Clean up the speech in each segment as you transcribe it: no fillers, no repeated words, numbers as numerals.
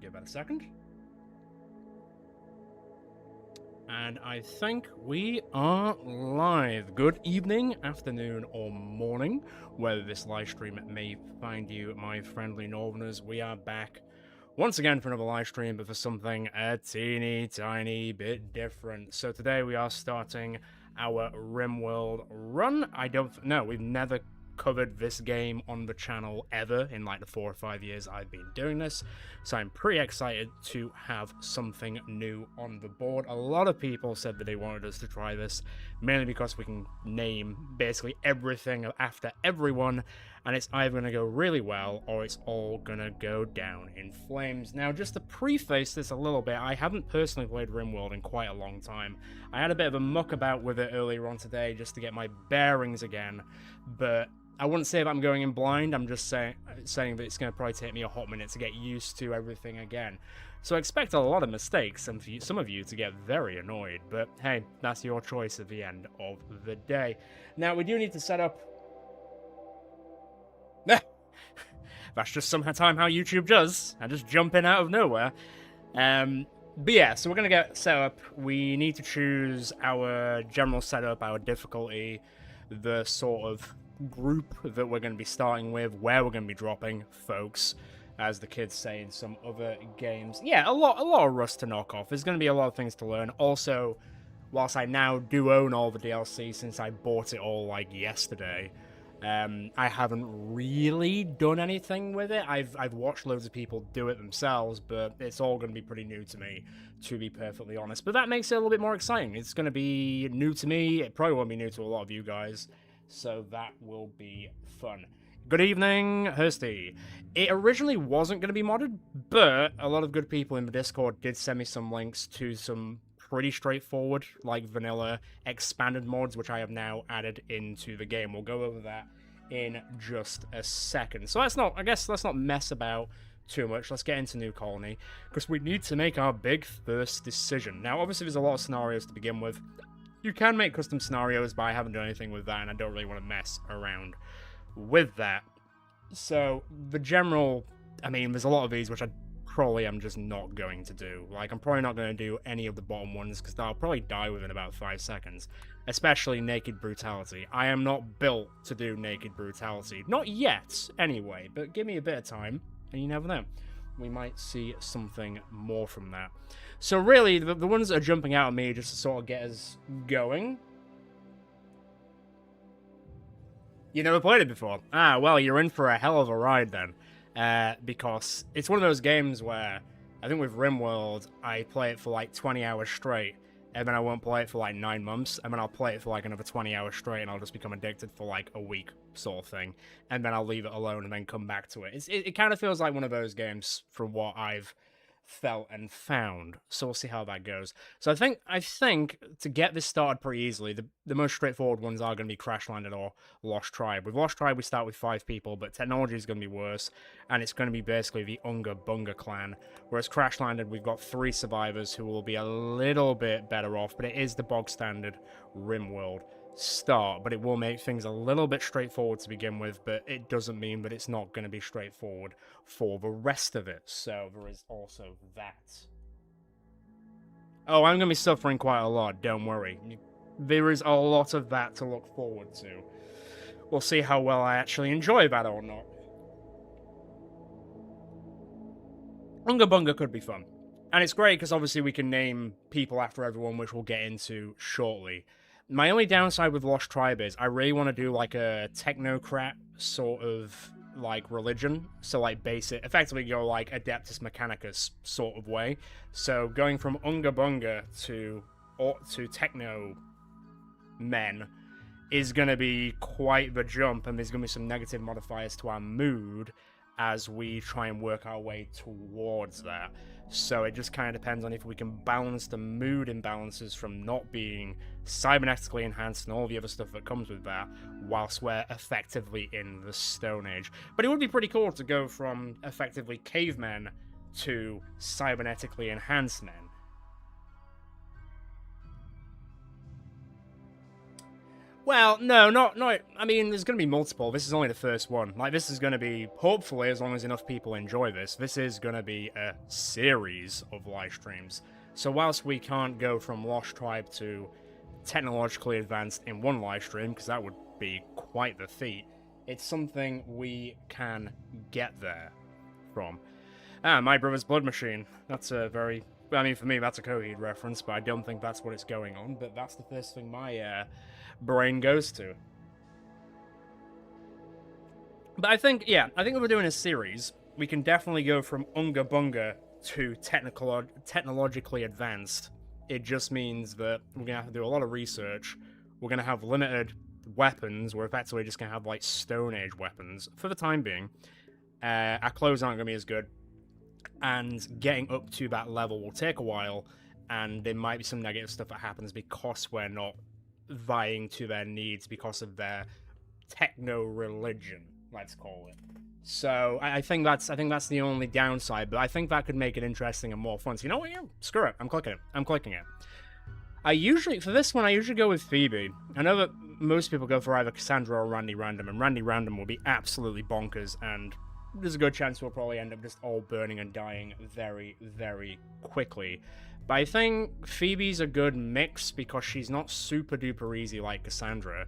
Give that a second. And I think we are live. Good evening, afternoon, or morning, whether this live stream may find you, my friendly Northerners. We are back once again for another live stream, but for something a teeny tiny bit different. So today we are starting our Rimworld run. We've never covered this game on the channel ever in like the 4 or 5 years I've been doing this, so I'm pretty excited to have something new on the board. A lot of people said that they wanted us to try this, mainly because we can name basically everything after everyone, and it's either going to go really well or it's all going to go down in flames. Now, just to preface this a little bit, I haven't personally played Rimworld in quite a long time. I had a bit of a muck about with it earlier on today just to get my bearings again, but I wouldn't say that I'm going in blind. I'm just saying that it's going to probably take me a hot minute to get used to everything again. So I expect a lot of mistakes and for some of you to get very annoyed. But hey, that's your choice at the end of the day. Now, we do need to set up... That's just sometime how YouTube does. I just jump in out of nowhere. But yeah, so we're going to get set up. We need to choose our general setup, our difficulty, the sort of group that we're going to be starting with, where we're going to be dropping folks, as the kids say in some other games. Yeah, a lot of rust to knock off. There's going to be a lot of things to learn. Also, whilst I now do own all the DLC since I bought it all like yesterday, I haven't really done anything with it. I've watched loads of people do it themselves, but it's all going to be pretty new to me, to be perfectly honest. But that makes it a little bit more exciting. It's going to be new to me. It probably won't be new to a lot of you guys, so that will be fun. Good evening, Hursty. It originally wasn't going to be modded, but a lot of good people in the Discord did send me some links to some pretty straightforward, like vanilla, expanded mods, which I have now added into the game. We'll go over that in just a second. So let's not mess about too much. Let's get into New Colony, because we need to make our big first decision. Now, obviously, there's a lot of scenarios to begin with. You can make custom scenarios, but I haven't done anything with that, and I don't really want to mess around with that. So, the general... I mean, there's a lot of these which I probably am just not going to do. Like, I'm probably not going to do any of the bottom ones, because I'll probably die within about 5 seconds. Especially Naked Brutality. I am not built to do Naked Brutality. Not yet, anyway, but give me a bit of time, and you never know. We might see something more from that. So really, the ones that are jumping out at me just to sort of get us going. You never played it before? Ah, well, you're in for a hell of a ride then. Because it's one of those games where, I think with Rimworld, I play it for like 20 hours straight, and then I won't play it for like 9 months, and then I'll play it for like another 20 hours straight, and I'll just become addicted for like a week, sort of thing, and then I'll leave it alone and then come back to it. It kind of feels like one of those games from what I've felt and found, so we'll see how that goes. So I think to get this started pretty easily, the most straightforward ones are going to be Crash Landed or Lost Tribe. With Lost Tribe we start with 5 people, but technology is going to be worse, and it's going to be basically the Unga Bunga clan, whereas Crash Landed we've got 3 survivors who will be a little bit better off, but it is the bog standard Rimworld start, but it will make things a little bit straightforward to begin with, but it doesn't mean that it's not going to be straightforward for the rest of it, so there is also that. Oh, I'm going to be suffering quite a lot, don't worry. There is a lot of that to look forward to. We'll see how well I actually enjoy that or not. Unga Bunga could be fun. And it's great because obviously we can name people after everyone, which we'll get into shortly. My only downside with Lost Tribe is I really want to do like a technocrat sort of like religion. So like base it, effectively go like Adeptus Mechanicus sort of way. So going from Unga Bunga to techno men is going to be quite the jump, and there's going to be some negative modifiers to our mood as we try and work our way towards that. So it just kind of depends on if we can balance the mood imbalances from not being cybernetically enhanced and all the other stuff that comes with that, whilst we're effectively in the Stone Age. But it would be pretty cool to go from effectively cavemen to cybernetically enhanced men. Well, no, not. I mean, there's going to be multiple. This is only the first one. Like, this is going to be, hopefully, as long as enough people enjoy this, this is going to be a series of live streams. So whilst we can't go from Lost Tribe to technologically advanced in one live stream, because that would be quite the feat, it's something we can get there from. My Brother's Blood Machine. That's a very... I mean, for me, that's a Coheed reference, but I don't think that's what it's going on. But that's the first thing my brain goes to. But I think, yeah, I think if we're doing a series, we can definitely go from Unga Bunga to technologically advanced. It just means that we're going to have to do a lot of research. We're going to have limited weapons. We're effectively just going to have, like, Stone Age weapons for the time being. Our clothes aren't going to be as good. And getting up to that level will take a while, and there might be some negative stuff that happens because we're not vying to their needs because of their techno-religion, let's call it. So I think that's the only downside, but I think that could make it interesting and more fun. So you know what? Yeah, screw it. I'm clicking it. For this one, I usually go with Phoebe. I know that most people go for either Cassandra or Randy Random, and Randy Random will be absolutely bonkers, and there's a good chance we'll probably end up just all burning and dying very, very quickly. But I think Phoebe's a good mix because she's not super duper easy like Cassandra,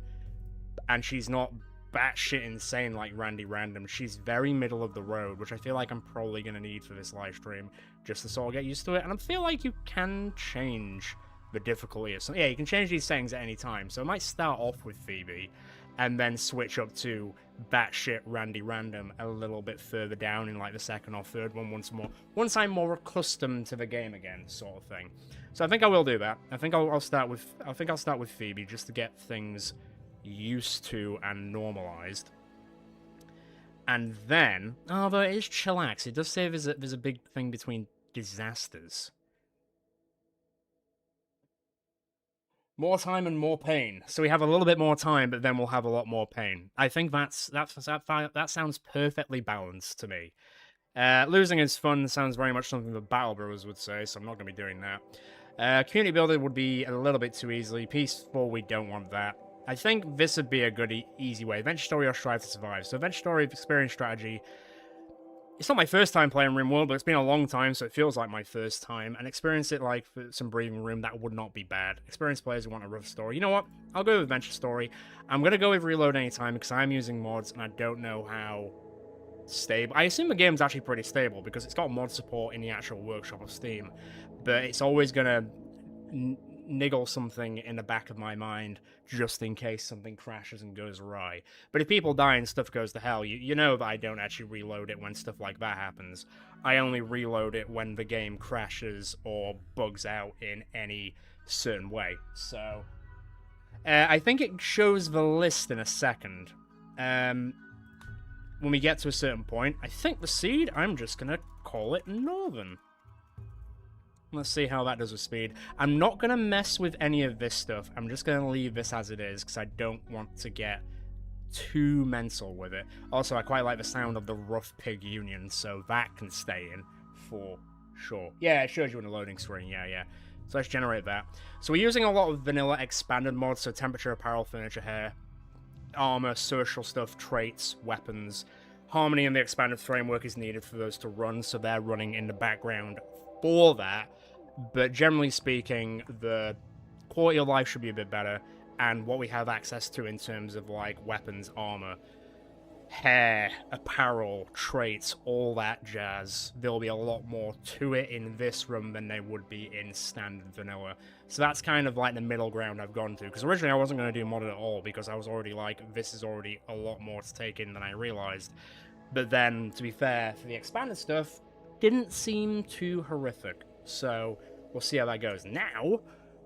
and she's not batshit insane like Randy Random. She's very middle of the road, which I feel like I'm probably going to need for this live stream just to sort of get used to it. And I feel like you can change the difficulty. Yeah, you can change these settings at any time. So I might start off with Phoebe and then switch up to batshit Randy Random a little bit further down in like the second or third one once I'm more accustomed to the game again, sort of thing. So I think I will do that. I think I'll start with Phoebe just to get things used to and normalized. And then, although it is chillax, it does say there's a big thing between disasters. More time and more pain. So we have a little bit more time, but then we'll have a lot more pain. I think that sounds perfectly balanced to me. Losing is fun sounds very much something the Battle Brothers would say, so I'm not going to be doing that. Community building would be a little bit too easily. Peaceful, we don't want that. I think this would be a good, easy way. Adventure story or strive to survive. So adventure story, experience strategy. It's not my first time playing Rimworld, but it's been a long time, so it feels like my first time. And experience it like for some breathing room, that would not be bad. Experienced players who want a rough story. You know what? I'll go with adventure story. I'm going to go with reload anytime because I'm using mods and I don't know how stable. I assume the game's actually pretty stable because it's got mod support in the actual workshop of Steam. But it's always going to niggle something in the back of my mind just in case something crashes and goes awry. But if people die and stuff goes to hell, you know that I don't actually reload it when stuff like that happens. I only reload it when the game crashes or bugs out in any certain way. So I think it shows the list in a second. When we get to a certain point, I think the seed, I'm just gonna call it Northern. Let's see how that does with speed. I'm not going to mess with any of this stuff. I'm just going to leave this as it is because I don't want to get too mental with it. Also, I quite like the sound of the rough pig union, so that can stay in for sure. Yeah, it shows you in the loading screen. Yeah. So let's generate that. So we're using a lot of vanilla expanded mods, so temperature, apparel, furniture, hair, armor, social stuff, traits, weapons. Harmony in the expanded framework is needed for those to run, so they're running in the background for that. But generally speaking, the quality of life should be a bit better, and what we have access to in terms of like weapons, armor, hair, apparel, traits, all that jazz, there'll be a lot more to it in this room than there would be in standard vanilla. So that's kind of like the middle ground I've gone to, because originally I wasn't going to do modded at all, because I was already like, this is already a lot more to take in than I realized. But then, to be fair, for the expanded stuff, didn't seem too horrific. So we'll see how that goes. Now,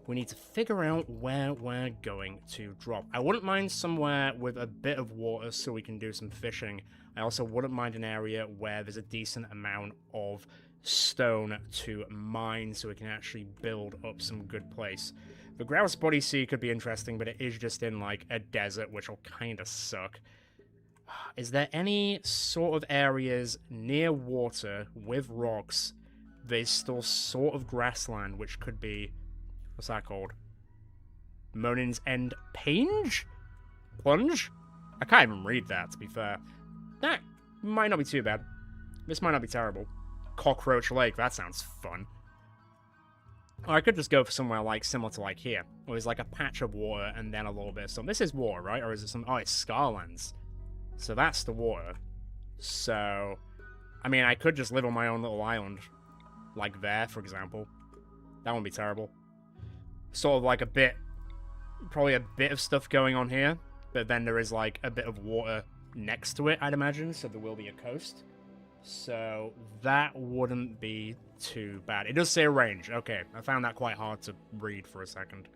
we need to figure out where we're going to drop. I wouldn't mind somewhere with a bit of water so we can do some fishing. I also wouldn't mind an area where there's a decent amount of stone to mine so we can actually build up some good place. The Grouse Body Sea could be interesting, but it is just in like a desert, which will kind of suck. Is there any sort of areas near water with rocks there's still sort of grassland, which could be, what's that called? Monin's End Penge? Plunge? I can't even read that, to be fair. That might not be too bad. This might not be terrible. Cockroach Lake, that sounds fun. Or I could just go for somewhere like similar to like here, where there's like a patch of water and then a little bit of something. This is water, right? Or is it some? Oh, it's Scarlands. So that's the water. So, I mean, I could just live on my own little island, like there, for example. That wouldn't be terrible. Sort of like a bit, probably a bit of stuff going on here, but then there is like a bit of water next to it, I'd imagine. So there will be a coast. So that wouldn't be too bad. It does say range. Okay, I found that quite hard to read for a second.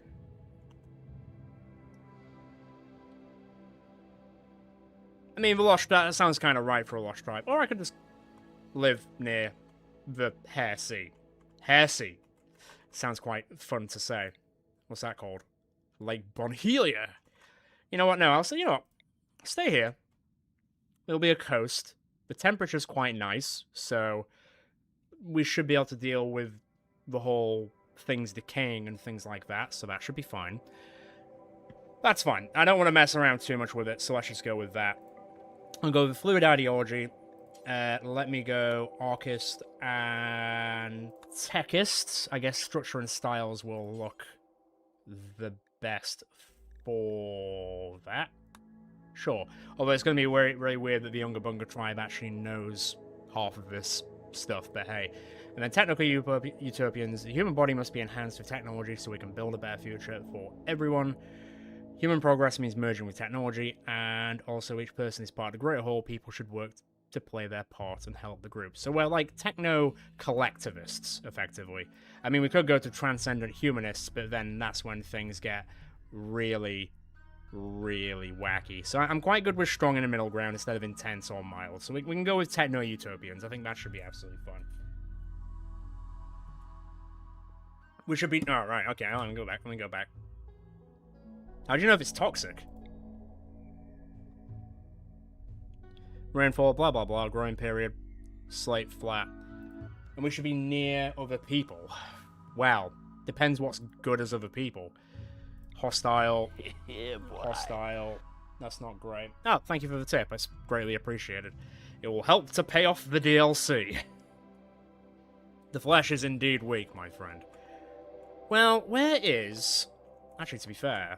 I mean, the Lost Tribe, that sounds kind of right for a Lost Tribe. Or I could just live near the Hare Sea. Hare Sea. Sounds quite fun to say. What's that called? Lake Bonhelia. You know what? No, I'll say, you know what? Stay here. There'll be a coast. The temperature's quite nice, so we should be able to deal with the whole things decaying and things like that, so that should be fine. That's fine. I don't want to mess around too much with it, so let's just go with that. I'll go with Fluid Ideology. Let me go Archist and Techist. I guess Structure and Styles will look the best for that. Sure. Although it's going to be very, very weird that the Unga Bunga tribe actually knows half of this stuff, but hey. And then Technical Utopians. The human body must be enhanced with technology so we can build a better future for everyone. Human progress means merging with technology, and also each person is part of the greater whole. People should work to play their part and help the group. So we're like techno-collectivists, effectively. I mean, we could go to transcendent humanists, but then that's when things get really, really wacky. So I'm quite good with strong in the middle ground instead of intense or mild. So we can go with techno-utopians. I think that should be absolutely fun. We should be... Oh, right, okay, let me go back. How do you know if it's toxic? Rainfall, blah, blah, blah, growing period, slate flat. And we should be near other people. Wow. Depends what's good as other people. Hostile. Yeah, hostile. That's not great. Oh, thank you for the tip. That's greatly appreciated. It will help to pay off the DLC. The flesh is indeed weak, my friend. Well, where is... Actually, to be fair...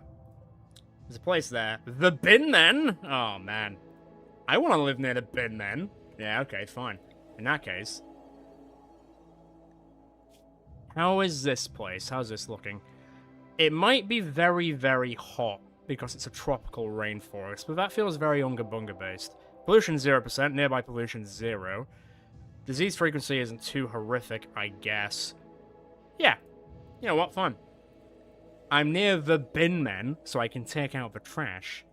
There's a place there. The Bin Men? Oh, man. I want to live near the Bin Men. Yeah, okay, fine. In that case... How is this place? How's this looking? It might be very, very hot because it's a tropical rainforest, but that feels very Unga Bunga based. Pollution 0%, nearby pollution 0. Disease frequency isn't too horrific, I guess. Yeah. You know what? Fun. I'm near the bin men, so I can take out the trash.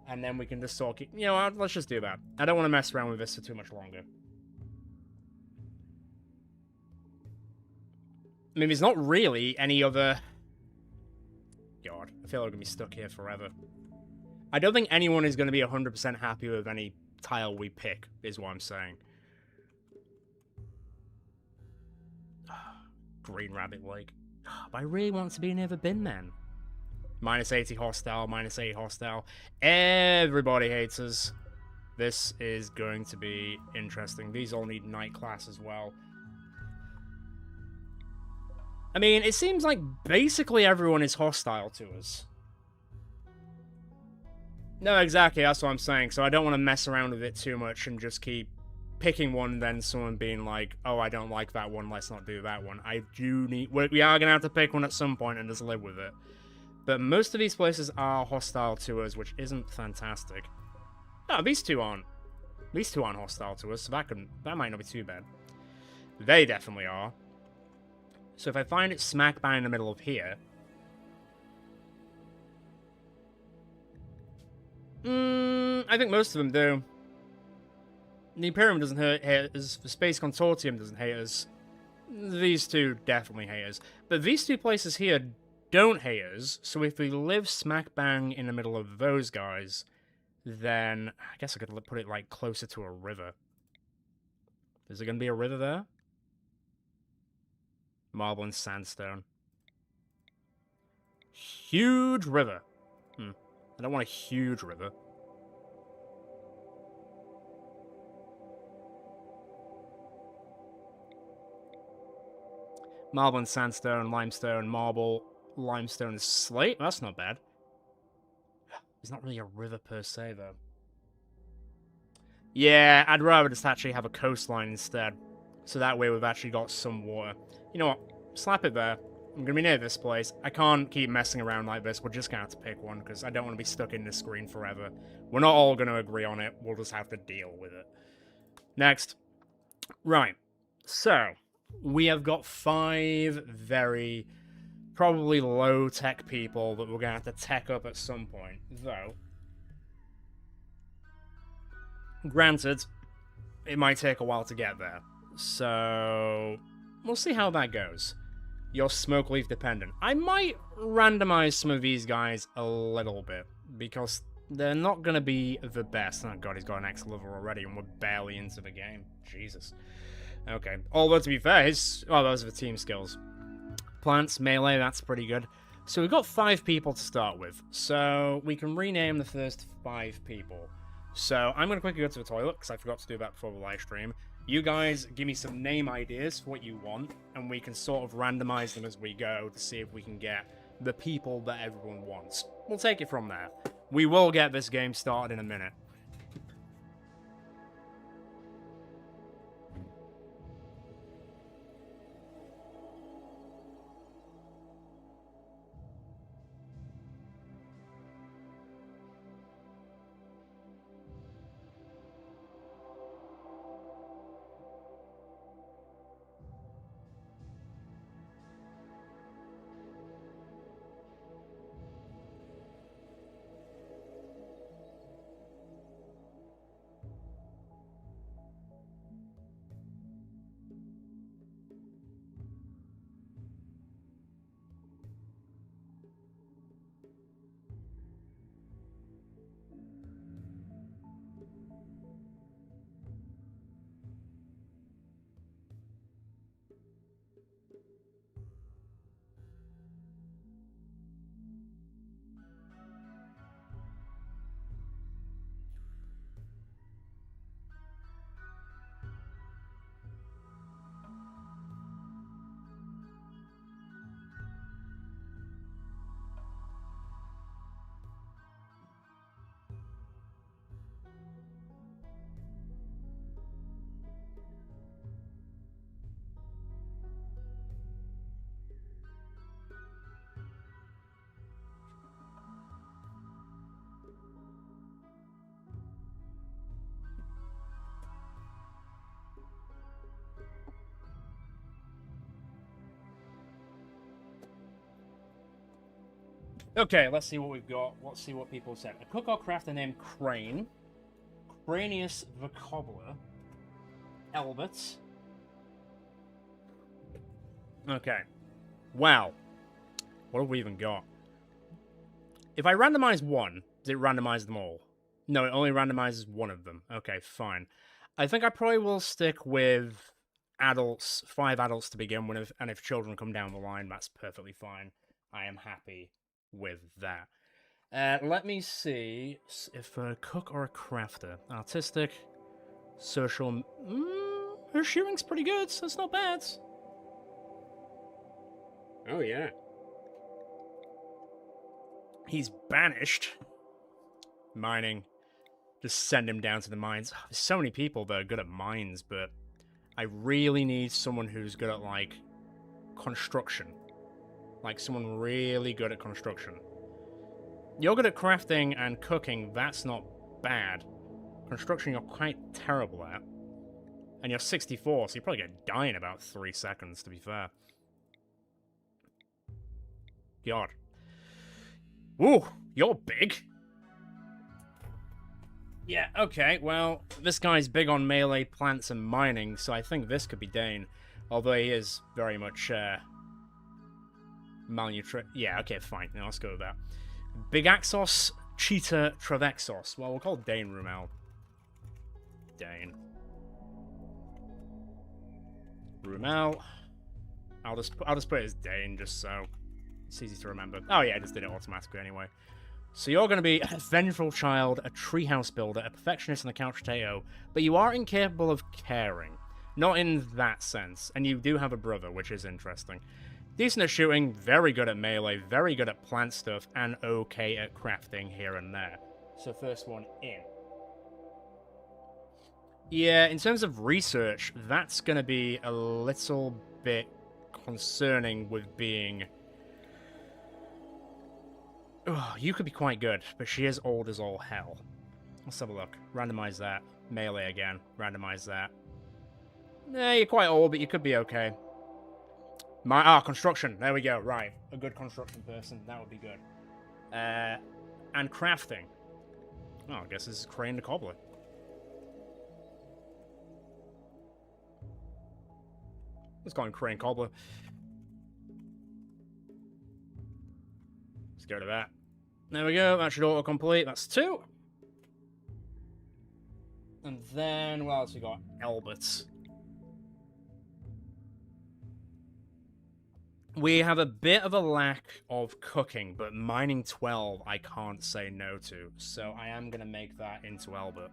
And then we can just sort of... You know what? Let's just do that. I don't want to mess around with this for too much longer. I mean, there's not really any other... God, I feel like I'm going to be stuck here forever. I don't think anyone is going to be 100% happy with any tile we pick, is what I'm saying. Green Rabbit Lake. But I really want to be near the bin men. Minus 80 hostile, minus 80 hostile. Everybody hates us. This is going to be interesting. These all need night class as well. I mean, it seems like basically everyone is hostile to us. No, exactly, that's what I'm saying. So I don't want to mess around with it too much and just keep picking one, then someone being like, oh, I don't like that one, let's not do that one. I do need... We are going to have to pick one at some point and just live with it. But most of these places are hostile to us, which isn't fantastic. No, these two aren't. These two aren't hostile to us, so that might not be too bad. They definitely are. So if I find it smack bang in the middle of here... I think most of them do. The Imperium doesn't hate us, the Space Consortium doesn't hate us. These two definitely hate us. But these two places here don't hate us, so if we live smack bang in the middle of those guys, then I guess I could put it like closer to a river. Is there going to be a river there? Marble and sandstone. Huge river. I don't want a huge river. Marble and sandstone, limestone, marble, limestone and slate. That's not bad. It's not really a river per se, though. Yeah, I'd rather just actually have a coastline instead. So that way we've actually got some water. You know what? Slap it there. I'm going to be near this place. I can't keep messing around like this. We're just going to have to pick one because I don't want to be stuck in this screen forever. We're not all going to agree on it. We'll just have to deal with it. Next. Right. So, we have got 5 very probably low-tech people that we're going to have to tech up at some point. Though, granted, it might take a while to get there. So, we'll see how that goes. You're smoke leaf dependent. I might randomize some of these guys a little bit, because they're not going to be the best. Oh god, he's got an X level already, and we're barely into the game. Jesus. Okay. Although, to be fair, oh, those are the team skills. Plants, melee, that's pretty good. So we've got 5 people to start with. So we can rename the first 5 people. So I'm going to quickly go to the toilet, because I forgot to do that before the live stream. You guys give me some name ideas for what you want, and we can sort of randomize them as we go to see if we can get the people that everyone wants. We'll take it from there. We will get this game started in a minute. Okay, let's see what we've got. Let's see what people said. A cook or crafter named Crane. Cranius the Cobbler. Elbert. Okay. Wow. What have we even got? If I randomize one, does it randomize them all? No, it only randomizes one of them. Okay, fine. I think I probably will stick with adults, 5 adults to begin with, and if children come down the line, that's perfectly fine. I am happy with that. Let me see if a cook or a crafter. Artistic, social. Her shooting's pretty good, so it's not bad. Oh, yeah. He's banished. Mining. Just send him down to the mines. There's so many people that are good at mines, but I really need someone who's good at, like, construction. Like, someone really good at construction. You're good at crafting and cooking, that's not bad. Construction you're quite terrible at. And you're 64, so you're probably gonna die in about 3 seconds, to be fair. God. Ooh, you're big. Yeah, okay, well, this guy's big on melee, plants, and mining, so I think this could be Dane. Although he is very much, malnutrition. Yeah, okay, fine. Now let's go with that. Big Axos, Cheetah, Travexos. Well, we'll call Dane Rumel. Dane. Rumel. I'll just put it as Dane, just so it's easy to remember. Oh yeah, I just did it automatically anyway. So you're going to be a vengeful child, a treehouse builder, a perfectionist, and a couch potato, but you are incapable of caring. Not in that sense, and you do have a brother, which is interesting. Decent at shooting, very good at melee, very good at plant stuff, and okay at crafting here and there. So first one in. Yeah, in terms of research, that's going to be a little bit concerning with being... Oh, you could be quite good, but she is old as all hell. Let's have a look. Randomize that. Melee again. Randomize that. You're quite old, but you could be okay. Construction. There we go. Right. A good construction person. That would be good. And crafting. Oh, I guess this is Crane the Cobbler. Let's go on Crane Cobbler. Let's go to that. There we go. That should auto-complete. That's 2. And then, what else we got? Albert. We have a bit of a lack of cooking, but mining 12 I can't say no to. So I am going to make that into Albert.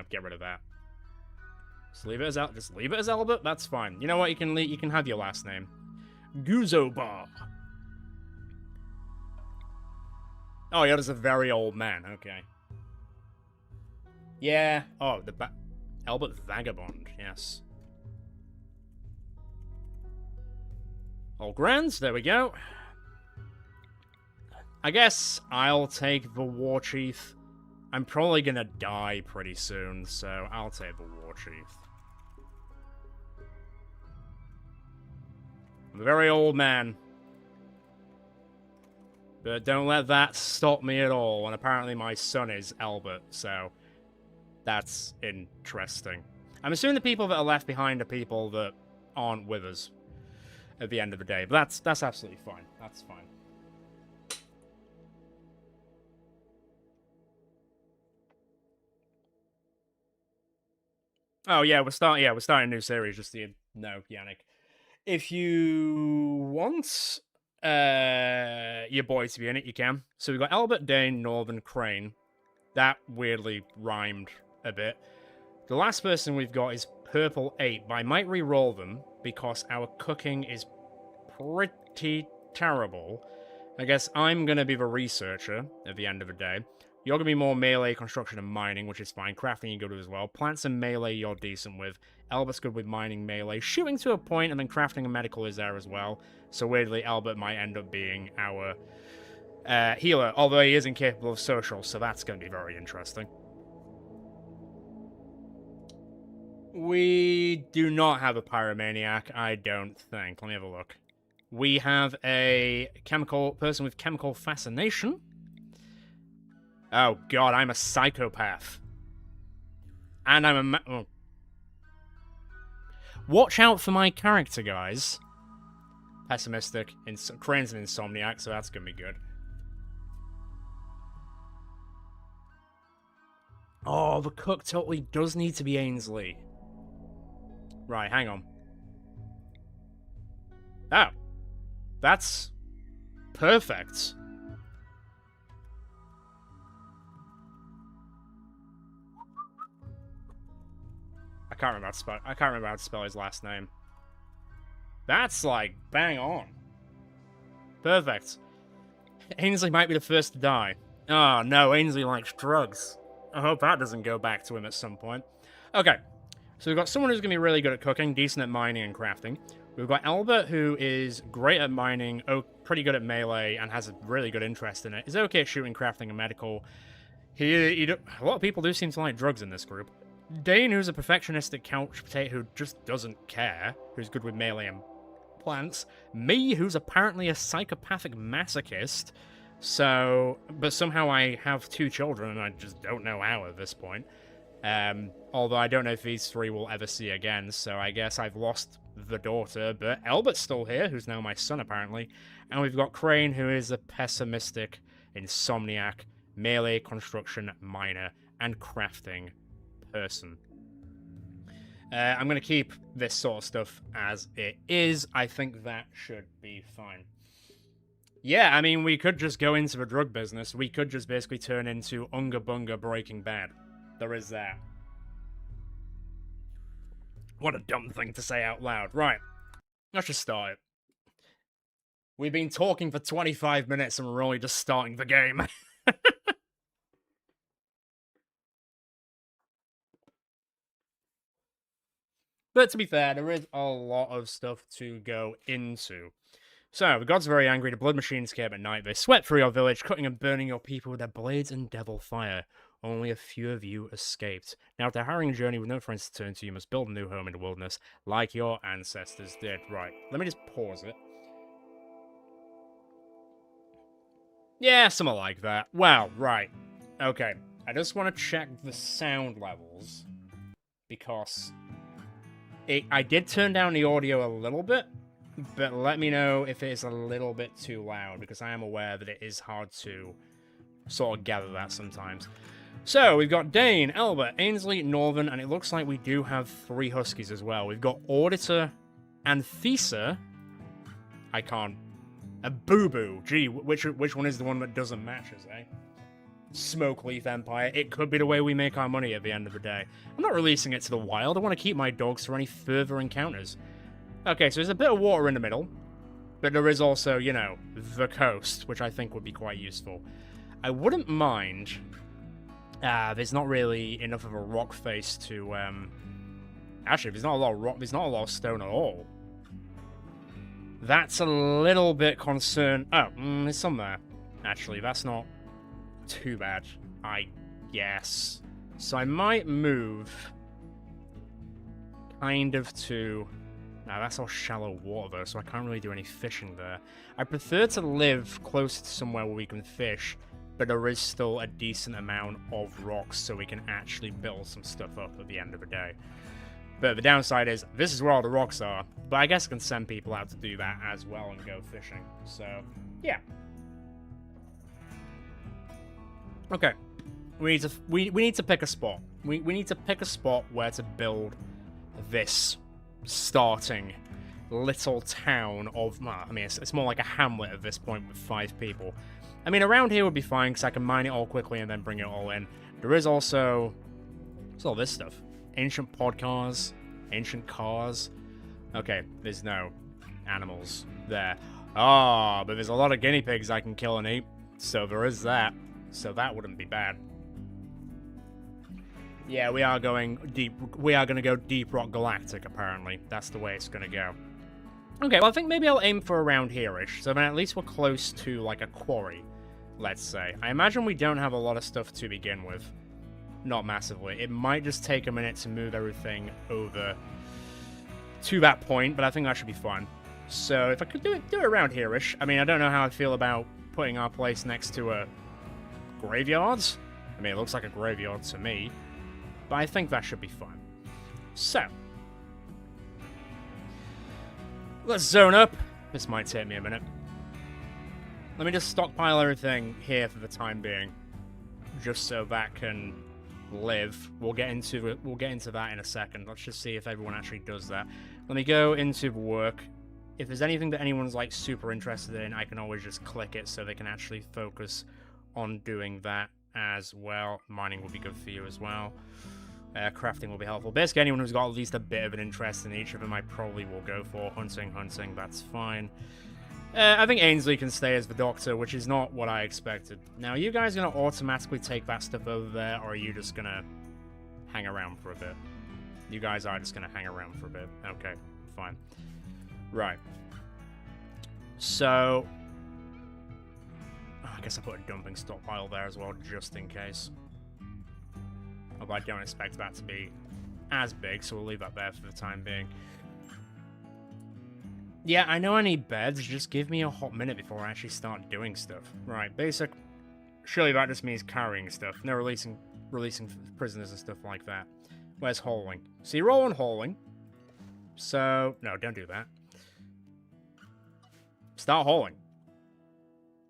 Get rid of that. Just leave it as Albert. That's fine. You know what? You can have your last name. Guzobar. Oh, you're just a very old man. Okay. Yeah. Oh, Albert Vagabond. Yes. All grands. There we go. I guess I'll take the War Chief. I'm probably gonna die pretty soon, so I'll take the War Chief. I'm a very old man. But don't let that stop me at all, and apparently my son is Albert, so that's interesting. I'm assuming the people that are left behind are people that aren't with us at the end of the day, but that's absolutely fine. That's fine. Oh yeah, we're starting a new series, just so you know, Yannick. If you want your boy to be in it, you can. So we've got Albert, Dane, Northern, Crane. That weirdly rhymed a bit. The last person we've got is Purple 8, but I might re-roll them because our cooking is pretty terrible. I guess I'm going to be the researcher at the end of the day. You're going to be more melee, construction, and mining, which is fine. Crafting you're good with as well. Plants and melee you're decent with. Albert's good with mining, melee, shooting to a point, and then crafting and medical is there as well. So weirdly, Albert might end up being our healer, although he is incapable of social, so that's going to be very interesting. We do not have a pyromaniac, I don't think. Let me have a look. We have a person with chemical fascination. Oh god, I'm a psychopath. And I'm a oh. Watch out for my character, guys. Pessimistic. Crane's an insomniac, so that's gonna be good. Oh, the cook totally does need to be Ainsley. Right, hang on. Oh. That's perfect. I can't remember how to spell his last name. That's like bang on. Perfect. Ainsley might be the first to die. Oh no, Ainsley likes drugs. I hope that doesn't go back to him at some point. Okay, so we've got someone who's going to be really good at cooking, decent at mining and crafting. We've got Albert, who is great at mining, pretty good at melee, and has a really good interest in it. He's okay at shooting, crafting, and medical. A lot of people do seem to like drugs in this group. Dane, who's a perfectionistic couch potato who just doesn't care, who's good with melee and plants. Me, who's apparently a psychopathic masochist. But somehow I have 2 children, and I just don't know how at this point. Although I don't know if these 3 will ever see again, so I guess I've lost the daughter, but Albert's still here, who's now my son, apparently. And we've got Crane, who is a pessimistic, insomniac, melee, construction, miner, and crafting person. I'm going to keep this sort of stuff as it is. I think that should be fine. Yeah, I mean, we could just go into the drug business. We could just basically turn into Unga Bunga Breaking Bad. There is that. What a dumb thing to say out loud. Right, let's just start it. We've been talking for 25 minutes and we're only just starting the game. But to be fair, there is a lot of stuff to go into. So, the gods are very angry, the blood machines came at night, they swept through your village, cutting and burning your people with their blades and devil fire. Only a few of you escaped. Now, after a harrowing journey with no friends to turn to, you must build a new home in the wilderness, like your ancestors did. Right, let me just pause it. Yeah, something like that. Wow, right. Okay, I just want to check the sound levels, because I did turn down the audio a little bit, but let me know if it is a little bit too loud, because I am aware that it is hard to sort of gather that sometimes. So, we've got Dane, Elbert, Ainsley, Northern, and it looks like we do have 3 Huskies as well. We've got Auditor and Thesa. I can't... A Boo-Boo. Gee, which one is the one that doesn't match us, eh? Smoke Leaf Empire. It could be the way we make our money at the end of the day. I'm not releasing it to the wild. I want to keep my dogs for any further encounters. Okay, so there's a bit of water in the middle, but there is also, you know, the coast, which I think would be quite useful. I wouldn't mind... there's not really enough of a rock face to, Actually, there's not a lot of rock, there's not a lot of stone at all. That's a little bit concerned. Oh, there's some there. Actually, that's not too bad, I guess. So I might move kind of to... Now, that's all shallow water, though, so I can't really do any fishing there. I prefer to live close to somewhere where we can fish, but there is still a decent amount of rocks, so we can actually build some stuff up at the end of the day. But the downside is, this is where all the rocks are, but I guess I can send people out to do that as well and go fishing. So, yeah. Okay. We need to pick a spot. We need to pick a spot where to build this starting little town of... Well, I mean, it's more like a hamlet at this point with 5 people. I mean, around here would be fine, because I can mine it all quickly and then bring it all in. There is also... What's all this stuff? Ancient pod cars. Ancient cars. Okay, there's no animals there. Ah, but there's a lot of guinea pigs I can kill and eat. So there is that. So that wouldn't be bad. Yeah, we are going deep. We are going to go Deep Rock Galactic, apparently. That's the way it's going to go. Okay, well, I think maybe I'll aim for around here-ish. So then at least we're close to, like, a quarry, let's say. I imagine we don't have a lot of stuff to begin with. Not massively. It might just take a minute to move everything over to that point, but I think that should be fun. So if I could do it around here-ish. I mean, I don't know how I feel about putting our place next to a graveyard. I mean, it looks like a graveyard to me, but I think that should be fun. So, let's zone up. This might take me a minute. Let me just stockpile everything here for the time being, just so that can live. We'll get into that in a second. Let's just see if everyone actually does that. Let me go into work. If there's anything that anyone's like super interested in, I can always just click it so they can actually focus on doing that as well. Mining will be good for you as well. Crafting will be helpful. Basically, anyone who's got at least a bit of an interest in each of them, I probably will go for. Hunting, that's fine. I think Ainsley can stay as the doctor, which is not what I expected. Now, are you guys going to automatically take that stuff over there, or are you just going to hang around for a bit? You guys are just going to hang around for a bit. Okay, fine. Right. So, I guess I put a dumping stockpile there as well, just in case. Although I don't expect that to be as big, so we'll leave that there for the time being. Yeah, I know I need beds, just give me a hot minute before I actually start doing stuff. Right, basic. Surely that just means carrying stuff. No releasing prisoners and stuff like that. Where's hauling? So you're all on hauling. So, no, don't do that. Start hauling.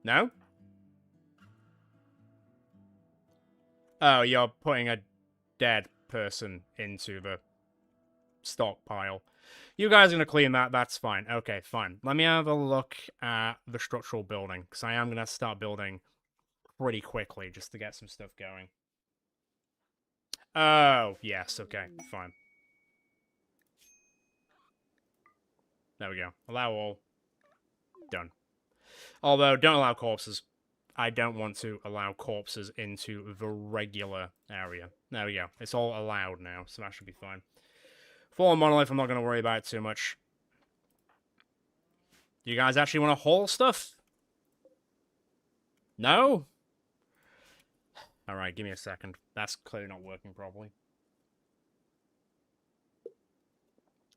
No? Oh, you're putting a dead person into the... stockpile. You guys are going to clean that, that's fine. Okay, fine. Let me have a look at the structural building, because I am going to start building pretty quickly just to get some stuff going. Oh, yes, okay, fine. There we go. Allow all. Done. Although, don't allow corpses. I don't want to allow corpses into the regular area. There we go. It's all allowed now, so that should be fine. Fallen monolith, I'm not going to worry about it too much. You guys actually want to haul stuff? No? Alright, give me a second. That's clearly not working properly.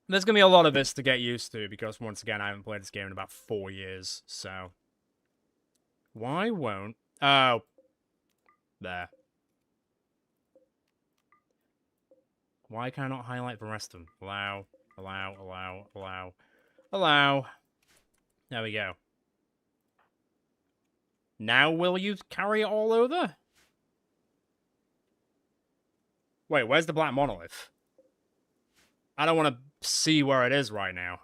There's going to be a lot of this to get used to, because once again, I haven't played this game in about 4 years, so... Why won't... Oh. There. Why can I not highlight the rest of them? Allow, allow, allow, allow, allow. There we go. Now will you carry it all over? Wait, where's the black monolith? I don't want to see where it is right now.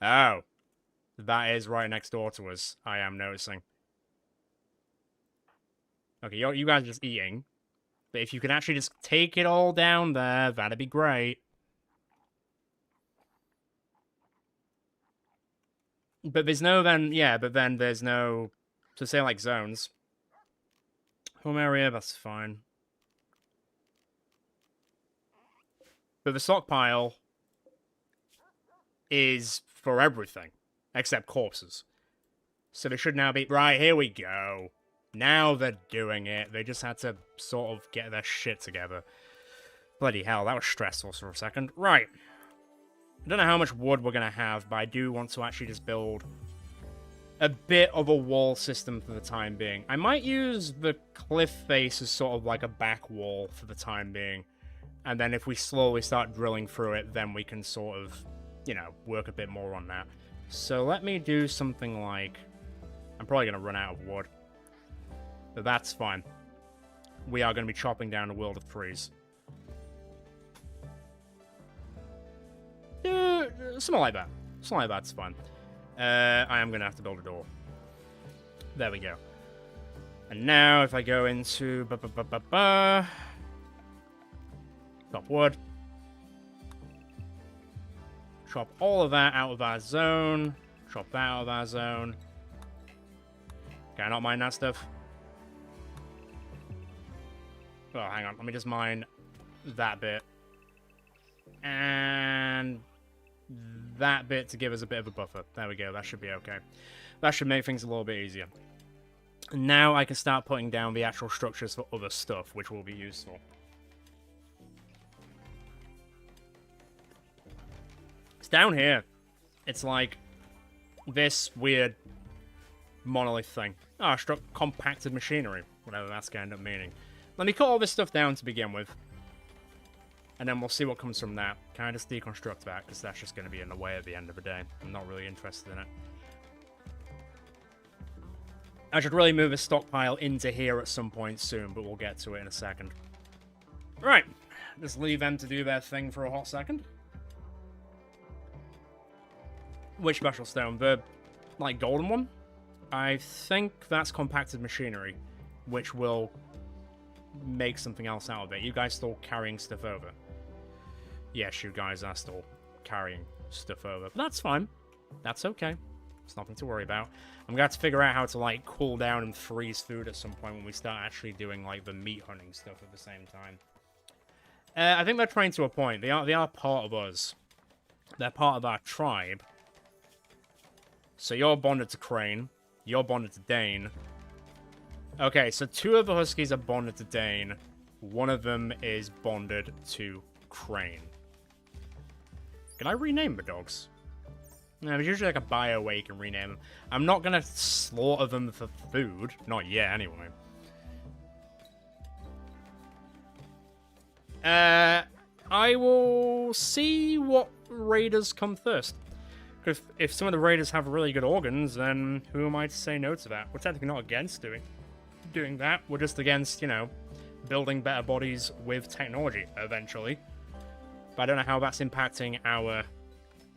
Oh. That is right next door to us, I am noticing. Okay, you guys are just eating. But if you can actually just take it all down there, that'd be great. But there's no then, yeah, but then there's no, to say like zones. Home area, that's fine. But the stockpile is for everything, except corpses. So they should now be, right, here we go. Now they're doing it. They just had to sort of get their shit together. Bloody hell, that was stressful for a second. Right. I don't know how much wood we're going to have, but I do want to actually just build a bit of a wall system for the time being. I might use the cliff face as sort of like a back wall for the time being. And then if we slowly start drilling through it, then we can sort of, you know, work a bit more on that. So let me do something like... I'm probably going to run out of wood. But that's fine. We are going to be chopping down a world of trees. Something like that. Something like that's fine. I am going to have to build a door. There we go. And now if I go into... Chop wood. Chop all of that out of our zone. Chop that out of our zone. Can I not mine that stuff? Oh, hang on. Let me just mine that bit. And that bit to give us a bit of a buffer. There we go. That should be okay. That should make things a little bit easier. And now I can start putting down the actual structures for other stuff, which will be useful. It's down here. It's like this weird monolith thing. Oh, I struck compacted machinery. Whatever that's going to end up meaning. Let me cut all this stuff down to begin with. And then we'll see what comes from that. Can I just deconstruct that? Because that's just going to be in the way at the end of the day. I'm not really interested in it. I should really move a stockpile into here at some point soon, but we'll get to it in a second. Right. Just leave them to do their thing for a hot second. Which special stone? The, like, golden one? I think that's compacted machinery, which will make something else out of it. You guys still carrying stuff over? Yes, you guys are still carrying stuff over. But that's fine. That's okay. It's nothing to worry about. I'm going to have to figure out how to, like, cool down and freeze food at some point when we start actually doing, like, the meat hunting stuff at the same time. I think they're trained to a point. They are part of us. They're part of our tribe. So you're bonded to Crane. You're bonded to Dane. Okay, so 2 of the Huskies are bonded to Dane. 1 of them is bonded to Crane. Can I rename the dogs? No, it's usually like a bio way you can rename them. I'm not going to slaughter them for food. Not yet, anyway. I will see what raiders come first. If some of the raiders have really good organs, then who am I to say no to that? We're technically not against doing that. We're just against, you know, building better bodies with technology eventually. But I don't know how that's impacting our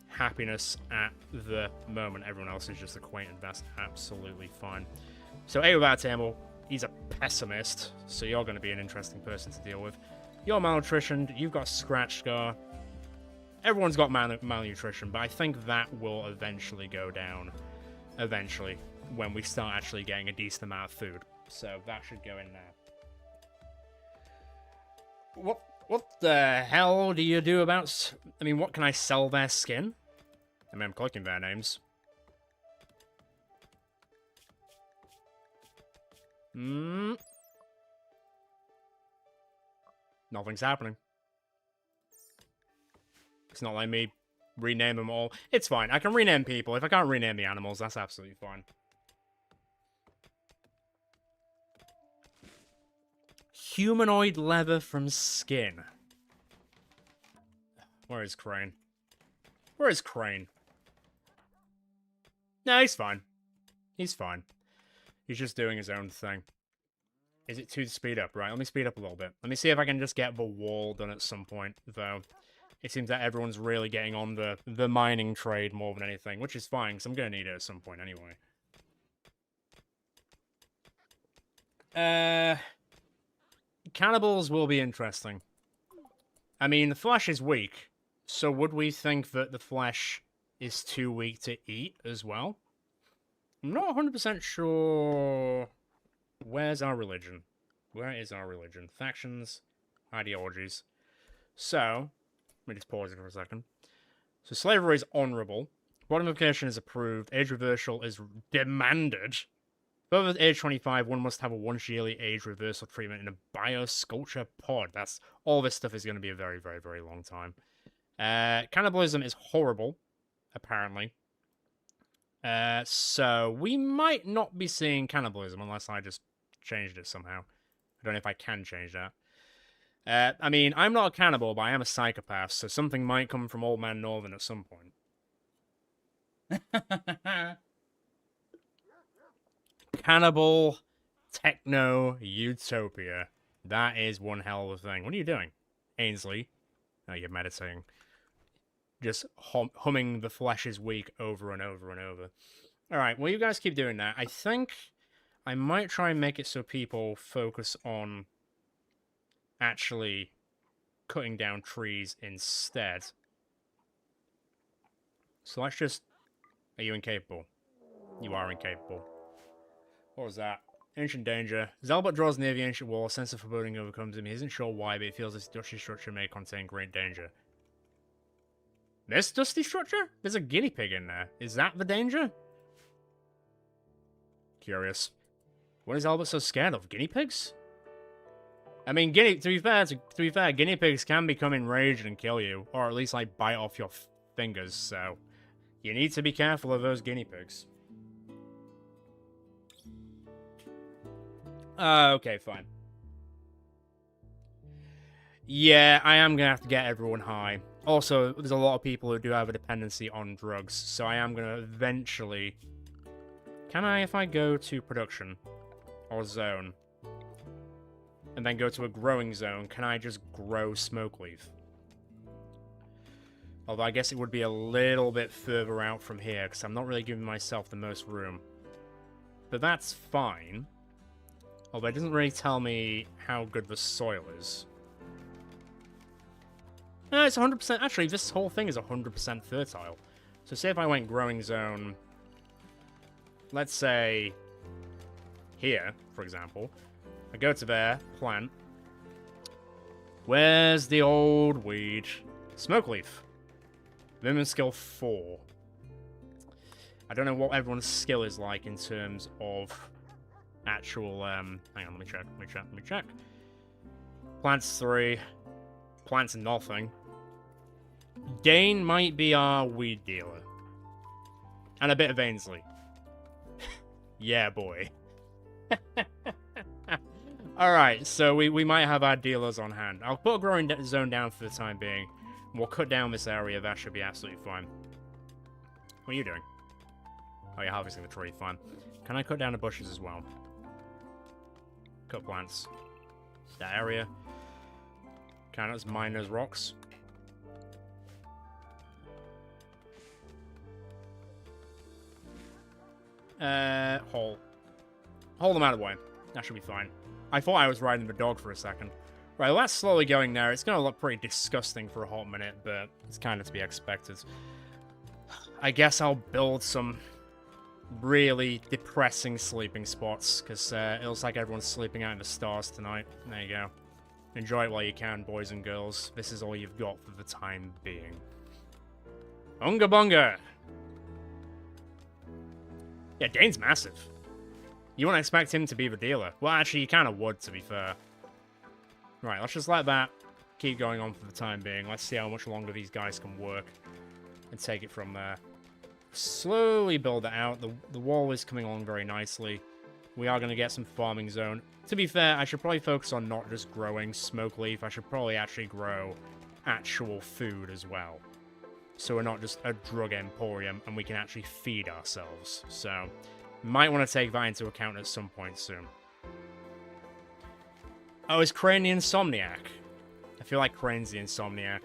happiness at the moment. Everyone else is just acquainted. That's absolutely fine. So, A without table, he's a pessimist, so you're going to be an interesting person to deal with. You're malnutritioned, you've got a scratch scar. Everyone's got malnutrition, but I think that will eventually go down. Eventually, when we start actually getting a decent amount of food. So that should go in there. What the hell do you do about... I mean, what can I sell their skin? I mean, I'm collecting their names. Nothing's happening. It's not letting me rename them all. It's fine. I can rename people. If I can't rename the animals, that's absolutely fine. Humanoid leather from skin. Where is Crane? Where is Crane? No, he's fine. He's fine. He's just doing his own thing. Is it to speed up? Right, let me speed up a little bit. Let me see if I can just get the wall done at some point, though. It seems that everyone's really getting on the mining trade more than anything, which is fine, because I'm going to need it at some point anyway. Cannibals will be interesting. I mean, the flesh is weak, so would we think that the flesh is too weak to eat as well? I'm not 100% sure... Where's our religion? Where is our religion? Factions, ideologies. So, let me just pause it for a second. So, slavery is honourable. Body modification is approved. Age reversal is demanded. Over age 25, one must have a once-yearly age reversal treatment in a biosculpture pod. That's all this stuff is going to be a very, very, very long time. Cannibalism is horrible, apparently. So we might not be seeing cannibalism unless I just changed it somehow. I don't know if I can change that. I mean, I'm not a cannibal, but I am a psychopath, so something might come from Old Man Northern at some point. Cannibal techno utopia. That is one hell of a thing. What are you doing, Ainsley? Oh, you're meditating. Just humming The Flesh is Weak over and over and over. Alright, well, you guys keep doing that. I think I might try and make it so people focus on actually cutting down trees instead. So let's just... Are you incapable? You are incapable. What was that? Ancient danger. Zalbot draws near the ancient wall. A sense of foreboding overcomes him. He isn't sure why, but he feels this dusty structure may contain great danger. This dusty structure? There's a guinea pig in there. Is that the danger? Curious. What is Albert so scared of? Guinea pigs? I mean, to be fair, guinea pigs can become enraged and kill you, or at least like bite off your fingers. So you need to be careful of those guinea pigs. Okay, fine. Yeah, I am gonna have to get everyone high. Also, there's a lot of people who do have a dependency on drugs, so I am gonna eventually... Can I, if I go to production, or zone, and then go to a growing zone, can I just grow smoke leaf? Although I guess it would be a little bit further out from here, because I'm not really giving myself the most room. But that's fine. Although it doesn't really tell me how good the soil is. No, it's 100%. Actually, this whole thing is 100% fertile. So say if I went growing zone, let's say here, for example. I go to there, plant. Where's the old weed? Smoke leaf. Women's skill 4. I don't know what everyone's skill is like in terms of actual, hang on, let me check. Plants 3. Plants nothing. Dane might be our weed dealer. And a bit of Ainsley. Yeah, boy. Alright, so we might have our dealers on hand. I'll put a growing zone down for the time being. We'll cut down this area, that should be absolutely fine. What are you doing? Oh, you're harvesting the tree, fine. Can I cut down the bushes as well? Cut plants. that area. Count as mine those rocks. Hole. Hold them out of the way. That should be fine. I thought I was riding the dog for a second. Right, well, that's slowly going there. It's going to look pretty disgusting for a hot minute, but it's kind of to be expected. I guess I'll build some really depressing sleeping spots, because it looks like everyone's sleeping out in the stars tonight. There you go. Enjoy it while you can, boys and girls. This is all you've got for the time being. Unga bunga! Yeah, Dane's massive. You wouldn't expect him to be the dealer. Well, actually, you kind of would, to be fair. Right, let's just let that keep going on for the time being. Let's see how much longer these guys can work and take it from there. Slowly build it out. The wall is coming along very nicely. We are going to get some farming zone. To be fair, I should probably focus on not just growing smoke leaf. I should probably actually grow actual food as well. So we're not just a drug emporium and we can actually feed ourselves. So, might want to take that into account at some point soon. Oh, is Crane the Insomniac? I feel like Crane's the Insomniac.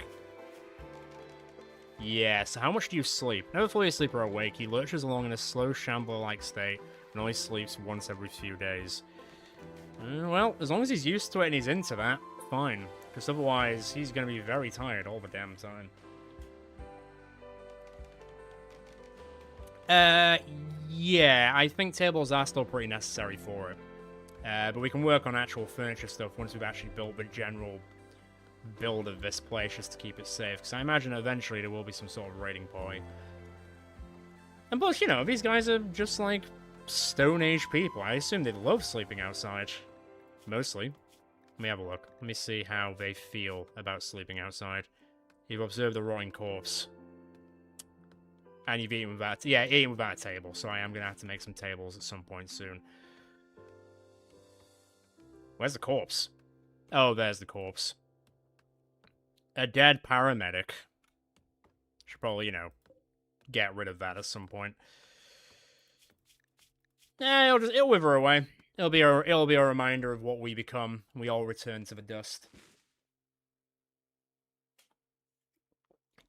Yeah, so how much do you sleep? Never fully asleep or awake. He lurches along in a slow, shambler-like state and only sleeps once every few days. Well, as long as he's used to it and he's into that, fine. Because otherwise, he's going to be very tired all the damn time. Yeah, I think tables are still pretty necessary for it. But we can work on actual furniture stuff once we've actually built the general build of this place just to keep it safe. Because I imagine eventually there will be some sort of raiding party. And plus, you know, these guys are just like Stone Age people. I assume they love sleeping outside. Mostly. Let me have a look. Let me see how they feel about sleeping outside. You've observed a rotting corpse. And you've eaten without... Yeah, eaten without a table. So I am going to have to make some tables at some point soon. Where's the corpse? Oh, there's the corpse. A dead paramedic. Should probably, you know, get rid of that at some point. It'll wither away. It'll be a reminder of what we become. We all return to the dust.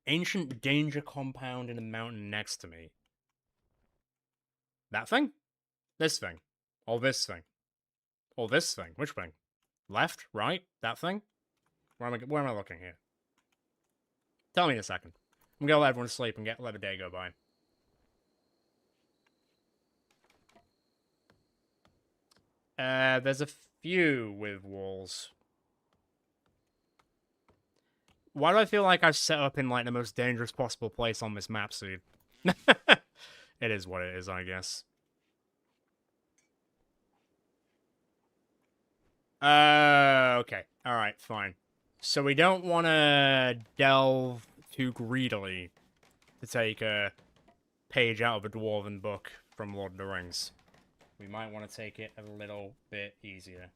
Ancient danger compound in a mountain next to me. That thing? This thing? Or this thing? Or this thing? Which thing? Left? Right? That thing? Where am I looking here? Tell me in a second. I'm gonna let everyone sleep and let the day go by. There's a few with walls. Why do I feel like I've set up in, like, the most dangerous possible place on this map, Seed? It is what it is, I guess. Okay. Alright, fine. So we don't want to delve too greedily to take a page out of a Dwarven book from Lord of the Rings. We might want to take it a little bit easier.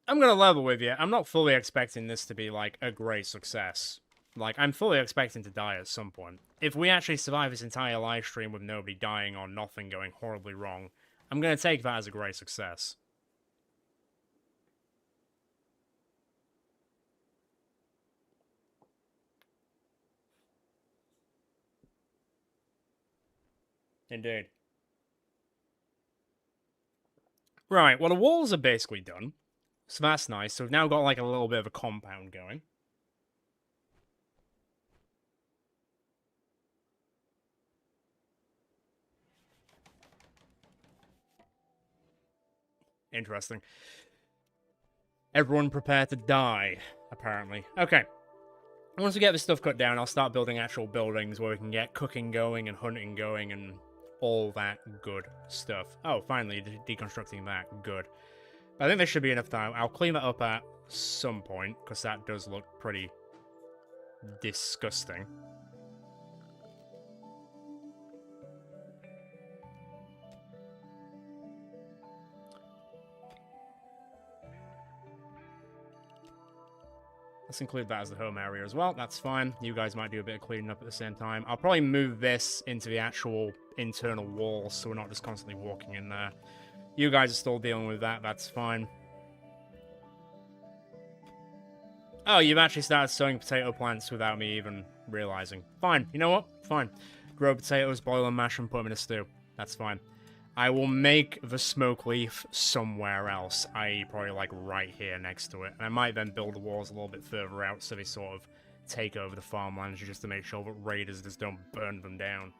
I'm gonna level with you. I'm not fully expecting this to be, like, a great success. Like, I'm fully expecting to die at some point. If we actually survive this entire live stream with nobody dying or nothing going horribly wrong, I'm gonna take that as a great success. Indeed. Right, well, the walls are basically done. So that's nice. So we've now got, like, a little bit of a compound going. Interesting. Everyone prepare to die, apparently. Okay. Once we get this stuff cut down, I'll start building actual buildings where we can get cooking going and hunting going and all that good stuff. Oh, finally, deconstructing that. Good. I think there should be enough time. I'll clean that up at some point, because that does look pretty disgusting. Let's include that as the home area as well. That's fine. You guys might do a bit of cleaning up at the same time. I'll probably move this into the actual internal walls so we're not just constantly walking in there. You guys are still dealing with that. That's fine. Oh, you've actually started sowing potato plants without me even realizing. Fine. You know what? Fine. Grow potatoes, boil them, mash them, put them in a stew. That's fine. I will make the smoke leaf somewhere else, i.e. probably like right here next to it. And I might then build the walls a little bit further out so they sort of take over the farmlands just to make sure that raiders just don't burn them down.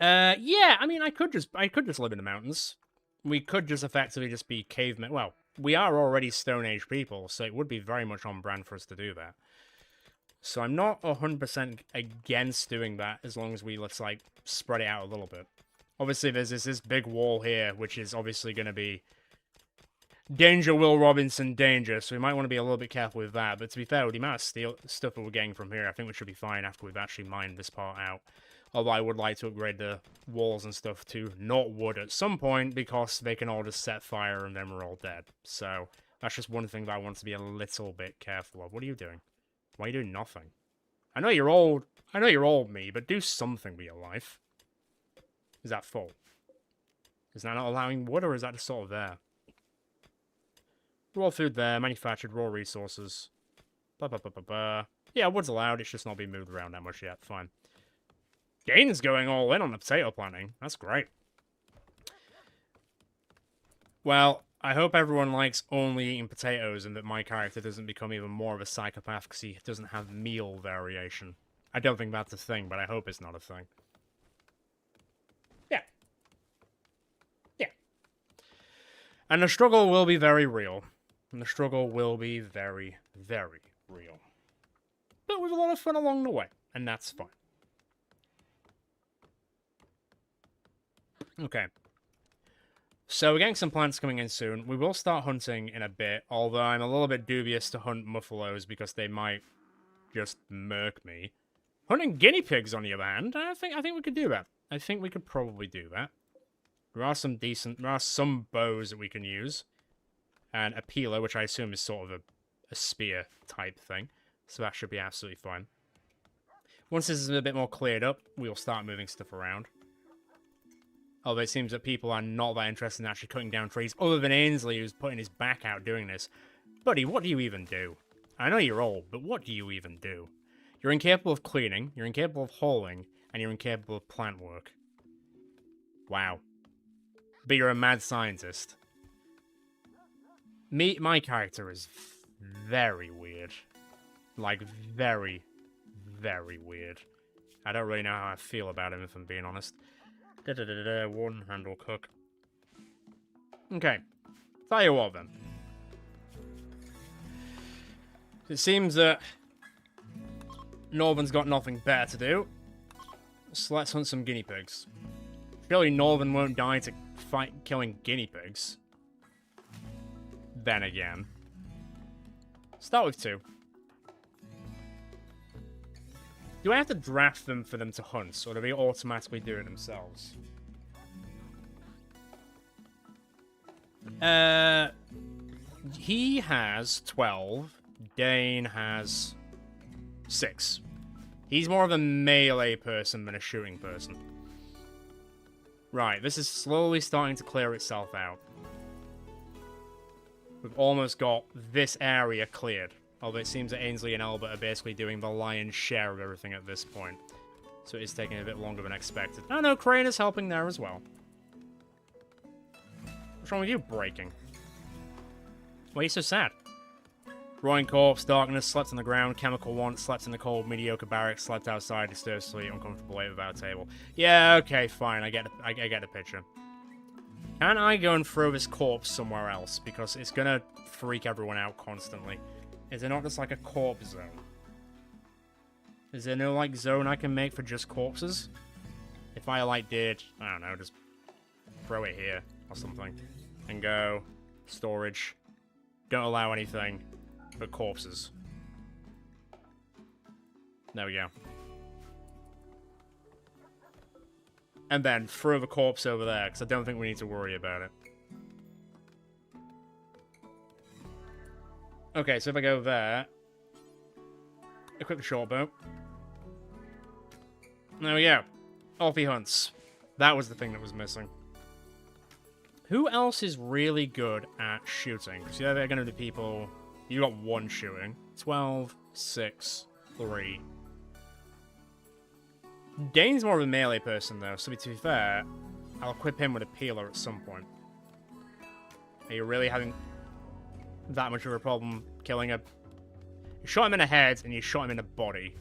Yeah, I mean, I could just live in the mountains. We could just effectively just be cavemen. Well, we are already Stone Age people, so it would be very much on brand for us to do that. So I'm not 100% against doing that as long as we, let's, like, spread it out a little bit. Obviously, there's this big wall here, which is obviously going to be danger, Will Robinson, danger, so we might want to be a little bit careful with that. But to be fair, with the amount of stuff that we're getting from here, I think we should be fine after we've actually mined this part out. Although I would like to upgrade the walls and stuff to not wood at some point, because they can all just set fire and then we're all dead. So that's just one thing that I want to be a little bit careful of. What are you doing? Why are you doing nothing? I know you're old. I know you're old, me, but do something with your life. Is that full? Is that not allowing wood, or is that just sort of there? Raw food there, manufactured, raw resources. Yeah, wood's allowed, it's just not being moved around that much yet. Fine. Gain's going all in on the potato planting. That's great. Well, I hope everyone likes only eating potatoes and that my character doesn't become even more of a psychopath because he doesn't have meal variation. I don't think that's a thing, but I hope it's not a thing. Yeah. Yeah. And the struggle will be very real. And the struggle will be very, very real. But with a lot of fun along the way. And that's fine. Okay. So we're getting some plants coming in soon. We will start hunting in a bit, although I'm a little bit dubious to hunt muffalos because they might just murk me. Hunting guinea pigs, on the other hand, I think we could do that. I think we could probably do that. There are some bows that we can use. And a peeler, which I assume is sort of a spear type thing. So that should be absolutely fine. Once this is a bit more cleared up, we'll start moving stuff around. Although it seems that people are not that interested in actually cutting down trees, other than Ainsley, who's putting his back out doing this. Buddy, what do you even do? I know you're old, but what do you even do? You're incapable of cleaning, you're incapable of hauling, and you're incapable of plant work. Wow. But you're a mad scientist. My character is very weird. Like, very, very weird. I don't really know how I feel about him, if I'm being honest. One handle cook. Okay. Tell you what, then. It seems that Northern's got nothing better to do. So let's hunt some guinea pigs. Surely Northern won't die to fight killing guinea pigs. Then again. Start with 2. Do I have to draft them for them to hunt, or do they automatically do it themselves? He has 12. Dane has 6. He's more of a melee person than a shooting person. Right, this is slowly starting to clear itself out. We've almost got this area cleared. Although it seems that Ainsley and Albert are basically doing the lion's share of everything at this point. So it is taking a bit longer than expected. Oh no, Crane is helping there as well. What's wrong with you breaking? Why are you so sad? Rotting corpse, darkness, slept on the ground, chemical want, slept in the cold, mediocre barracks, slept outside, disturbed sleep, uncomfortable weight without a table. Yeah, okay, fine, I get the picture. Can I go and throw this corpse somewhere else? Because it's gonna freak everyone out constantly. Is there not just like a corpse zone? Is there no like zone I can make for just corpses? If I like did, I don't know, just throw it here or something. And go, storage. Don't allow anything but corpses. There we go. And then throw the corpse over there, because I don't think we need to worry about it. Okay, so if I go there, equip the short bow. There we go. Off he hunts. That was the thing that was missing. Who else is really good at shooting? Because they're going to be people... You got 1 shooting. 12, 6, 3. Dane's more of a melee person, though, so to be fair, I'll equip him with a peeler at some point. Are you really having that much of a problem killing a... You shot him in the head, and you shot him in the body.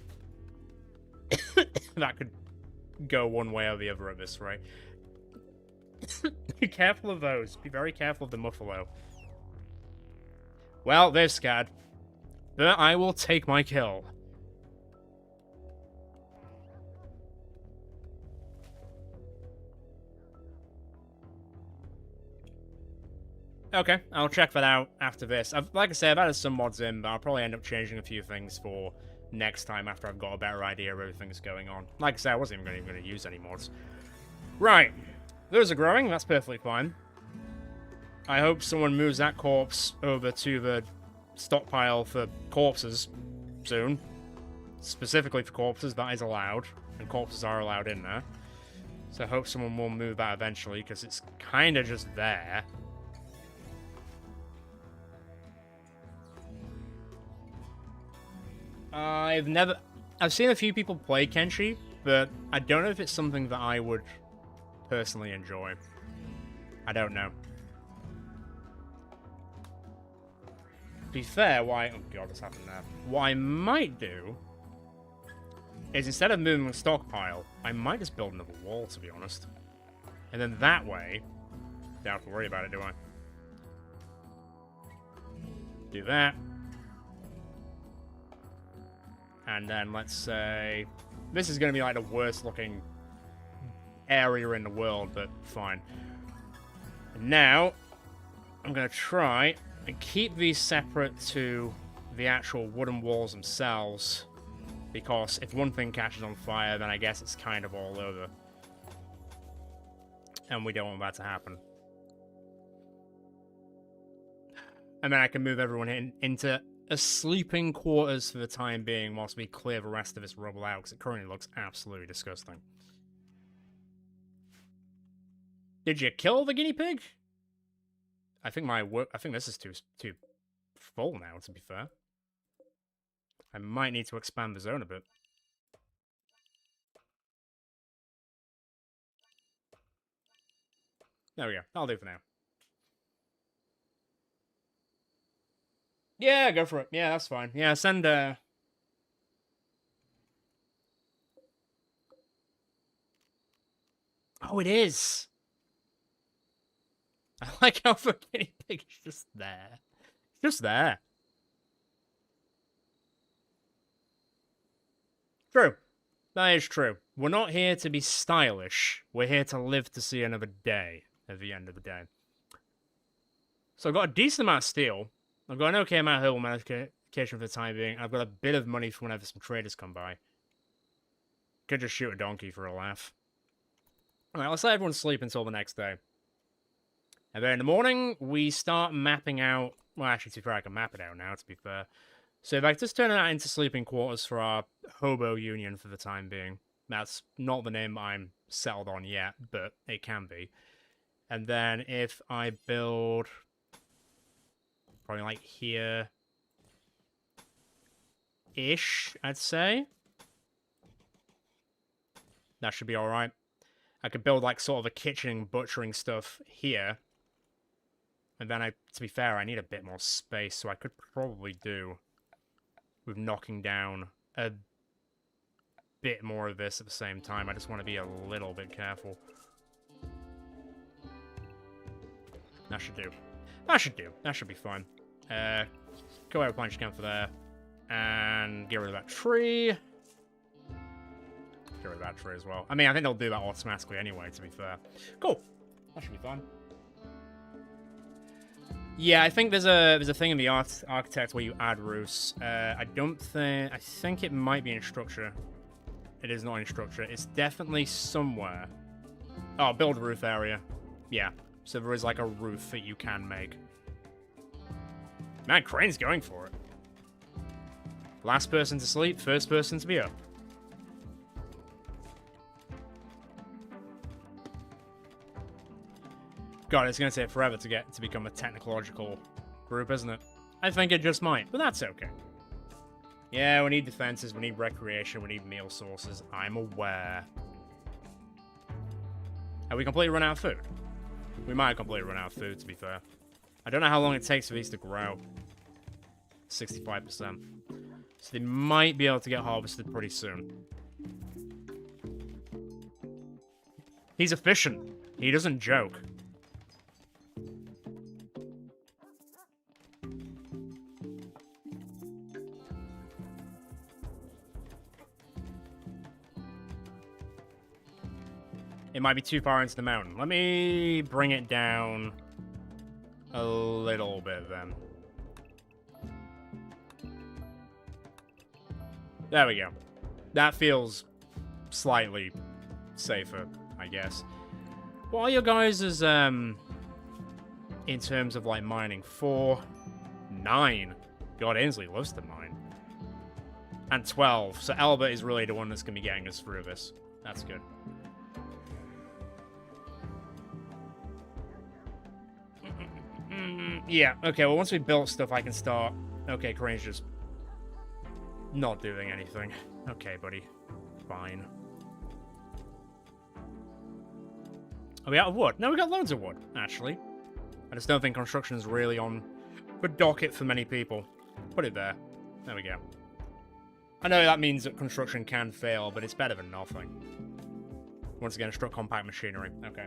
That could go one way or the other at this rate. Be careful of those. Be very careful of the muffalo. Well, they're scared. But I will take my kill. Okay, I'll check that out after this. Like I said, I've added some mods in, but I'll probably end up changing a few things for next time after I've got a better idea of everything's going on. Like I said, I wasn't even going to use any mods. Right. Those are growing. That's perfectly fine. I hope someone moves that corpse over to the stockpile for corpses soon. Specifically for corpses, that is allowed. And corpses are allowed in there. So I hope someone will move that eventually, because it's kind of just there. I've seen a few people play Kenshi, but I don't know if it's something that I would personally enjoy. I don't know. To be fair, oh god, what's happened there? What I might do is instead of moving the stockpile, I might just build another wall, to be honest. And then that way, don't have to worry about it, do I? Do that. And then let's say... This is going to be like the worst looking area in the world, but fine. And now, I'm going to try and keep these separate to the actual wooden walls themselves. Because if one thing catches on fire, then I guess it's kind of all over. And we don't want that to happen. And then I can move everyone into a sleeping quarters for the time being whilst we clear the rest of this rubble out, because it currently looks absolutely disgusting. Did you kill the guinea pig? I think this is too full now, to be fair. I might need to expand the zone a bit. There we go. That'll do for now. Yeah, go for it. Yeah, that's fine. Yeah, send Oh, it is! I like how the guinea pig is just there. It's just there. True. That is true. We're not here to be stylish. We're here to live to see another day at the end of the day. So I've got a decent amount of steel. I've got an okay amount of herbal medication for the time being. I've got a bit of money for whenever some traders come by. Could just shoot a donkey for a laugh. Alright, let's let everyone sleep until the next day. And then in the morning, we start mapping out... Well, actually, to be fair, I can map it out now, to be fair. So if I just turn that into sleeping quarters for our hobo union for the time being. That's not the name I'm settled on yet, but it can be. And then if I build... Probably like here-ish, I'd say. That should be alright. I could build like sort of a kitchen butchering stuff here. And then to be fair, I need a bit more space, so I could probably do with knocking down a bit more of this at the same time. I just want to be a little bit careful. That should do. That should do. That should be fine. Go over punch camp for there. And get rid of that tree. Get rid of that tree as well. I mean, I think they'll do that automatically anyway, to be fair. Cool. That should be fine. Yeah, I think there's a thing in the architect where you add roofs. I think it might be in structure. It is not in structure. It's definitely somewhere. Oh, build roof area. Yeah. So there is like a roof that you can make. Man, Crane's going for it. Last person to sleep, first person to be up. God, it's going to take forever to become a technological group, isn't it? I think it just might, but that's okay. Yeah, we need defenses, we need recreation, we need meal sources. I'm aware. Have we completely run out of food? We might have completely run out of food, to be fair. I don't know how long it takes for these to grow. 65%. So they might be able to get harvested pretty soon. He's efficient. He doesn't joke. It might be too far into the mountain. Let me bring it down a little bit then. There we go. That feels slightly safer, I guess. What are your guys' in terms of like mining? 4, 9. God, Ainsley loves to mine. And 12. So Albert is really the one that's gonna be getting us through this. That's good. Yeah, okay, well, once we built stuff, I can start... Okay, Crane's just not doing anything. Okay, buddy. Fine. Are we out of wood? No, we got loads of wood, actually. I just don't think construction's really on the docket for many people. Put it there. There we go. I know that means that construction can fail, but it's better than nothing. Once again, struck compact machinery. Okay.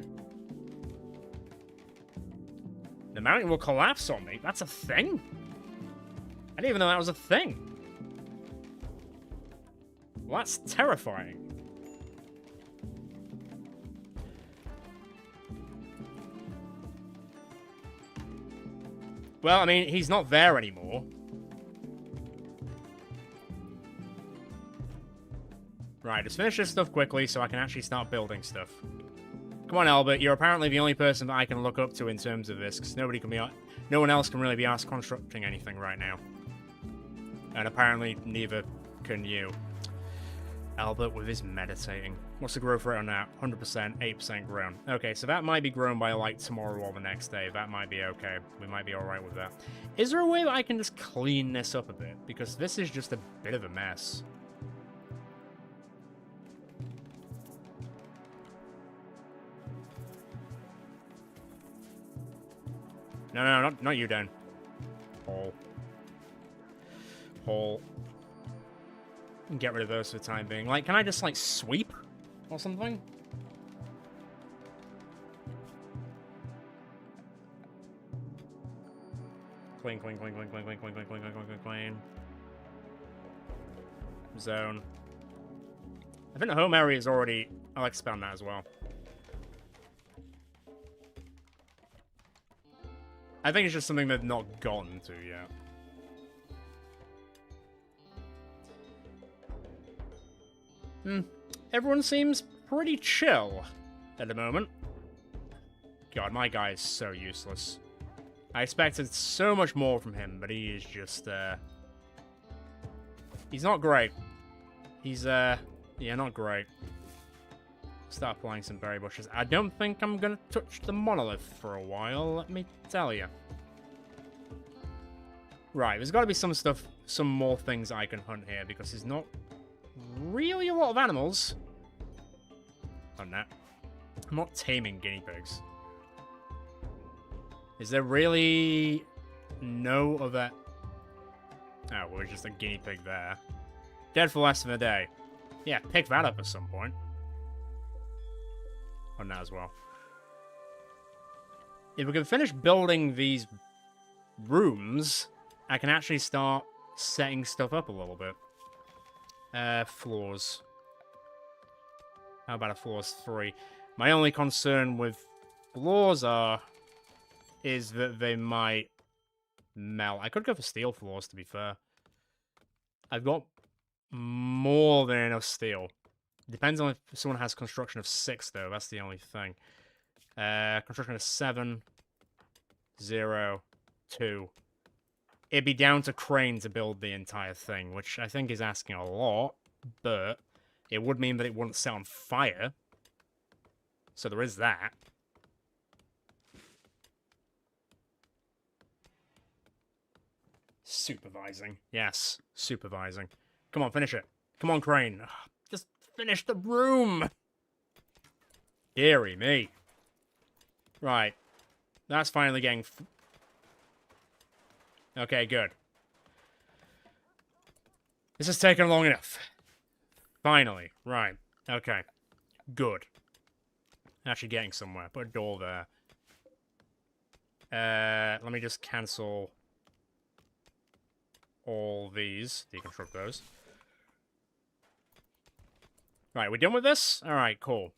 The mountain will collapse on me. That's a thing? I didn't even know that was a thing. Well, that's terrifying. Well, I mean, he's not there anymore. Right, let's finish this stuff quickly so I can actually start building stuff. Come on, Albert. You're apparently the only person that I can look up to in terms of this, because no one else can really be asked constructing anything right now. And apparently, neither can you. Albert with his meditating. What's the growth rate on that? 100%, 8% grown. Okay, so that might be grown by, like, tomorrow or the next day. That might be okay. We might be alright with that. Is there a way that I can just clean this up a bit? Because this is just a bit of a mess. No, not you, Dan. Hole. Hole. Get rid of those for the time being. Like, can I just, like, sweep? Or something? Clean, clean, clean, clean, clean, clean, clean, clean, clean, clean, clean, clean. Zone. I think the home area is already... I'll expand that as well. I think it's just something they've not gotten to yet. Everyone seems pretty chill at the moment. God, my guy is so useless. I expected so much more from him, but he is just, he's not great. He's, yeah, not great. Start applying some berry bushes. I don't think I'm gonna touch the monolith for a while, let me tell you. Right, there's gotta be some stuff, some more things I can hunt here, because there's not really a lot of animals. On that. I'm not taming guinea pigs. Is there really no other... Oh, well, there's just a guinea pig there. Dead for less than a day. Yeah, pick that up at some point. On that as well. If we can finish building these rooms, I can actually start setting stuff up a little bit. Floors. How about a floors 3? My only concern with floors is that they might melt. I could go for steel floors, to be fair. I've got more than enough steel. Depends on if someone has construction of 6, though. That's the only thing. Construction of 7, 0, 2. it'd be down to Crane to build the entire thing, which I think is asking a lot, but it would mean that it wouldn't set on fire. So there is that. Supervising. Yes, supervising. Come on, finish it. Come on, Crane. Just finish the room. Deary me. Right. That's finally getting... Okay, good. This has taken long enough. Finally. Right. Okay. Good. Actually getting somewhere. Put a door there. Let me just cancel all these. Deconstruct those. Right, we done with this? Alright, cool.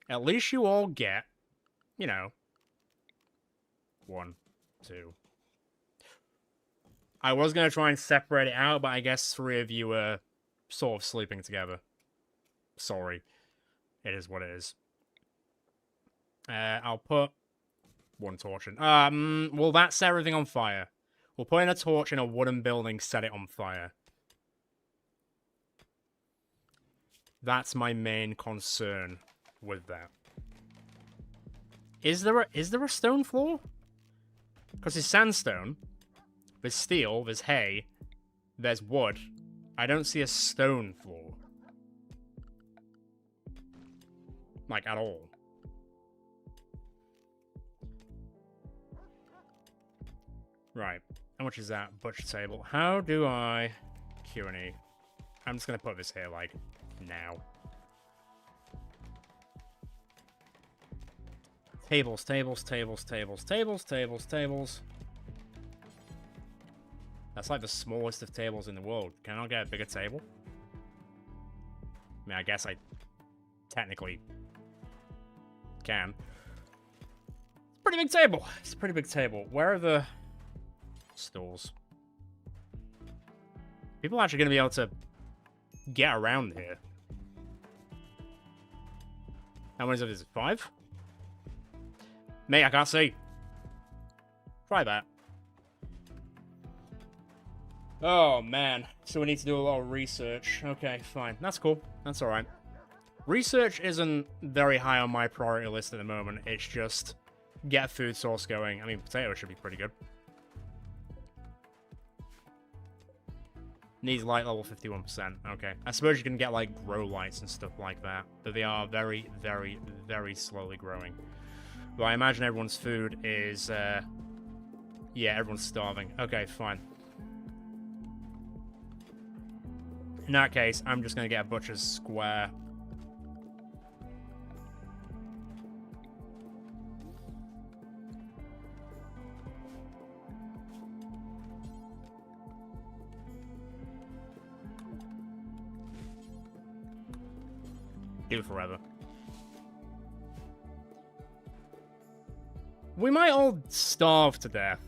At least you all get, you know, 1, 2. I was going to try and separate it out, but I guess 3 of you are sort of sleeping together. Sorry. It is what it is. I'll put 1 torch in. Will that set everything on fire? We'll put in a torch in a wooden building, set it on fire. That's my main concern with that. Is there a stone floor? Because there's sandstone, there's steel, there's hay, there's wood. I don't see a stone floor. Like, at all. Right. How much is that? Butcher table. How do I... Q&E. I'm just going to put this here, like, now. Tables, tables, tables, tables, tables, tables, tables. That's like the smallest of tables in the world. Can I get a bigger table? I mean, I guess I technically can. It's a pretty big table. It's a pretty big table. Where are the stools? People are actually going to be able to get around here. How many of this? 5? Mate, I can't see. Try that. Oh, man. So we need to do a lot of research. Okay, fine. That's cool. That's alright. Research isn't very high on my priority list at the moment. It's just get a food source going. I mean, potatoes should be pretty good. Needs light level 51%. Okay. I suppose you can get, like, grow lights and stuff like that. But they are very, very, very slowly growing. But I imagine everyone's food is, yeah, everyone's starving. Okay, fine. In that case, I'm just going to get a butcher's square. Do forever. We might all starve to death.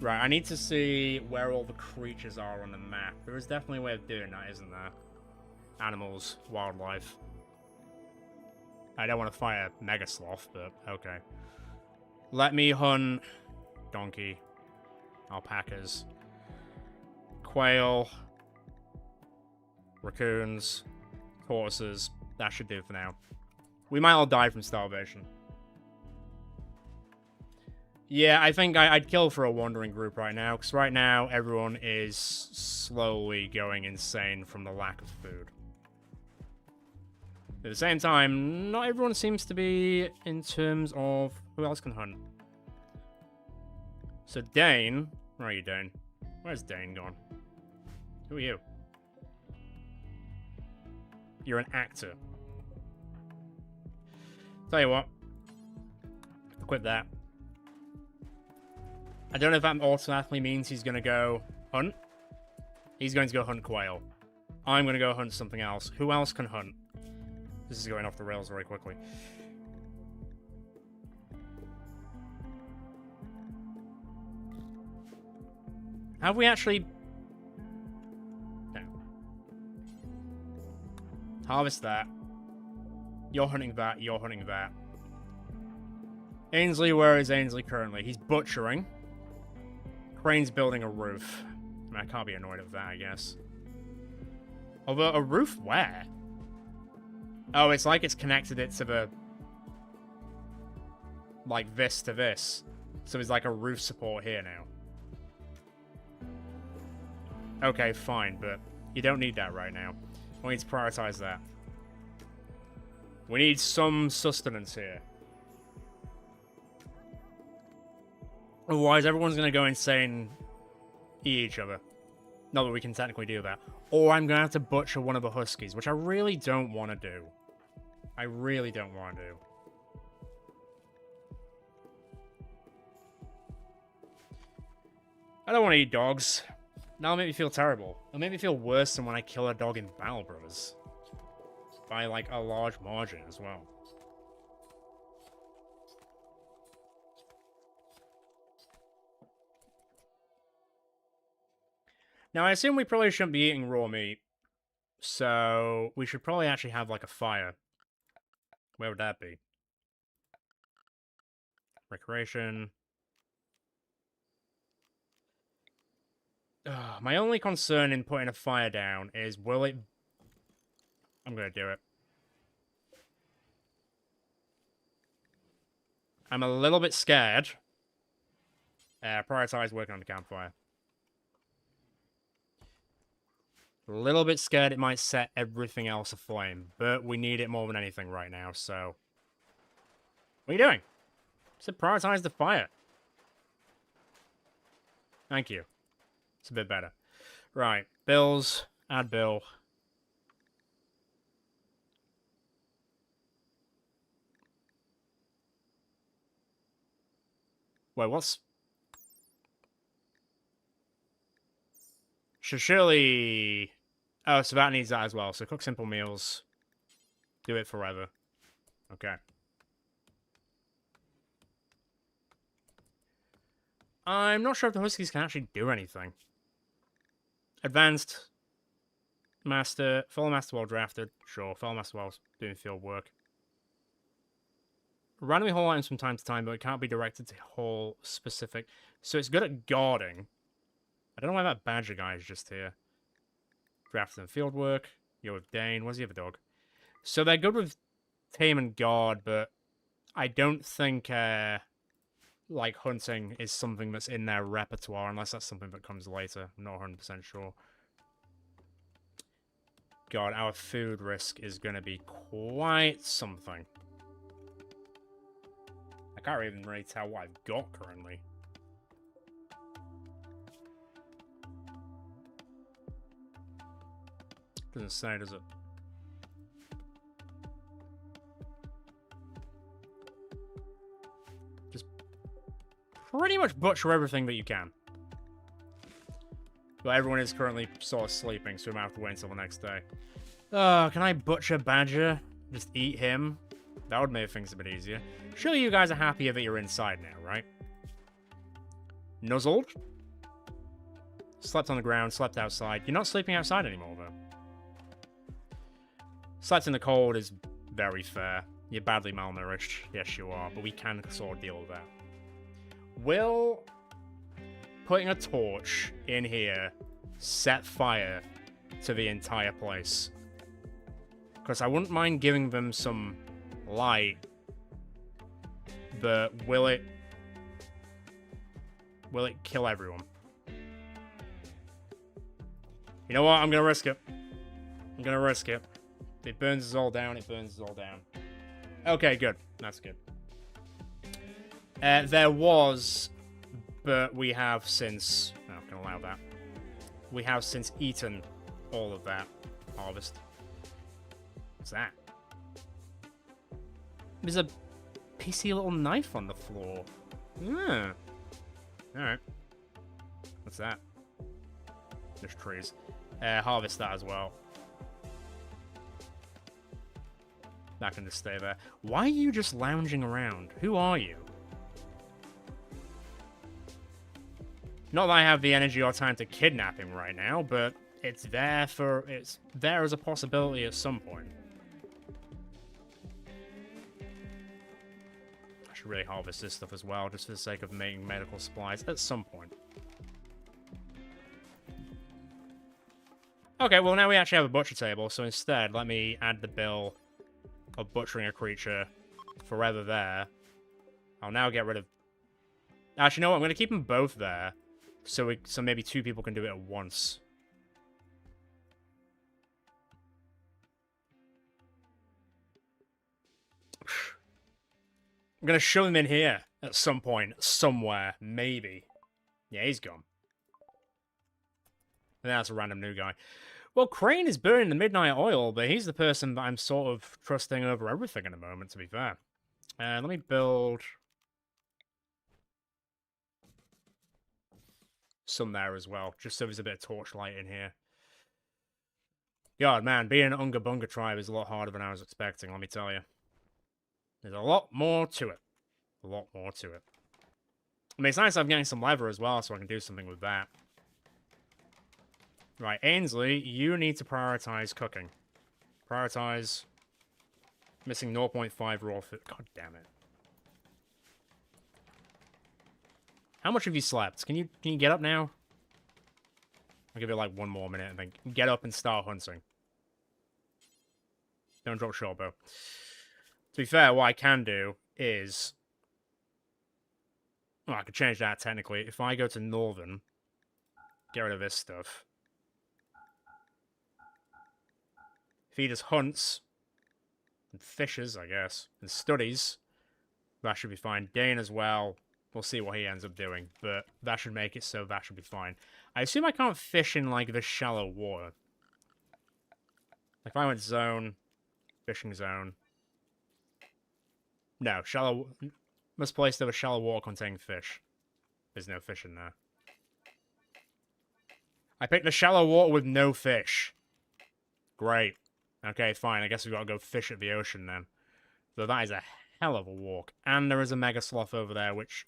Right, I need to see where all the creatures are on the map. There is definitely a way of doing that, isn't there? Animals, wildlife. I don't want to fight a mega sloth, but okay. Let me hunt donkey, alpacas, quail, raccoons, tortoises. That should do for now. We might all die from starvation. Yeah, I think I'd kill for a wandering group right now, because right now everyone is slowly going insane from the lack of food. At the same time, not everyone seems to be in terms of who else can hunt. So Dane, where are you, Dane? Where's Dane gone? Who are you? You're an actor. Tell you what, quit that. I don't know if that automatically means he's going to go hunt. He's going to go hunt quail. I'm going to go hunt something else. Who else can hunt? This is going off the rails very quickly. Have we actually... No. Harvest that. You're hunting that. You're hunting that. Ainsley, where is Ainsley currently? He's butchering. Crane's building a roof. I mean, I can't be annoyed at that, I guess. Although, a roof where? Oh, it's like it's connected it to the... like this to this. So it's like a roof support here now. Okay, fine, but you don't need that right now. We need to prioritize that. We need some sustenance here. Otherwise, everyone's going to go insane, eat each other. Not that we can technically do that. Or I'm going to have to butcher one of the huskies, which I really don't want to do. I really don't want to do. I don't want to eat dogs. That'll make me feel terrible. It'll make me feel worse than when I kill a dog in Battle Brothers. By, like, a large margin as well. Now, I assume we probably shouldn't be eating raw meat. So, we should probably actually have, like, a fire. Where would that be? Recreation. My only concern in putting a fire down is, will it... I'm gonna do it. I'm a little bit scared. Prioritize working on the campfire. A little bit scared it might set everything else aflame, but we need it more than anything right now, so... What are you doing? So prioritize the fire. Thank you. It's a bit better. Right, bills, add bill. Wait, what's... Should surely... Oh, so that needs that as well. So cook simple meals. Do it forever. Okay. I'm not sure if the Huskies can actually do anything. Advanced. Master. Fellow Master well drafted. Sure, Fellow Master well doing field work. Randomly haul items from time to time, but it can't be directed to haul specific. So it's good at guarding. I don't know why that badger guy is just here. Drafted and field work. You're with Dane. Where's the other dog? So they're good with tame and guard, but I don't think... like, hunting is something that's in their repertoire, unless that's something that comes later. I'm not 100% sure. God, our food risk is going to be quite something. I can't even really tell what I've got currently. Doesn't say, does it? Pretty much butcher everything that you can. But everyone is currently sort of sleeping, so we might have to wait until the next day. Can I butcher Badger? Just eat him? That would make things a bit easier. Surely you guys are happier that you're inside now, right? Nuzzled? Slept on the ground, slept outside. You're not sleeping outside anymore, though. Slept in the cold is very fair. You're badly malnourished. Yes, you are, but we can sort of deal with that. Will putting a torch in here set fire to the entire place? Because I wouldn't mind giving them some light, but will it kill everyone? You know what? I'm gonna risk it. I'm gonna risk it. If it burns us all down, it burns us all down. Okay, good. That's good. There was, but we have since... No, I'm going to allow that. We have since eaten all of that harvest. What's that? There's a pissy little knife on the floor. Hmm. Alright. What's that? Just trees. Harvest that as well. That can just stay there. Why are you just lounging around? Who are you? Not that I have the energy or time to kidnap him right now, but it's there as a possibility at some point. I should should really harvest this stuff as well, just for the sake of making medical supplies at some point. Okay, well now we actually have a butcher table, so instead, let me add the bill of butchering a creature forever there. I'll now get rid of... Actually, you know what? I'm going to keep them both there, so maybe 2 people can do it at once. I'm going to shove him in here at some point, somewhere, maybe. Yeah, he's gone. And that's a random new guy. Well, Crane is burning the midnight oil, but he's the person that I'm sort of trusting over everything in a moment, to be fair. Let me build some there as well, just so there's a bit of torchlight in here. God, man, being an Unga Bunga tribe is a lot harder than I was expecting, let me tell you. There's a lot more to it. A lot more to it. I mean, it's nice I'm getting some leather as well, so I can do something with that. Right, Ainsley, you need to prioritize cooking. Prioritize. Missing 0.5 raw food. God damn it. How much have you slept? Can you get up now? I'll give you like 1 more minute and then get up and start hunting. Don't drop short bow. To be fair, what I can do is... Well, I could change that technically. If I go to Northern, get rid of this stuff. If he just hunts and fishes, I guess, and studies, that should be fine. Dane as well. We'll see what he ends up doing, but that should make it so that should be fine. I assume I can't fish in, like, the shallow water. If I went zone, fishing zone. No, shallow... Must place there a shallow water containing fish. There's no fish in there. I picked the shallow water with no fish. Great. Okay, fine. I guess we've got to go fish at the ocean then. So that is a hell of a walk. And there is a mega sloth over there, which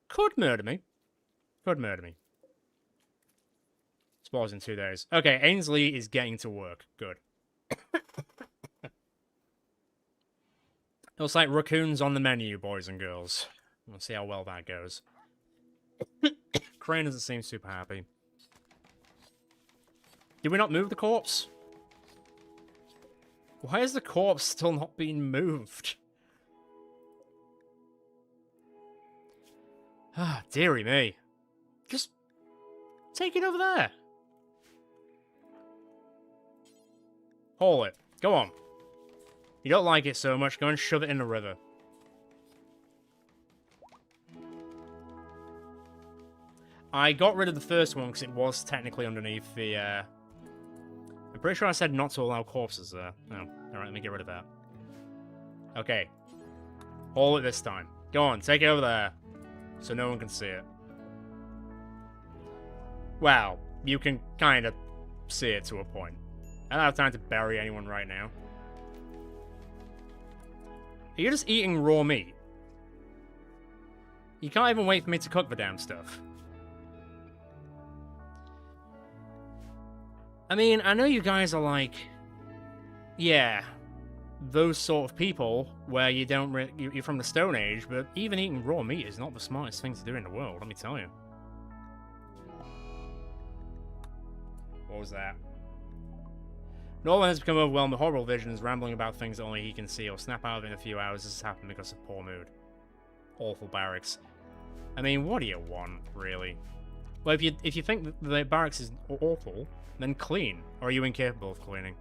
could murder me. Could murder me. Spawns in 2 days. Okay, Ainsley is getting to work. Good. Looks like raccoons on the menu, boys and girls. We'll see how well that goes. Crane doesn't seem super happy. Did we not move the corpse? Why is the corpse still not being moved? Ah, dearie me. Just take it over there. Haul it. Go on. You don't like it so much, go and shove it in the river. I got rid of the first one because it was technically underneath the, I'm pretty sure I said not to allow corpses there. No. Alright, let me get rid of that. Okay. Haul it this time. Go on, take it over there. So no one can see it. Well, you can kind of see it to a point. I don't have time to bury anyone right now. Are you just eating raw meat? You can't even wait for me to cook the damn stuff. I mean, I know you guys are like... Yeah, those sort of people where you don't you're from the Stone Age, but even eating raw meat is not the smartest thing to do in the world, let me tell you. What was that? Norman has become overwhelmed with horrible visions, rambling about things that only he can see, or snap out of it in a few hours. This has happened because of poor mood. Awful barracks. I mean, what do you want, really? Well, if you think the barracks is awful, then clean. Or are you incapable of cleaning?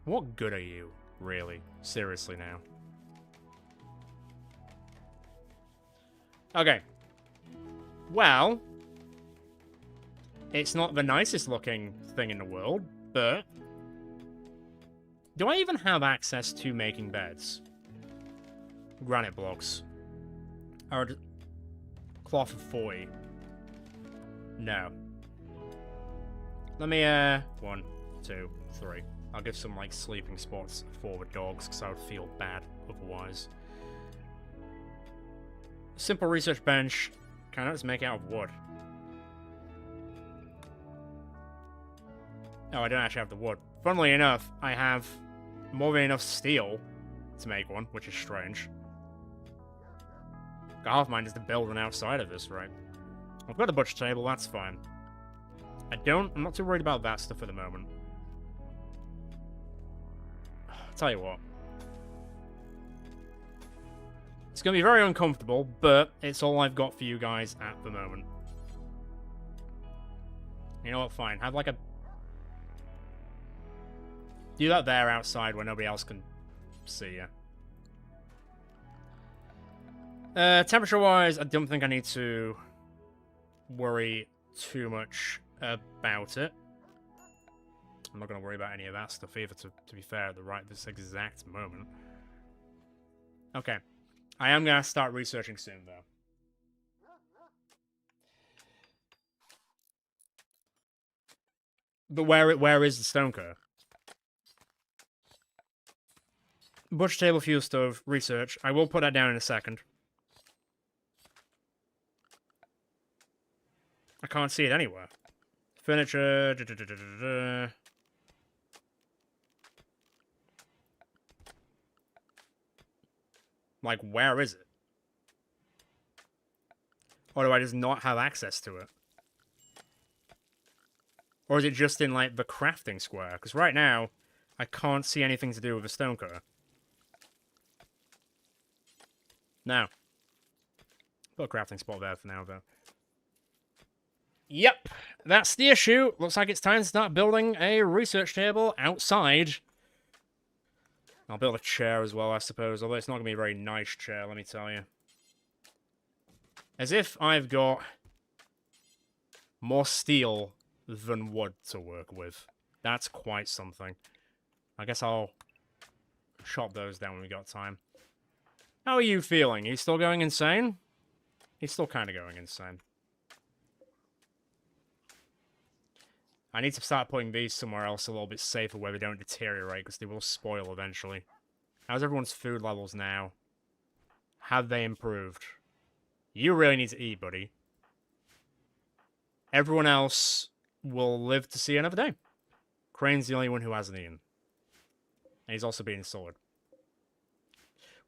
What good are you, really? Seriously now. Okay. Well... It's not the nicest looking thing in the world, but... Do I even have access to making beds? Granite blocks. Or cloth of 40. No. Let me, 1, 2, 3. I'll give some, like, sleeping spots for the dogs, because I would feel bad otherwise. Simple research bench. Can I just make it out of wood? Oh, I don't actually have the wood. Funnily enough, I have more than enough steel to make one, which is strange. Half mine is the building outside of this, right? I've got a butcher table, that's fine. I'm not too worried about that stuff at the moment. I'll tell you what. It's going to be very uncomfortable, but it's all I've got for you guys at the moment. You know what, fine. Have like a... Do that there outside where nobody else can see you. Temperature-wise, I don't think I need to worry too much about it. I'm not going to worry about any of that stuff either, to be fair, at this exact moment. Okay. I am going to start researching soon, though. But where is the stone cutter? Butcher table, fuel stove, research. I will put that down in a second. I can't see it anywhere. Furniture. Like, where is it? Or do I just not have access to it? Or is it just in, like, the crafting square? Because right now, I can't see anything to do with the stone cutter. Now. Put a crafting spot there for now, though. Yep, that's the issue. Looks like it's time to start building a research table outside. I'll build a chair as well, I suppose, although it's not going to be a very nice chair, let me tell you. As if I've got more steel than wood to work with. That's quite something. I guess I'll chop those down when we got time. How are you feeling? Are you still going insane? He's still kind of going insane. I need to start putting these somewhere else a little bit safer where they don't deteriorate, because they will spoil eventually. How's everyone's food levels now? Have they improved? You really need to eat, buddy. Everyone else will live to see another day. Crane's the only one who hasn't eaten. And he's also being sword.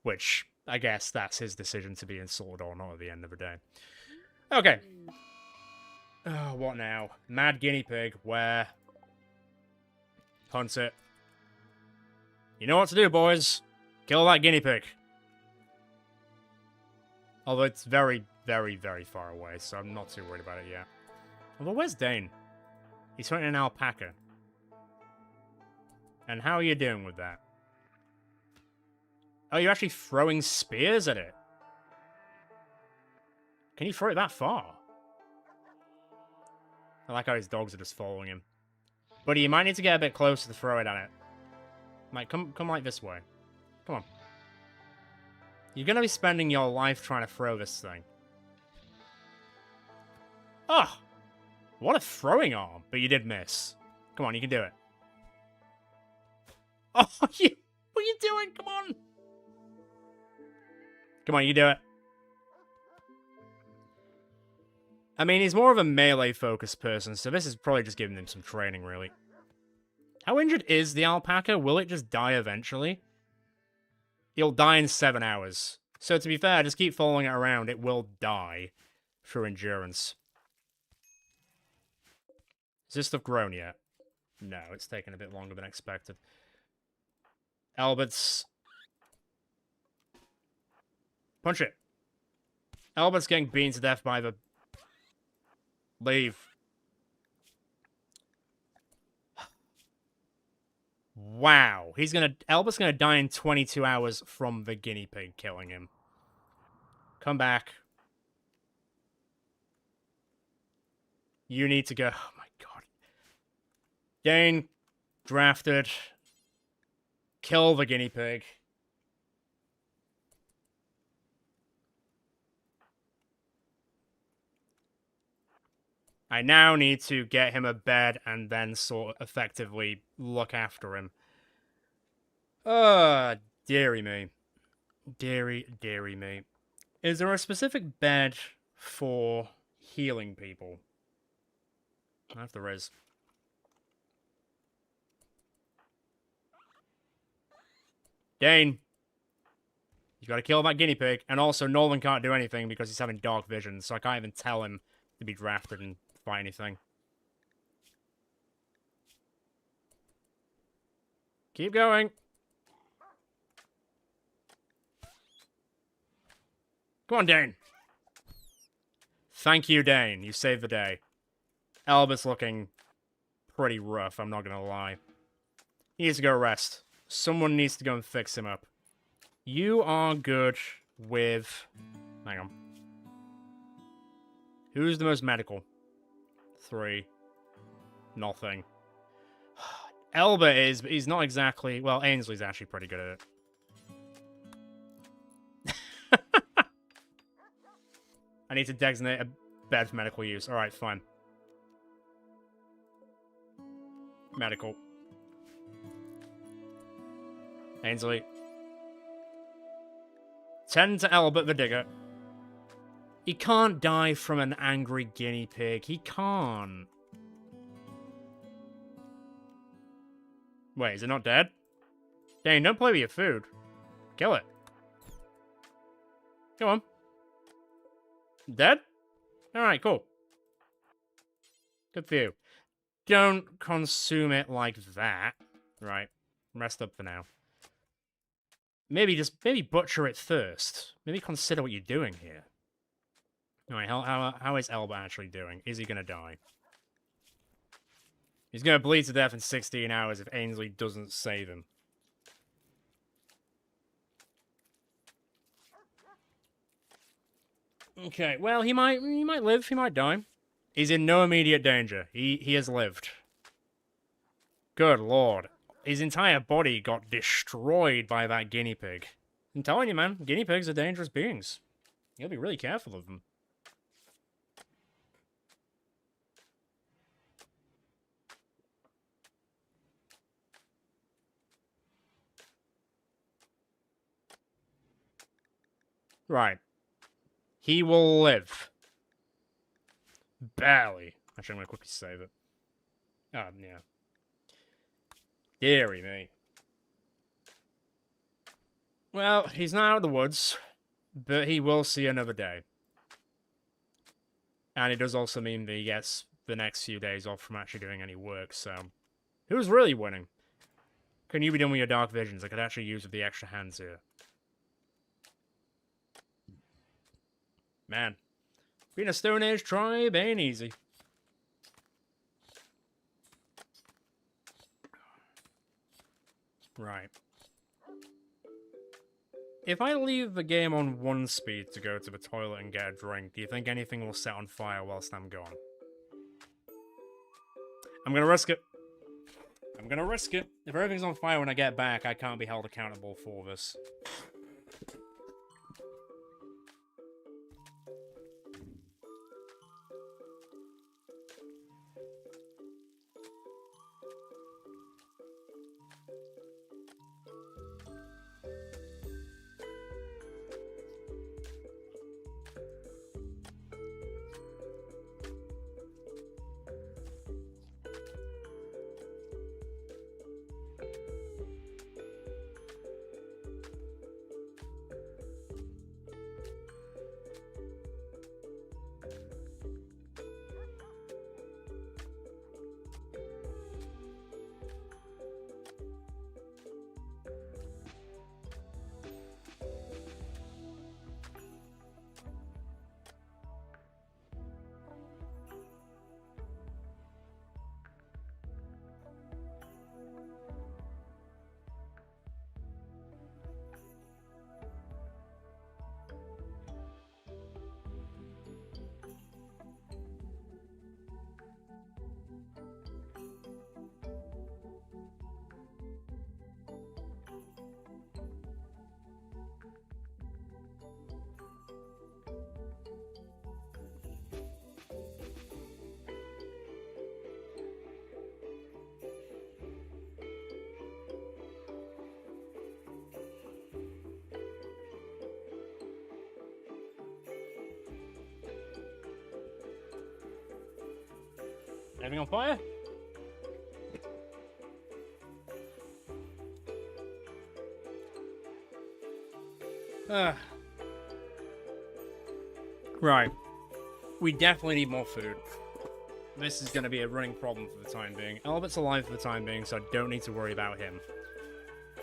Which, I guess, that's his decision to be in sword or not at the end of the day. Okay. Oh, what now? Mad guinea pig, where? Hunt it. You know what to do, boys. Kill that guinea pig. Although it's very, very, very far away, so I'm not too worried about it yet. Although, where's Dane? He's hunting an alpaca. And how are you doing with that? Oh, you're actually throwing spears at it? Can you throw it that far? I like how his dogs are just following him. Buddy, you might need to get a bit closer to throw it at it. Mike, come like this way. Come on. You're gonna be spending your life trying to throw this thing. Oh! What a throwing arm. But you did miss. Come on, you can do it. Oh, what are you doing? Come on! Come on, you do it. I mean, he's more of a melee-focused person, so this is probably just giving him some training, really. How injured is the alpaca? Will it just die eventually? It'll die in 7 hours. So to be fair, just keep following it around. It will die through endurance. Is this stuff grown yet? No, it's taken a bit longer than expected. Albert's... Punch it. Albert's getting beaten to death by the... Leave. Wow. Albert's gonna die in 22 hours from the guinea pig killing him. Come back. You need to go. Oh my god. Dane, drafted. Kill the guinea pig. I now need to get him a bed and then sort of effectively look after him. Dearie me. Dearie me. Is there a specific bed for healing people? I don't know if there is. Dane, You gotta kill that guinea pig, and also Nolan can't do anything because he's having dark vision, so I can't even tell him to be drafted and fight anything. Keep going. Come on, Dane. Thank you, Dane. You saved the day. Albert's looking pretty rough, I'm not gonna lie. He needs to go rest. Someone needs to go and fix him up. You are good with... Hang on. Who's the most medical? 3. Nothing. Albert is, but he's not exactly... Well, Ainsley's actually pretty good at it. I need to designate a bed for medical use. Alright, fine. Medical. Ainsley. Tend to Albert the Digger. He can't die from an angry guinea pig. He can't. Wait, is it not dead? Dang, don't play with your food. Kill it. Come on. Dead? Alright, cool. Good for you. Don't consume it like that. Right. Rest up for now. Maybe butcher it first. Maybe consider what you're doing here. Alright, how is Elba actually doing? Is he gonna die? He's gonna bleed to death in 16 hours if Ainsley doesn't save him. Okay, well, he might live, he might die. He's in no immediate danger. He has lived. Good lord. His entire body got destroyed by that guinea pig. I'm telling you, man, guinea pigs are dangerous beings. You gotta be really careful of them. Right. He will live. Barely. Actually, I'm gonna quickly save it. Oh, yeah. Deary me. Well, he's not out of the woods, but he will see another day. And it does also mean that he gets the next few days off from actually doing any work, so... Who's really winning? Can you be done with your dark visions? I could actually use with the extra hands here. Man. Being a Stone Age tribe ain't easy. Right. If I leave the game on 1 speed to go to the toilet and get a drink, do you think anything will set on fire whilst I'm gone? I'm gonna risk it. I'm gonna risk it. If everything's on fire when I get back, I can't be held accountable for this. Anything on fire? Right. We definitely need more food. This is going to be a running problem for the time being. Albert's alive for the time being, so I don't need to worry about him.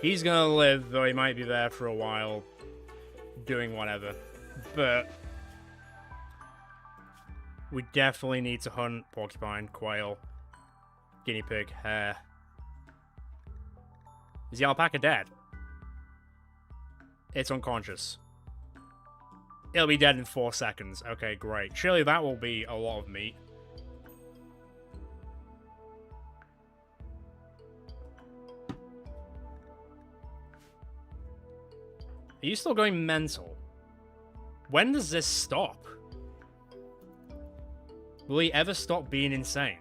He's going to live, though he might be there for a while, doing whatever. But we definitely need to hunt porcupine, quail, guinea pig, hare. Is the alpaca dead? It's unconscious. It'll be dead in 4 seconds. Okay, great. Surely that will be a lot of meat. Are you still going mental? When does this stop? Will he ever stop being insane?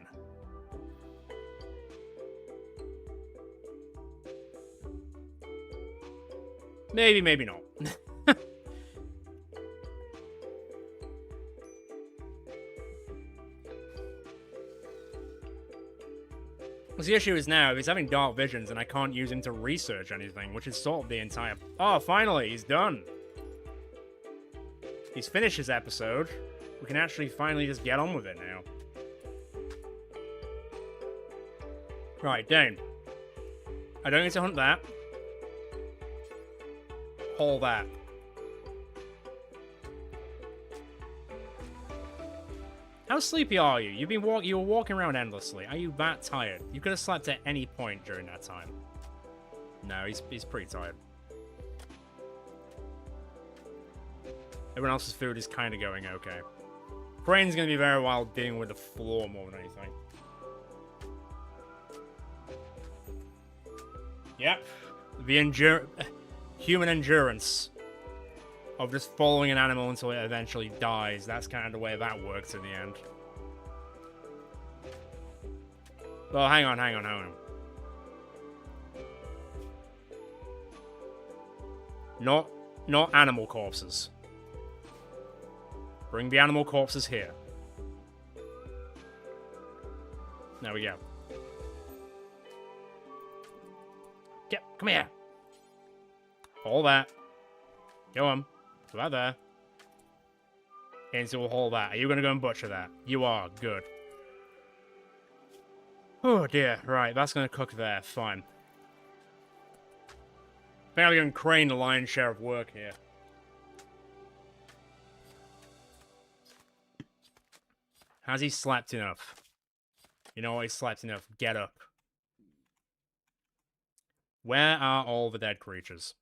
Maybe, maybe not. The issue is now, he's having dark visions and I can't use him to research anything, which is sort of the entire... Oh, finally, he's done. He's finished his episode. We can actually finally just get on with it now. Right, Dane. I don't need to hunt that. Haul that. How sleepy are you? You were walking around endlessly. Are you that tired? You could have slept at any point during that time. No, he's pretty tired. Everyone else's food is kind of going okay. Crane's gonna be very well dealing with the floor more than anything. Yep. The human endurance of just following an animal until it eventually dies. That's kind of the way that works in the end. Well, hang on. Not animal corpses. Bring the animal corpses here. There we go. Come here. All that. Go on. Go out there. And so we'll hold that. Are you going to go and butcher that? You are. Good. Oh dear. Right, that's going to cook there. Fine. I think I'm going to crane the lion's share of work here. Has he slept enough? You know what? He slept enough. Get up. Where are all the dead creatures?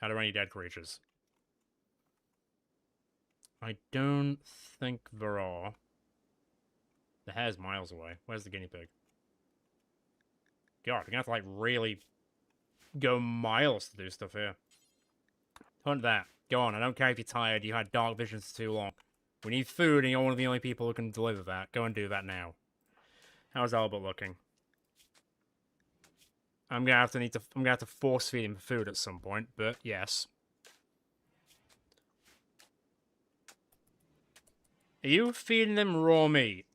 Are there any dead creatures? I don't think there are. The hare's miles away. Where's the guinea pig? God, we're gonna have to, like, really go miles to do stuff here. Hunt that. Go on, I don't care if you're tired, you had dark visions for too long. We need food, and you're one of the only people who can deliver that. Go and do that now. How's Albert looking? I'm gonna have to force feed him food at some point, but yes. Are you feeding him raw meat?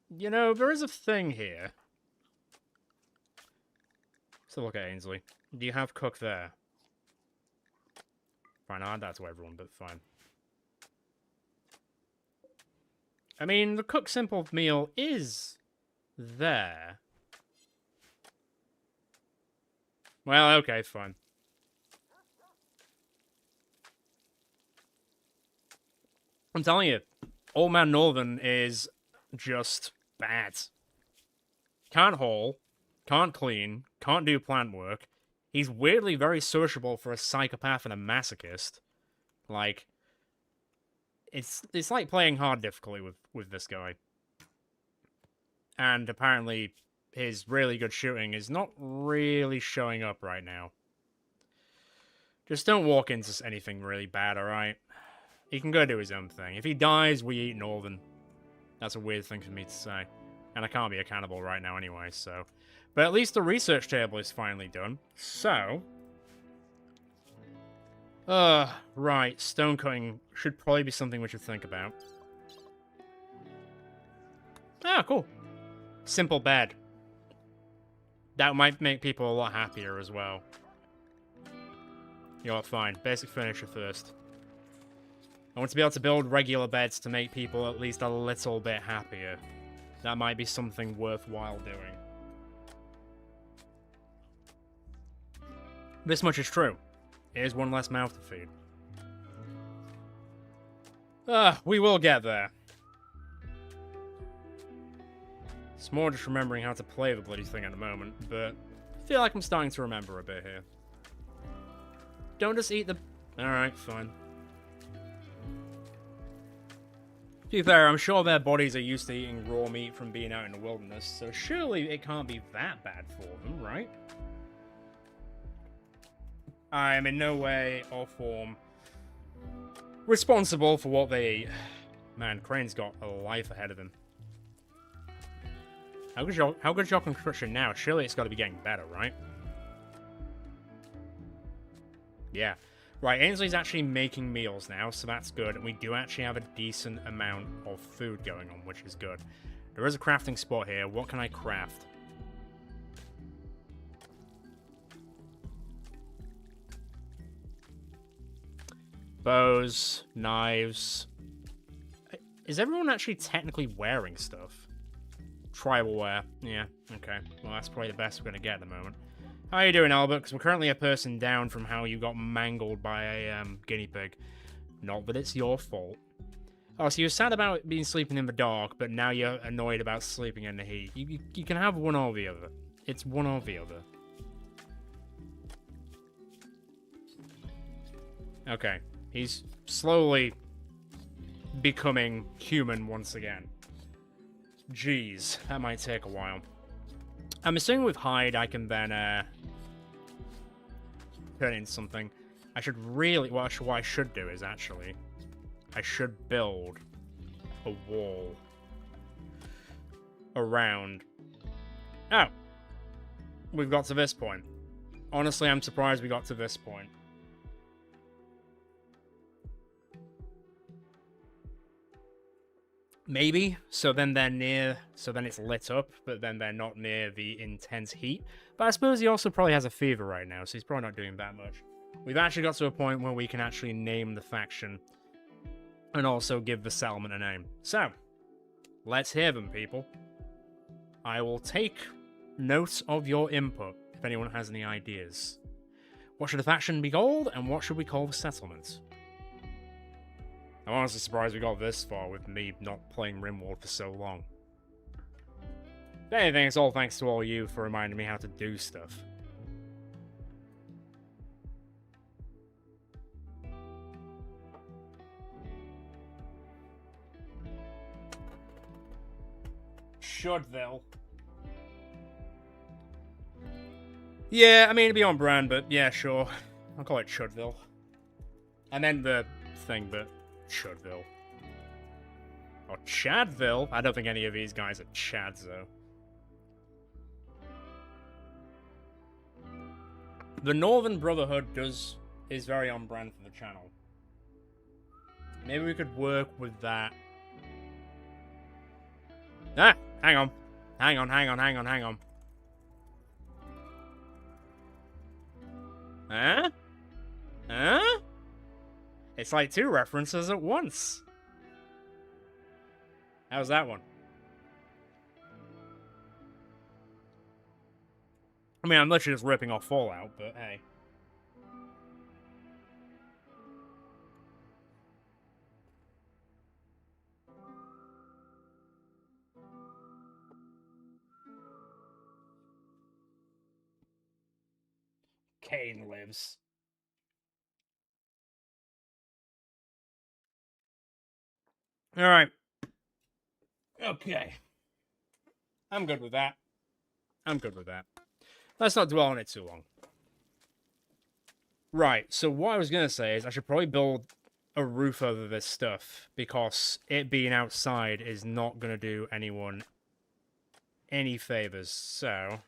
You know, there is a thing here. So look at Ainsley. Do you have cook there? Fine, I'll add that to everyone, but fine. I mean, the cook simple meal is there. Well, okay, fine. I'm telling you, Old Man Northern is just bad. Can't haul, can't clean, can't do plant work. He's weirdly very sociable for a psychopath and a masochist. Like, it's like playing hard difficulty with this guy. And apparently, his really good shooting is not really showing up right now. Just don't walk into anything really bad, alright? He can go do his own thing. If he dies, we eat Northern. That's a weird thing for me to say. And I can't be a cannibal right now anyway, so... But at least the research table is finally done. So... right. Stone cutting should probably be something we should think about. Ah, cool. Simple bed. That might make people a lot happier as well. You're fine. Basic furniture first. I want to be able to build regular beds to make people at least a little bit happier. That might be something worthwhile doing. This much is true. Here's one less mouth to feed. We will get there. It's more just remembering how to play the bloody thing at the moment, but I feel like I'm starting to remember a bit here. Don't just eat the... Alright, fine. To be fair, I'm sure their bodies are used to eating raw meat from being out in the wilderness, so surely it can't be that bad for them, right? I am in no way or form responsible for what they eat. Man, Crane's got a life ahead of him. How good's your construction now? Surely it's got to be getting better, right? Yeah. Right, Ainsley's actually making meals now, so that's good. And we do actually have a decent amount of food going on, which is good. There is a crafting spot here. What can I craft? Bows, knives. Is everyone actually technically wearing stuff? Tribal wear. Yeah, okay. Well, that's probably the best we're going to get at the moment. How are you doing, Albert? Because we're currently a person down from how you got mangled by a guinea pig. Not that it's your fault. Oh, so you're sad about being sleeping in the dark, but now you're annoyed about sleeping in the heat. You can have one or the other. It's one or the other. Okay. He's slowly becoming human once again. Jeez, that might take a while. I'm assuming with hide I can then turn into something. I should really... What I should do is actually... I should build a wall around... Oh! We've got to this point. Honestly, I'm surprised we got to this point. Maybe, so then they're near, so then it's lit up, but then they're not near the intense heat. But I suppose he also probably has a fever right now, so he's probably not doing that much. We've actually got to a point where we can actually name the faction, and also give the settlement a name. So, let's hear them, people. I will take notes of your input, if anyone has any ideas. What should the faction be called, and what should we call the settlement? I'm honestly surprised we got this far with me not playing Rimworld for so long. If anything, it's all thanks to all you for reminding me how to do stuff. Shudville. Yeah, I mean, it'd be on brand, but yeah, sure. I'll call it Shudville. And then the thing, but... Shudville. Or Chadville? I don't think any of these guys are Chads, though. The Northern Brotherhood is very on brand for the channel. Maybe we could work with that. Ah! Hang on. Hang on. Huh? Huh? It's like two references at once. How's that one? I mean, I'm literally just ripping off Fallout, but hey. Kane lives. Alright. Okay. I'm good with that. Let's not dwell on it too long. Right, so what I was going to say is I should probably build a roof over this stuff, because it being outside is not going to do anyone any favors. So, how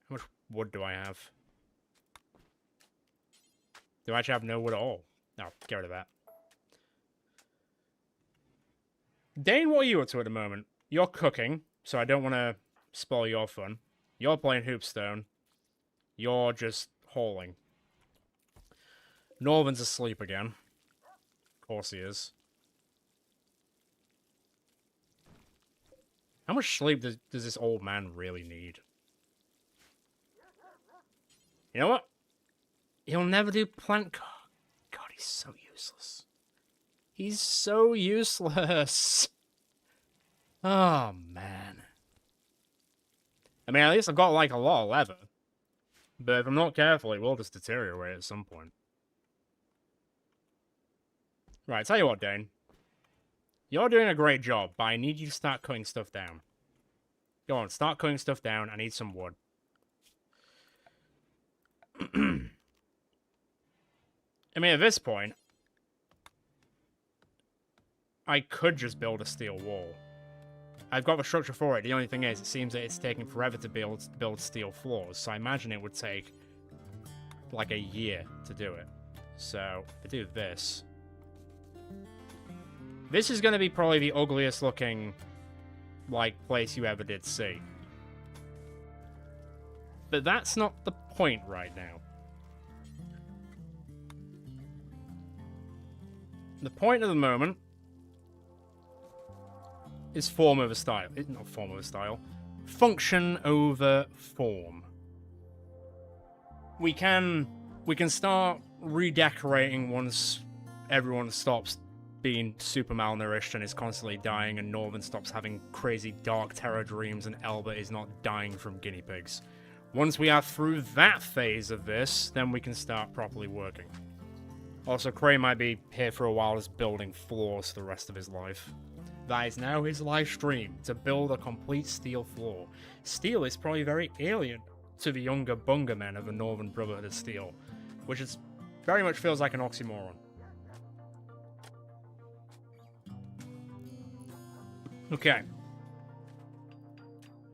much wood do I have? Do I actually have no wood at all? No, get rid of that. Dane, what are you up to at the moment? You're cooking, so I don't want to spoil your fun. You're playing Hoopstone. You're just hauling. Northern's asleep again. Of course he is. How much sleep does this old man really need? You know what? He'll never do plant... God, he's so useless. He's so useless. Oh, man. I mean, at least I've got, like, a lot of leather. But if I'm not careful, it will just deteriorate at some point. Right, tell you what, Dane. You're doing a great job, but I need you to start cutting stuff down. Go on, start cutting stuff down. I need some wood. I mean, at this point, I could just build a steel wall. I've got the structure for it. The only thing is, it seems that it's taking forever to build steel floors, so I imagine it would take, like, a year to do it. So, if I do this... This is going to be probably the ugliest looking, like, place you ever did see. But that's not the point right now. The point of the moment is form over style. It's not form over style. Function over form. We can start redecorating once everyone stops being super malnourished and is constantly dying, and Northern stops having crazy dark terror dreams, and Elba is not dying from guinea pigs. Once we are through that phase of this, then we can start properly working. Also, Cray might be here for a while just building floors for the rest of his life. That is now his live stream, to build a complete steel floor. Steel is probably very alien to the younger bunga men of the Northern Brotherhood of Steel, which is very much feels like an oxymoron. Okay.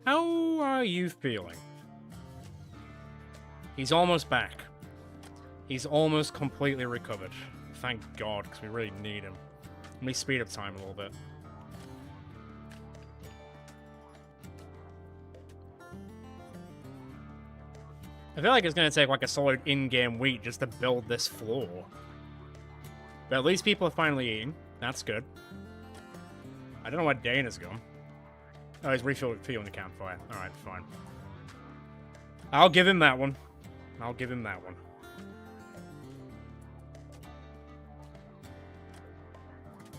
How are you feeling? He's almost back. He's almost completely recovered. Thank God, because we really need him. Let me speed up time a little bit. I feel like it's going to take like a solid in-game week just to build this floor. But at least people are finally eating. That's good. I don't know where Dane has gone. Oh, he's refueling the campfire. Alright, fine. I'll give him that one. I'll give him that one.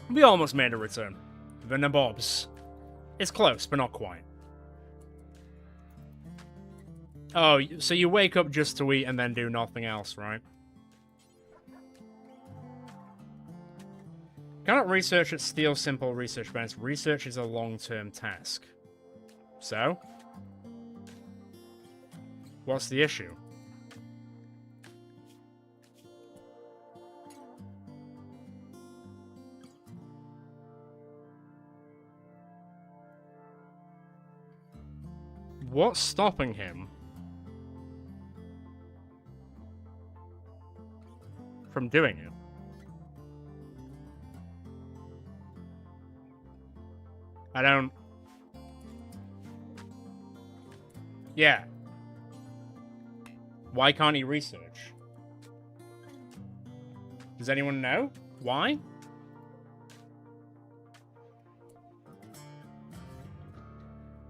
We almost made a return. The nabobs. It's close, but not quite. Oh, so you wake up just to eat and then do nothing else, right? Cannot research at Steel Simple Research Bench. Research is a long-term task. So? What's the issue? What's stopping him from doing it? I don't... Yeah. Why can't he research? Does anyone know? Why?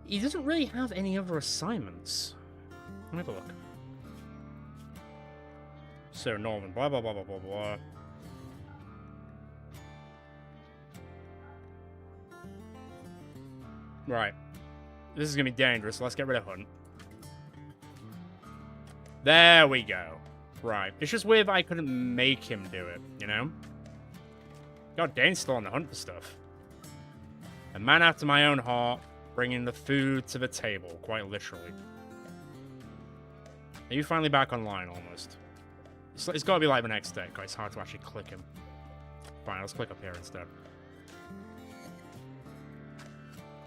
He doesn't really have any other assignments. Let me have a look. So, Norman, blah, blah, blah, blah, blah, blah. Right. This is gonna be dangerous. Let's get rid of Hunt. There we go. Right. It's just weird that I couldn't make him do it, you know? God, Dane's still on the hunt for stuff. A man after my own heart, bringing the food to the table, quite literally. Are you finally back online, almost? It's gotta be like the next day, because it's hard to actually click him. Fine, let's click up here instead.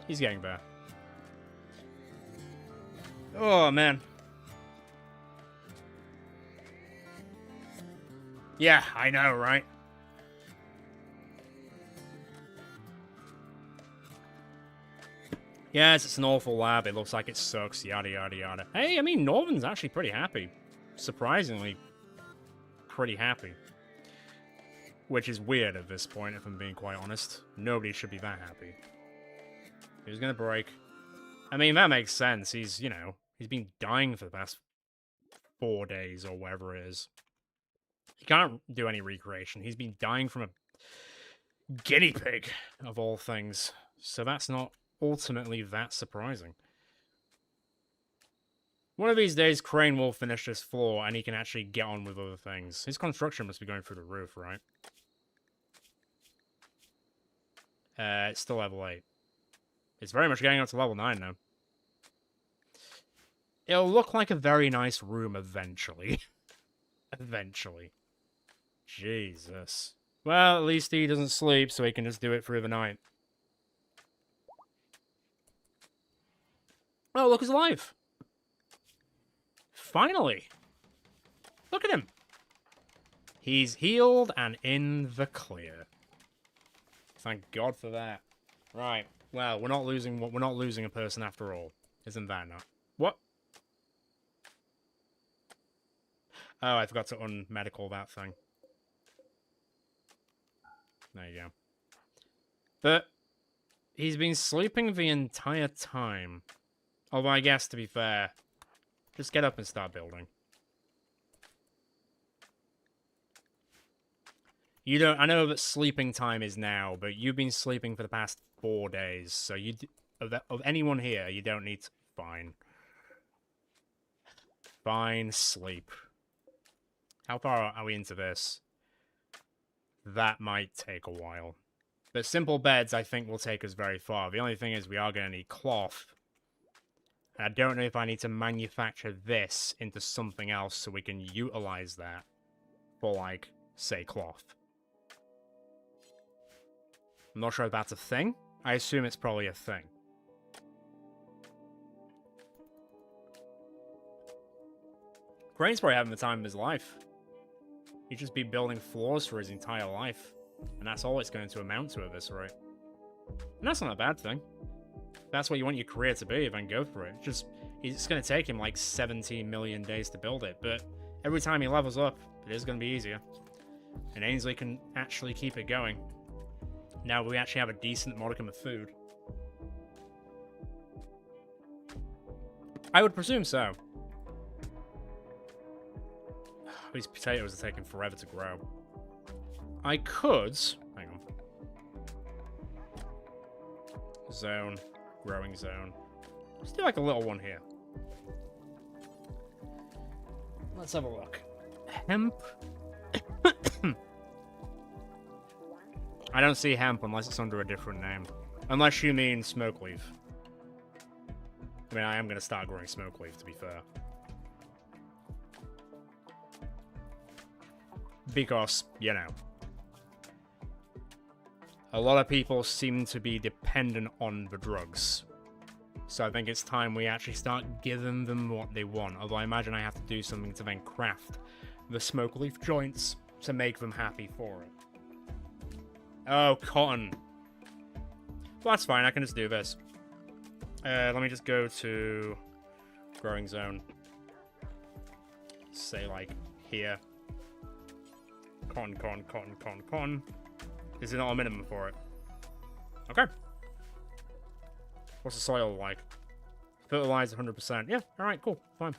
He's getting there. Oh, man. Yeah, I know, right? Yes, it's an awful lab. It looks like it sucks, yada, yada, yada. Hey, I mean, Northern's actually pretty happy. Surprisingly, pretty happy. Which is weird at this point, if I'm being quite honest. Nobody should be that happy. He's gonna break. I mean, that makes sense. He's, you know, he's been dying for the past 4 days or whatever it is. He can't do any recreation. He's been dying from a guinea pig, of all things. So that's not ultimately that surprising. One of these days, Crane will finish this floor and he can actually get on with other things. His construction must be going through the roof, right? It's still level 8. It's very much getting up to level 9 now. It'll look like a very nice room eventually. Eventually. Jesus. Well, at least he doesn't sleep, so he can just do it through the night. Oh, look, he's alive! Finally! Look at him! He's healed and in the clear. Thank God for that. Right. Well, we're not losing a person after all. Isn't that not? What? Oh, I forgot to unmedical that thing. There you go. But he's been sleeping the entire time. Although I guess, to be fair, just get up and start building. You don't. I know that sleeping time is now, but you've been sleeping for the past 4 days, so you of anyone here, you don't need to. Fine. Fine, sleep. How far are we into this? That might take a while. But simple beds, I think, will take us very far. The only thing is we are going to need cloth. And I don't know if I need to manufacture this into something else so we can utilize that for, like, say, cloth. I'm not sure if that's a thing. I assume it's probably a thing. Crane's probably having the time of his life. He'd just be building floors for his entire life. And that's all it's going to amount to at this rate. And that's not a bad thing. If that's what you want your career to be, then go for it. It's going to take him like 17 million days to build it. But every time he levels up, it is going to be easier. And Ainsley can actually keep it going. Now we actually have a decent modicum of food. I would presume so. These potatoes are taking forever to grow. I could... Hang on. Zone. Growing zone. Let's do like a little one here. Let's have a look. Hemp. I don't see hemp unless it's under a different name. Unless you mean smoke leaf. I mean, I am going to start growing smoke leaf, to be fair. Because, you know, a lot of people seem to be dependent on the drugs. So I think it's time we actually start giving them what they want. Although I imagine I have to do something to then craft the smoke leaf joints to make them happy for it. Oh, cotton. Well, that's fine. I can just do this. Let me just go to growing zone. Say, like, here. Con. Is it not a minimum for it? Okay. What's the soil like? Fertilized 100%. Yeah, alright, cool. Fine.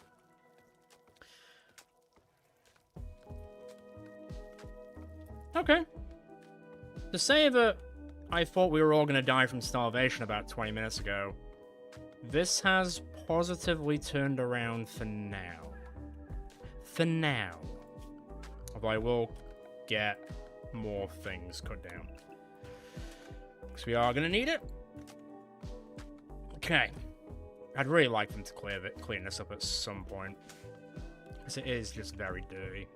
Okay. To say that I thought we were all going to die from starvation about 20 minutes ago, this has positively turned around for now. For now. Although I will get more things cut down. Because we are going to need it. Okay. I'd really like them to clean this up at some point. Because it is just very dirty.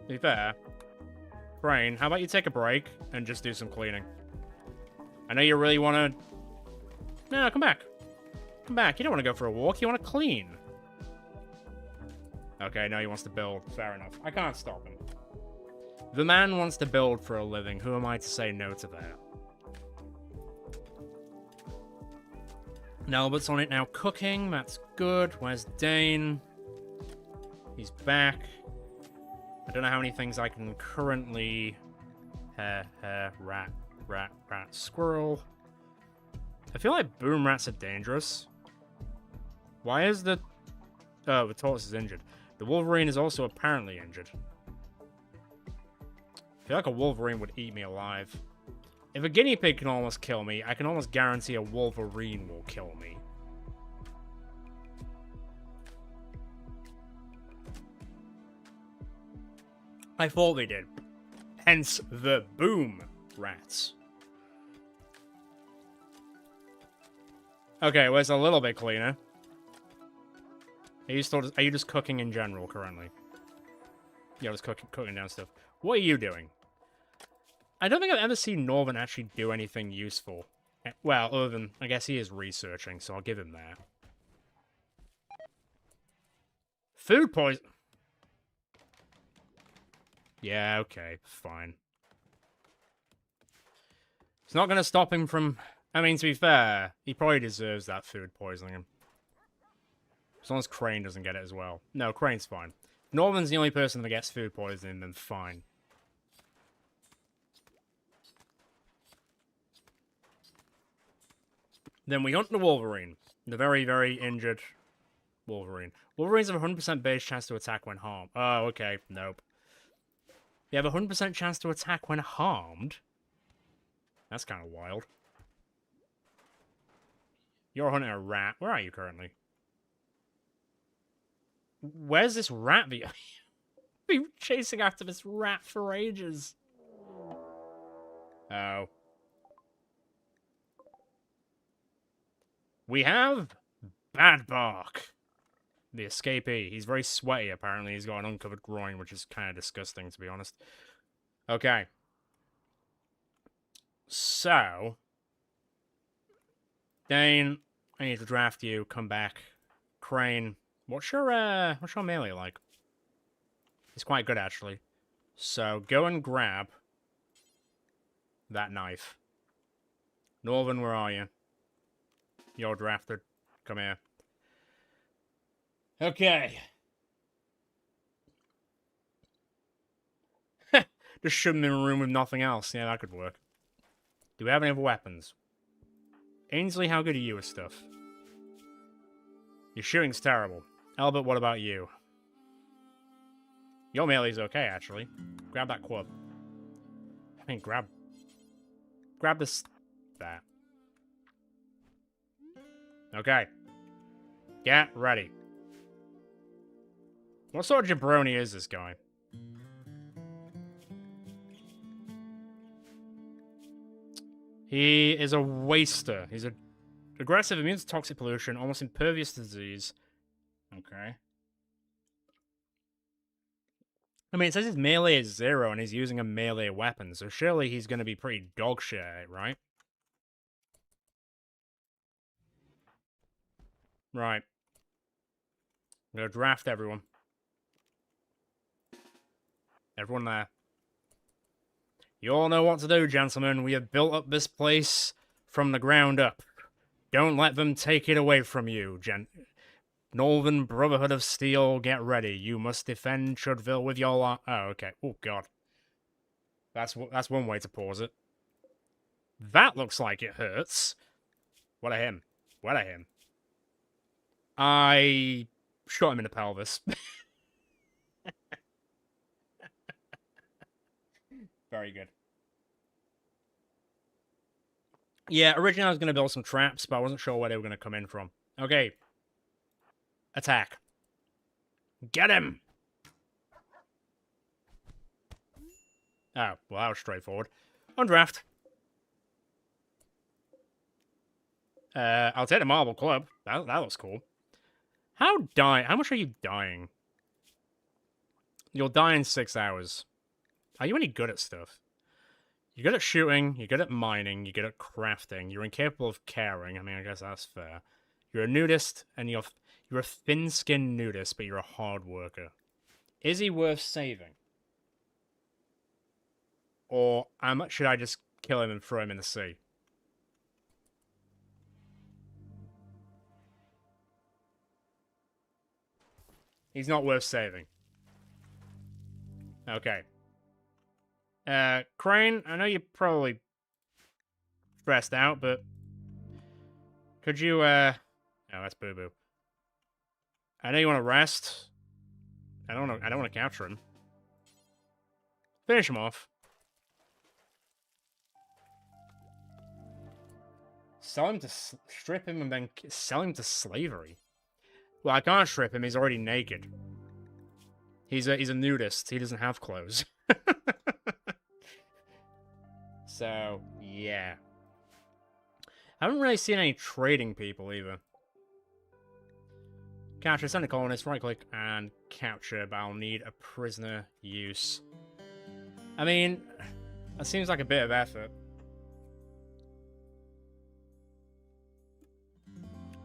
To be fair, Brain, how about you take a break and just do some cleaning? I know you really want to... No, come back. Come back. You don't want to go for a walk. You want to clean. Okay, no, he wants to build. Fair enough. I can't stop him. The man wants to build for a living. Who am I to say no to that? Nelbert's on it now cooking. That's good. Where's Dane? He's back. I don't know how many things I can currently... Hare, rat, squirrel. I feel like boom rats are dangerous. Why is the... Oh, the tortoise is injured. The wolverine is also apparently injured. I feel like a wolverine would eat me alive. If a guinea pig can almost kill me, I can almost guarantee a wolverine will kill me. I thought they did. Hence the boom rats. Okay, well, it's a little bit cleaner. Are you just cooking in general currently? Yeah, just cooking down stuff. What are you doing? I don't think I've ever seen Northern actually do anything useful. Well, other than, I guess he is researching, so I'll give him that. Food poison. Yeah, okay, fine. It's not going to stop him from... I mean, to be fair, he probably deserves that food poisoning. As long as Crane doesn't get it as well. No, Crane's fine. If Norman's the only person that gets food poisoning, then fine. Then we hunt the Wolverine. The very, very injured Wolverine. Wolverines have a 100% base chance to attack when harmed. Oh, okay. Nope. They have a 100% chance to attack when harmed? That's kind of wild. You're hunting a rat. Where are you currently? Where's this rat? I've been chasing after this rat for ages. Oh. We have Bad Bark, the escapee. He's very sweaty, apparently. He's got an uncovered groin, which is kind of disgusting, to be honest. Okay. So, Dane, I need to draft you. Come back. Crane, what's your melee like? It's quite good, actually. So, go and grab that knife. Northern, where are you? You're drafted. Come here. Okay. Just shove him in a room with nothing else. Yeah, that could work. Do we have any other weapons? Ainsley, how good are you with stuff? Your shooting's terrible. Albert, what about you? Your melee's okay, actually. Grab that club. I mean, grab this... that. Okay. Get ready. What sort of jabroni is this guy? He is a waster. He's aggressive, immune to toxic pollution, almost impervious to disease. Okay. I mean, it says his melee is 0 and he's using a melee weapon, so surely he's going to be pretty dog shit at it, right? Right. I'm going to draft everyone. Everyone there. You all know what to do, gentlemen. We have built up this place from the ground up. Don't let them take it away from you, Northern Brotherhood of Steel, get ready. You must defend Chudville with your life. Oh, okay. Oh, God. That's one way to pause it. That looks like it hurts. What a him. What a him. I shot him in the pelvis. Very good. Yeah, originally I was going to build some traps, but I wasn't sure where they were going to come in from. Okay. Attack. Get him! Oh, well, that was straightforward. On draft. I'll take the marble club. That looks cool. How much are you dying? You'll die in 6 hours. Are you any good at stuff? You're good at shooting, you're good at mining, you're good at crafting, you're incapable of caring. I mean, I guess that's fair. You're a nudist, and you're a thin-skinned nudist, but you're a hard worker. Is he worth saving? Or should I just kill him and throw him in the sea? He's not worth saving. Okay. Crane, I know you're probably stressed out, but could you, oh, that's Boo Boo. I know you want to rest. I don't want to capture him. Finish him off. Sell him to strip him and then sell him to slavery. Well, I can't strip him. He's already naked. He's a nudist. He doesn't have clothes. So yeah, I haven't really seen any trading people either. Capture, send a colonist, right click, and capture, but I'll need a prisoner use. I mean, that seems like a bit of effort.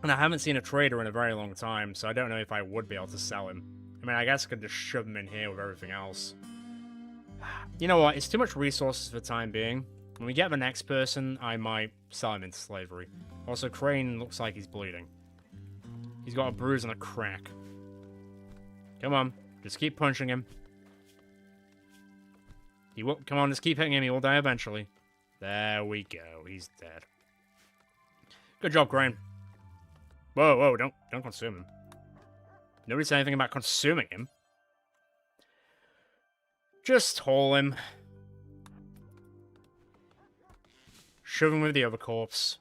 And I haven't seen a trader in a very long time, so I don't know if I would be able to sell him. I mean, I guess I could just shove him in here with everything else. You know what, it's too much resources for the time being. When we get the next person, I might sell him into slavery. Also, Crane looks like he's bleeding. He's got a bruise and a crack. Come on, just keep punching him. He will, come on, just keep hitting him, he will die eventually. There we go, he's dead. Good job, Crane. Whoa, whoa, don't consume him. Nobody said anything about consuming him. Just haul him. Shove him with the other corpse.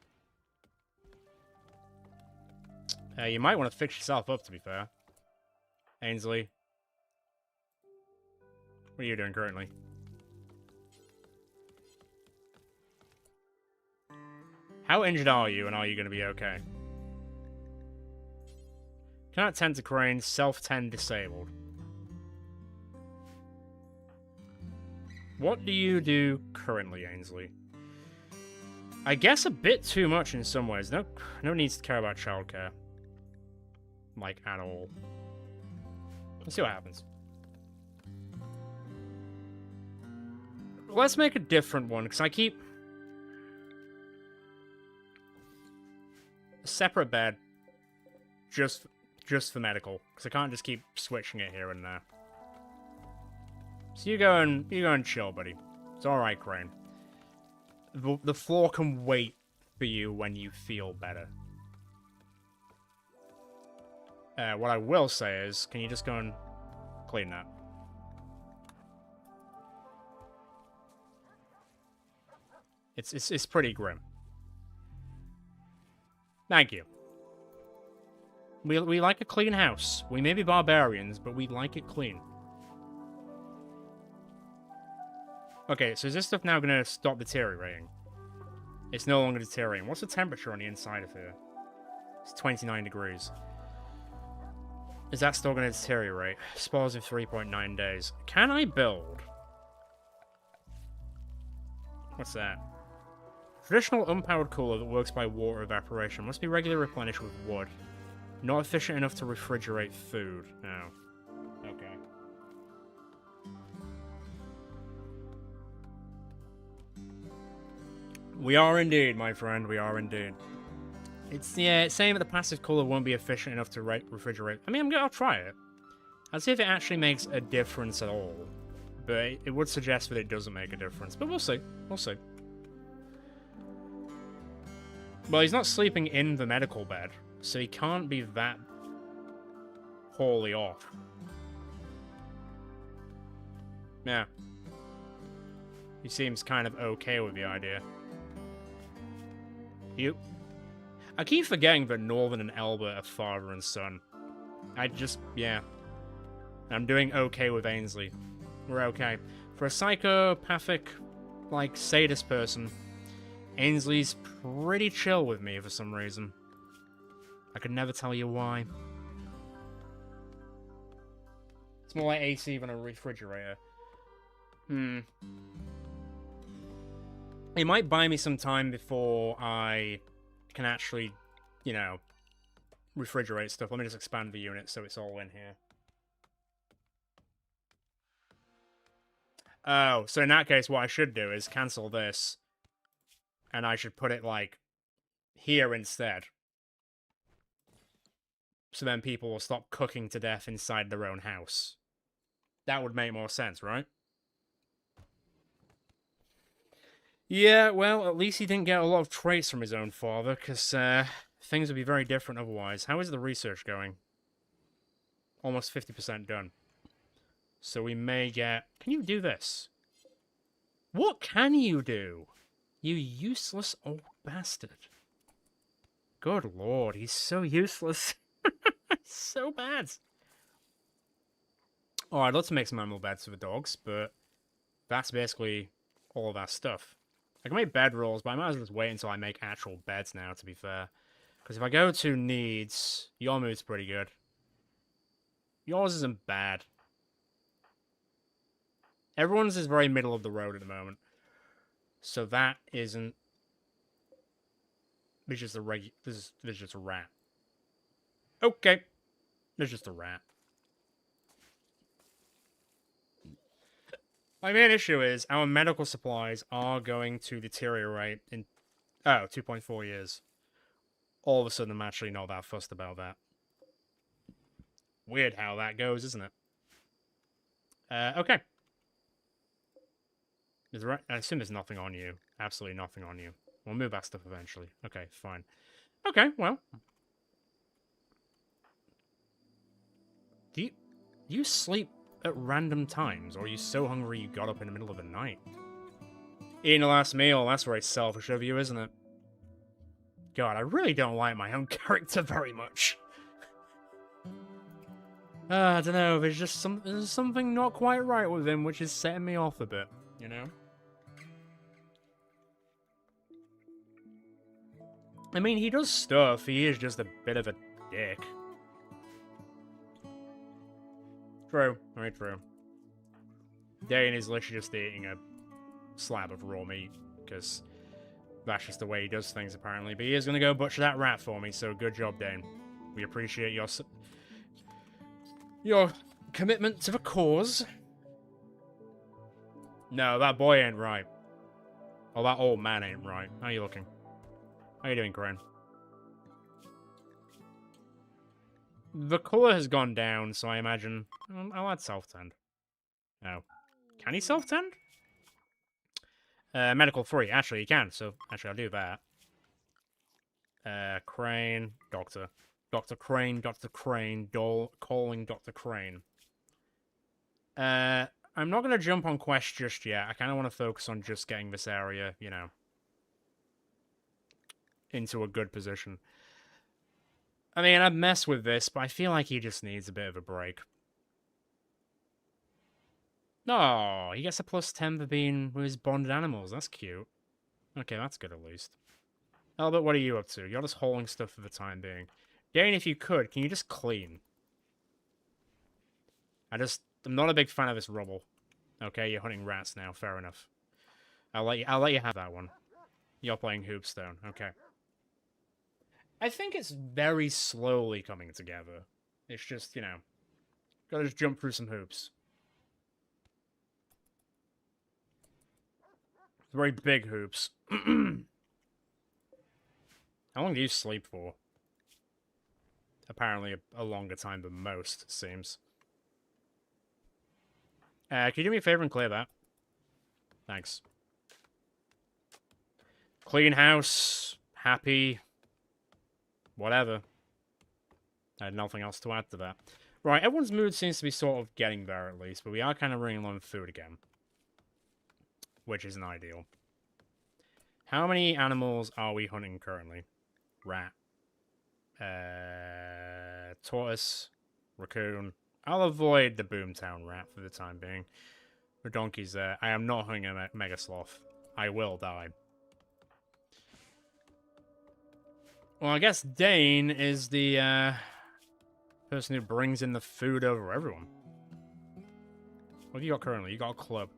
You might want to fix yourself up, to be fair. Ainsley. What are you doing currently? How injured are you, and are you going to be okay? Cannot tend to Crane, self-tend disabled. What do you do currently, Ainsley? I guess a bit too much in some ways. No need to care about childcare. Like, at all. Let's see what happens. Let's make a different one, because I keep... a separate bed. Just for medical. Because I can't just keep switching it here and there. So you go and chill, buddy. It's alright, Crane. The floor can wait for you when you feel better. What I will say is, can you just go and clean that? It's pretty grim. Thank you. We like a clean house. We may be barbarians, but we like it clean. Okay, so is this stuff now going to stop deteriorating? It's no longer deteriorating. What's the temperature on the inside of here? It's 29 degrees. Is that still going to deteriorate? Spawns in 3.9 days. Can I build? What's that? Traditional unpowered cooler that works by water evaporation. Must be regularly replenished with wood. Not efficient enough to refrigerate food. Oh. Okay. We are indeed, my friend. We are indeed. It's, yeah, it's saying that the passive cooler won't be efficient enough to refrigerate. I mean, I'll try it. I'll see if it actually makes a difference at all. But it would suggest that it doesn't make a difference. But we'll see. We'll see. Well, he's not sleeping in the medical bed, so he can't be that poorly off. Yeah. He seems kind of okay with the idea. I keep forgetting that Northern and Albert are father and son. Yeah. I'm doing okay with Ainsley. We're okay. For a psychopathic, like, sadist person, Ainsley's pretty chill with me for some reason. I could never tell you why. It's more like AC than a refrigerator. It might buy me some time before I can actually, you know, refrigerate stuff. Let me just expand the unit so it's all in here. Oh, so in that case, what I should do is cancel this. And I should put it, like, here instead. So then people will stop cooking to death inside their own house. That would make more sense, right? Yeah, well, at least he didn't get a lot of traits from his own father, because things would be very different otherwise. How is the research going? Almost 50% done. So we may get... Can you do this? What can you do? You useless old bastard. Good lord, he's so useless. So bad. Alright, let's make some animal beds for the dogs, but that's basically all of our stuff. I can make bed rolls, but I might as well just wait until I make actual beds now, to be fair. Because if I go to needs, your mood's pretty good. Yours isn't bad. Everyone's is very middle of the road at the moment. So that isn't... There's just a there's just a rat. Okay. There's just a rat. My main issue is our medical supplies are going to deteriorate in 2.4 years. All of a sudden, I'm actually not that fussed about that. Weird how that goes, isn't it? Okay. I assume there's nothing on you. Absolutely nothing on you. We'll move that stuff eventually. Okay, fine. Okay, well. Do you sleep at random times, or are you so hungry you got up in the middle of the night? Eating the last meal, that's very selfish of you, isn't it? God, I really don't like my own character very much. I don't know, there's just there's something not quite right with him, which is setting me off a bit, you know? I mean, he does stuff, he is just a bit of a dick. True, very true. Dane is literally just eating a slab of raw meat, because that's just the way he does things, apparently. But he is going to go butcher that rat for me, so good job, Dane. We appreciate your commitment to the cause. No, that boy ain't right. Oh, that old man ain't right. How you looking? How you doing, Crane? The colour has gone down, so I imagine... I'll add self-tend. Oh. Can he self-tend? Medical free. Actually, he can, so actually I'll do that. Crane, Doctor. Dr. Crane, calling Dr. Crane. I'm not going to jump on quest just yet. I kind of want to focus on just getting this area, you know, into a good position. I mean, I'd mess with this, but I feel like he just needs a bit of a break. Oh, he gets a +10 for being with his bonded animals. That's cute. Okay, that's good at least. Albert, what are you up to? You're just hauling stuff for the time being. Dane, if you could, can you just clean? I'm not a big fan of this rubble. Okay, you're hunting rats now. Fair enough. I'll let you have that one. You're playing Hoopstone. Okay. I think it's very slowly coming together. It's just, you know, gotta just jump through some hoops. Very big hoops. How long do you sleep for? Apparently a longer time than most, it seems. Can you do me a favor and clear that? Thanks. Clean house. Happy. Whatever. I had nothing else to add to that. Right, everyone's mood seems to be sort of getting there at least, but we are kind of running low on food again. Which isn't ideal. How many animals are we hunting currently? Rat. Tortoise. Raccoon. I'll avoid the Boomtown rat for the time being. The donkey's there. I am not hunting a mega sloth. I will die. Well, I guess Dane is the person who brings in the food over everyone. What have you got currently? You got a club.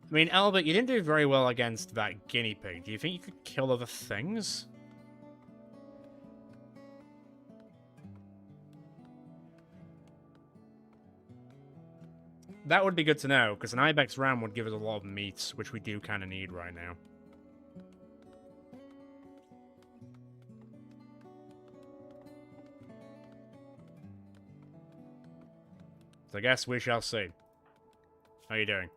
I mean, Albert, you didn't do very well against that guinea pig. Do you think you could kill other things? That would be good to know, because an Ibex ram would give us a lot of meat, which we do kind of need right now. So I guess we shall see. How you doing?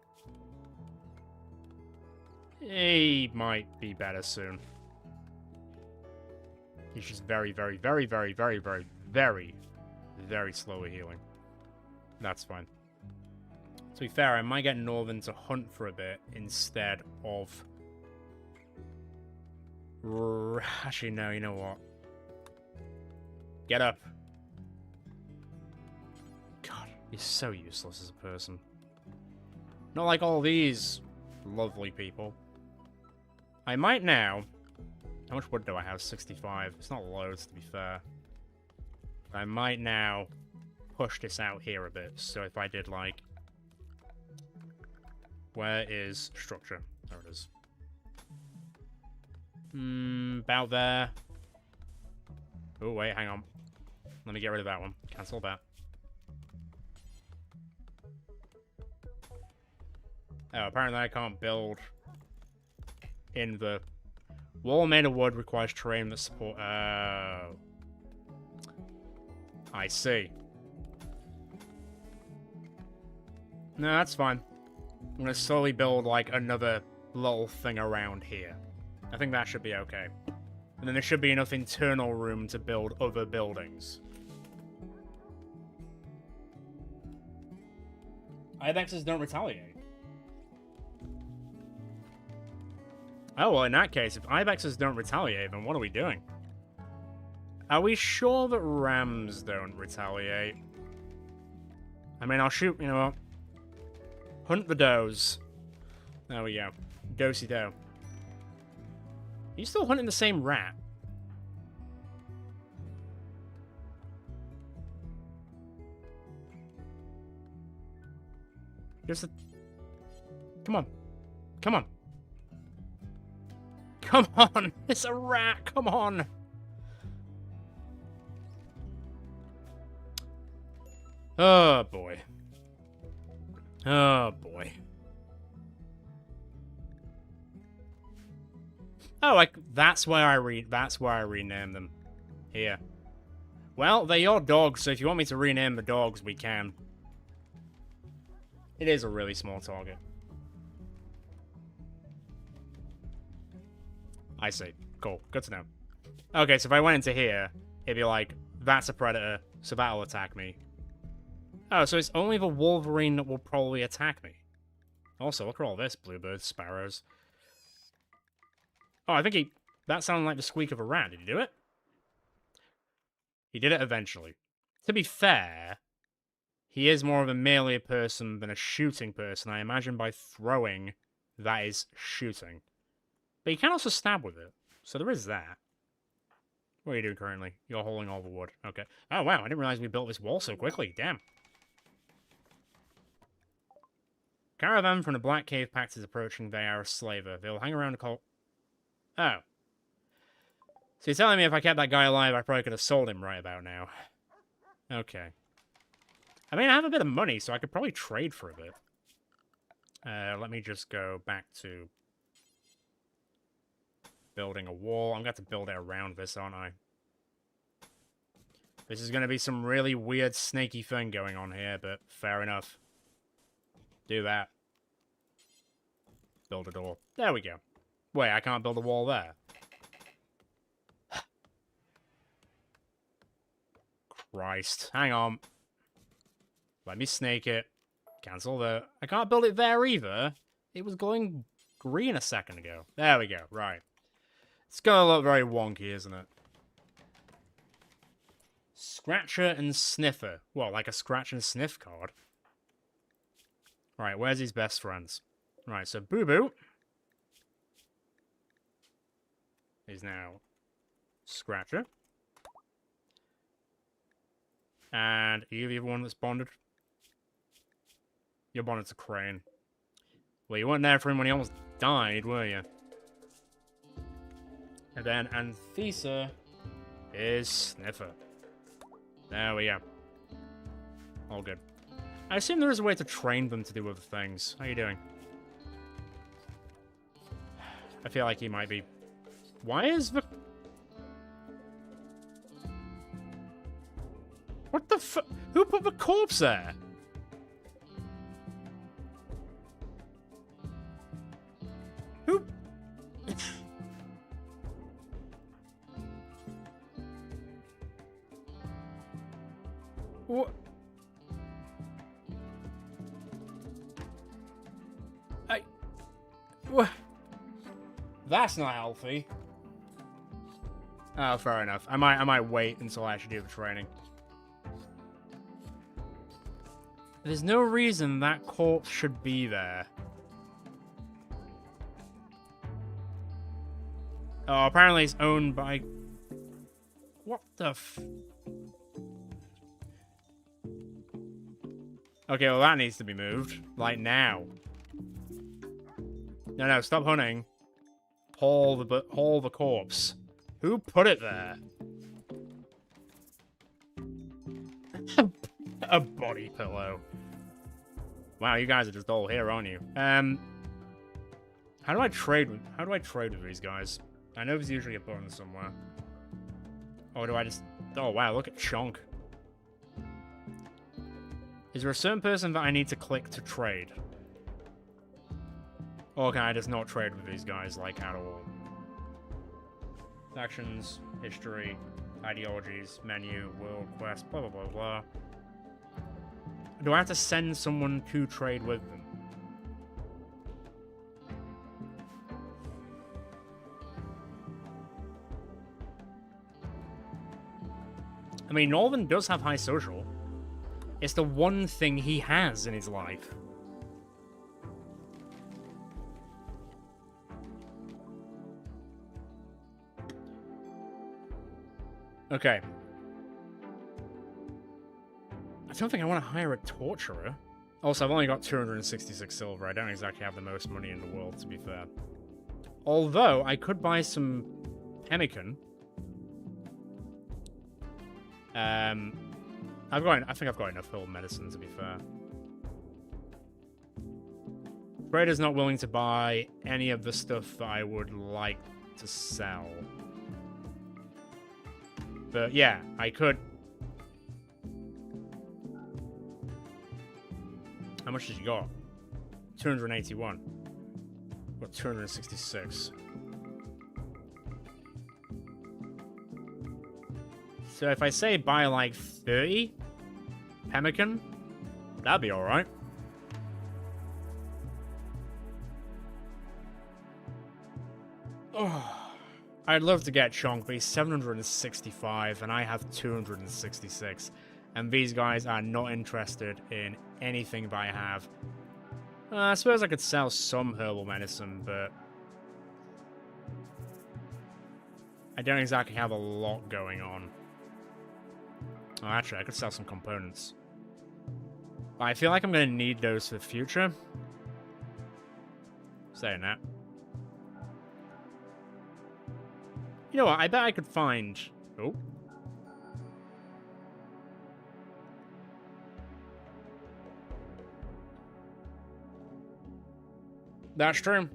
He might be better soon. He's just very, very, very, very, very, very, very, very slowly healing. That's fine. To be fair, I might get Northern to hunt for a bit instead of... Actually, no, you know what? Get up. God, he's so useless as a person. Not like all these lovely people. I might now... How much wood do I have? 65. It's not loads, to be fair. I might now push this out here a bit. So if I did, like... Where is structure? There it is. About there. Oh, wait, hang on. Let me get rid of that one. Cancel that. Oh, apparently I can't build in the... Wall made of wood requires terrain that support... Oh. I see. No, that's fine. I'm going to slowly build, like, another little thing around here. I think that should be okay. And then there should be enough internal room to build other buildings. Ibexes don't retaliate. Oh, well, in that case, if Ibexes don't retaliate, then what are we doing? Are we sure that Rams don't retaliate? I mean, I'll shoot, you know what? Hunt the does. There we go. Dosey-do. Are you still hunting the same rat? Just a... Come on. Come on. Come on! It's a rat! Come on! Oh, boy. Oh, boy. Oh, that's where I renamed them. Here. Well, they're your dogs, so if you want me to rename the dogs, we can. It is a really small target. I see. Cool. Good to know. Okay, so if I went into here, it'd be like, that's a predator, so that'll attack me. Oh, so it's only the Wolverine that will probably attack me. Also, look at all this. Bluebirds, sparrows. Oh, I think that sounded like the squeak of a rat. Did he do it? He did it eventually. To be fair, he is more of a melee person than a shooting person. I imagine by throwing, that is shooting. But you can also stab with it. So there is that. What are you doing currently? You're hauling all the wood. Okay. Oh, wow. I didn't realize we built this wall so quickly. Damn. Caravan from the Black Cave Pact is approaching. They are a slaver. They'll hang around the call. Oh. So you're telling me if I kept that guy alive, I probably could have sold him right about now. Okay. I mean, I have a bit of money, so I could probably trade for a bit. Let me just go back to building a wall. I'm going to have to build it around this, aren't I? This is going to be some really weird, snaky thing going on here, but fair enough. Do that. Build a door. There we go. Wait, I can't build a wall there. Christ. Hang on. Let me snake it. Cancel the... I can't build it there either. It was going green a second ago. There we go. Right. It's going to look very wonky, isn't it? Scratcher and Sniffer. Well, like a scratch and sniff card. Right, where's his best friends? Right, so Boo Boo is now Scratcher. And are you the one that's bonded? You're bonded to Crane. Well, you weren't there for him when he almost died, were you? And then Anthesa is Sniffer. There we go. All good. I assume there is a way to train them to do other things. How you doing? I feel like he might be... Why is the... What the fu... Who put the corpse there? What? What? That's not healthy. Oh, fair enough. I might wait until I actually do the training. There's no reason that corpse should be there. Oh, apparently it's owned by... What the f... Okay, well that needs to be moved. Like, now. No, stop hunting. Haul the corpse. Who put it there? A body pillow. Wow, you guys are just all here, aren't you? How do I trade with these guys? I know there's usually a button somewhere. Or do I just... Oh, wow, look at Chonk. Is there a certain person that I need to click to trade? Or can I just not trade with these guys, like, at all? Actions, history, ideologies, menu, world quest, blah, blah, blah, blah. Do I have to send someone to trade with them? I mean, Northern does have high social. It's the one thing he has in his life. Okay. I don't think I want to hire a torturer. Also, I've only got 266 silver. I don't exactly have the most money in the world, to be fair. Although, I could buy some pemmican. I think I've got enough herbal medicine, to be fair. Trader's not willing to buy any of the stuff that I would like to sell. But yeah, I could. How much did you got? 281. Got 266. So if I say buy like 30 pemmican, that'd be alright. Oh, I'd love to get Chonk, but he's 765 and I have 266. And these guys are not interested in anything that I have. I suppose I could sell some herbal medicine, but I don't exactly have a lot going on. Oh, actually, I could sell some components. But I feel like I'm going to need those for the future. Saying that. You know what? I bet I could find... Oh. That's true.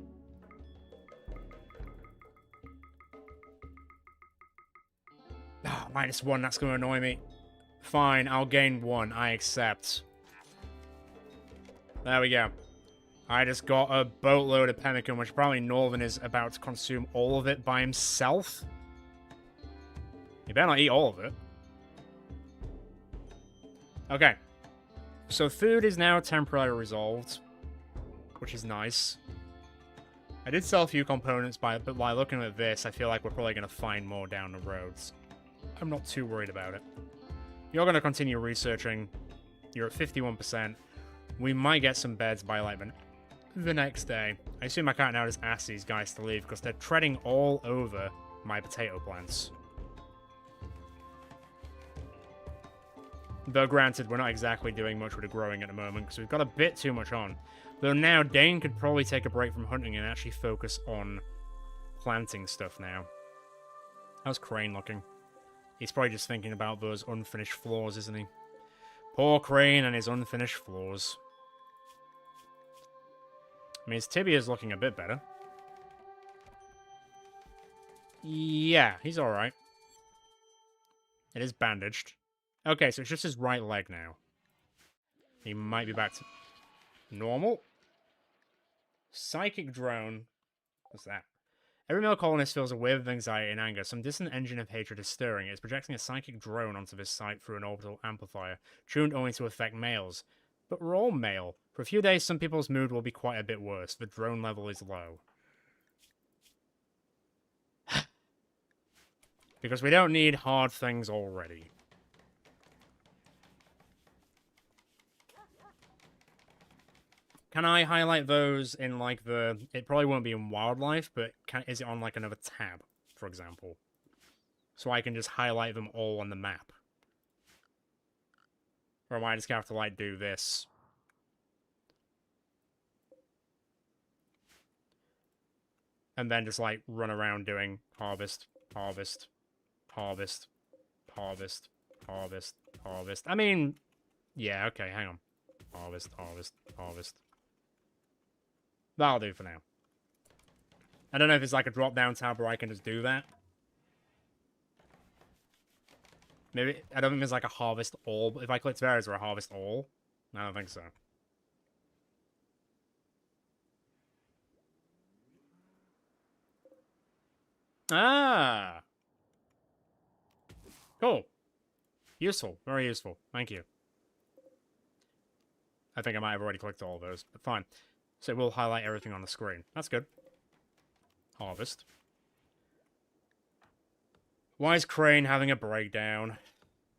Oh, -1, that's going to annoy me. Fine, I'll gain 1. I accept. There we go. I just got a boatload of pemmican, which probably Northern is about to consume all of it by himself. You better not eat all of it. Okay. So food is now temporarily resolved, which is nice. I did sell a few components, but by looking at this, I feel like we're probably going to find more down the roads. I'm not too worried about it. You're going to continue researching. You're at 51%. We might get some beds by like the next day. I assume I can't now just ask these guys to leave because they're treading all over my potato plants. Though granted, we're not exactly doing much with the growing at the moment because we've got a bit too much on. Though now Dane could probably take a break from hunting and actually focus on planting stuff now. How's Crane looking? He's probably just thinking about those unfinished floors, isn't he? Poor Crane and his unfinished floors. I mean, his tibia's looking a bit better. Yeah, he's alright. It is bandaged. Okay, so it's just his right leg now. He might be back to normal. Psychic drone. What's that? Every male colonist feels a wave of anxiety and anger. Some distant engine of hatred is stirring. It is projecting a psychic drone onto this site through an orbital amplifier, tuned only to affect males. But we're all male. For a few days, some people's mood will be quite a bit worse. The drone level is low. Because we don't need hard things already. Can I highlight those in, like, the... It probably won't be in wildlife, but is it on, like, another tab, for example? So I can just highlight them all on the map. Or am I just gonna have to, like, do this? And then just, like, run around doing harvest, harvest, harvest, harvest, harvest, harvest. I mean, yeah, okay, hang on. Harvest, harvest, harvest. That'll do for now. I don't know if it's like a drop-down tab where I can just do that. Maybe, I don't think there's like a harvest all. If I click there, is there a harvest all? I don't think so. Ah! Cool. Useful. Very useful. Thank you. I think I might have already clicked all of those, but fine. So it will highlight everything on the screen. That's good. Harvest. Why is Crane having a breakdown?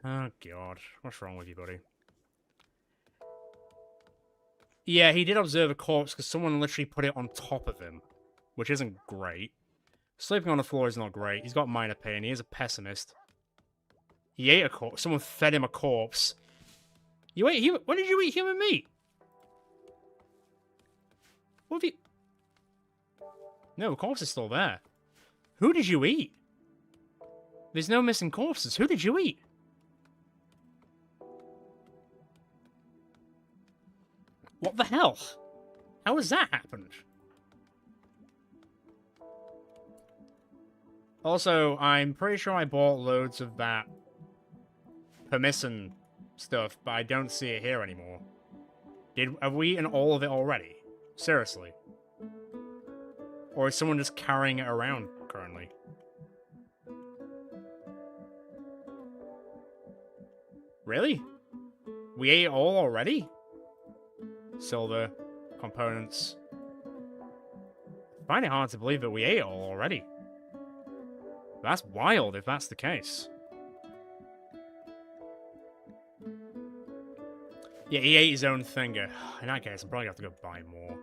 Oh, God. What's wrong with you, buddy? Yeah, he did observe a corpse because someone literally put it on top of him, which isn't great. Sleeping on the floor is not great. He's got minor pain. He is a pessimist. He ate a corpse. Someone fed him a corpse. You ate human... When did you eat human meat? What have you... No, the corpse is still there. Who did you eat? There's no missing corpses. Who did you eat? What the hell? How has that happened? Also, I'm pretty sure I bought loads of that permission stuff, but I don't see it here anymore. Have we eaten all of it already? Seriously. Or is someone just carrying it around currently? Really? We ate it all already? Silver, components. I find it hard to believe that we ate it all already. That's wild if that's the case. Yeah, he ate his own finger. In that case, I'm probably gonna have to go buy more.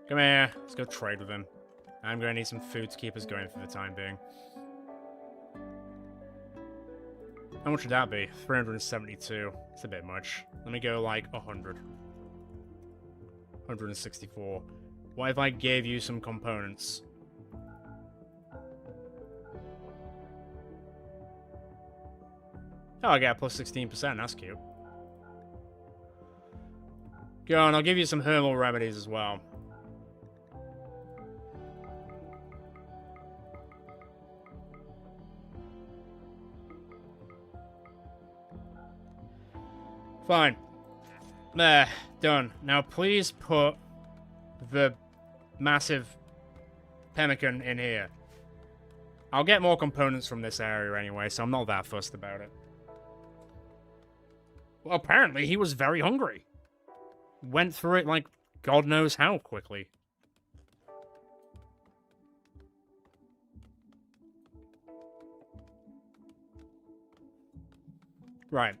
Come here, let's go trade with him. I'm gonna need some food to keep us going for the time being. How much would that be? 372. It's a bit much. Let me go like 100. 164. What if I gave you some components? Oh, I got plus 16%. That's cute. Go on, I'll give you some herbal remedies as well. Fine. There. Done. Now please put the massive pemmican in here. I'll get more components from this area anyway, so I'm not that fussed about it. Well, apparently he was very hungry. Went through it like God knows how quickly. Right.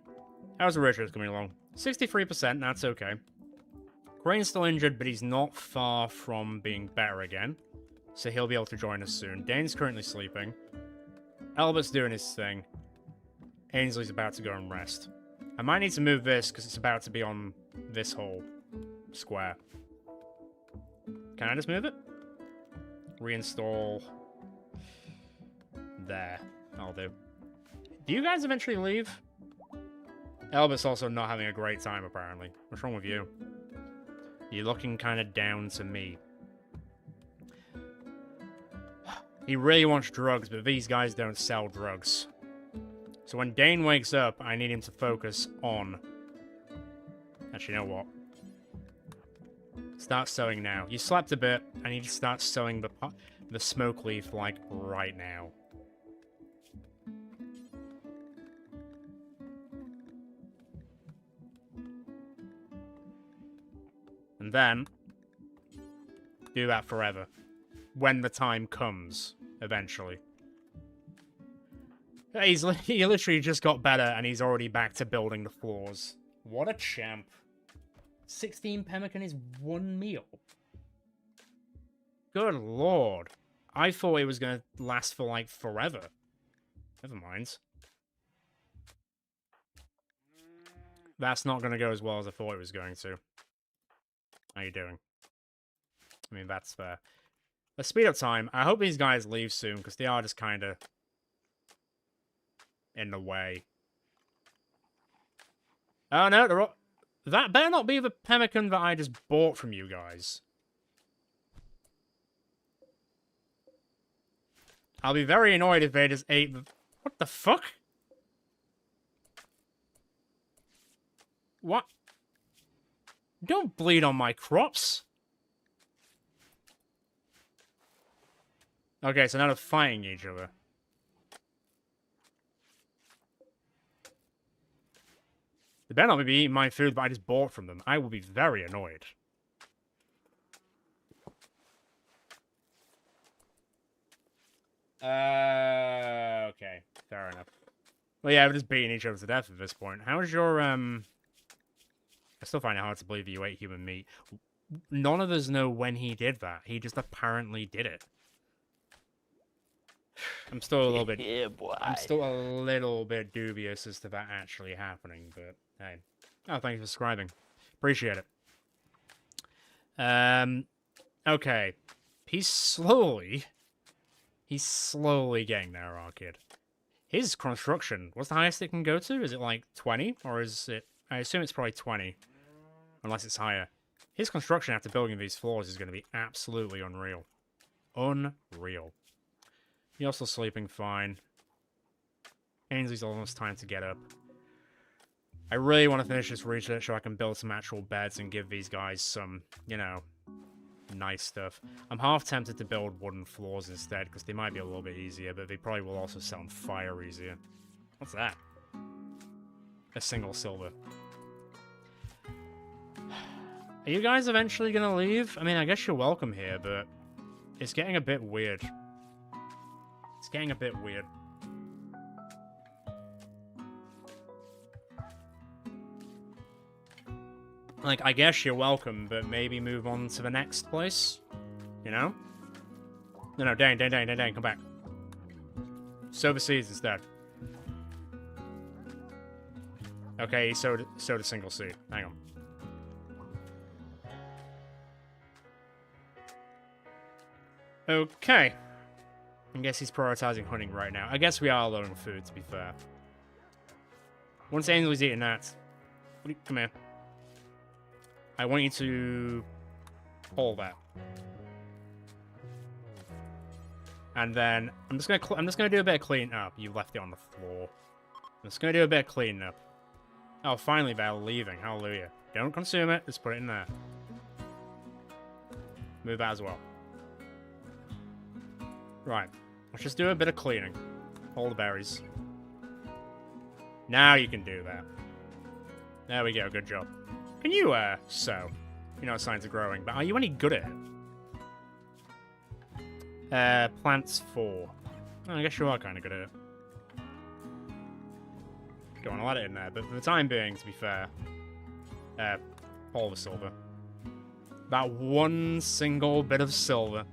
How's the Richards coming along? 63%, that's okay. Crane's still injured, but he's not far from being better again. So he'll be able to join us soon. Dane's currently sleeping. Albert's doing his thing. Ainsley's about to go and rest. I might need to move this, because it's about to be on this whole square. Can I just move it? Reinstall. There. I'll do. Do you guys eventually leave? Albert's also not having a great time, apparently. What's wrong with you? You're looking kind of down to me. He really wants drugs, but these guys don't sell drugs. So when Dane wakes up, I need him to focus on... Actually, you know what? Start sewing now. You slept a bit. I need to start sewing the... the smoke leaf, like, right now. And then, do that forever. When the time comes, eventually. He literally just got better, and he's already back to building the floors. What a champ. 16 pemmican is 1 meal. Good lord. I thought it was going to last for, like, forever. Never mind. That's not going to go as well as I thought it was going to. How you doing? I mean, that's fair. Let's speed up time. I hope these guys leave soon, because they are just kind of in the way. Oh, no, they're all... That better not be the pemmican that I just bought from you guys. I'll be very annoyed if they just ate the... What the fuck? What? Don't bleed on my crops. Okay, so now they're fighting each other. They better not be eating my food that I just bought from them. I will be very annoyed. Okay. Fair enough. Well, yeah, we're just beating each other to death at this point. How's your, I still find it hard to believe you ate human meat. None of us know when he did that. He just apparently did it. I'm still a little bit... Yeah, boy. I'm still a little bit dubious as to that actually happening, but hey. Oh, thank you for subscribing. Appreciate it. Okay. He's slowly getting there, our kid. His construction, what's the highest it can go to? Is it like 20? Or is it... I assume it's probably 20. Unless it's higher. His construction after building these floors is going to be absolutely unreal. Unreal. You're also sleeping fine. Ainsley's almost time to get up. I really want to finish this research so I can build some actual beds and give these guys some, you know, nice stuff. I'm half tempted to build wooden floors instead, because they might be a little bit easier, but they probably will also set on fire easier. What's that? A single silver. Are you guys eventually gonna leave? I mean, I guess you're welcome here, but it's getting a bit weird. It's getting a bit weird. Like, I guess you're welcome, but maybe move on to the next place? You know? No, Dane, come back. Sow the seeds instead. Okay, he sowed a single seed. Hang on. Okay. I guess he's prioritizing hunting right now. I guess we are low on food, to be fair. Once Ainsley's eating that... Come here. I want you to... pull that. And then... I'm just gonna do a bit of cleaning up. You left it on the floor. I'm just gonna do a bit of cleaning up. Oh, finally they're leaving. Hallelujah. Don't consume it. Just put it in there. Move that as well. Right. Let's just do a bit of cleaning. All the berries. Now you can do that. There we go. Good job. Can you, sow? You know, signs are growing, but are you any good at it? Plants 4. Oh, I guess you are kind of good at it. Go on, I'll add it in there, but for the time being, to be fair, all the silver. That one single bit of silver.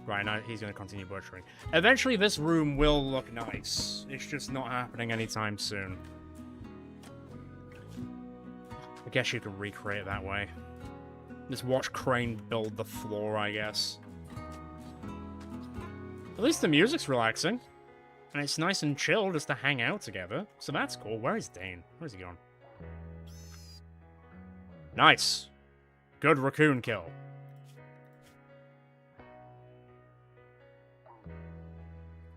Right, now he's going to continue butchering. Eventually, this room will look nice. It's just not happening anytime soon. I guess you can recreate it that way. Just watch Crane build the floor, I guess. At least the music's relaxing. And it's nice and chill just to hang out together. So that's cool. Where is Dane? Where's he gone? Nice. Good raccoon kill.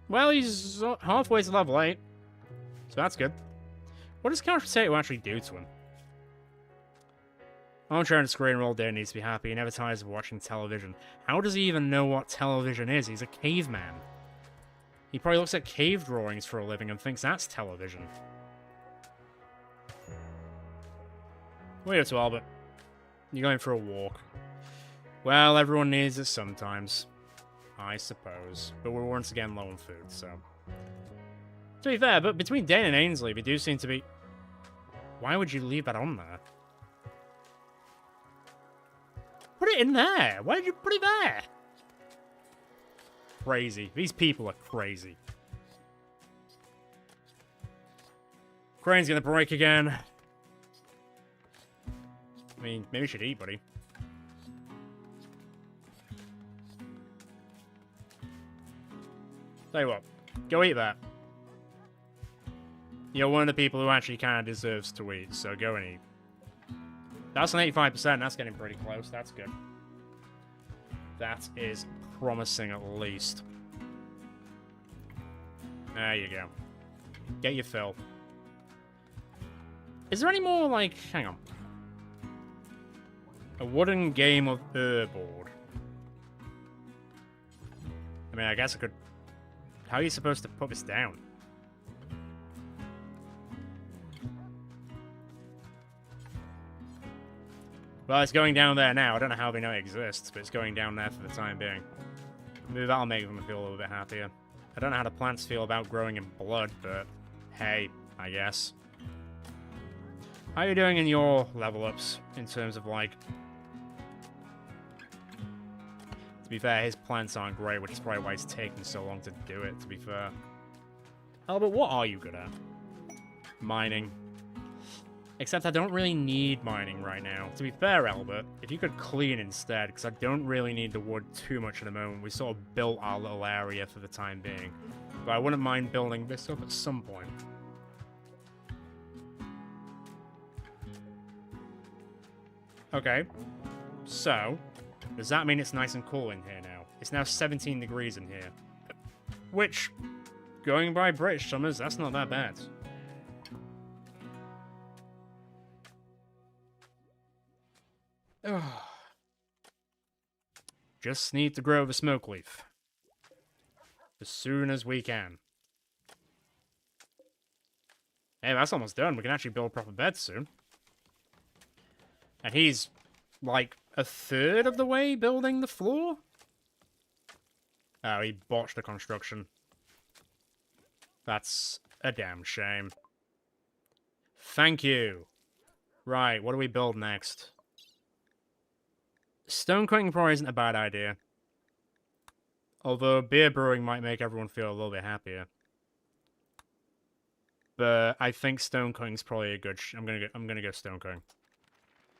Well, he's halfway to level 8. So that's good. What does couch potato actually do to him? I'm trying to screen roll day needs to be happy. He never tires of watching television. How does he even know what television is? He's a caveman. He probably looks at cave drawings for a living and thinks that's television. What are you up to, Albert? You're going for a walk. Well, everyone needs it sometimes. I suppose. But we're once again low on food, so... To be fair, but between Dane and Ainsley, we do seem to be... Why would you leave that on there? Put it in there! Why did you put it there? Crazy. These people are crazy. Crane's gonna break again. I mean, maybe you should eat, buddy. Tell you what, go eat that. You're one of the people who actually kind of deserves to eat, so go and eat. That's an 85%, that's getting pretty close, that's good. That is promising at least. There you go. Get your fill. Is there any more, like, hang on. A wooden game of board. I mean, I guess I could... How are you supposed to put this down? Well, it's going down there now. I don't know how they know it exists, but it's going down there for the time being. Maybe that'll make them feel a little bit happier. I don't know how the plants feel about growing in blood, but hey, I guess. How are you doing in your level ups in terms of, like... To be fair, his plants aren't great, which is probably why it's taking so long to do it, to be fair. Albert, what are you good at? Mining. Except I don't really need mining right now. To be fair, Albert, if you could clean instead, because I don't really need the wood too much at the moment. We sort of built our little area for the time being. But I wouldn't mind building this up at some point. Okay. So, does that mean it's nice and cool in here now? It's now 17 degrees in here. Which, going by British summers, that's not that bad. Just need to grow the smoke leaf. As soon as we can. Hey, that's almost done. We can actually build proper beds soon. And he's, like, a third of the way building the floor? Oh, he botched the construction. That's a damn shame. Thank you. Right, what do we build next? Stone cutting probably isn't a bad idea. Although beer brewing might make everyone feel a little bit happier. But I think stone cutting's probably a good... I'm gonna go stone cutting.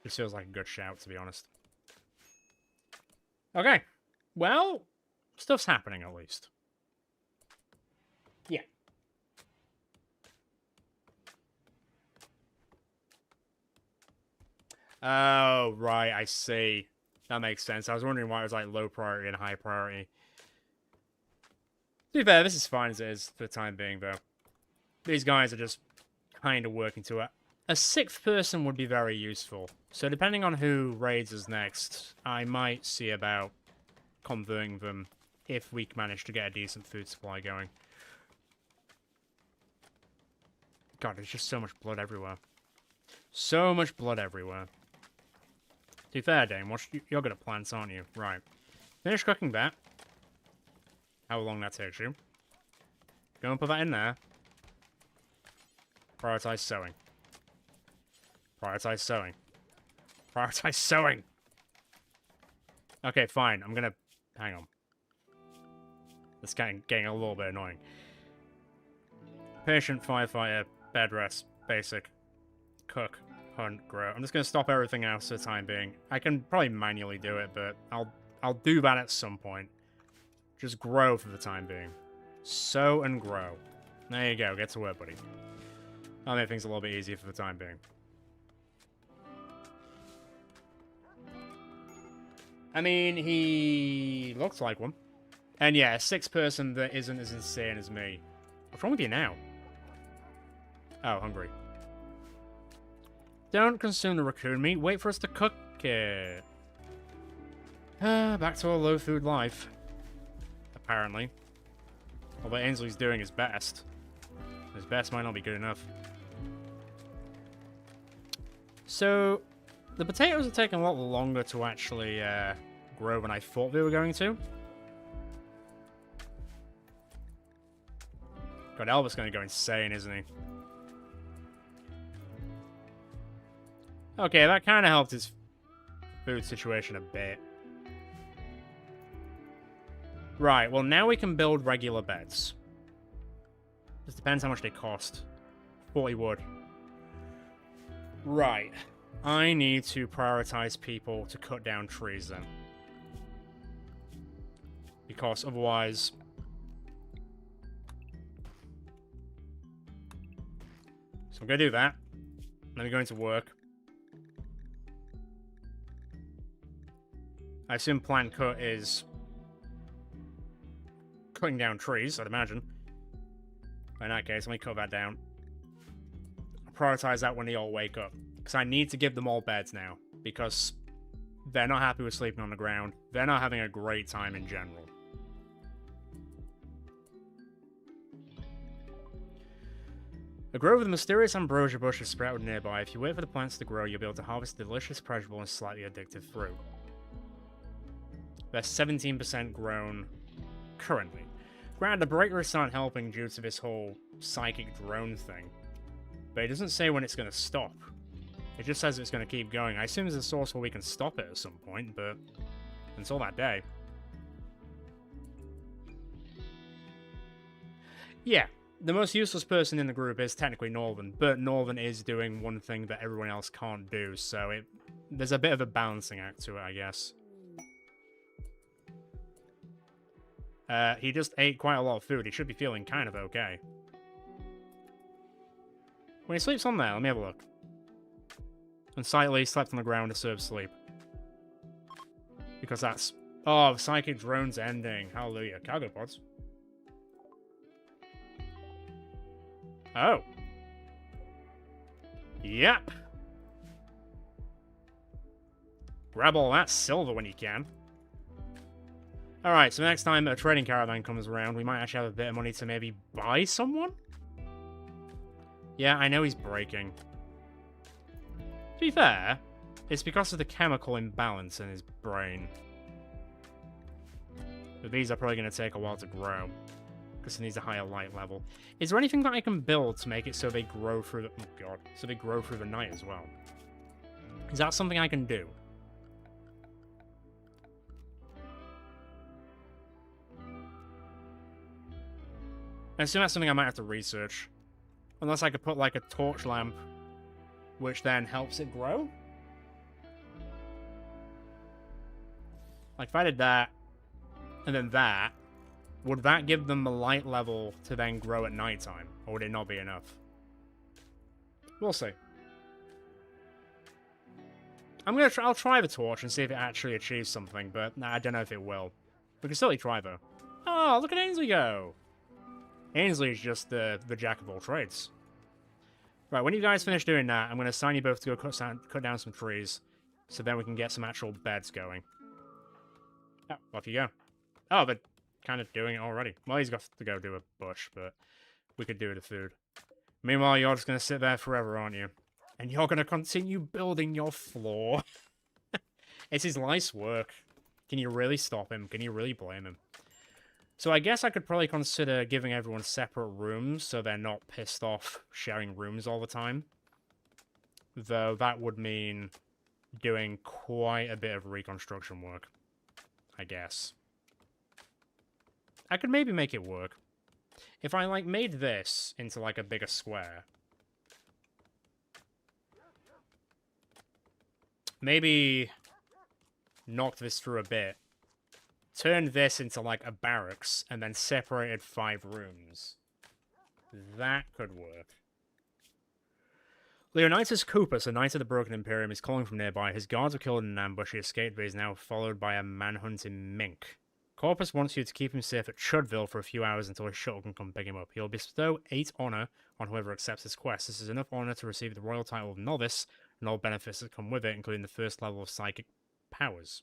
This feels like a good shout, to be honest. Okay. Well, stuff's happening at least. Yeah. Oh, right, I see. That makes sense. I was wondering why it was like low priority and high priority. To be fair, this is fine as it is for the time being, though. These guys are just kind of working to it. A sixth person would be very useful. So depending on who raids us next, I might see about converting them if we manage to get a decent food supply going. God, there's just so much blood everywhere. So much blood everywhere. To be fair, Dane, you're good at plants, aren't you? Right. Finish cooking that. How long that takes you. Go and put that in there. Prioritize sewing. Prioritize sewing. Prioritize sewing! Okay, fine. I'm gonna... Hang on. It's getting a little bit annoying. Patient, firefighter, bed rest, basic, cook, hunt, grow. I'm just gonna stop everything else for the time being. I can probably manually do it, but I'll do that at some point. Just grow for the time being. Sow and grow. There you go. Get to work, buddy. I'll make things a little bit easier for the time being. I mean, he looks like one. And yeah, a sixth person that isn't as insane as me. What's wrong with you now? Oh, hungry. don't consume the raccoon meat. Wait for us to cook it. Back to a low food life. Apparently. Although Ainsley's doing his best. His best might not be good enough. So, the potatoes are taking a lot longer to actually grow than I thought they were going to. God, Elvis going to go insane, isn't he? Okay, that kind of helped his food situation a bit. Right, well now we can build regular beds. Just depends how much they cost. 40 wood. Right. I need to prioritize people to cut down trees then. Because otherwise... So I'm going to do that. Then we're going to work. I assume plant cut is cutting down trees, I'd imagine. In that case, let me cut that down. I'll prioritize that when they all wake up. Because I need to give them all beds now. Because they're not happy with sleeping on the ground. They're not having a great time in general. A grove with mysterious ambrosia bushes sprouted nearby. If you wait for the plants to grow, you'll be able to harvest delicious, pleasurable, and slightly addictive fruit. They're 17% grown currently. Granted, the breakers aren't helping due to this whole psychic drone thing. But it doesn't say when it's going to stop. It just says it's going to keep going. I assume there's a source where we can stop it at some point, but until that day. Yeah, the most useless person in the group is technically Northern, but Northern is doing one thing that everyone else can't do, so there's a bit of a balancing act to it, I guess. He just ate quite a lot of food. He should be feeling kind of okay. When he sleeps on there, let me have a look. Unsightly, slept on the ground, disturbed sleep. Because that's... Oh, the psychic drone's ending. Hallelujah. Cargo pods. Oh. Yep. Grab all that silver when you can. Alright, so next time a trading caravan comes around, we might actually have a bit of money to maybe buy someone? Yeah, I know he's breaking. To be fair, it's because of the chemical imbalance in his brain. But these are probably going to take a while to grow, because it needs a higher light level. Is there anything that I can build to make it so they grow through the... Oh god. So they grow through the night as well? Is that something I can do? I assume that's something I might have to research. Unless I could put, like, a torch lamp, which then helps it grow? Like, if I did that, and then that, would that give them the light level to then grow at nighttime? Or would it not be enough? We'll see. I'll try the torch and see if it actually achieves something, but I don't know if it will. We can certainly try, though. Oh, look at Ainsley go! Ainsley is just the jack of all trades. Right, when you guys finish doing that, I'm going to assign you both to go cut down some trees, so then we can get some actual beds going. Oh, off you go. Oh, they're kind of doing it already. Well, he's got to go do a bush, but we could do the food. Meanwhile, you're just going to sit there forever, aren't you? And you're going to continue building your floor. It's his life's work. Can you really stop him? Can you really blame him? So I guess I could probably consider giving everyone separate rooms so they're not pissed off sharing rooms all the time. Though that would mean doing quite a bit of reconstruction work, I guess. I could maybe make it work. If I, like, made this into, like, a bigger square. Maybe knocked this through a bit. Turned this into, like, a barracks, and then separated 5 rooms. That could work. Leonidas Coopus, a knight of the Broken Imperium, is calling from nearby. His guards were killed in an ambush. He escaped, but is now followed by a manhunting mink. Corpus wants you to keep him safe at Chudville for a few hours until his shuttle can come pick him up. He'll bestow 8 honor on whoever accepts his quest. This is enough honor to receive the royal title of Novice, and all benefits that come with it, including the first level of psychic powers.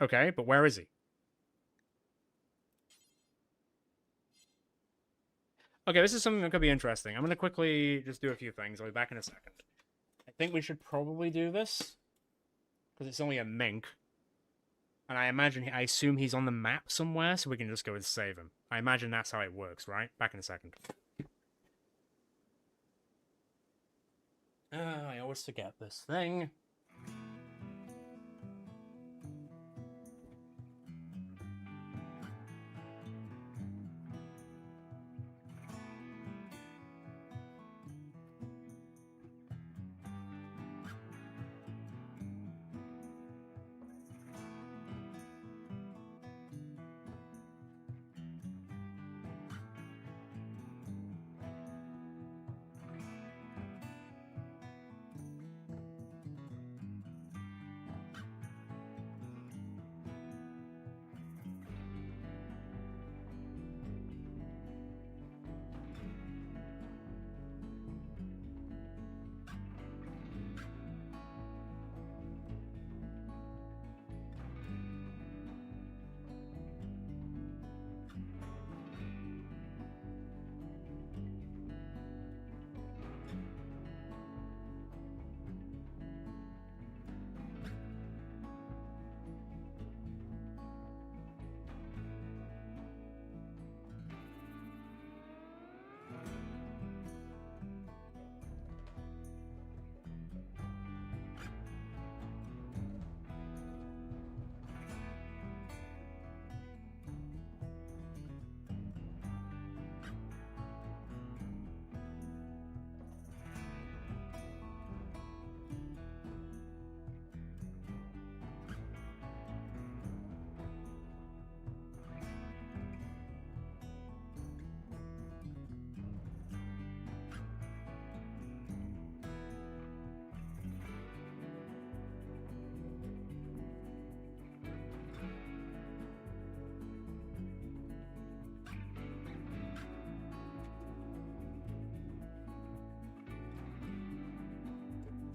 Okay, but where is he? Okay, this is something that could be interesting. I'm going to quickly just do a few things. I'll be back in a second. I think we should probably do this, because it's only a mink. And I assume he's on the map somewhere, so we can just go and save him. I imagine that's how it works, right? Back in a second. I always forget this thing.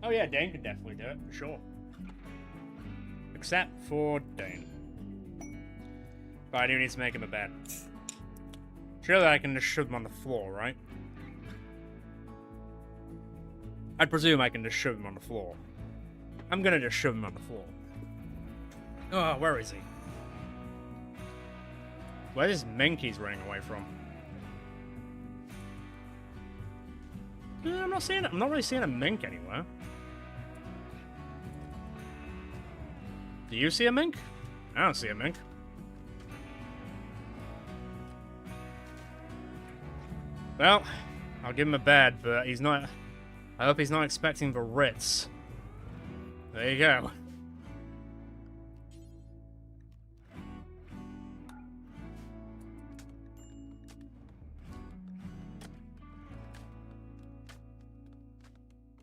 Oh yeah, Dane could definitely do it, for sure. Except for Dane. But I do need to make him a bed. Surely I can just shove him on the floor, right? I'd presume I can just shove him on the floor. I'm gonna just shove him on the floor. Oh, where is he? Where's this mink he's running away from? I'm not really seeing a mink anywhere. Do you see a mink? I don't see a mink. Well, I'll give him a bed, but he's not... I hope he's not expecting the Ritz. There you go.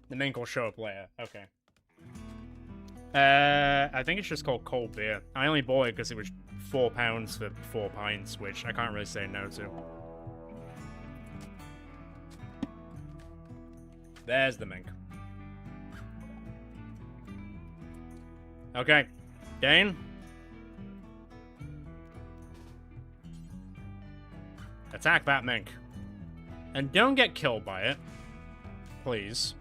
The mink will show up later. Okay. I think it's just called cold beer. I only bought it because it was £4 for 4 pints, which I can't really say no to. There's the mink. Okay. Dane? Attack that mink. And don't get killed by it. Please.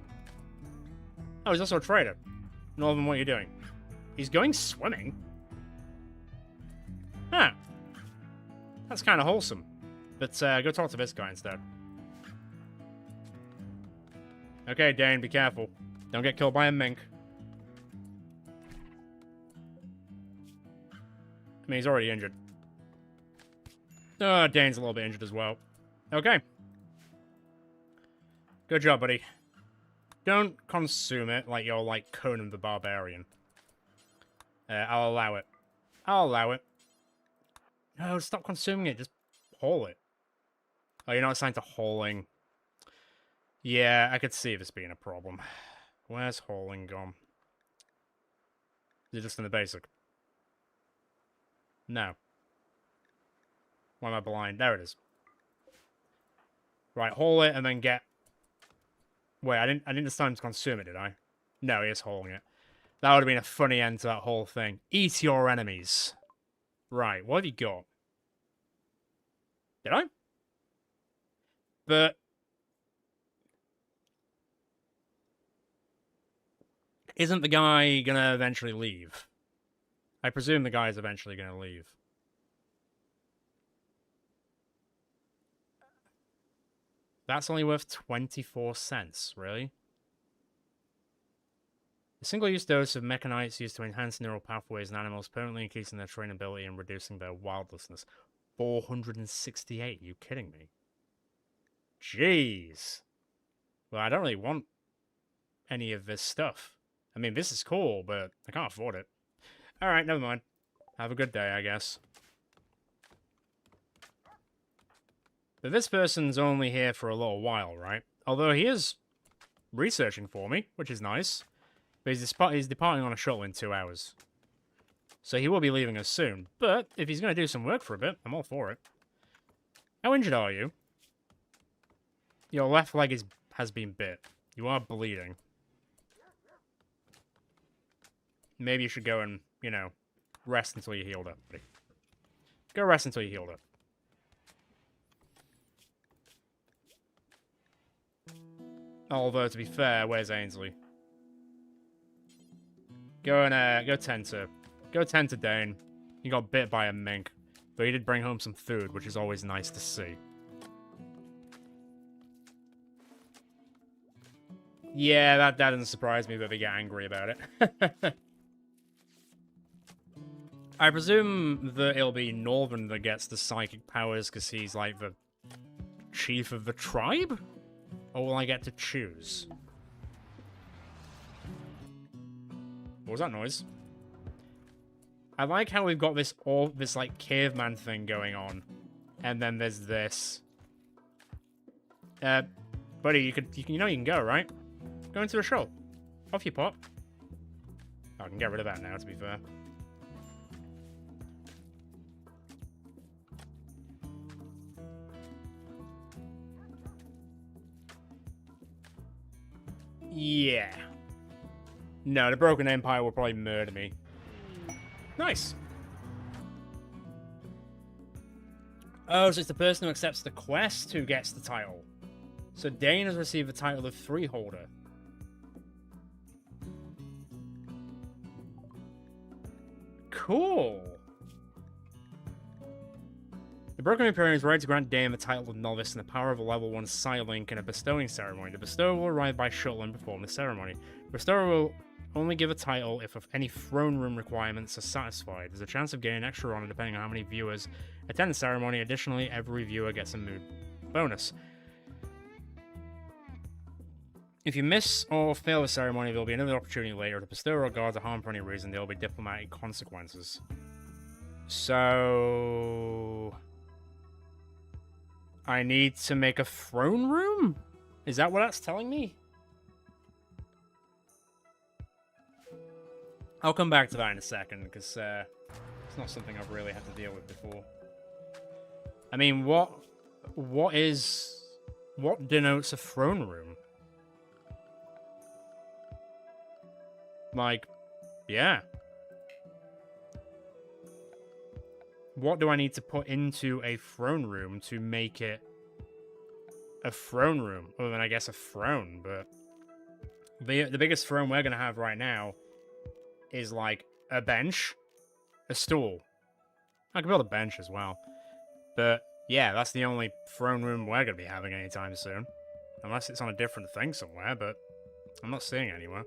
Oh, he's also a traitor. Northern, what are you doing? He's going swimming? Huh. That's kind of wholesome. But go talk to this guy instead. Okay, Dane, be careful. Don't get killed by a mink. I mean, he's already injured. Dane's a little bit injured as well. Okay. Good job, buddy. Don't consume it like you're like Conan the Barbarian. I'll allow it. I'll allow it. No, stop consuming it. Just haul it. Oh, you're not assigned to hauling. Yeah, I could see this being a problem. Where's hauling gone? Is it just in the basic? No. Why am I blind? There it is. Right, haul it and then get... Wait, I didn't just time to consume it, did I? No, he is hauling it. That would have been a funny end to that whole thing. Eat your enemies. Right, what have you got? Did I? But... Isn't the guy gonna eventually leave? I presume the guy is eventually gonna leave. That's only worth 24 cents, really? A single-use dose of mechanites used to enhance neural pathways in animals, permanently increasing their trainability and reducing their wildlessness. 468, you kidding me? Jeez. Well, I don't really want any of this stuff. I mean, this is cool, but I can't afford it. Alright, never mind. Have a good day, I guess. But this person's only here for a little while, right? Although he is researching for me, which is nice. But he's departing on a shuttle in 2 hours. So he will be leaving us soon. But if he's going to do some work for a bit, I'm all for it. How injured are you? Your left leg has been bit. You are bleeding. Maybe you should go and, you know, rest until you're healed up, buddy. Go rest until you're healed up. Although, to be fair, where's Ainsley? Go tend to Dane. He got bit by a mink, but he did bring home some food, which is always nice to see. Yeah, that doesn't surprise me that they get angry about it. I presume that it'll be Northern that gets the psychic powers because he's like the chief of the tribe? Or will I get to choose? What was that noise? I like how we've got this like caveman thing going on, and then there's this. Buddy, you can go, right? Go into the show. Off you pop. Oh, I can get rid of that now, to be fair. Yeah. No, the Broken Empire will probably murder me. Nice. Oh, so it's the person who accepts the quest who gets the title. So Dane has received the title of Freeholder. Cool. The Broken Empire is right to grant Dane the title of Novice and the power of a level 1 Psylink in a bestowing ceremony. The bestower will arrive by shuttle and perform the ceremony. The bestower will only give a title if any throne room requirements are satisfied. There's a chance of gaining extra honor depending on how many viewers attend the ceremony. Additionally, every viewer gets a mood bonus. If you miss or fail the ceremony, there will be another opportunity later. If the bestower or guards are harmed for any reason, there will be diplomatic consequences. So... I need to make a throne room? Is that what that's telling me? I'll come back to that in a second, because it's not something I've really had to deal with before. I mean, what denotes a throne room? Like, yeah. What do I need to put into a throne room to make it a throne room? Other than, I guess, a throne, but... The biggest throne we're going to have right now is, like, a bench, a stool. I can build a bench as well. But, yeah, that's the only throne room we're going to be having anytime soon. Unless it's on a different thing somewhere, but I'm not seeing it anywhere.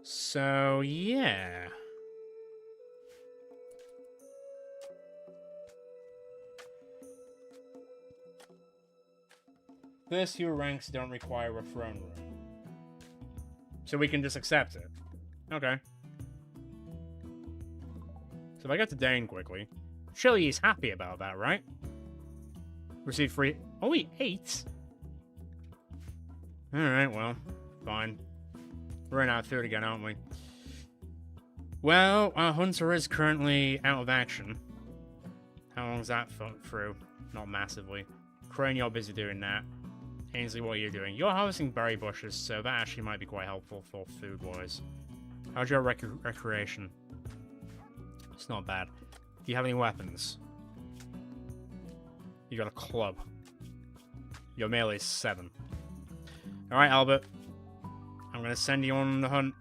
So, yeah... First few ranks don't require a throne room. So we can just accept it. Okay. So if I get to Dane quickly... Surely he's happy about that, right? Receive free... Only 8? Alright, well, fine. We're running out of food again, aren't we? Well, our hunter is currently out of action. How long's that through? Not massively. Crane, you're busy doing that. Ainsley, what are you doing? You're harvesting berry bushes, so that actually might be quite helpful for food-wise. How's your recreation? It's not bad. Do you have any weapons? You got a club. Your melee is 7. Alright, Albert. I'm gonna send you on the hunt.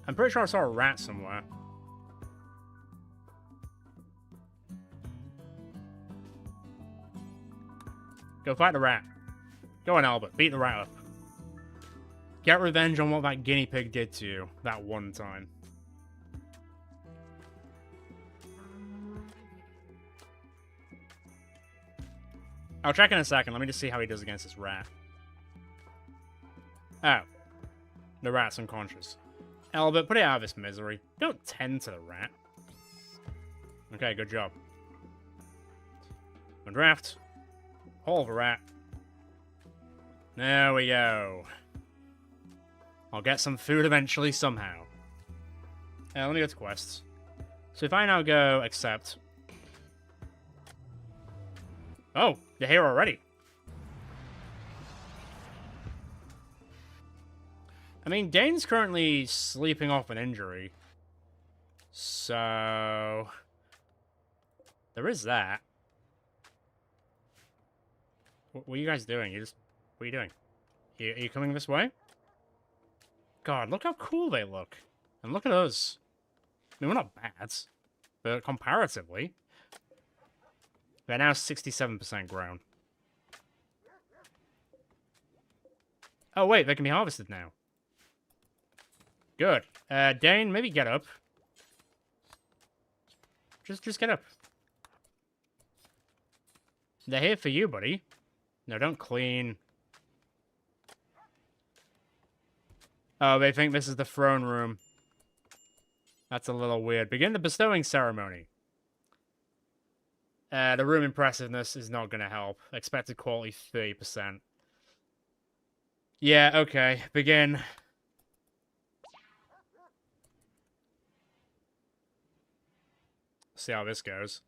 I'm pretty sure I saw a rat somewhere. Go fight the rat. Go on, Albert. Beat the rat up. Get revenge on what that guinea pig did to you that one time. I'll check in a second. Let me just see how he does against this rat. Oh. The rat's unconscious. Albert, put it out of its misery. Don't tend to the rat. Okay, good job. Draft. Hole of a rat. There we go. I'll get some food eventually, somehow. Let me go to quests. So if I now go accept... Oh, they're here already. I mean, Dane's currently sleeping off an injury. So... there is that. What are you guys doing? What are you doing? Are you coming this way? God, look how cool they look. And look at us. I mean, we're not bad. But comparatively... they're now 67% grown. Oh, wait, they can be harvested now. Good. Dane, maybe get up. Just get up. They're here for you, buddy. No, don't clean. Oh, they think this is the throne room. That's a little weird. Begin the bestowing ceremony. The room impressiveness is not going to help. Expected quality 30%. Yeah, okay. Begin. See how this goes.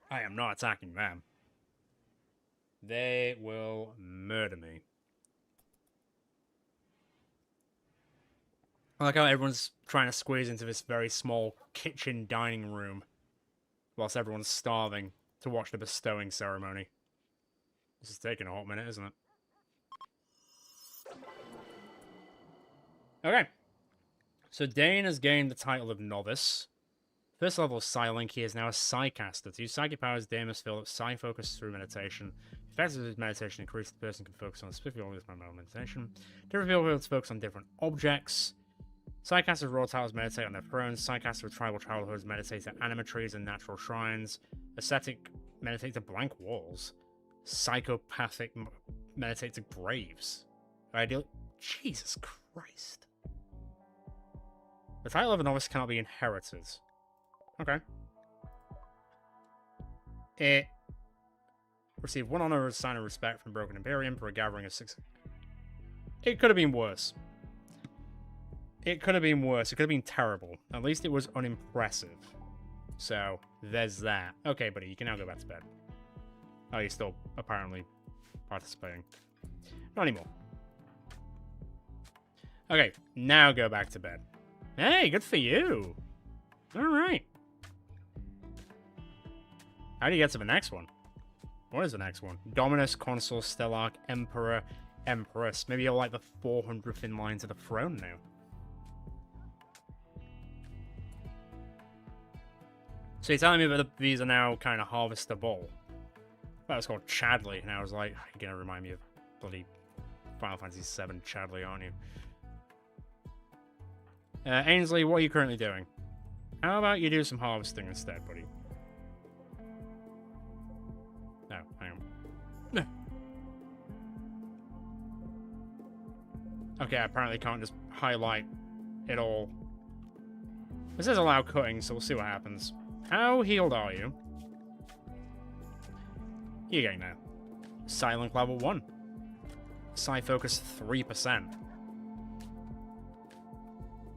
I am not attacking them. They will murder me. I like how everyone's trying to squeeze into this very small kitchen dining room whilst everyone's starving to watch the bestowing ceremony. This is taking a hot minute, isn't it? Okay. So Dane has gained the title of Novice. First level Psylink, he is now a Psycaster. To use psychic powers, Dane must fill up Psy focus through meditation. Effects of his meditation increase, the person can focus on a specific object by meditation. Different people will focus on different objects. Psycasters raw titles meditate on their thrones. Psycasters with tribal childhoods meditate at anima trees and natural shrines. Ascetic meditate to blank walls. Psychopathic meditate to graves. Ideally, Jesus Christ. The title of a novice cannot be inherited. Okay. It received 1 honor as a sign of respect from the Broken Imperium for a gathering of 6. It could have been worse. It could have been worse. It could have been terrible. At least it was unimpressive. So, there's that. Okay, buddy, you can now go back to bed. Oh, you're still apparently participating. Not anymore. Okay, now go back to bed. Hey, good for you. Alright. How do you get to the next one? What is the next one? Dominus, Consul, Stellarch, Emperor, Empress. Maybe you're like the 400th in line to the throne now. So you're telling me that these are now kind of harvestable? That was called Chadley, and I was like, you're going to remind me of bloody Final Fantasy VII Chadley, aren't you? Ainsley, what are you currently doing? How about you do some harvesting instead, buddy? No, hang on. Okay, I apparently can't just highlight it all. This is allow cutting, so we'll see what happens. How healed are you? You're getting there. Silent level 1. Psi focus 3%.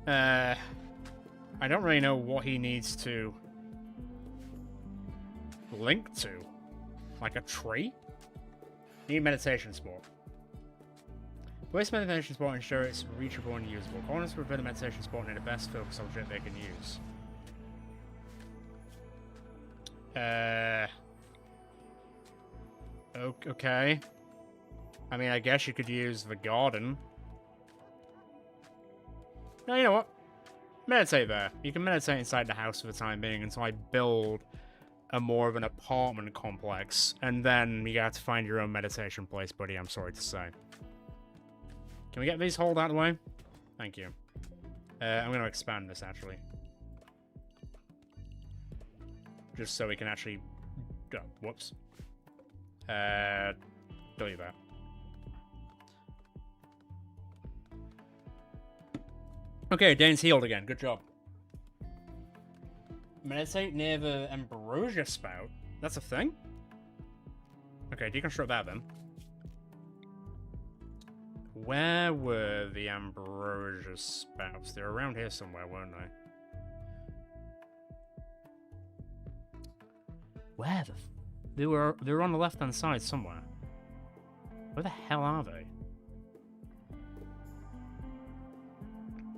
I don't really know what he needs to link to. Like a tree? Need meditation sport. Waste meditation sport and ensure it's reachable and usable. Corners with a meditation sport need the best focus object they can use. Okay. I mean, I guess you could use the garden. No, you know what? Meditate there. You can meditate inside the house for the time being until I build a more of an apartment complex. And then you have to find your own meditation place, buddy, I'm sorry to say. Can we get these hauled out of the way? Thank you. I'm going to expand this, actually. Just so we can actually... Oh, whoops. Delete that. Okay, Dane's healed again. Good job. Meditate near the ambrosia spout? That's a thing? Okay, deconstruct that then. Where were the ambrosia spouts? They're around here somewhere, weren't they? Where the... They were on the left-hand side somewhere. Where the hell are they?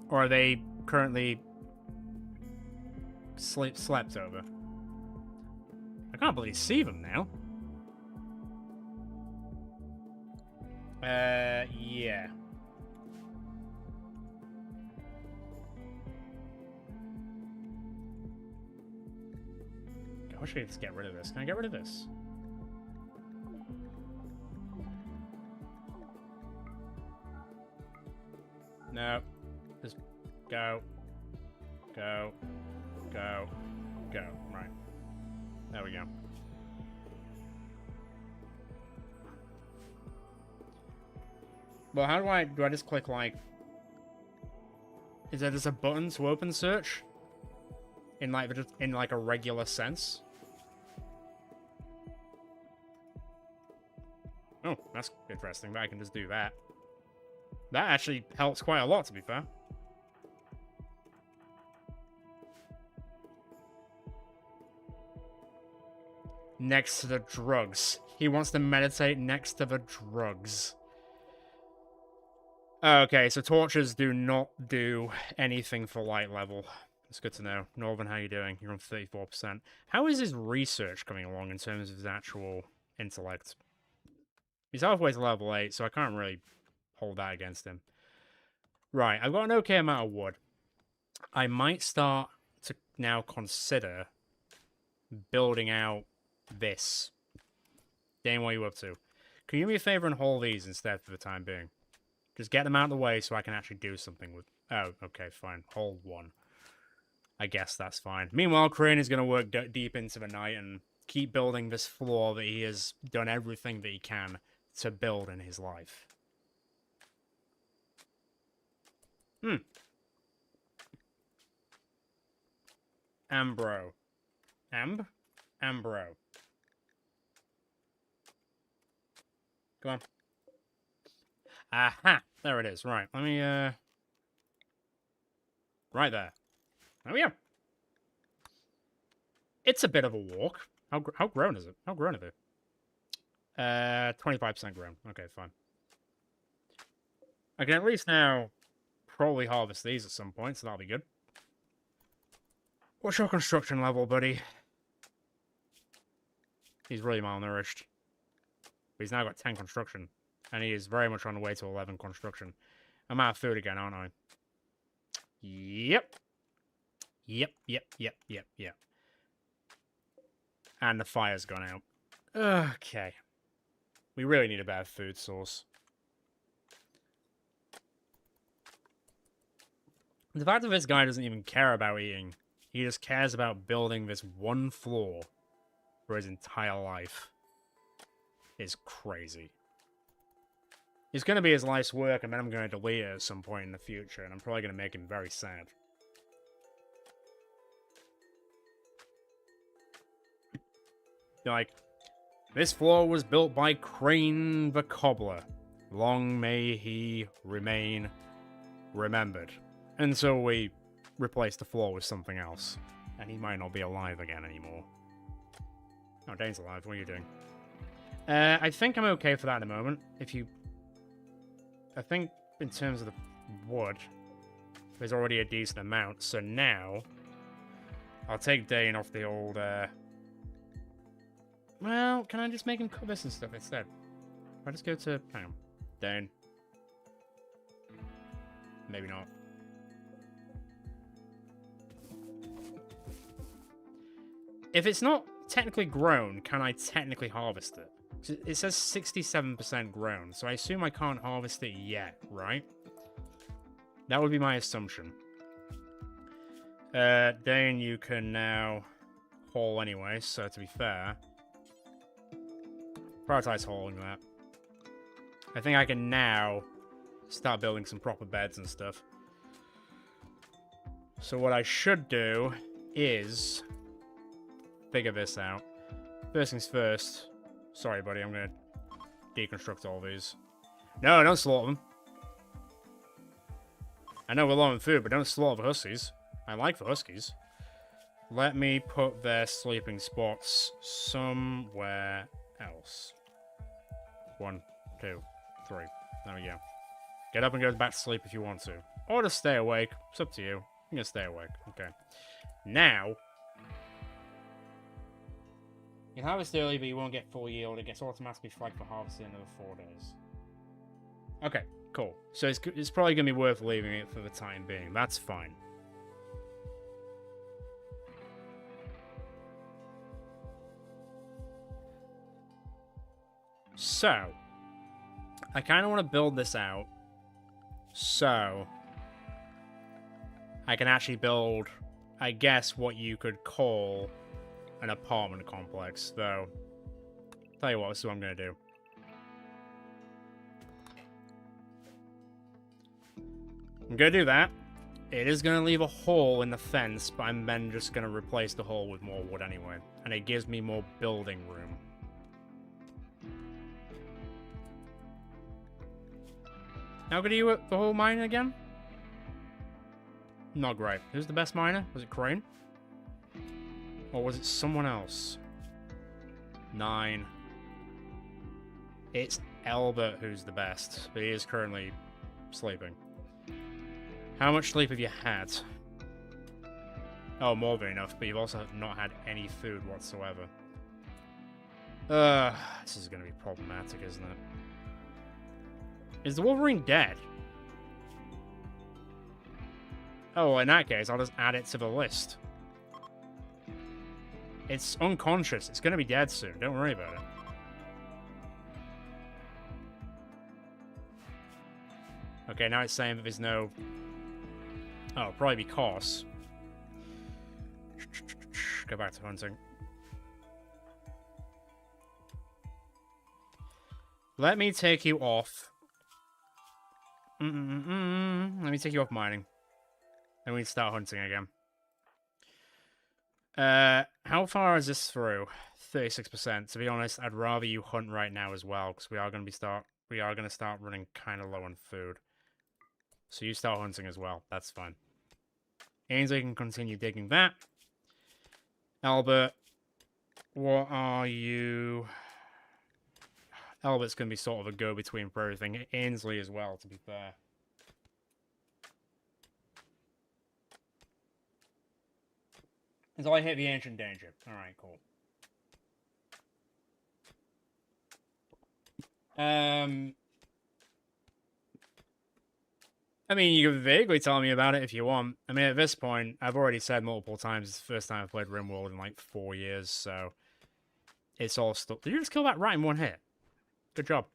Or are they currently slept over? I can't believe see them now. Yeah. I wish I could just get rid of this. Can I get rid of this? No. Just go. Go. Go. Go. Right. There we go. Well, how do I just click, like... Is there just a button to open search? In like a regular sense? Oh, that's interesting, but I can just do that. That actually helps quite a lot, to be fair. Next to the drugs. He wants to meditate next to the drugs. Okay, so torches do not do anything for light level. It's good to know. Northern, how you doing? You're on 34%. How is his research coming along in terms of his actual intellect? He's halfway to level 8, so I can't really hold that against him. Right, I've got an okay amount of wood. I might start to now consider building out this. Dane, what are you up to? Can you do me a favor and haul these instead for the time being? Just get them out of the way so I can actually do something with... Oh, okay, fine. Hold one. I guess that's fine. Meanwhile, Crane is going to work deep into the night and keep building this floor that he has done everything that he can to build in his life. Ambro. Ambro. Go on. Aha! There it is. Right, let me, right there. There we go. It's a bit of a walk. How grown is it? How grown are they? 25% grown. Okay, fine. I can at least now probably harvest these at some point, so that'll be good. What's your construction level, buddy? He's really malnourished. But he's now got 10 construction. And he is very much on the way to 11 construction. I'm out of food again, aren't I? Yep. Yep. And the fire's gone out. Okay. We really need a better food source. The fact that this guy doesn't even care about eating. He just cares about building this one floor for his entire life. Is crazy. It's going to be his life's work, and then I'm going to delete it at some point in the future, and I'm probably going to make him very sad. Like, this floor was built by Crane the Cobbler. Long may he remain remembered. Until we replace the floor with something else. And he might not be alive again anymore. Oh, Dane's alive. What are you doing? I think I'm okay for that at the moment. I think in terms of the wood, there's already a decent amount. So now, I'll take Dane off the old, Well, can I just make him cut this and stuff instead? If I just go to... Hang on. Dane. Maybe not. If it's not technically grown, can I technically harvest it? It says 67% grown, so I assume I can't harvest it yet, right? That would be my assumption. Dane, you can now haul anyway, so to be fair... Prioritize hauling that. I think I can now start building some proper beds and stuff. So what I should do is figure this out. First things first. Sorry, buddy, I'm going to deconstruct all these. No, don't slaughter them. I know we're low on food, but don't slaughter the huskies. I like the huskies. Let me put their sleeping spots somewhere else. 1, 2, 3. There we go. Get up and go back to sleep if you want to. Or just stay awake. It's up to you. I'm going to stay awake. Okay. Now... You can harvest early, but you won't get full yield. It gets automatically flagged for harvesting in another 4 days. Okay, cool. So it's probably going to be worth leaving it for the time being. That's fine. So, I kind of want to build this out so I can actually build, I guess, what you could call an apartment complex, though. Tell you what, this is what I'm going to do. I'm going to do that. It is going to leave a hole in the fence, but I'm then just going to replace the hole with more wood anyway. And it gives me more building room. How good are you at the whole mine again? Not great. Who's the best miner? Was it Crane? Or was it someone else? 9. It's Albert who's the best, but he is currently sleeping. How much sleep have you had? Oh, more than enough, but you've also not had any food whatsoever. This is going to be problematic, isn't it? Is the Wolverine dead? Oh, in that case, I'll just add it to the list. It's unconscious. It's going to be dead soon. Don't worry about it. Okay, now it's saying that there's no... Oh, probably because... Go back to hunting. Let me take you off. Let me take you off mining. Then we start hunting again. How far is this through? 36%. To be honest, I'd rather you hunt right now as well, because we are going to start running kind of low on food. So you start hunting as well. That's fine. Ainsley can continue digging that. Albert, what are you? Albert's going to be sort of a go-between for everything. Ainsley as well, to be fair. Until I hit the ancient danger. Alright, cool. I mean, you can vaguely tell me about it if you want. I mean, at this point, I've already said multiple times it's the first time I've played Rimworld in like 4 years, so... It's all stuff. Did you just kill that rat in one hit? Good job.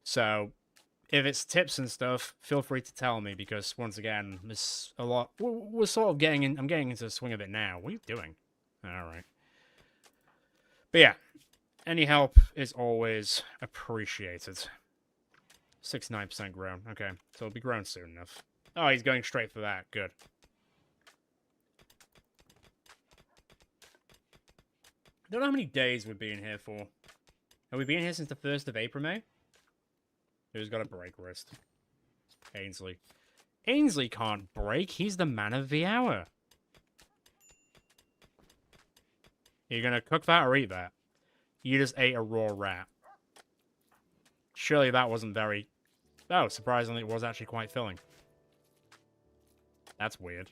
So, if it's tips and stuff, feel free to tell me, because once again, there's a lot... We're sort of getting in... I'm getting into the swing of it now. What are you doing? Alright. But yeah, any help is always appreciated. 69% grown. Okay, so it'll be grown soon enough. Oh, he's going straight for that. Good. I don't know how many days we've been here for. Have we been here since the 1st of April, May? Who's got a break wrist? Ainsley. Ainsley can't break. He's the man of the hour. You gonna cook that or eat that? You just ate a raw rat. Surely that wasn't very... Oh, surprisingly, it was actually quite filling. That's weird.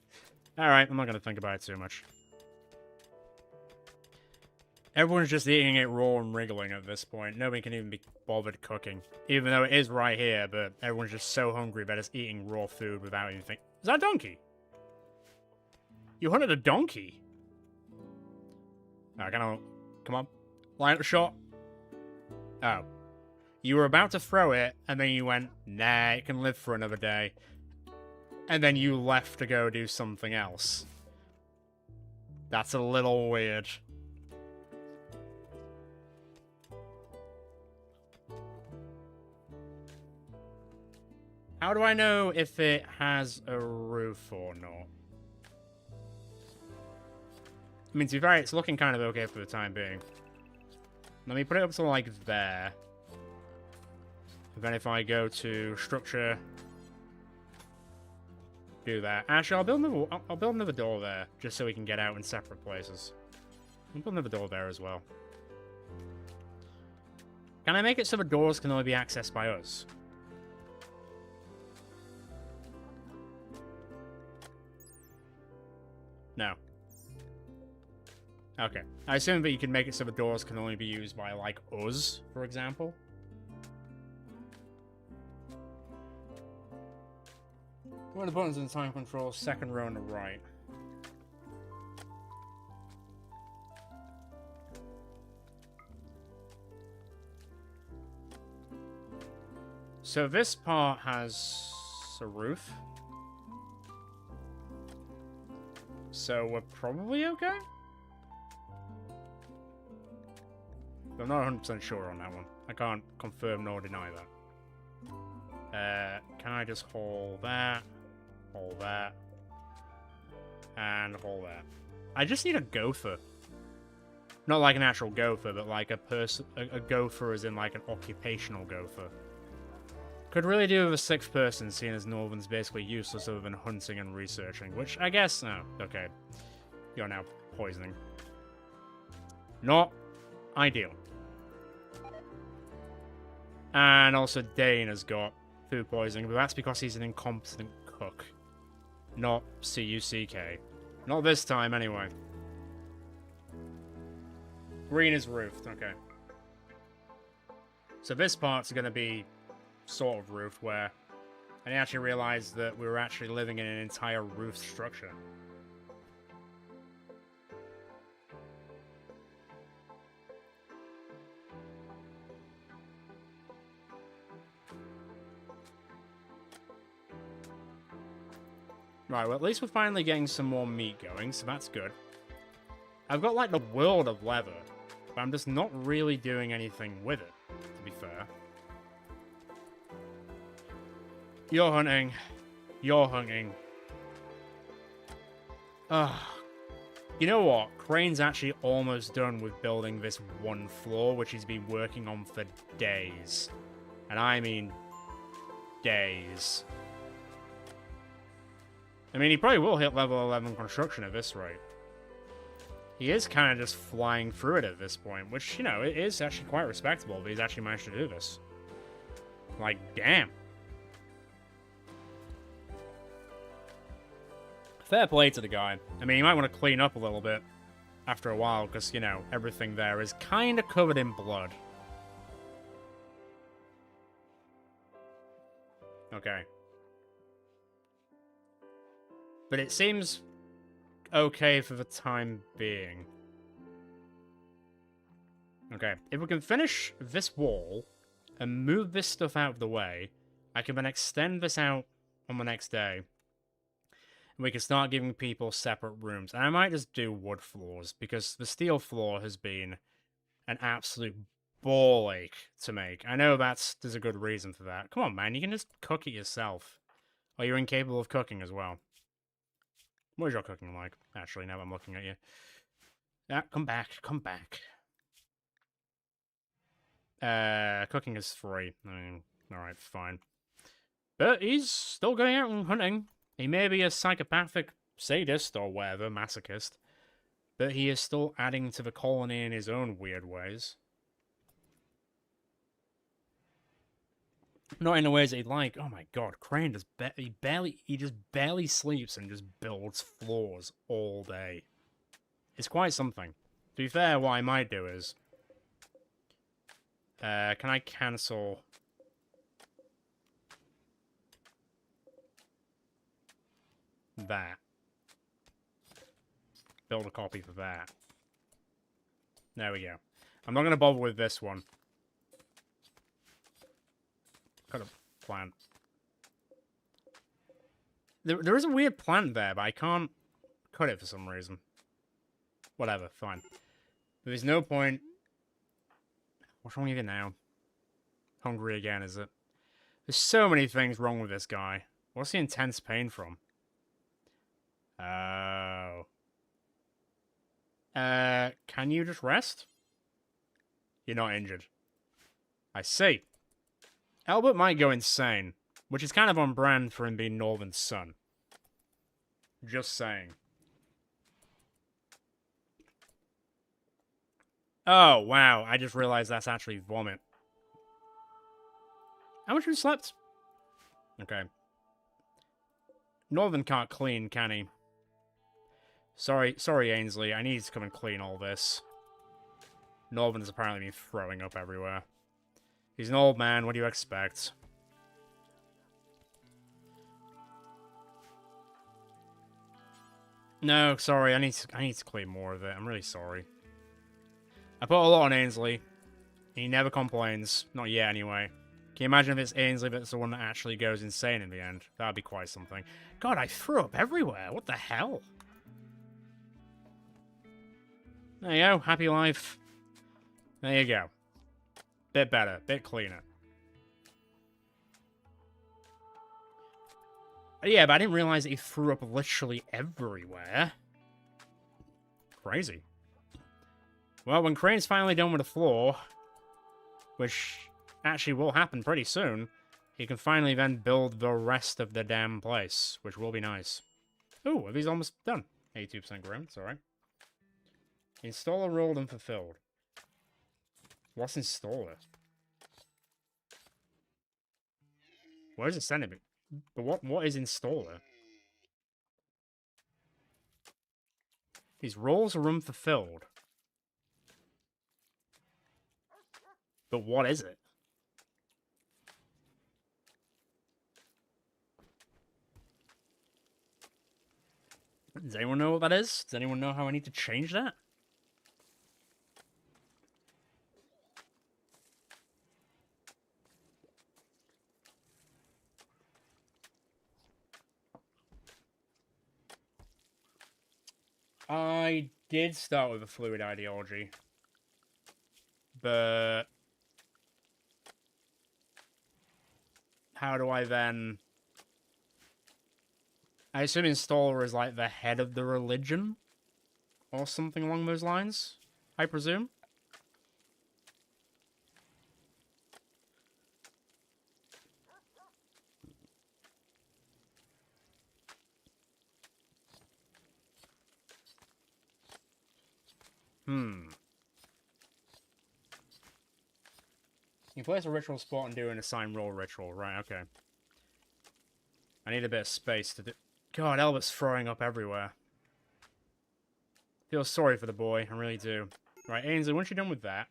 Alright, I'm not gonna think about it too much. Everyone's just eating it raw and wriggling at this point. Nobody can even be bothered cooking. Even though it is right here, but everyone's just so hungry they're just eating raw food without anything. Is that a donkey? You hunted a donkey? Alright, come on. Line up the shot. Oh. You were about to throw it, and then you went, nah, it can live for another day. And then you left to go do something else. That's a little weird. How do I know if it has a roof or not? I mean, to be fair, it's looking kind of okay for the time being. Let me put it up to, like, there. And then if I go to structure... do that. Actually, I'll build another door there, just so we can get out in separate places. I'll build another door there as well. Can I make it so the doors can only be accessed by us? No. Okay. I assume that you can make it so the doors can only be used by, like, us, for example. One of the buttons in the time control, second row on the right. So this part has a roof. So we're probably okay? But I'm not 100% sure on that one. I can't confirm nor deny that. Can I just hold that? Hold that. And hold that. I just need a gopher. Not like an actual gopher, but like a gopher as in like an occupational gopher. Could really do with a sixth person, seeing as Northern's basically useless other than hunting and researching, which I guess... no, okay. You're now poisoning. Not ideal. And also Dane has got food poisoning, but that's because he's an incompetent cook. Not C-U-C-K. Not this time, anyway. Green is roofed, okay. So this part's going to be sort of roofed, where I actually realized that we were actually living in an entire roof structure. Right, well, at least we're finally getting some more meat going, so that's good. I've got, like, the world of leather, but I'm just not really doing anything with it, to be fair. You're hunting. You're hunting. Ugh. You know what? Crane's actually almost done with building this one floor, which he's been working on for days. And I mean days. I mean, he probably will hit level 11 construction at this rate. He is kind of just flying through it at this point, which, you know, it is actually quite respectable that he's actually managed to do this. Like, damn. Fair play to the guy. I mean, he might want to clean up a little bit after a while, because, you know, everything there is kind of covered in blood. Okay. But it seems okay for the time being. Okay, if we can finish this wall and move this stuff out of the way, I can then extend this out on the next day. And we can start giving people separate rooms. And I might just do wood floors, because the steel floor has been an absolute ball ache to make. I know there's a good reason for that. Come on, man, you can just cook it yourself. Or you're incapable of cooking as well. What is your cooking like? Actually, now I'm looking at you. Yeah, come back, come back. Cooking is free. I mean, Alright, fine. But he's still going out and hunting. He may be a psychopathic sadist or whatever, masochist, but he is still adding to the colony in his own weird ways. Not in the ways that he'd like. Oh my god, Crane just he just barely sleeps and just builds floors all day. It's quite something. To be fair, what I might do is... can I cancel... that? Build a copy for that. There we go. I'm not going to bother with this one. Got a plant. There is a weird plant there, but I can't cut it for some reason. Whatever, fine. There's no point... What's wrong with you now? Hungry again, is it? There's so many things wrong with this guy. What's the intense pain from? Oh. Can you just rest? You're not injured. I see. Albert might go insane, which is kind of on brand for him being Northern's son. Just saying. Oh, wow. I just realized that's actually vomit. How much have you slept? Okay. Northern can't clean, can he? Sorry, Ainsley. I need to come and clean all this. Northern's apparently been throwing up everywhere. He's an old man. What do you expect? No, sorry. I need to clean more of it. I'm really sorry. I put a lot on Ainsley. He never complains. Not yet, anyway. Can you imagine if it's Ainsley that's the one that actually goes insane in the end? That'd be quite something. God, I threw up everywhere. What the hell? There you go. Happy life. There you go. Bit better. Bit cleaner. Yeah, but I didn't realize that he threw up literally everywhere. Crazy. Well, when Crane's finally done with the floor, which actually will happen pretty soon, he can finally then build the rest of the damn place, which will be nice. Ooh, he's almost done. 82% grown, it's alright. Installer rolled and fulfilled. What's installer? Where is it sending me? But what is installer? These roles are unfulfilled. But what is it? Does anyone know what that is? Does anyone know how I need to change that? I did start with a fluid ideology. But... how do I then... I assume installer is like the head of the religion? Or something along those lines? I presume? You place a ritual spot and do an assigned role ritual. Right, okay. I need a bit of space to do... God, Albert's throwing up everywhere. Feel sorry for the boy, I really do. Right, Ainsley, once you're done with that...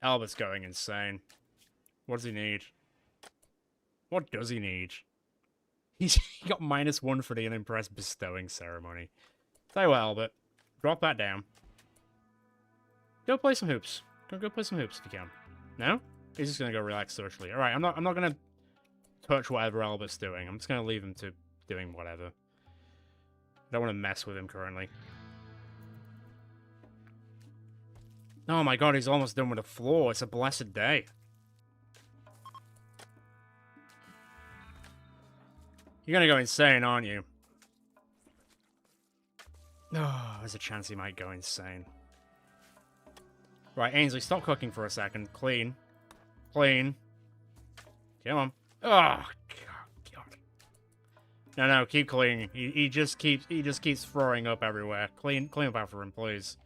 Albert's going insane. What does he need? What does he need? He got -1 for the unimpressed bestowing ceremony. Tell you what, Albert. Drop that down. Go play some hoops. Go play some hoops if you can. No? He's just gonna go relax socially. Alright, I'm not gonna touch whatever Albert's doing. I'm just gonna leave him to doing whatever. I don't want to mess with him currently. Oh my god, he's almost done with the floor. It's a blessed day. You're gonna go insane, aren't you? Oh, there's a chance he might go insane. Right, Ainsley, stop cooking for a second. Clean. Clean. Come on. Oh, God. No, keep cleaning. He just keeps throwing up everywhere. Clean up after him, please.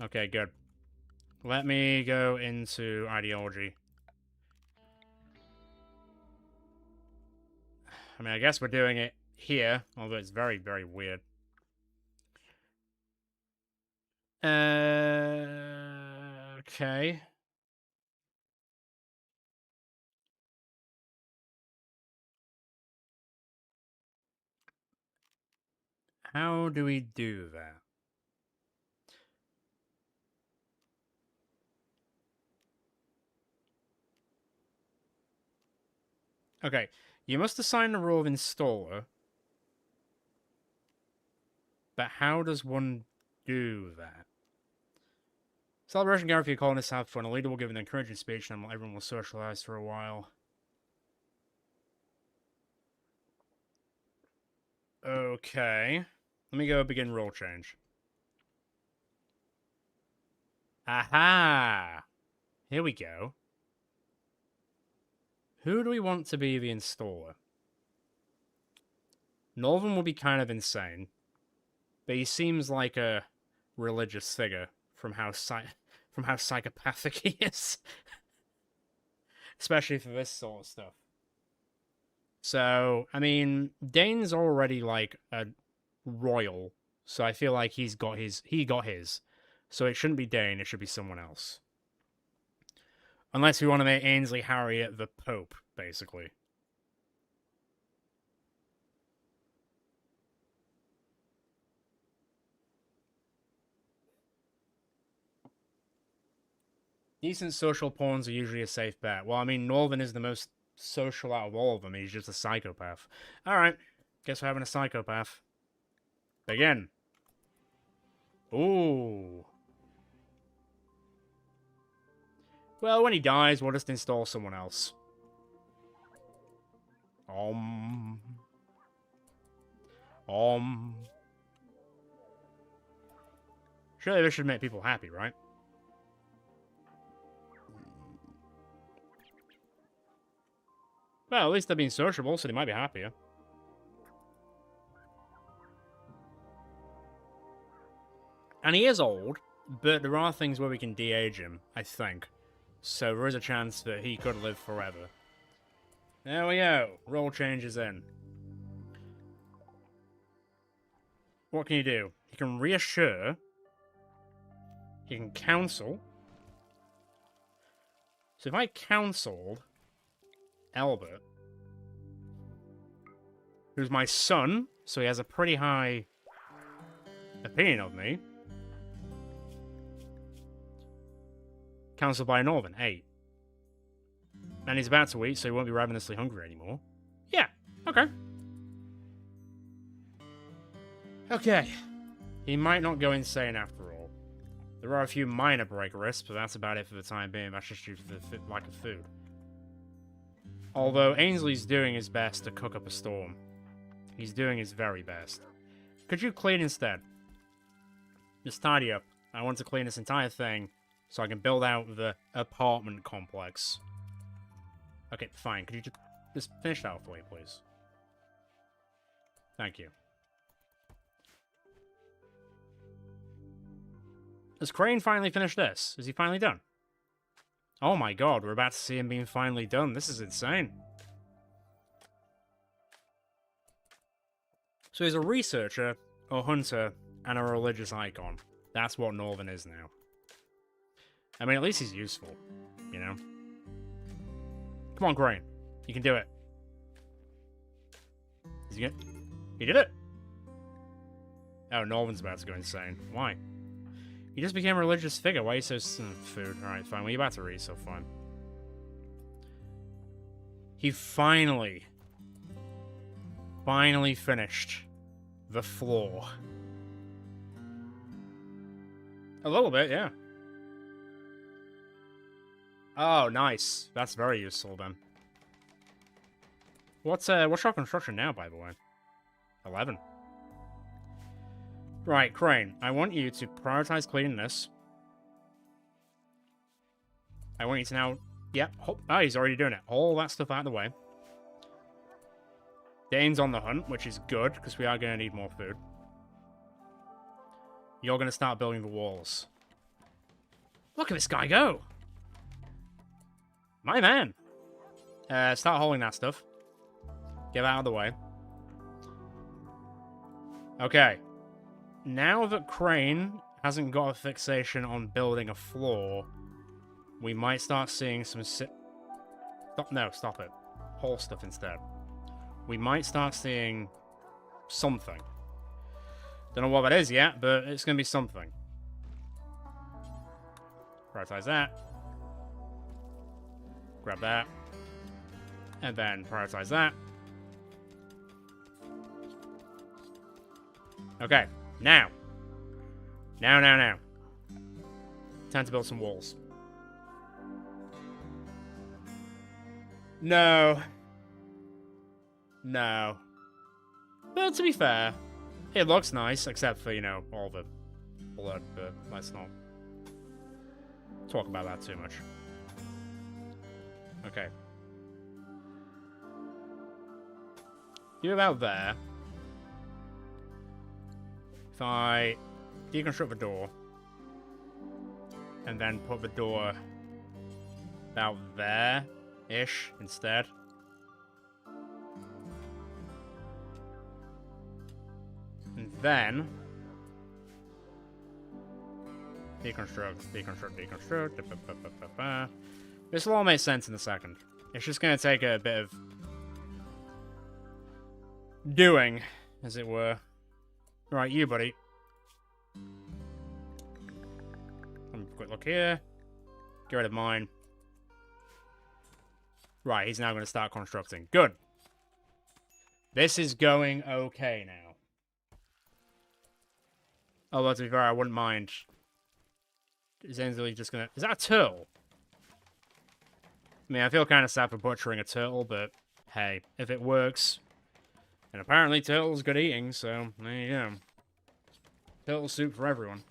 Okay, good. Let me go into ideology. I mean, I guess we're doing it here, although it's very, very weird. Okay. How do we do that? Okay, you must assign the role of installer. But how does one do that? Celebration guarantee colonists have fun. A leader will give an encouraging speech and everyone will socialize for a while. Okay. Let me go begin role change. Aha! Here we go. Who do we want to be the installer? Northern will be kind of insane, but he seems like a religious figure from how psychopathic he is, especially for this sort of stuff. So, I mean, Dane's already like a royal, so I feel like he got his. So it shouldn't be Dane, it should be someone else. Unless we want to make Ainsley Harriet the Pope, basically. Decent social pawns are usually a safe bet. Well, I mean, Northern is the most social out of all of them. He's just a psychopath. Alright, guess we're having a psychopath. Begin. Ooh. Well, when he dies, we'll just install someone else. Surely this should make people happy, right? Well, at least they're being sociable, so they might be happier. And he is old, but there are things where we can de-age him, I think. So there is a chance that he could live forever. There we go. Role changes in. What can you do? You can reassure. You can counsel. So if I counseled Albert, who's my son, so he has a pretty high opinion of me. Counseled by Northern, 8. And he's about to eat, so he won't be ravenously hungry anymore. Yeah, okay. Okay. He might not go insane after all. There are a few minor break risks, but that's about it for the time being. That's just due to the lack of food. Although Ainsley's doing his best to cook up a storm. He's doing his very best. Could you clean instead? Just tidy up. I want to clean this entire thing so I can build out the apartment complex. Okay, fine. Could you just finish that for me, please? Thank you. Has Crane finally finished this? Is he finally done? Oh my god, we're about to see him being finally done. This is insane. So he's a researcher, a hunter, and a religious icon. That's what Northern is now. I mean, at least he's useful, you know? Come on, Crane. You can do it. Is he good? He did it! Oh, Northern's about to go insane. Why? He just became a religious figure. Why are you so... food. Alright, fine. Well, you're about to eat, so fine. He finally finished the floor. A little bit, yeah. Oh, nice. That's very useful, then. What's our construction now, by the way? 11. Right, Crane, I want you to prioritize cleaning this. I want you to now Yep. Oh, he's already doing it. All that stuff out of the way. Dane's on the hunt, which is good, because we are going to need more food. You're going to start building the walls. Look at this guy go! My man! Start hauling that stuff. Get out of the way. Okay. Now that Crane hasn't got a fixation on building a floor, we might start seeing some stop it. Haul stuff instead. We might start seeing something. Don't know what that is yet, but it's going to be something. Prioritize that. Grab that. And then prioritize that. Okay, now. Now. Time to build some walls. No. But to be fair, it looks nice, except for, you know, all the blood, but let's not talk about that too much. Okay. You about there. If I deconstruct the door, and then put the door about there-ish instead. And then deconstruct. This will all make sense in a second. It's just going to take a bit of doing, as it were. Right, you, buddy. Quick look here. Get rid of mine. Right, he's now going to start constructing. Good. This is going okay now. Although, to be fair, I wouldn't mind. Is Ainsley just going to... Is that a turtle? I mean, I feel kind of sad for butchering a turtle, but hey, if it works... And apparently turtle's good eating, so there you go. Turtle soup for everyone.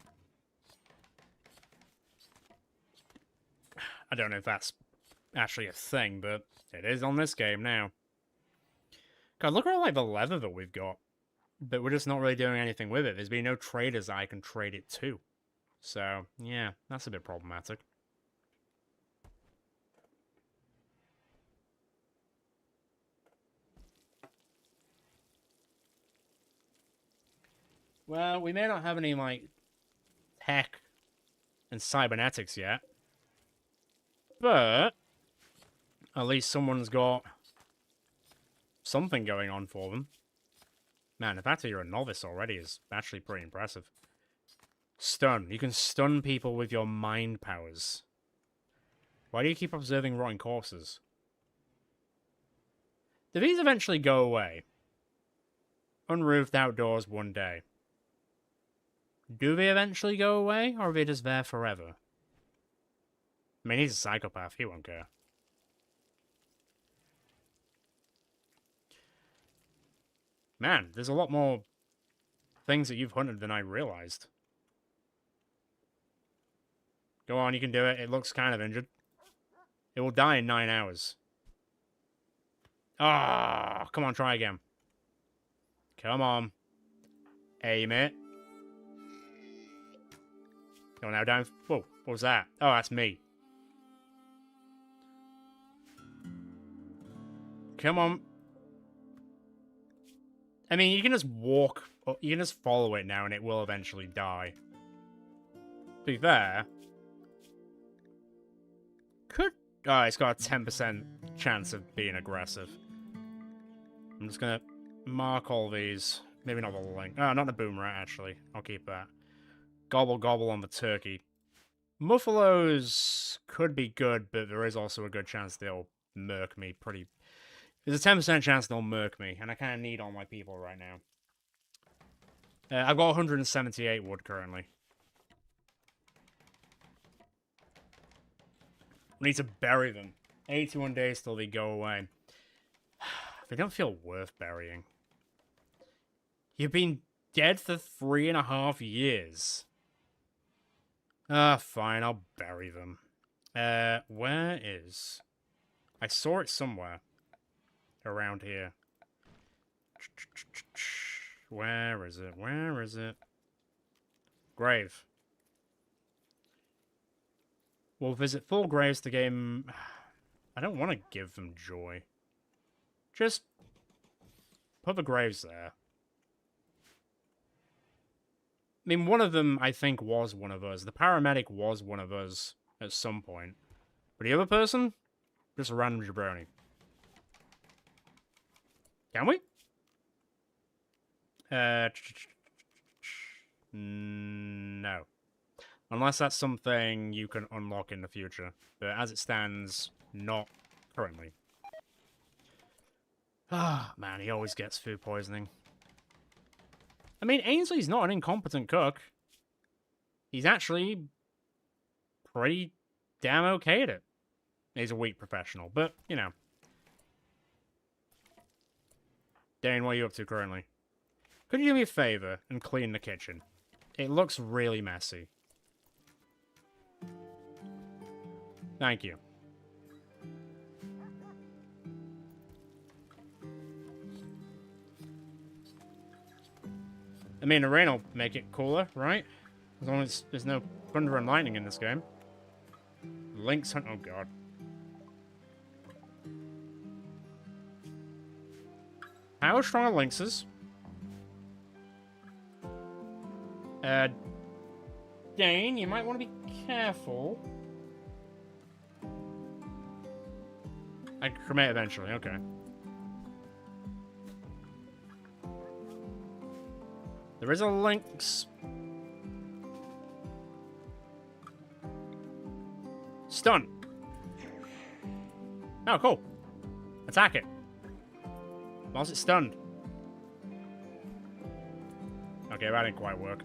I don't know if that's actually a thing, but it is on this game now. God, look at all like the leather that we've got. But we're just not really doing anything with it. There's been no traders I can trade it to. So, yeah, that's a bit problematic. Well, we may not have any, like, tech and cybernetics yet. But at least someone's got something going on for them. Man, the fact that you're a novice already is actually pretty impressive. Stun. You can stun people with your mind powers. Why do you keep observing rotting corpses? Do these eventually go away? Unroofed outdoors one day. Do they eventually go away, or are they just there forever? I mean, he's a psychopath. He won't care. Man, there's a lot more things that you've hunted than I realized. Go on, you can do it. It looks kind of injured. It will die in 9 hours. Ah, oh, come on, try again. Come on. Aim it. Go now down. Whoa, what was that? Oh, that's me. Come on. I mean, you can just walk, you can just follow it now and it will eventually die. To be fair. Oh, it's got a 10% chance of being aggressive. I'm just gonna mark all these. Maybe not the link. Oh, not the boom rat, actually. I'll keep that. Gobble gobble on the turkey. Muffalos could be good, but there is also a good chance they'll murk me pretty... There's a 10% chance they'll murk me, and I kind of need all my people right now. I've got 178 wood currently. We need to bury them. 81 days till they go away. They don't feel worth burying. You've been dead for 3.5 years. Ah, fine, I'll bury them. Where is... I saw it somewhere. Around here. Where is it? Where is it? Grave. We'll visit 4 graves to gain... I don't want to give them joy. Just... put the graves there. I mean, one of them, I think, was one of us. The paramedic was one of us at some point. But the other person? Just a random jabroni. Can we? No. Unless that's something you can unlock in the future. But as it stands, not currently. Ah, man, he always gets food poisoning. I mean, Ainsley's not an incompetent cook. He's actually pretty damn okay at it. He's a weak professional, but, you know. Dane, what are you up to currently? Could you do me a favor and clean the kitchen? It looks really messy. Thank you. I mean, the rain will make it cooler, right? As long as there's no thunder and lightning in this game. Lynx hunt. Oh, God. How strong are lynxes? Dane, you might want to be careful. I can cremate eventually, okay. There is a lynx. Stun. Oh, cool. Attack it. Whilst it's stunned. Okay, that didn't quite work.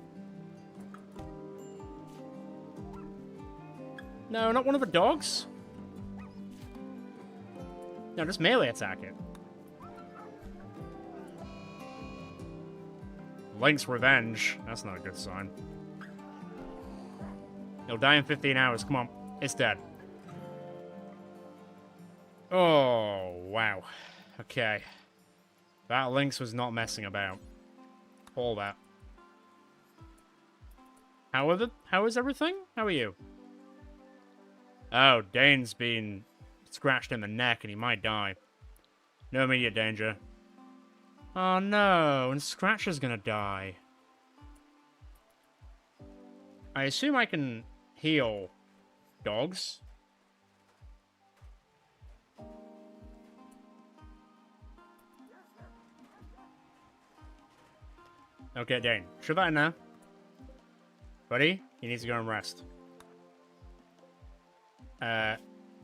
No, not one of the dogs. No, just melee attack it. Lynx Revenge. That's not a good sign. It'll die in 15 hours. Come on. It's dead. Oh, wow. Okay. That Lynx was not messing about. All that. How is everything? How are you? Oh, Dane's been scratched in the neck and he might die. No immediate danger. Oh no, and Scratcher's gonna die. I assume I can heal dogs. Okay, Dane, shove that in there. Buddy, you need to go and rest.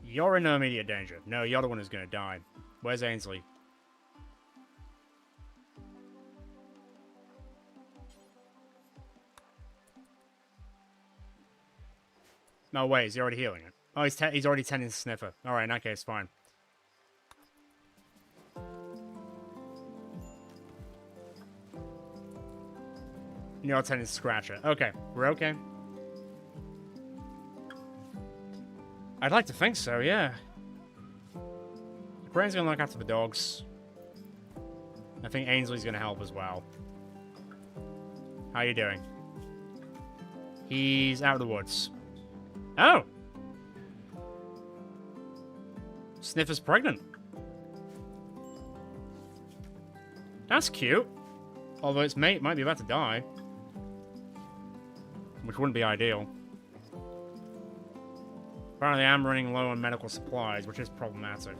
You're in no immediate danger. No, you're the one who's gonna die. Where's Ainsley? No, wait, is he already healing it? Oh, he's already tending to Sniffer. Alright, in that case, fine. You're tending to Scratcher. Okay, we're okay. I'd like to think so, yeah. Crane's gonna look after the dogs. I think Ainsley's gonna help as well. How you doing? He's out of the woods. Oh! Sniffer's pregnant. That's cute. Although its mate might be about to die. Which wouldn't be ideal. Apparently I'm running low on medical supplies, which is problematic.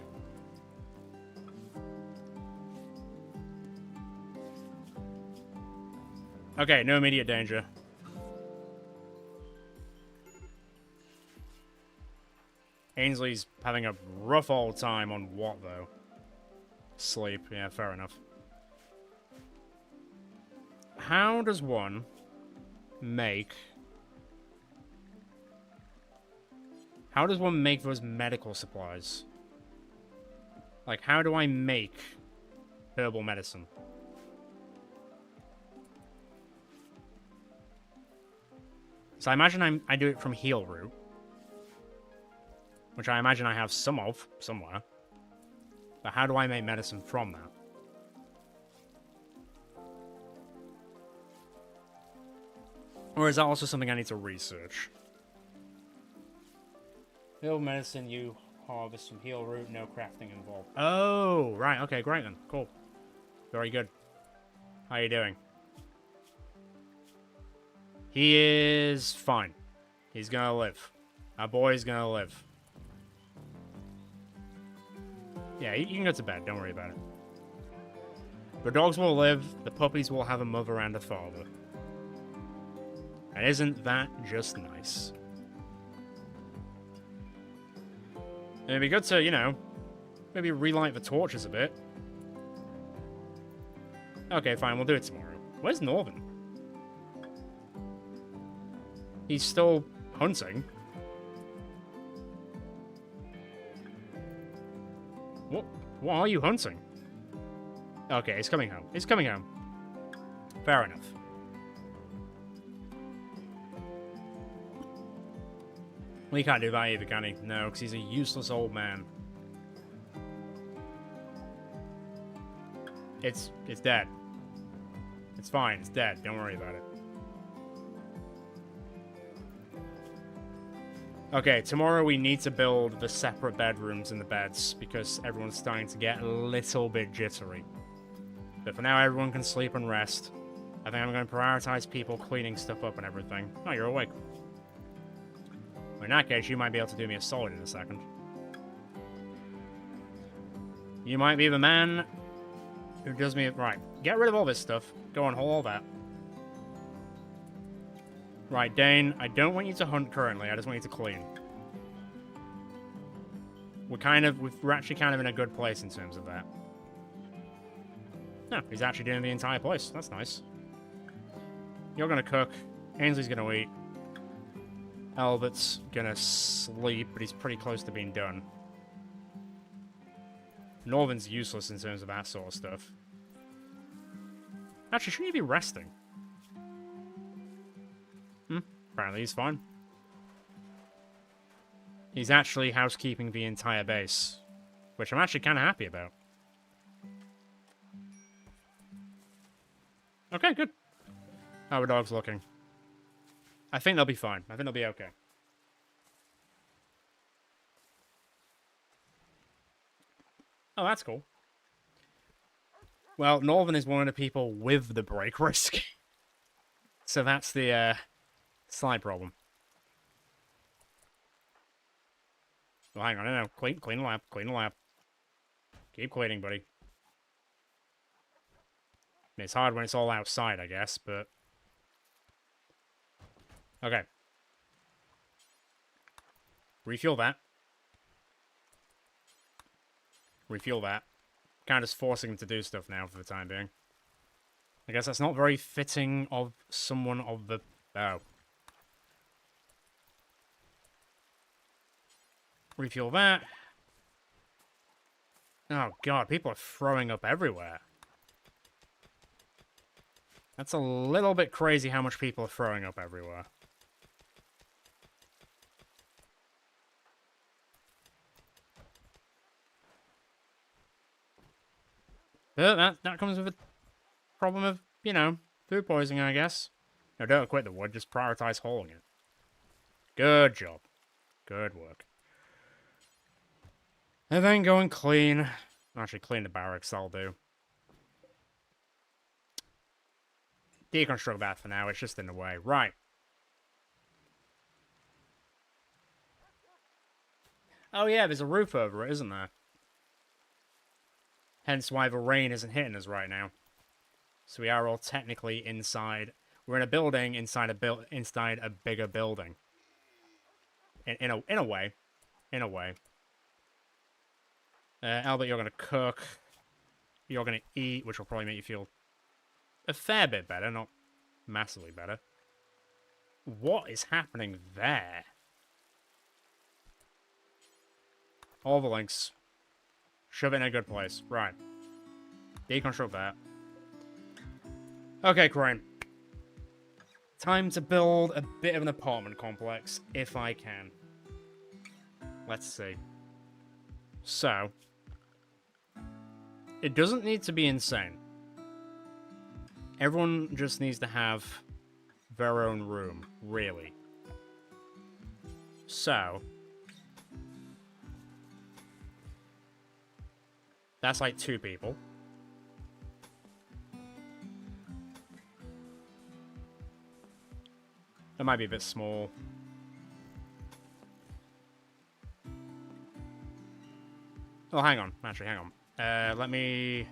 Okay, no immediate danger. Ainsley's having a rough old time on what, though? Sleep. Yeah, fair enough. How does one make... How does one make those medical supplies? Like, how do I make herbal medicine? So I imagine I do it from heal root. which I imagine I have some of somewhere. But how do I make medicine from that? Or is that also something I need to research? Heal medicine you harvest from heal root, no crafting involved. Oh, right, okay, great then. Cool. Very good. How are you doing? He is fine. He's gonna live. Our boy's gonna live. Yeah, you can go to bed, don't worry about it. The dogs will live, the puppies will have a mother and a father. And isn't that just nice? It'd be good to, you know, maybe relight the torches a bit. Okay, fine, we'll do it tomorrow. Where's Northern? He's still hunting. What are you hunting? Okay, he's coming home. He's coming home. Fair enough. Well, he can't do that either, can he? No, because he's a useless old man. It's dead. It's fine. It's dead. Don't worry about it. Okay, tomorrow we need to build the separate bedrooms and the beds because everyone's starting to get a little bit jittery. But for now, everyone can sleep and rest. I think I'm going to prioritize people cleaning stuff up and everything. Oh, you're awake. Well, in that case, you might be able to do me a solid in a second. You might be the man who does me... Right, get rid of all this stuff. Go on, hold all that. Right, Dane, I don't want you to hunt currently, I just want you to clean. We're actually kind of in a good place in terms of that. No, he's actually doing the entire place. That's nice. You're gonna cook. Ainsley's gonna eat. Albert's gonna sleep, but he's pretty close to being done. Northern's useless in terms of that sort of stuff. Actually, shouldn't he be resting? Apparently he's fine. He's actually housekeeping the entire base, which I'm actually kind of happy about. Okay, good. How are dogs looking? I think they'll be fine. I think they'll be okay. Oh, that's cool. Well, Northern is one of the people with the break risk. So that's the slight problem. Well, hang on, no. Clean the lab, clean the lab. Keep cleaning, buddy. It's hard when it's all outside, I guess, but... Okay. Refuel that. Refuel that. Kind of just forcing them to do stuff now for the time being. I guess that's not very fitting of someone of the... Oh. Refuel that. Oh god, people are throwing up everywhere. That's a little bit crazy how much people are throwing up everywhere. But that comes with a problem of, you know, food poisoning, I guess. No, don't quit the wood, just prioritize hauling it. Good job. Good work. And then go and clean. Actually, clean the barracks, that'll do. Deconstruct that for now, it's just in the way. Right. Oh yeah, there's a roof over it, isn't there? Hence why the rain isn't hitting us right now. So we are all technically inside. We're in a building inside a bigger building. In a way. In a way. Albert, you're gonna cook. You're gonna eat, which will probably make you feel a fair bit better, not massively better. What is happening there? All the links. Shove it in a good place. Right. Deconstruct that. Okay, Crane. Time to build a bit of an apartment complex, if I can. Let's see. So, it doesn't need to be insane. Everyone just needs to have their own room, really. So, that's like 2 people. That might be a bit small. Oh, hang on. Actually, hang on. Let me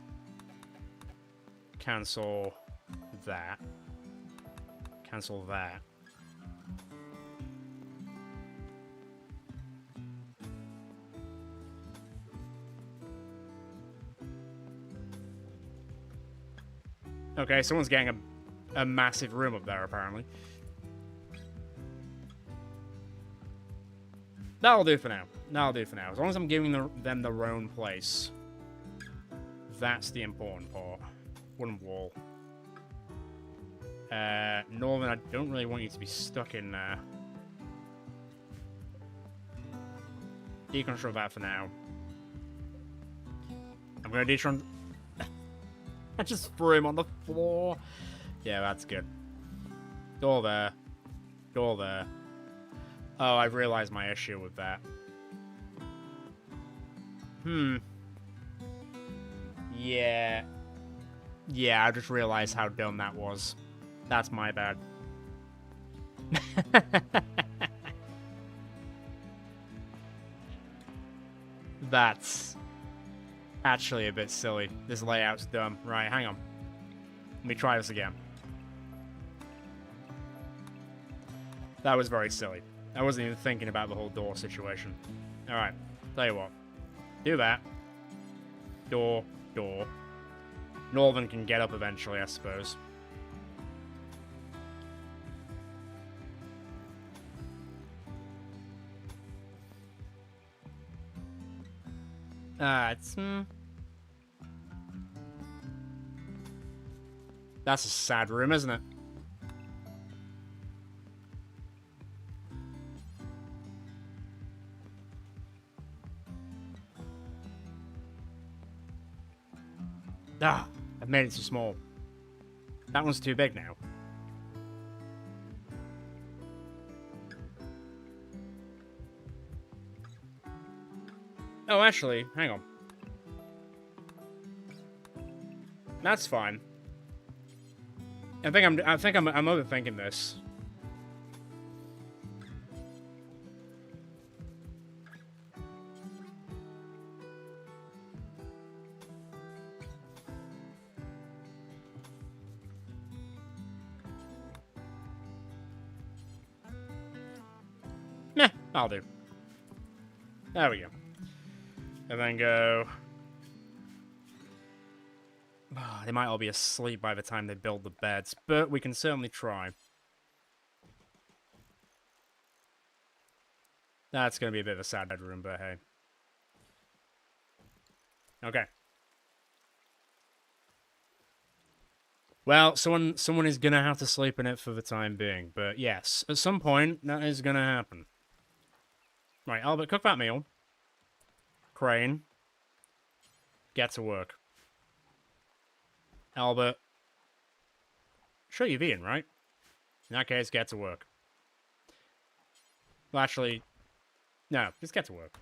cancel that. Cancel that. Okay, someone's getting a massive room up there, apparently. That'll do for now. That'll do for now. As long as I'm giving them their own place. That's the important part. Wooden wall. Norman, I don't really want you to be stuck in there. Deconstruct that for now. I'm gonna deconstruct... I just threw him on the floor. Yeah, that's good. Door there. Door there. Oh, I've realized my issue with that. Yeah. Yeah, I just realized how dumb that was. That's my bad. That's actually a bit silly. This layout's dumb. Right, hang on. Let me try this again. That was very silly. I wasn't even thinking about the whole door situation. Alright, tell you what. Do that. Door, door. Northern can get up eventually, I suppose. It's... That's a sad room, isn't it? Ah, I've made it too small. That one's too big now. Oh, actually, hang on. That's fine. I think I'm overthinking this. Meh, I'll do. There we go. And then go... Oh, they might all be asleep by the time they build the beds, but we can certainly try. That's going to be a bit of a sad bedroom, but hey. Okay. Well, someone is going to have to sleep in it for the time being, but yes, at some point, that is going to happen. Right, Albert, cook that meal. Crane. Get to work. Albert. Sure you've eaten, right? In that case, get to work. Well, actually, no, just get to work.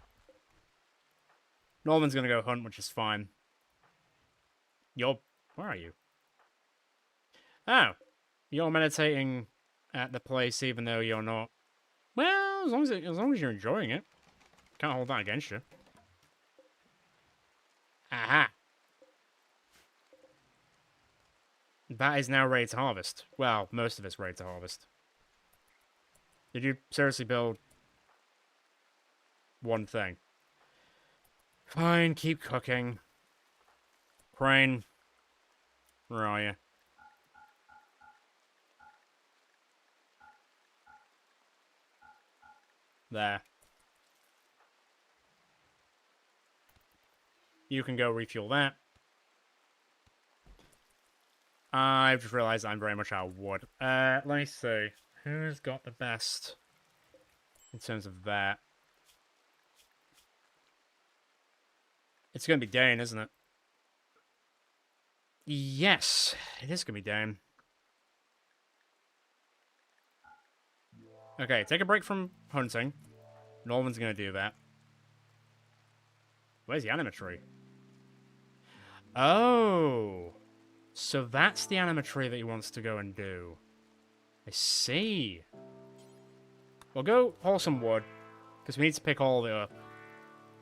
Norman's gonna go hunt, which is fine. Where are you? Oh, you're meditating at the place even though you're not. Well, as long as you're enjoying it. Can't hold that against you. Aha. That is now ready to harvest. Well, most of it's ready to harvest. Did you seriously build one thing? Fine, keep cooking. Crane. Where are you? There. You can go refuel that. I've just realized I'm very much out of wood. Let me see. Who's got the best in terms of that? It's going to be Dane, isn't it? Yes, it is going to be Dane. Okay, take a break from hunting. No one's going to do that. Where's the animatree? Oh. So that's the animatree that he wants to go and do. I see. Well, go haul some wood. Because we need to pick all of it up.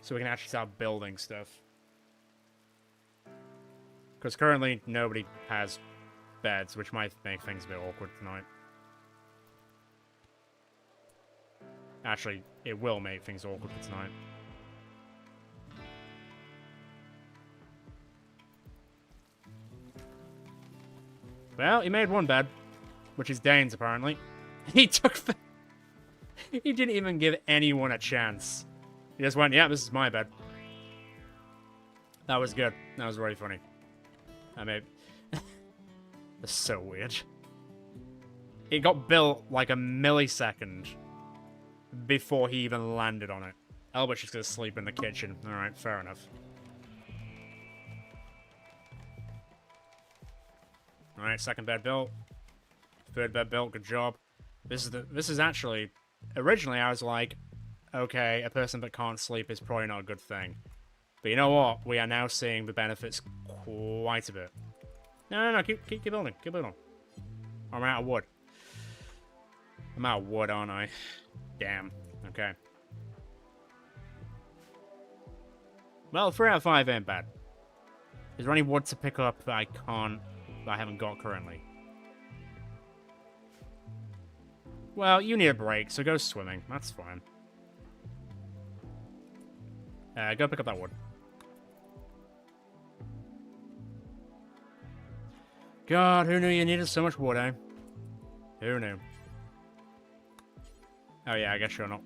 So we can actually start building stuff. Because currently, nobody has beds, which might make things a bit awkward tonight. Actually, it will make things awkward for tonight. Well, he made one bed, which is Dane's, apparently. He took the... He didn't even give anyone a chance. He just went, yeah, this is my bed. That was good. That was really funny. I mean... That's so weird. It got built like a millisecond before he even landed on it. Albert's just gonna sleep in the kitchen. Alright, fair enough. Alright, second bed built. Third bed built, good job. This is actually... Originally, I was like, okay, a person that can't sleep is probably not a good thing. But you know what? We are now seeing the benefits quite a bit. No, keep building. Keep building. I'm out of wood. I'm out of wood, aren't I? Damn. Okay. Well, 3 out of 5 ain't bad. Is there any wood to pick up that I haven't got currently? Well, you need a break, so go swimming. That's fine. Go pick up that wood. God, who knew you needed so much wood, eh? Who knew? Oh yeah, I guess you're not.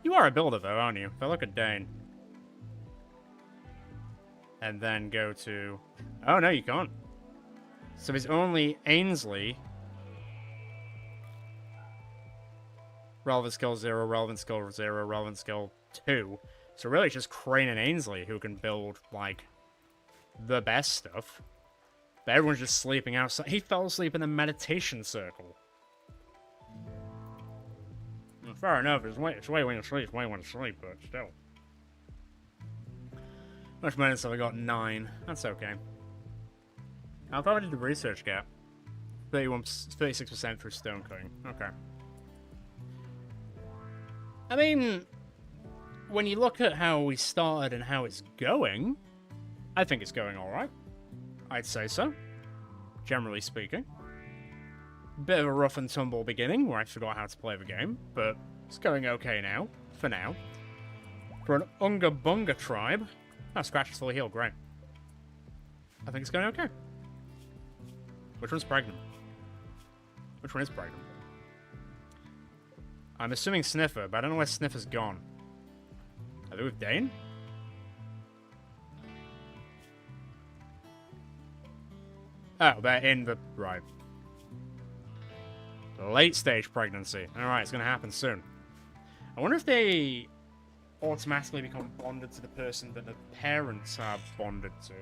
You are a builder, though, aren't you? If I look at Dane. And then go to... Oh, no, you can't. So it's only Ainsley... Relevant skill 0, relevant skill 0, relevant skill 2. So really it's just Crane and Ainsley who can build, like, the best stuff. But everyone's just sleeping outside. He fell asleep in a meditation circle. Well, fair enough, it's way when you sleep, it's way when you sleep, but still. How much minutes have I got? 9. That's okay. How far did the research get? 36% through stone cutting. Okay. I mean, when you look at how we started and how it's going, I think it's going alright. I'd say so. Generally speaking. Bit of a rough and tumble beginning, where I forgot how to play the game, but it's going okay now, for now. For an Unga Bunga tribe, Scratch is fully healed, great. I think it's going okay. Which one's pregnant? Which one is pregnant? I'm assuming Sniffer, but I don't know where Sniffer's gone. Are they with Dane? Oh, they're in the... right. Late stage pregnancy. Alright, it's gonna happen soon. I wonder if they automatically become bonded to the person that the parents are bonded to.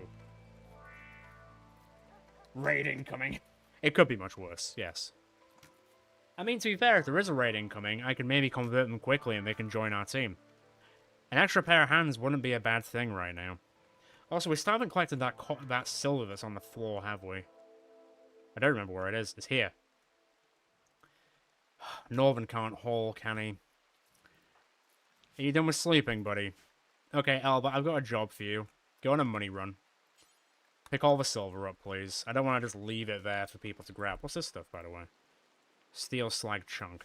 Raid incoming. It could be much worse, yes. I mean, to be fair, if there is a raid incoming, I can maybe convert them quickly and they can join our team. An extra pair of hands wouldn't be a bad thing right now. Also, we still haven't collected that silver that's on the floor, have we? I don't remember where it is. It's here. Northern can't haul, can he? Are you done with sleeping, buddy? Okay, Albert, I've got a job for you. Go on a money run. Pick all the silver up, please. I don't want to just leave it there for people to grab. What's this stuff, by the way? Steel slag chunk.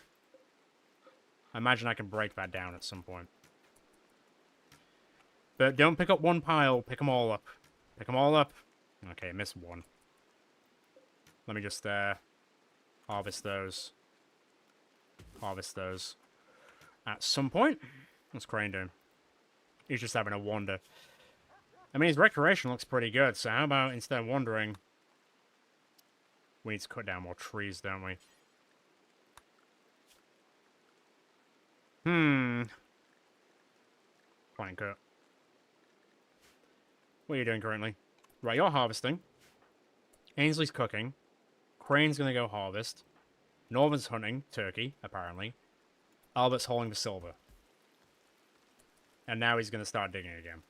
I imagine I can break that down at some point. But don't pick up one pile, pick them all up. Pick them all up. Okay, missed one. Let me just, harvest those. Harvest those. At some point. What's Crane doing? He's just having a wander. I mean, his recreation looks pretty good, so how about instead of wandering... We need to cut down more trees, don't we? Fine cut. What are you doing currently? Right, you're harvesting. Ainsley's cooking. Crane's gonna go harvest. Norman's hunting turkey, apparently. Albert's hauling the silver. And now he's gonna start digging again.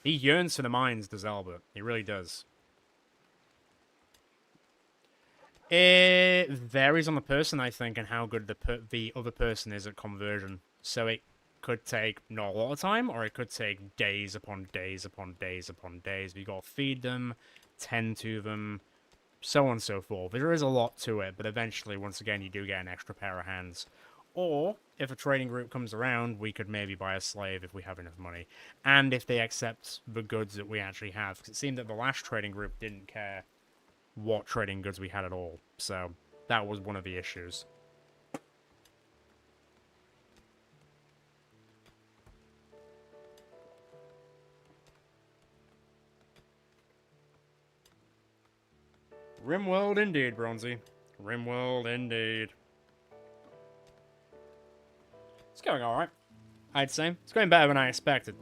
He yearns for the mines, does Albert. He really does. It varies on the person, I think, and how good the other person is at conversion. So it could take not a lot of time, or it could take days upon days upon days upon days. But you got to feed them, tend to them, so on and so forth. There is a lot to it, but eventually, once again, you do get an extra pair of hands. Or, if a trading group comes around, we could maybe buy a slave if we have enough money. And if they accept the goods that we actually have. Because it seemed that the last trading group didn't care what trading goods we had at all. So, that was one of the issues. Rimworld indeed, Bronzy. Rimworld indeed. It's going alright, I'd say. It's going better than I expected.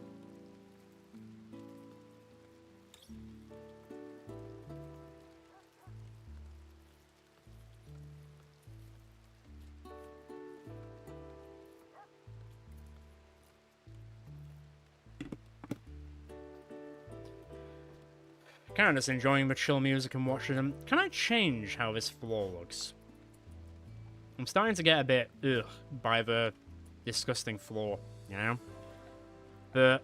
Kind of just enjoying the chill music and watching them. Can I change how this floor looks? I'm starting to get a bit ugh by the disgusting floor, you know? But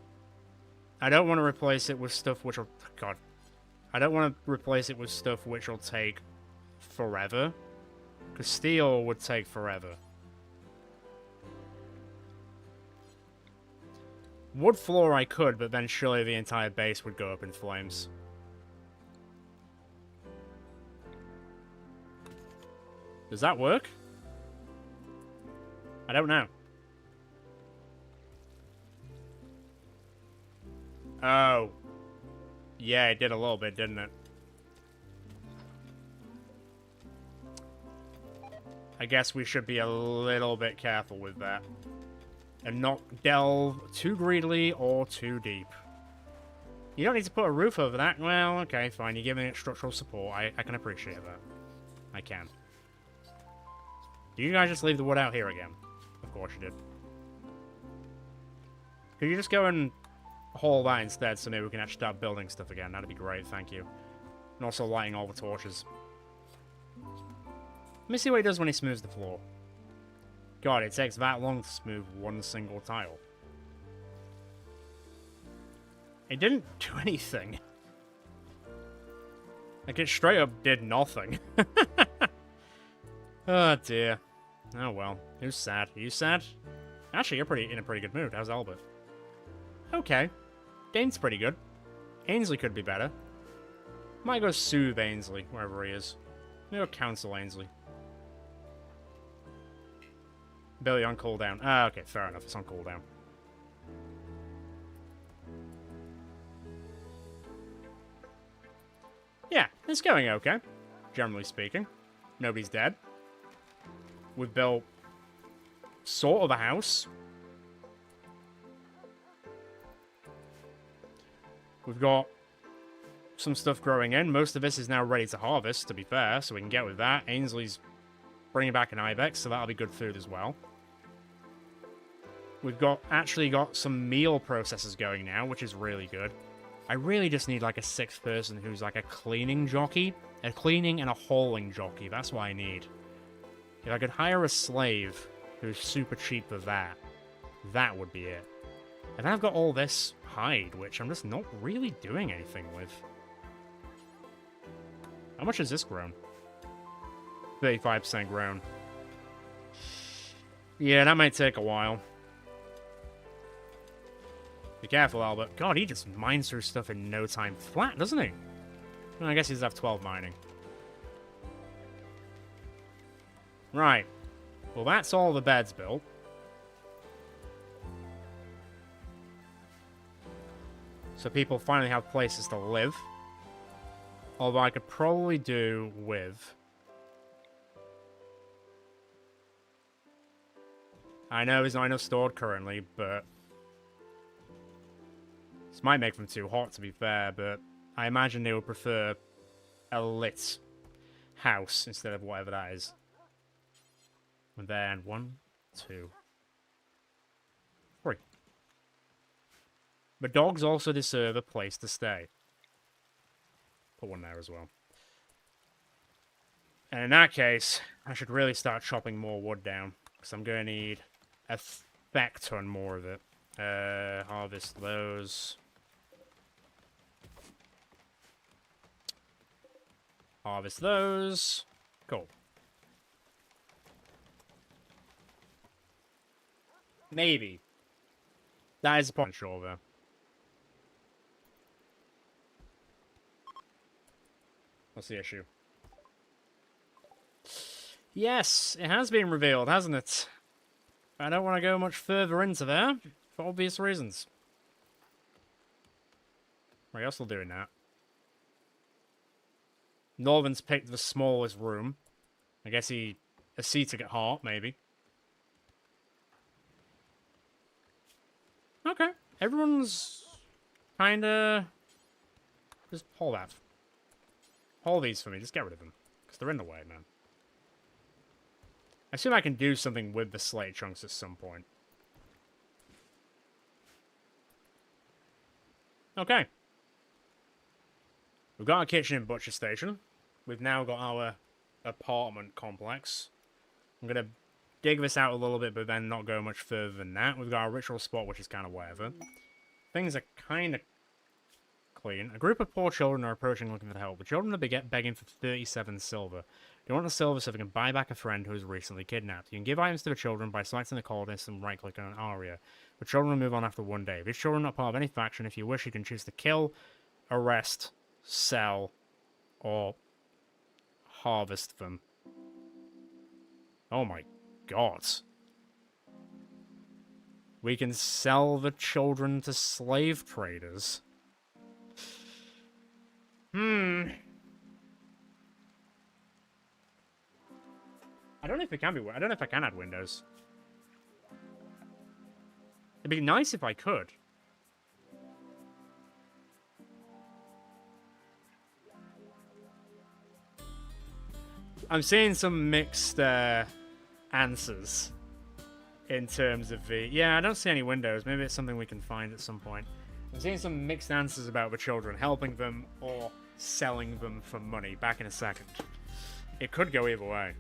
I don't want to replace it with stuff which will... God. I don't want to replace it with stuff which will take forever. Because steel would take forever. Wood floor I could, but then surely the entire base would go up in flames. Does that work? I don't know. Oh. Yeah, it did a little bit, didn't it? I guess we should be a little bit careful with that. And not delve too greedily or too deep. You don't need to put a roof over that. Well, okay, fine. You're giving it structural support. I can appreciate that. I can. Do you guys just leave the wood out here again? Of course you did. Could you just go and haul that instead so maybe we can actually start building stuff again? That'd be great, thank you. And also lighting all the torches. Let me see what he does when he smooths the floor. God, it takes that long to smooth one single tile. It didn't do anything. Like, it straight up did nothing. Oh, dear. Oh, well. Who's sad? Are you sad? Actually, you're in a pretty good mood. How's Albert? Okay. Dane's pretty good. Ainsley could be better. Might go soothe Ainsley, wherever he is. Maybe go counsel Ainsley. Billy on cooldown. Ah, okay, fair enough. It's on cooldown. Yeah, it's going okay. Generally speaking. Nobody's dead. We've built sort of a house. We've got some stuff growing in. Most of this is now ready to harvest, to be fair, so we can get with that. Ainsley's bringing back an ibex, so that'll be good food as well. We've actually got some meal processors going now, which is really good. I really just need like a sixth person who's like a cleaning jockey. A cleaning and a hauling jockey, that's what I need. If I could hire a slave who's super cheap for that, that would be it. And then I've got all this hide, which I'm just not really doing anything with. How much has this grown? 35% grown. Yeah, that might take a while. Be careful, Albert. God, he just mines through stuff in no time flat, doesn't he? Well, I guess he does have 12 mining. Right. Well, that's all the beds built. So people finally have places to live. Although I could probably do with... I know there's not enough stored currently, but... This might make them too hot, to be fair, but I imagine they would prefer a lit house instead of whatever that is. And then 1, 2, 3. But dogs also deserve a place to stay. Put one there as well. And in that case, I should really start chopping more wood down, because I'm going to need a feck ton more of it. Harvest those. Harvest those. Cool. Maybe. That is a potential there. What's the issue? Yes, it has been revealed, hasn't it? I don't want to go much further into there, for obvious reasons. Right, you're still doing that. Northern's picked the smallest room. I guess a seat at heart, maybe. Okay, everyone's kinda... Just hold that. Hold these for me, just get rid of them. Because they're in the way, man. I assume I can do something with the slate chunks at some point. Okay. We've got our kitchen and butcher station. We've now got our apartment complex. I'm going to dig this out a little bit, but then not go much further than that. We've got our ritual spot, which is kind of whatever. Things are kind of clean. A group of poor children are approaching looking for help. The children are begging for 37 silver. They want the silver so they can buy back a friend who was recently kidnapped. You can give items to the children by selecting the coordinates and right-clicking on an aria. The children will move on after one day. If these children are not part of any faction, if you wish, you can choose to kill, arrest, sell, or harvest them. Oh my god. We can sell the children to slave traders. I don't know if it can be. I don't know if I can add windows. It'd be nice if I could. I'm seeing some mixed answers in terms of the... Yeah, I don't see any windows. Maybe it's something we can find at some point. I'm seeing some mixed answers about the children, helping them or selling them for money. Back in a second. It could go either way.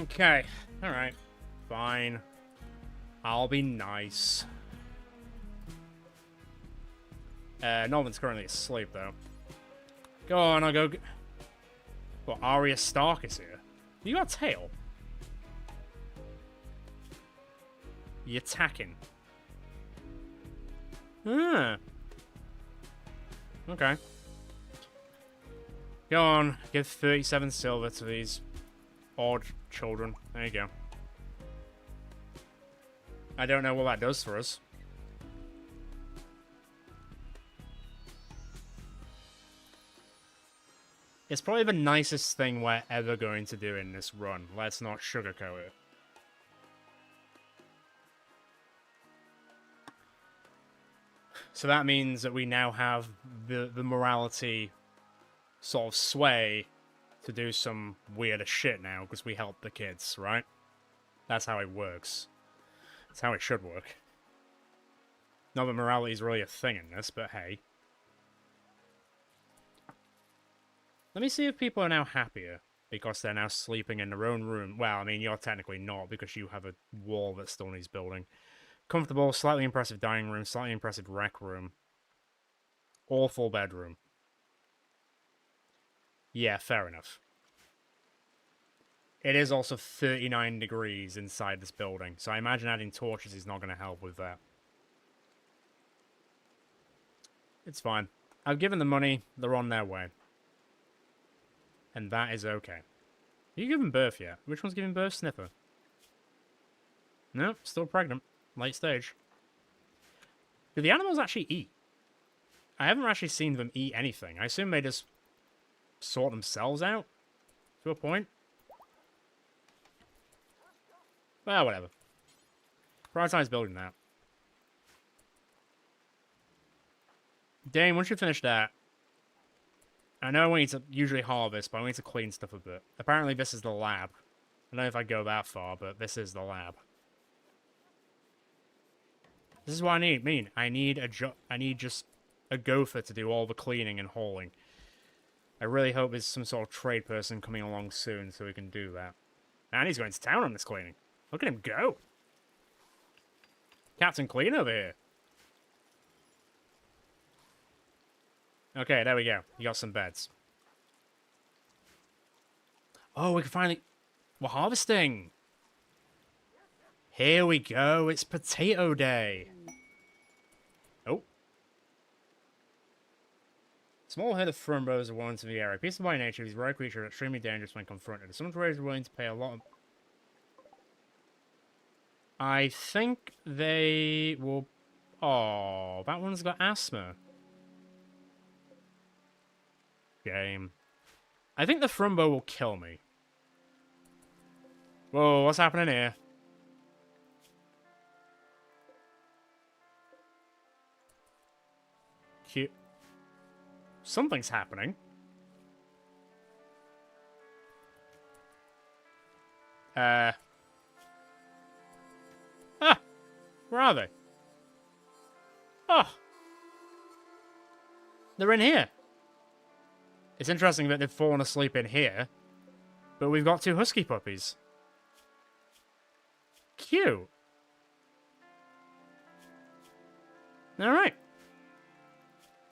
Okay. Alright. Fine. I'll be nice. Norman's currently asleep, though. Go on, I'll go... Well, Arya Stark is here. You got a tail. You attacking. Ah. Okay. Go on, give 37 silver to these odd children. There you go. I don't know what that does for us. It's probably the nicest thing we're ever going to do in this run. Let's not sugarcoat it. So that means that we now have the morality sort of sway to do some weirder shit now because we helped the kids, right? That's how it works. That's how it should work. Not that morality is really a thing in this, but hey. Let me see if people are now happier because they're now sleeping in their own room. Well, I mean, you're technically not because you have a wall that still needs building. Comfortable, slightly impressive dining room, slightly impressive rec room. Awful bedroom. Yeah, fair enough. It is also 39 degrees inside this building, so I imagine adding torches is not going to help with that. It's fine. I've given them money, they're on their way. And that is okay. Are you giving birth yet? Which one's giving birth? Sniffer. No, still pregnant. Late stage. Do the animals actually eat? I haven't actually seen them eat anything. I assume they just sort themselves out to a point. Well, whatever. Prioritize building that. Dane, once you finish that, I know I want you to usually harvest, but I want you to clean stuff a bit. Apparently this is the lab. I don't know if I go that far, but this is the lab. This is what I need. I need just a gopher to do all the cleaning and hauling. I really hope there's some sort of trade person coming along soon so we can do that. And he's going to town on this cleaning. Look at him go. Captain Clean over here. Okay, there we go. You got some beds. Oh, we can finally... We're harvesting. Here we go. It's potato day. Oh. Small herd of frumbos are one to the area. Peaceful by nature, these rare creatures are extremely dangerous when confronted. Some traders are willing to pay a lot of... I think they will... Oh, that one's got asthma. Game. I think the Frumbo will kill me. Whoa, what's happening here? Cute. Something's happening. Ah, where are they? Oh. They're in here. It's interesting that they've fallen asleep in here, but we've got two husky puppies. Cute. Alright.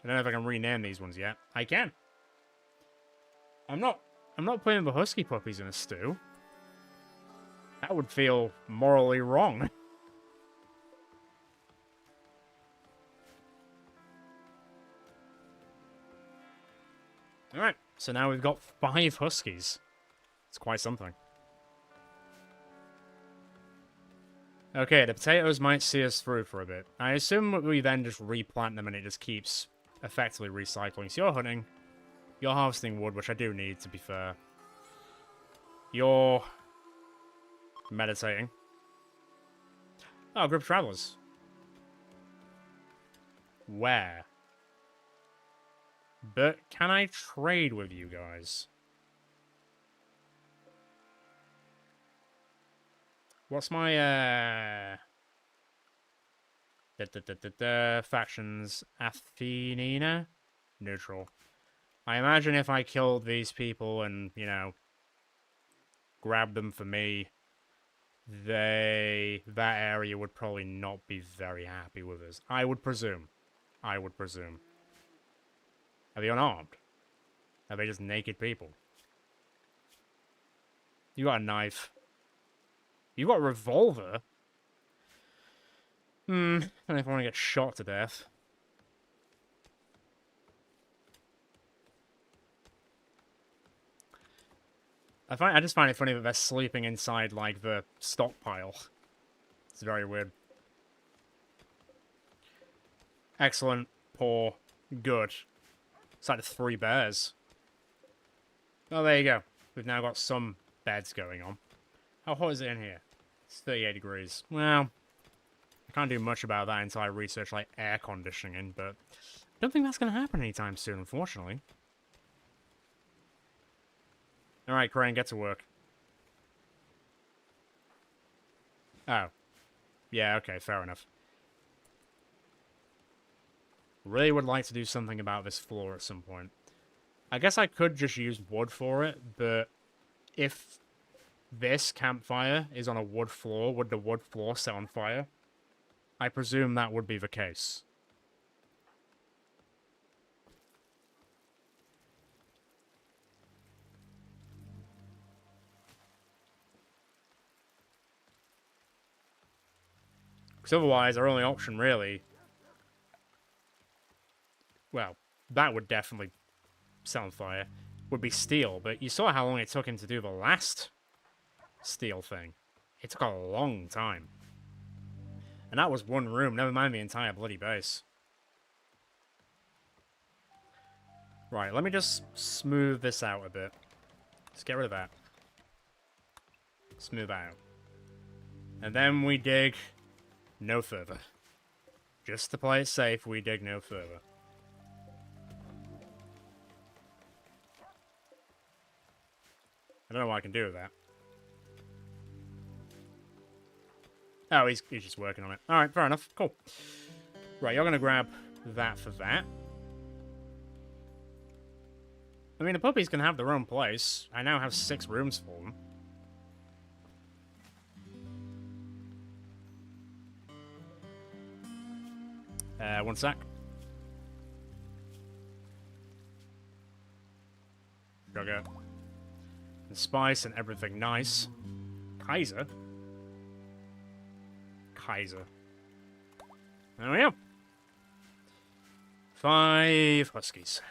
I don't know if I can rename these ones yet. I can. I'm not putting the husky puppies in a stew. That would feel morally wrong. Alright, so now we've got 5 huskies. It's quite something. Okay, the potatoes might see us through for a bit. I assume we then just replant them and it just keeps effectively recycling. So you're hunting. You're harvesting wood, which I do need, to be fair. You're meditating. Oh, group of travelers. Where? But can I trade with you guys? What's my, factions? Athenina? Neutral. I imagine if I killed these people and, you know, grabbed them for me, that area would probably not be very happy with us. I would presume. I would presume. Are they unarmed? Are they just naked people? You got a knife. You got a revolver? I don't know if I want to get shot to death. I just find it funny that they're sleeping inside, like, the stockpile. It's very weird. Excellent. Poor. Good. It's like the 3 bears. Oh, there you go. We've now got some beds going on. How hot is it in here? It's 38 degrees. Well, I can't do much about that until I research, like, air conditioning, but I don't think that's going to happen anytime soon, unfortunately. Alright, Crane, get to work. Oh. Yeah, okay, fair enough. Really would like to do something about this floor at some point. I guess I could just use wood for it, but if this campfire is on a wood floor, would the wood floor set on fire? I presume that would be the case. Because otherwise, our only option, really... Well, that would definitely set on fire. Would be steel, but you saw how long it took him to do the last steel thing. It took a long time. And that was one room, never mind the entire bloody base. Right, let me just smooth this out a bit. Let's get rid of that. Smooth out. And then we dig no further. Just to play it safe, we dig no further. I don't know what I can do with that. Oh, he's just working on it. Alright, fair enough. Cool. Right, you're going to grab that for that. I mean, the puppies can have their own place. I now have 6 rooms for them. One sec. Sugar. And spice and everything nice. Kaiser? Kaiser. There we go. 5 huskies.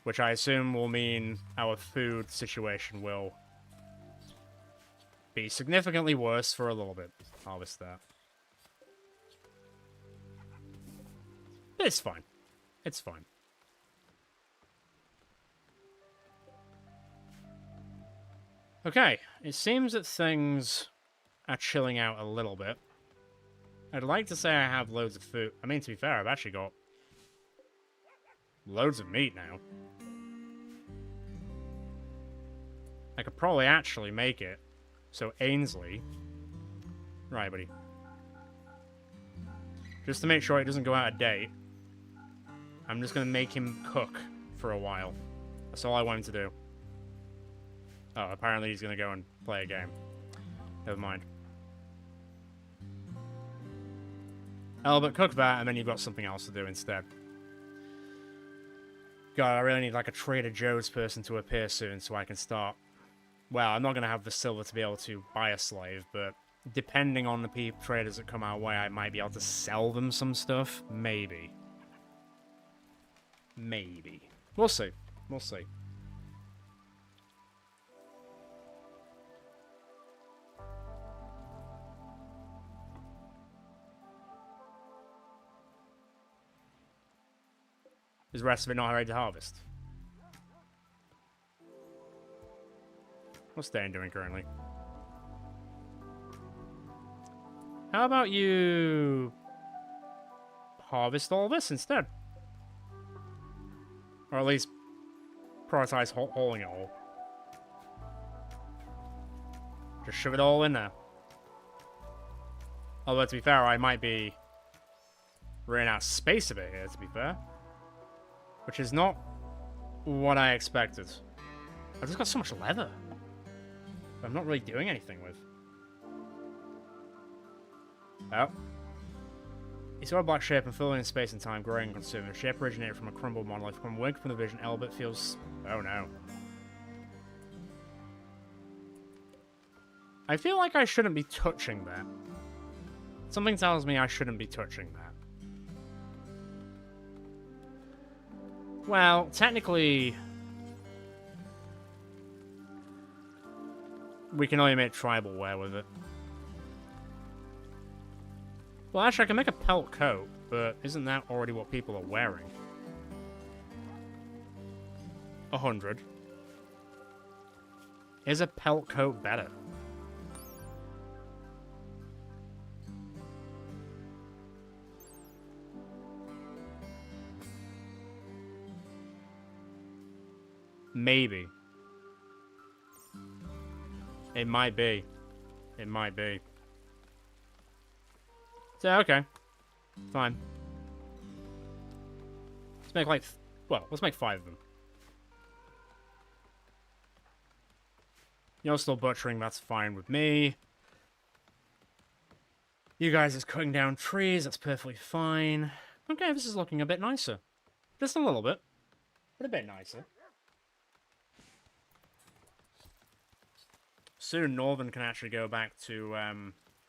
Which I assume will mean our food situation will be significantly worse for a little bit. Harvest that. But it's fine. It's fine. Okay, it seems that things are chilling out a little bit. I'd like to say I have loads of food. I mean, to be fair, I've actually got loads of meat now. I could probably actually make it. So Ainsley... Right, buddy. Just to make sure it doesn't go out of date, I'm just going to make him cook for a while. That's all I want him to do. Oh, apparently he's going to go and play a game. Never mind. Albert, cook that, and then you've got something else to do instead. God, I really need like a Trader Joe's person to appear soon so I can start... Well, I'm not going to have the silver to be able to buy a slave, but depending on the traders that come our way, I might be able to sell them some stuff. Maybe. Maybe. We'll see. We'll see. Is the rest of it not ready to harvest? What's Dan doing currently? How about you harvest all this instead? Or at least prioritize hauling it all. Just shove it all in there. Although, to be fair, I might be running out of space a bit here, to be fair. Which is not what I expected. I've just got so much leather. I'm not really doing anything with. Oh. You saw a black shape and filling in space and time, growing and consuming. The shape originated from a crumbled monolith. From a wink from the vision, Albert feels... Oh no. I feel like I shouldn't be touching that. Something tells me I shouldn't be touching that. Well, technically... we can only make tribal wear with it. Well, actually, I can make a pelt coat, but isn't that already what people are wearing? 100. Is a pelt coat better? Maybe. It might be. It might be. So, okay. Fine. Let's make like... well, let's make 5 of them. You're still butchering, that's fine with me. You guys is cutting down trees, that's perfectly fine. Okay, this is looking a bit nicer. Just a little bit. But a bit nicer. Soon Northern can actually go back to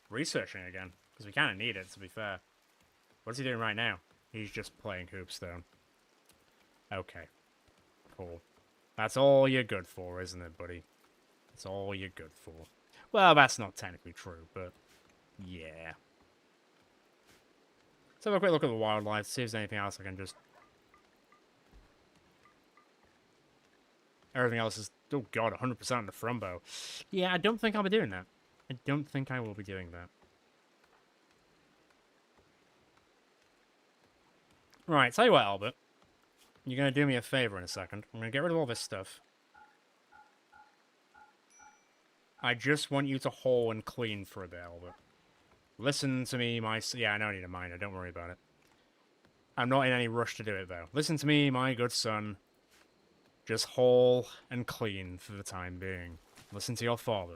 researching again. Because we kind of need it, to be fair. What's he doing right now? He's just playing Hoopstone. Okay. Cool. That's all you're good for, isn't it, buddy? That's all you're good for. Well, that's not technically true, but... yeah. Let's have a quick look at the wildlife, see if there's anything else I can just... everything else is... oh god, 100% on the Frumbo. Yeah, I don't think I'll be doing that. I don't think I will be doing that. Right, tell you what, Albert. You're going to do me a favor in a second. I'm going to get rid of all this stuff. I just want you to haul and clean for a bit, Albert. Listen to me, my... yeah, I don't need a miner. Don't worry about it. I'm not in any rush to do it, though. Listen to me, my good son. Just haul and clean for the time being. Listen to your father.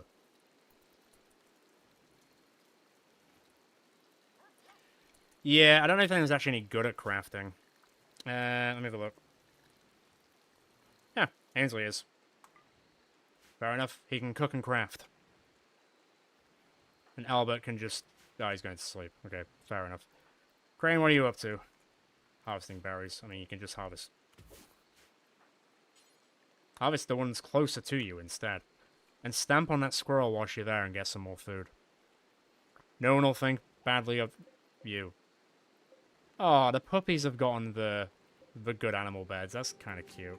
Yeah, I don't know if anyone's actually any good at crafting. Let me have a look. Yeah, Ainsley is. Fair enough. He can cook and craft. And Albert can just... oh, he's going to sleep. Okay, fair enough. Crane, what are you up to? Harvesting berries. I mean, you can just harvest... harvest the ones closer to you instead. And stamp on that squirrel whilst you're there and get some more food. No one will think badly of you. Oh, the puppies have gotten the good animal beds. That's kind of cute.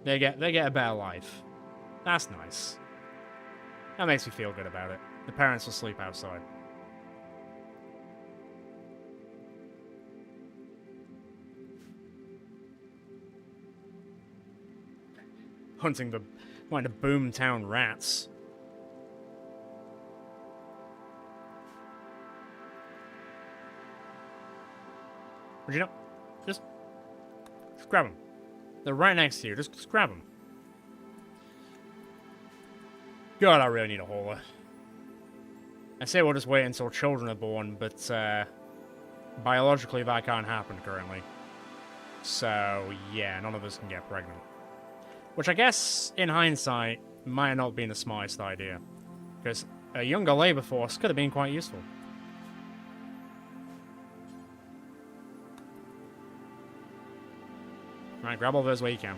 They get a better life. That's nice. That makes me feel good about it. The parents will sleep outside. Hunting the boomtown rats. Would you know? Just grab them. They're right next to you. Just grab them. God, I really need a hauler. I say we'll just wait until children are born, but biologically that can't happen currently. So, yeah, none of us can get pregnant. Which I guess, in hindsight, might not have been the smartest idea. Because a younger labor force could have been quite useful. Right, grab all those where you can.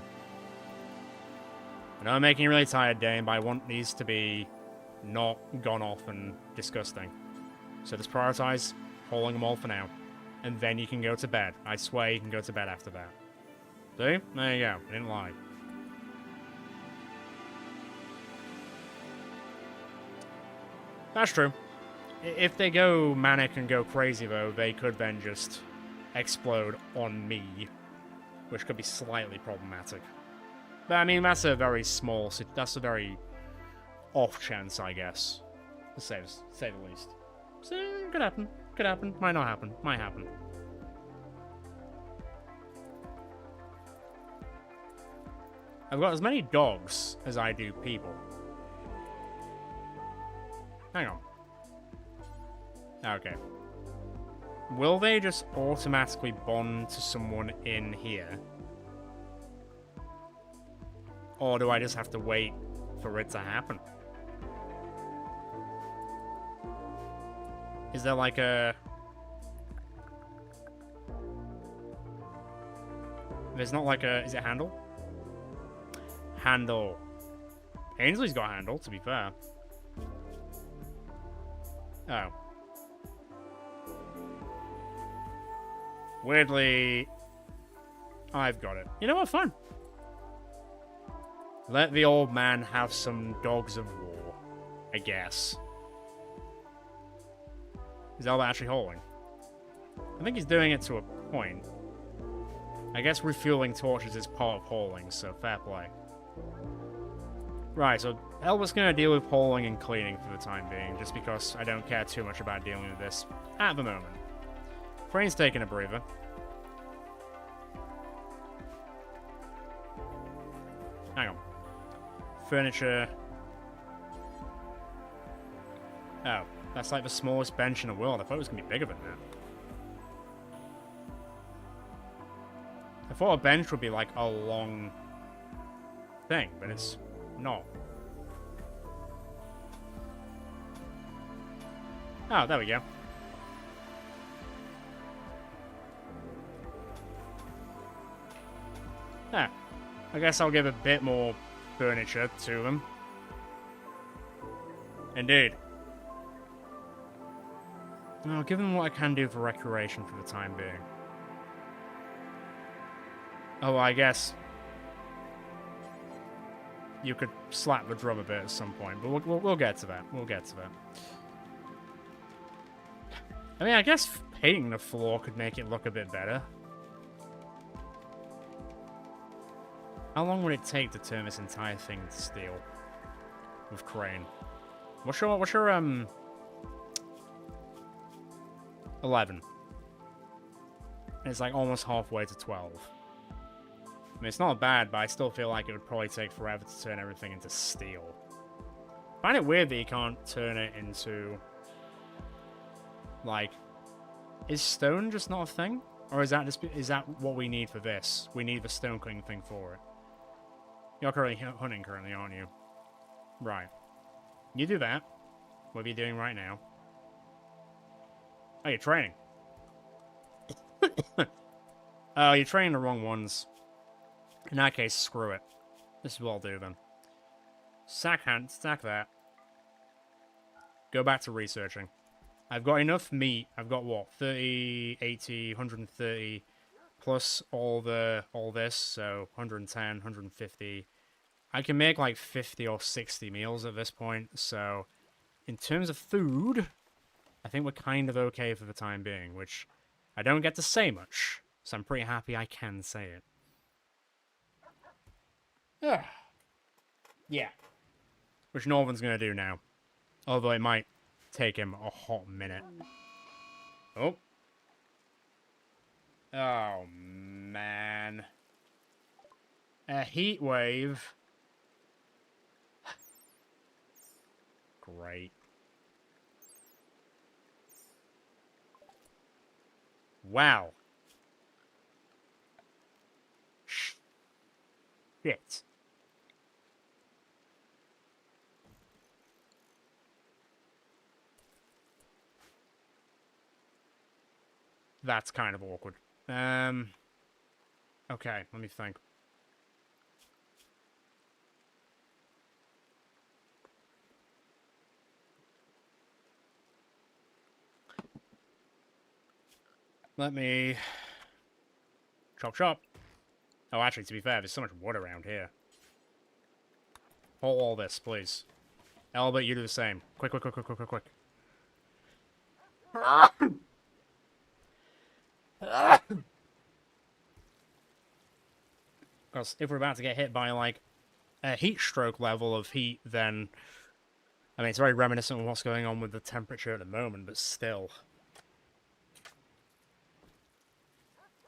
I know I'm making you really tired, Dane, but I want these to be not gone off and disgusting. So just prioritize hauling them all for now. And then you can go to bed. I swear you can go to bed after that. See? There you go. I didn't lie. That's true. If they go manic and go crazy, though, they could then just explode on me. Which could be slightly problematic. But, I mean, that's a very small... that's a very off chance, I guess. To say the least. So, could happen. Could happen. Might not happen. Might happen. I've got as many dogs as I do people. Hang on. Okay. Will they just automatically bond to someone in here? Or do I just have to wait for it to happen? Is there like a... There's not like a... Is it handle? Handle. Ainsley's got handle, to be fair. Oh. Weirdly... I've got it. You know what? Fine. Let the old man have some dogs of war, I guess. Is Elba actually hauling? I think he's doing it to a point. I guess refueling torches is part of hauling, so fair play. Right, so Elba's gonna deal with hauling and cleaning for the time being, just because I don't care too much about dealing with this at the moment. Crane's taking a breather. Hang on. Furniture. Oh, that's like the smallest bench in the world. I thought it was going to be bigger than that. I thought a bench would be like a long thing, but it's not. Oh, there we go. Yeah. I guess I'll give a bit more furniture to them. Indeed. I'll give them what I can do for recreation for the time being. Oh, I guess you could slap the drum a bit at some point, but we'll get to that. We'll get to that. I mean, I guess painting the floor could make it look a bit better. How long would it take to turn this entire thing to steel? With Crane. What's your 11. It's like almost halfway to 12. I mean, it's not bad, but I still feel like it would probably take forever to turn everything into steel. I find it weird that you can't turn it into... Like... Is stone just not a thing? Or is that what we need for this? We need the stone cutting thing for it. You're currently hunting aren't you? Right. You do that. What are you doing right now? Oh, you're training. Oh, you're training the wrong ones. In that case, screw it. This is what I'll do then. Sack that. Go back to researching. I've got enough meat. I've got what? 30, 80, 130 plus all this, so 110, 150. I can make like 50 or 60 meals at this point, so in terms of food, I think we're kind of okay for the time being, which I don't get to say much, so I'm pretty happy I can say it. Ugh. Yeah. Which Northern's gonna do now. Although it might take him a hot minute. Oh. Oh, man. A heat wave. Great. Wow. Shit. That's kind of awkward. Okay, let me think. Let me... Chop chop. Oh, actually, to be fair, there's so much wood around here. Hold all this, please. Albert, you do the same. Quick, quick, quick, quick, quick, quick, quick. Because if we're about to get hit by, like, a heat stroke level of heat, then... I mean, it's very reminiscent of what's going on with the temperature at the moment, but still.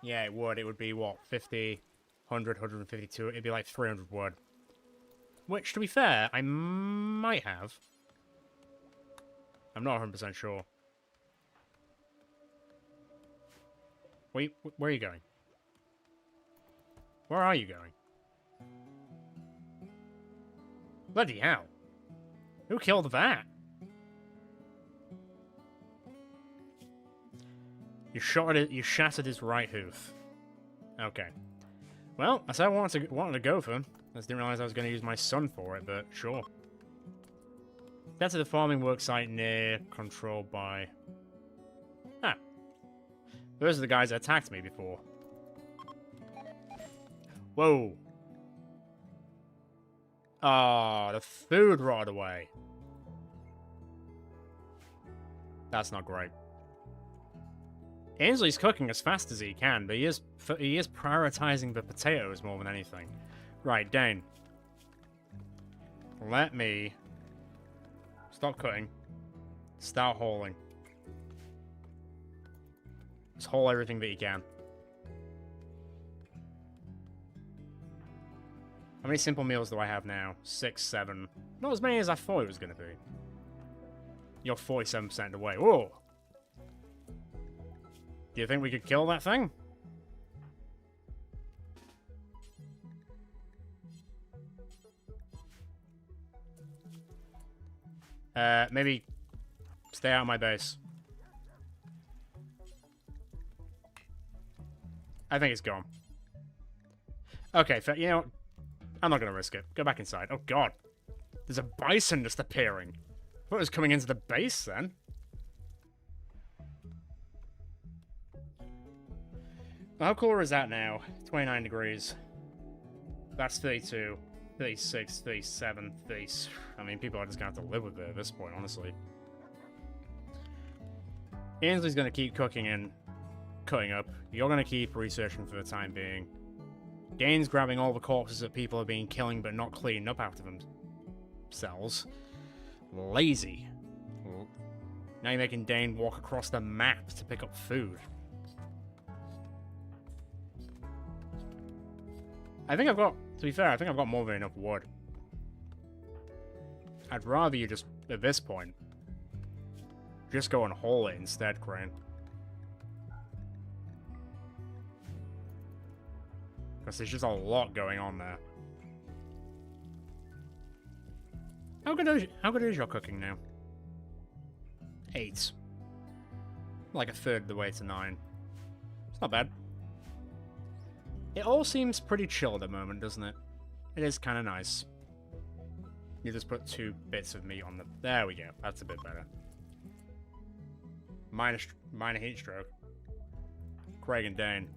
Yeah, it would. It would be, what, 50, 100, 152? It'd be like 300 wood. Which, to be fair, I might have. I'm not 100% sure. Wait, where are you going? Where are you going? Bloody hell. Who killed that? You shot it. You shattered his right hoof. Okay. Well, I said I wanted to go for him. I just didn't realize I was going to use my son for it, but sure. That's at the farming worksite near, controlled by... Ah. Those are the guys that attacked me before. Whoa. Ah, the food rotted away. That's not great. Ainsley's cooking as fast as he can, but he is prioritizing the potatoes more than anything. Right, Dane. Let me stop cutting. Start hauling. Just haul everything that you can. How many simple meals do I have now? 6, 7. Not as many as I thought it was going to be. You're 47% away. Whoa! Do you think we could kill that thing? Maybe stay out of my base. I think it's gone. Okay, you know what? I'm not going to risk it. Go back inside. Oh, God. There's a bison just appearing. I thought it was coming into the base, then. How cool is that now? 29 degrees. That's 32. 36, 37, 30. I mean, people are just going to have to live with it at this point, honestly. Ainsley's going to keep cooking and cutting up. You're going to keep researching for the time being. Dane's grabbing all the corpses that people have been killing but not cleaning up after themselves. Lazy. Now you're making Dane walk across the map to pick up food. I think I've got, to be fair, I think I've got more than enough wood. I'd rather you just, at this point, just go and haul it instead, Crane. Because there's just a lot going on there. How good is your cooking now? 8. Like a third of the way to 9. It's not bad. It all seems pretty chill at the moment, doesn't it? It is kind of nice. You just put 2 bits of meat on the... There we go. That's a bit better. Minor heat stroke. Craig and Dane.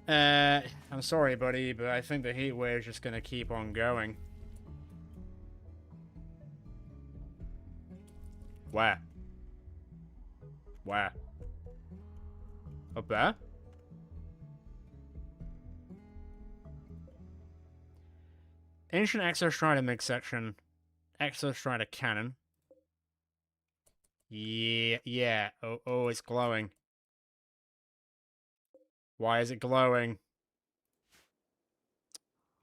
I'm sorry, buddy, but I think the heat wave is just going to keep on going. Where? Where? Up there? Ancient Exostrider midsection. Exostrider cannon. Yeah. Oh, it's glowing. Why is it glowing?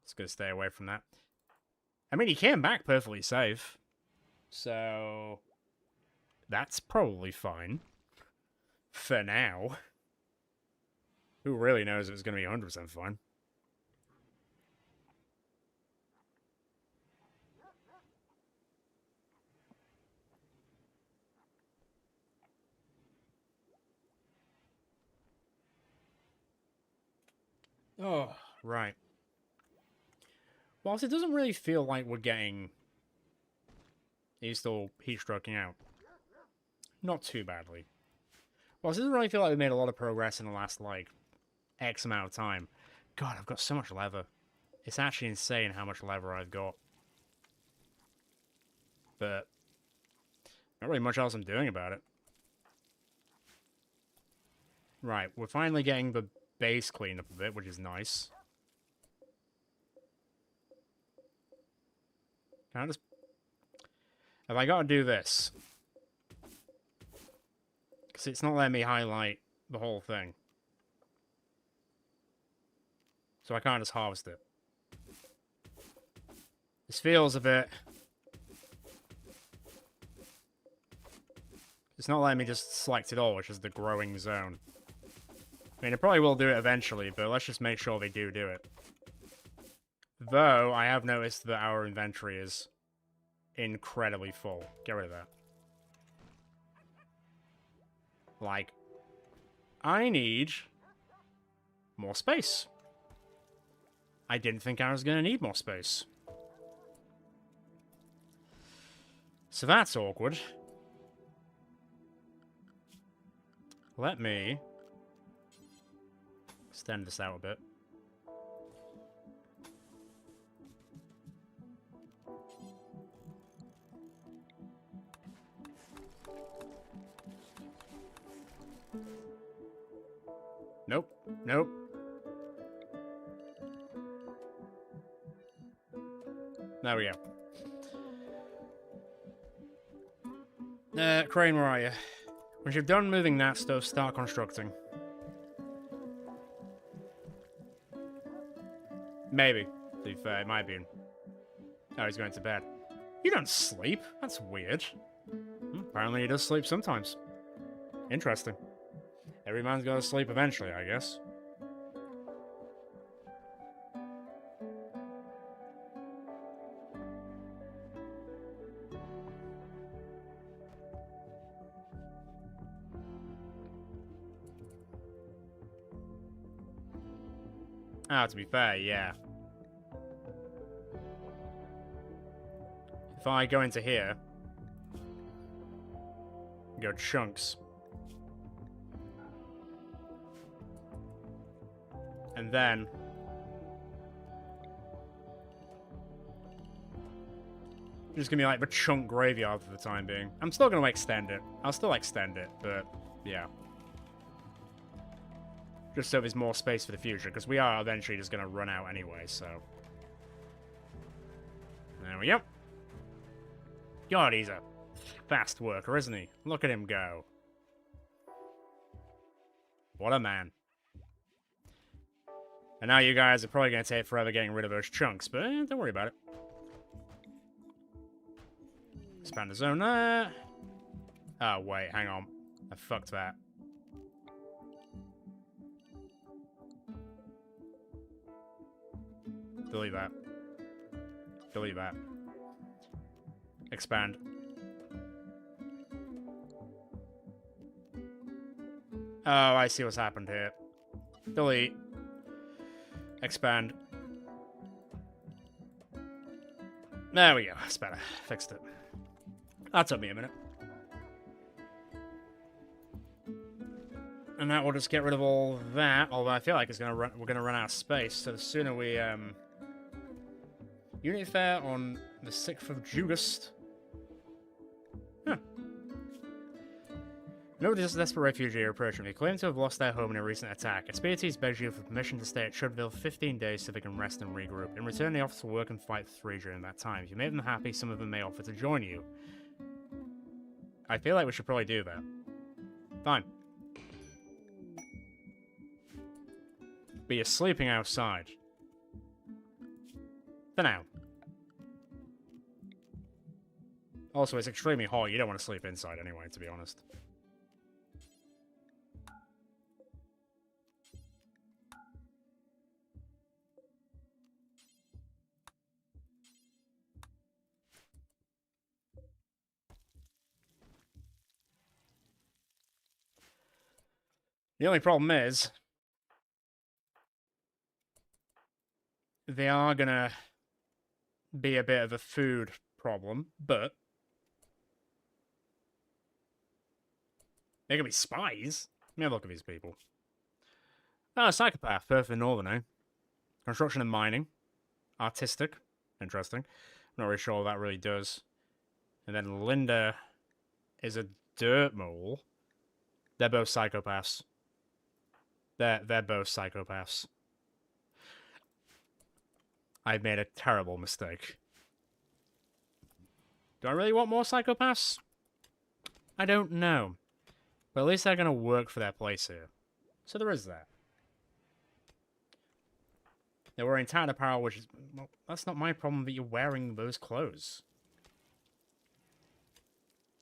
Just gonna stay away from that. I mean, he came back perfectly safe. So... that's probably fine. For now. Who really knows if it's going to be 100% fine? Oh, right. Whilst it doesn't really feel like we're getting... he's still heat-stroking out. Not too badly. Whilst it doesn't really feel like we made a lot of progress in the last, like, X amount of time. God, I've got so much leather. It's actually insane how much leather I've got. But... not really much else I'm doing about it. Right, we're finally getting the base cleaned up a bit, which is nice. Can I just... have I got to do this? Because it's not letting me highlight the whole thing. So I can't just harvest it. This feels a bit... it's not letting me just select it all, which is the growing zone. I mean, it probably will do it eventually, but let's just make sure they do it. Though, I have noticed that our inventory is incredibly full. Get rid of that. Like, I need more space. I didn't think I was going to need more space. So that's awkward. Let me extend this out a bit. Nope. Nope. There we go. Crane, where are you? Once you've done moving that stuff, start constructing. Maybe. To be fair, it might be. Oh, he's going to bed. You don't sleep? That's weird. Apparently he does sleep sometimes. Interesting. Every man's gotta sleep eventually, I guess. Ah, to be fair, yeah. If I go into here, go chunks, and then just gonna be like the chunk graveyard for the time being. I'm still gonna extend it. I'll still extend it, but yeah. Just so there's more space for the future, because we are eventually just gonna run out anyway, so. There we go. God, he's a fast worker, isn't he? Look at him go. What a man. And now you guys are probably going to take forever getting rid of those chunks, but don't worry about it. Expand the zone there. Oh, wait, hang on. I fucked that. Delete that. Delete that. Expand. Oh, I see what's happened here. Delete. Expand. There we go. That's better. Fixed it. That took me a minute. And that will just get rid of all that. Although I feel like it's we're gonna run out of space. So the sooner we Unit fair on the 6th of August. Huh. No desperate refugee are approaching. They claim to have lost their home in a recent attack. Espirites begs you for permission to stay at Shudville 15 days so they can rest and regroup. In return, they offer to work and fight 3 during that time. If you make them happy, some of them may offer to join you. I feel like we should probably do that. Fine. But you're sleeping outside. For now. Also, it's extremely hot. You don't want to sleep inside anyway, to be honest. The only problem is, they are gonna be a bit of a food problem, but they're gonna be spies. Let me have a look at these people. Ah, psychopath, perfect northern, eh? Construction and mining. Artistic. Interesting. I'm not really sure what that really does. And then Linda is a dirt mole. They're both psychopaths. They're both psychopaths. I made a terrible mistake. Do I really want more psychopaths? I don't know. But at least they're going to work for their place here. So there is that. They're wearing tattered apparel, which is... Well, that's not my problem that you're wearing those clothes.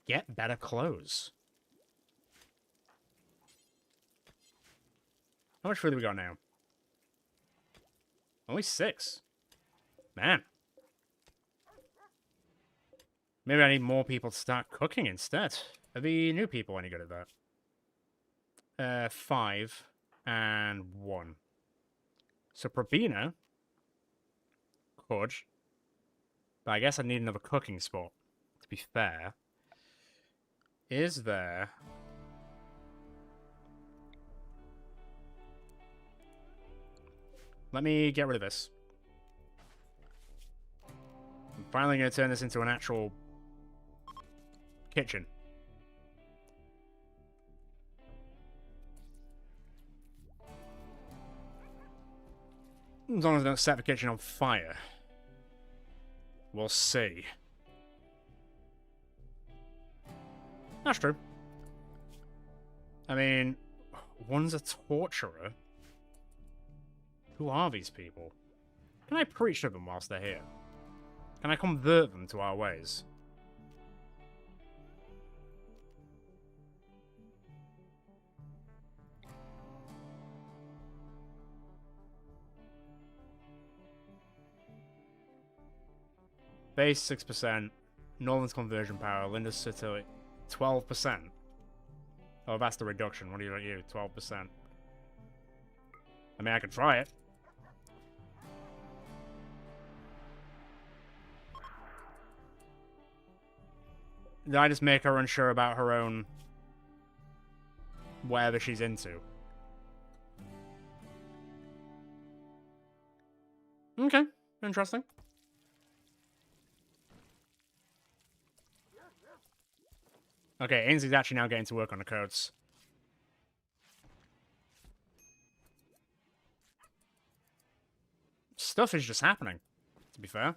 Get better clothes. How much food do we got now? Only 6. Man. Maybe I need more people to start cooking instead. Are the new people any good at that? 5, and 1. So Probina could, but I guess I need another cooking spot, to be fair. Is there... Let me get rid of this. I'm finally going to turn this into an actual kitchen. As long as I don't set the kitchen on fire. We'll see. That's true. I mean, one's a torturer. Who are these people? Can I preach to them whilst they're here? Can I convert them to our ways? Base 6%, Northern's conversion power, Linda's fertility 12%. Oh, that's the reduction. What do you 12%. I mean, I could try it. Did I just make her unsure about her own... whatever she's into? Okay, interesting. Okay, Ainsley's actually now getting to work on the codes. Stuff is just happening, to be fair.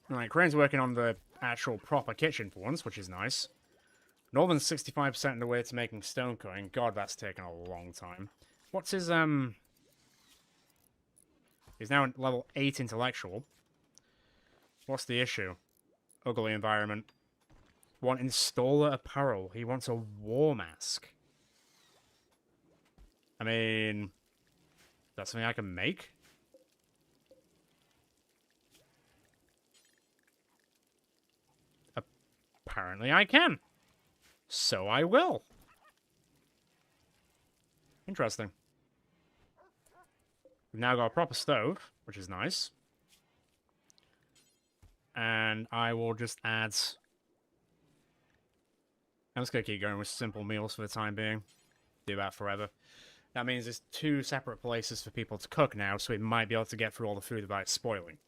Alright, Crane's working on the actual proper kitchen for once, which is nice. Northern's 65% of the way to making stone cutting. God, that's taken a long time. What's his, He's now at level 8 intellectual. What's the issue? Ugly environment. Want installer apparel. He wants a war mask. I mean... That's something I can make? Apparently I can. So I will. Interesting. We've now got a proper stove, which is nice. And I will just add... I'm just going to keep going with simple meals for the time being. Do that forever. That means there's 2 separate places for people to cook now, so we might be able to get through all the food without spoiling.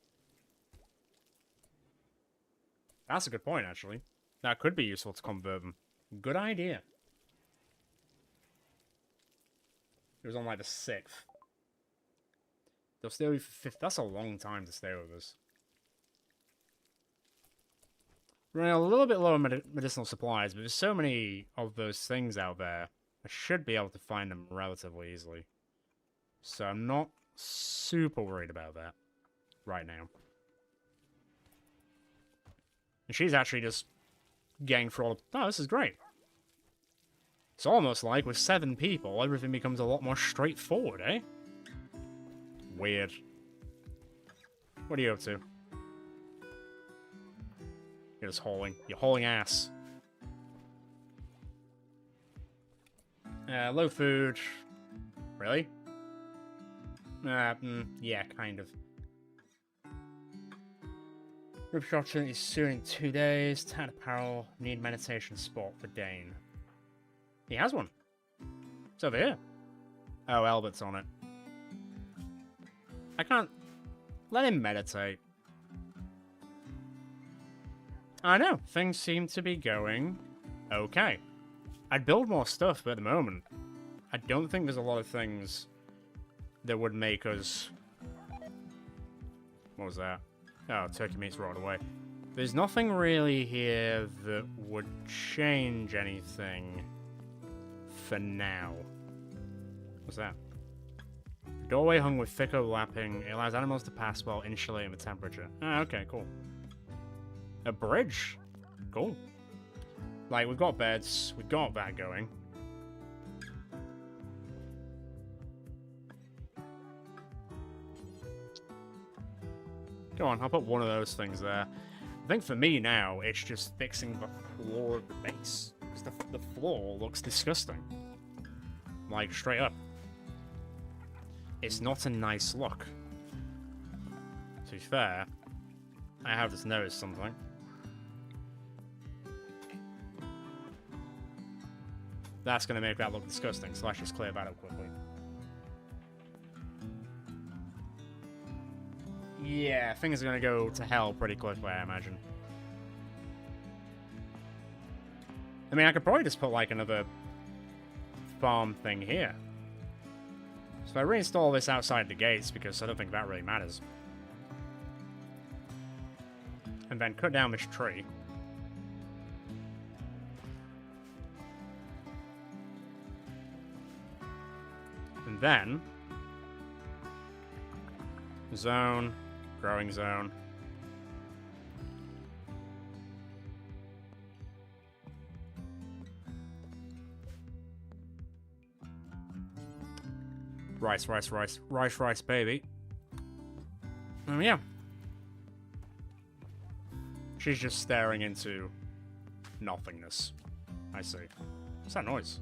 That's a good point, actually. That could be useful to convert them. Good idea. It was on, like, the 6th. They'll stay with you for 5th. That's a long time to stay with us. Running a little bit low on medicinal supplies, but there's so many of those things out there. I should be able to find them relatively easily. So I'm not super worried about that right now. And she's actually just getting through all of... Oh, this is great. It's almost like with 7 people, everything becomes a lot more straightforward, eh? Weird. What are you up to? You're just hauling. You're hauling ass. Low food. Really? Yeah, kind of. Rip opportunity soon in 2 days. Tan apparel. Need meditation spot for Dane. He has one. It's over here. Oh, Albert's on it. I can't... Let him meditate. I know. Things seem to be going okay. I'd build more stuff, but at the moment, I don't think there's a lot of things that would make us... What was that? Oh, turkey meat's right away. There's nothing really here that would change anything for now. What's that? Doorway hung with thick overlapping. It allows animals to pass while insulating the temperature. Ah, okay, cool. A bridge. Cool. Like, we've got beds. We've got that going. Go on, I'll put one of those things there. I think for me now, it's just fixing the floor of the base. Because Because the floor looks disgusting. Like, straight up. It's not a nice look. To be fair, I have just noticed something. That's going to make that look disgusting, so let's just clear that up quickly. Yeah, things are going to go to hell pretty quickly, I imagine. I mean, I could probably just put, like, another farm thing here. So I reinstall this outside the gates, because I don't think that really matters. And then cut down this tree. And then... zone, growing zone. Rice, rice, rice, rice, rice, baby. Yeah. She's just staring into nothingness. I see. What's that noise?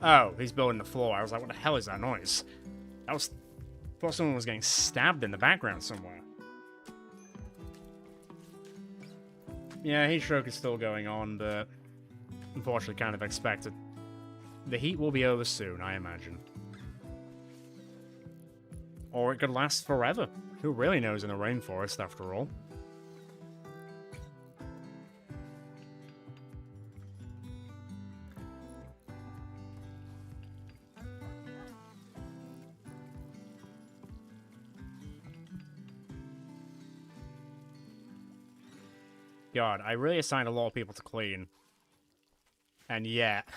Oh, he's building the floor. I was like, what the hell is that noise? I thought someone was getting stabbed in the background somewhere. Yeah, heat stroke is still going on, but unfortunately kind of expected. The heat will be over soon, I imagine. Or it could last forever. Who really knows in the rainforest, after all? God, I really assigned a lot of people to clean. And yet...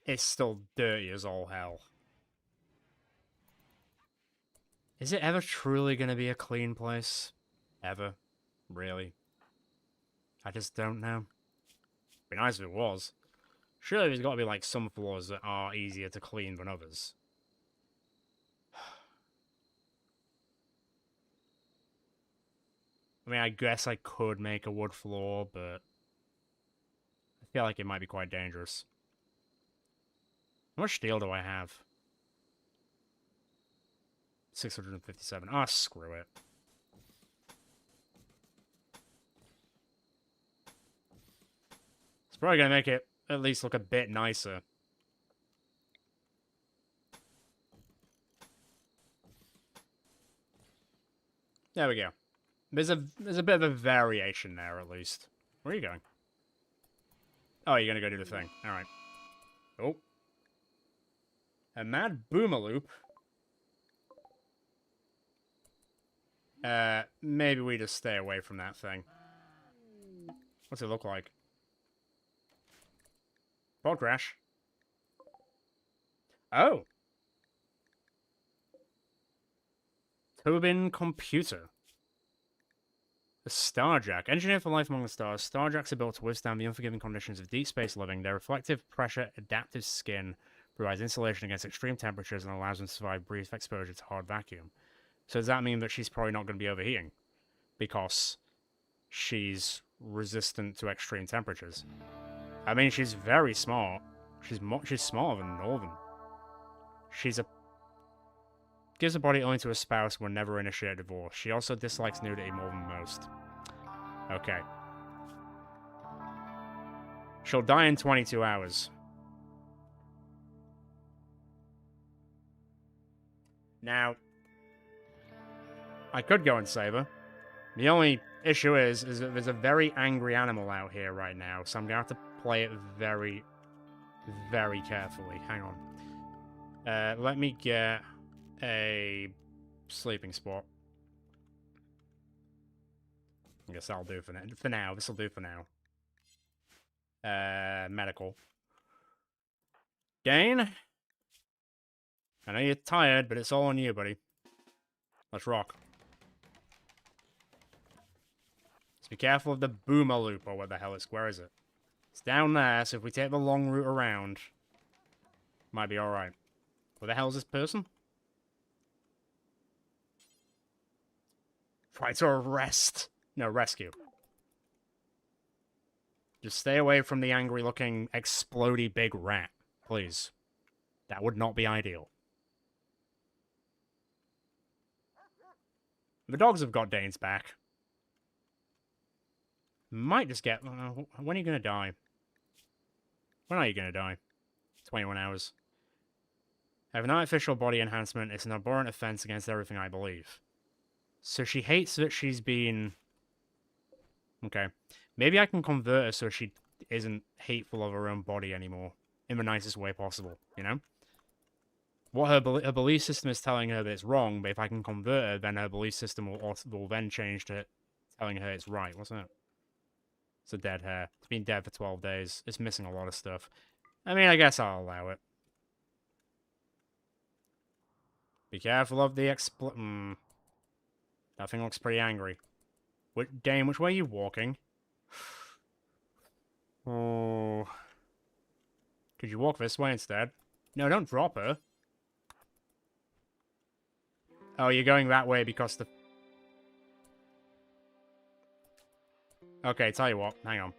it's still dirty as all hell. Is it ever truly going to be a clean place? Ever? Really? I just don't know. It'd be nice if it was. Surely there's got to be like some floors that are easier to clean than others. I mean, I guess I could make a wood floor, but I feel like it might be quite dangerous. How much steel do I have? 657. Ah, screw it. It's probably going to make it at least look a bit nicer. There we go. There's a bit of a variation there, at least. Where are you going? Oh, you're going to go do the thing. Alright. Oh. A mad boomaloop. Maybe we just stay away from that thing. What's it look like? Pod crash. Oh. Tobin computer. The Starjack. Engineered for life among the stars, Starjacks are built to withstand the unforgiving conditions of deep space living. Their reflective pressure adaptive skin provides insulation against extreme temperatures and allows them to survive brief exposure to hard vacuum. So does that mean that she's probably not going to be overheating? Because she's resistant to extreme temperatures. I mean, she's very smart. She's smarter than Northern. Gives her body only to a spouse and will never initiate divorce. She also dislikes nudity more than most. Okay. She'll die in 22 hours. Now, I could go and save her. The only issue is that there's a very angry animal out here right now, so I'm going to have to play it very, very carefully. Hang on. Let me get a sleeping spot. I guess that'll do for now. This will do for now. Medical. Dane? I know you're tired, but it's all on you, buddy. Let's rock. Just be careful of the boomaloop, or what the hell where is it? It's down there, so if we take the long route around, Might be alright. Where the hell is this person? Try to arrest. No, rescue. Just stay away from the angry-looking, explodey big rat, please. That would not be ideal. The dogs have got Dane's back. Might just get... when are you going to die? When are you going to die? 21 hours. I have an artificial body enhancement. It's an abhorrent offense against everything I believe. So she hates that she's been... Okay. Maybe I can convert her so she isn't hateful of her own body anymore. In the nicest way possible, you know? What her belief system is telling her that it's wrong, but if I can convert her, then her belief system will then change to telling her it's right. What's that? It's a dead hair. It's been dead for 12 days. It's missing a lot of stuff. I mean, I guess I'll allow it. Be careful of the That thing looks pretty angry. Dane, which way are you walking? Oh. Could you walk this way instead? No, don't drop her. Oh, you're going that way because the... Okay, tell you what. Hang on.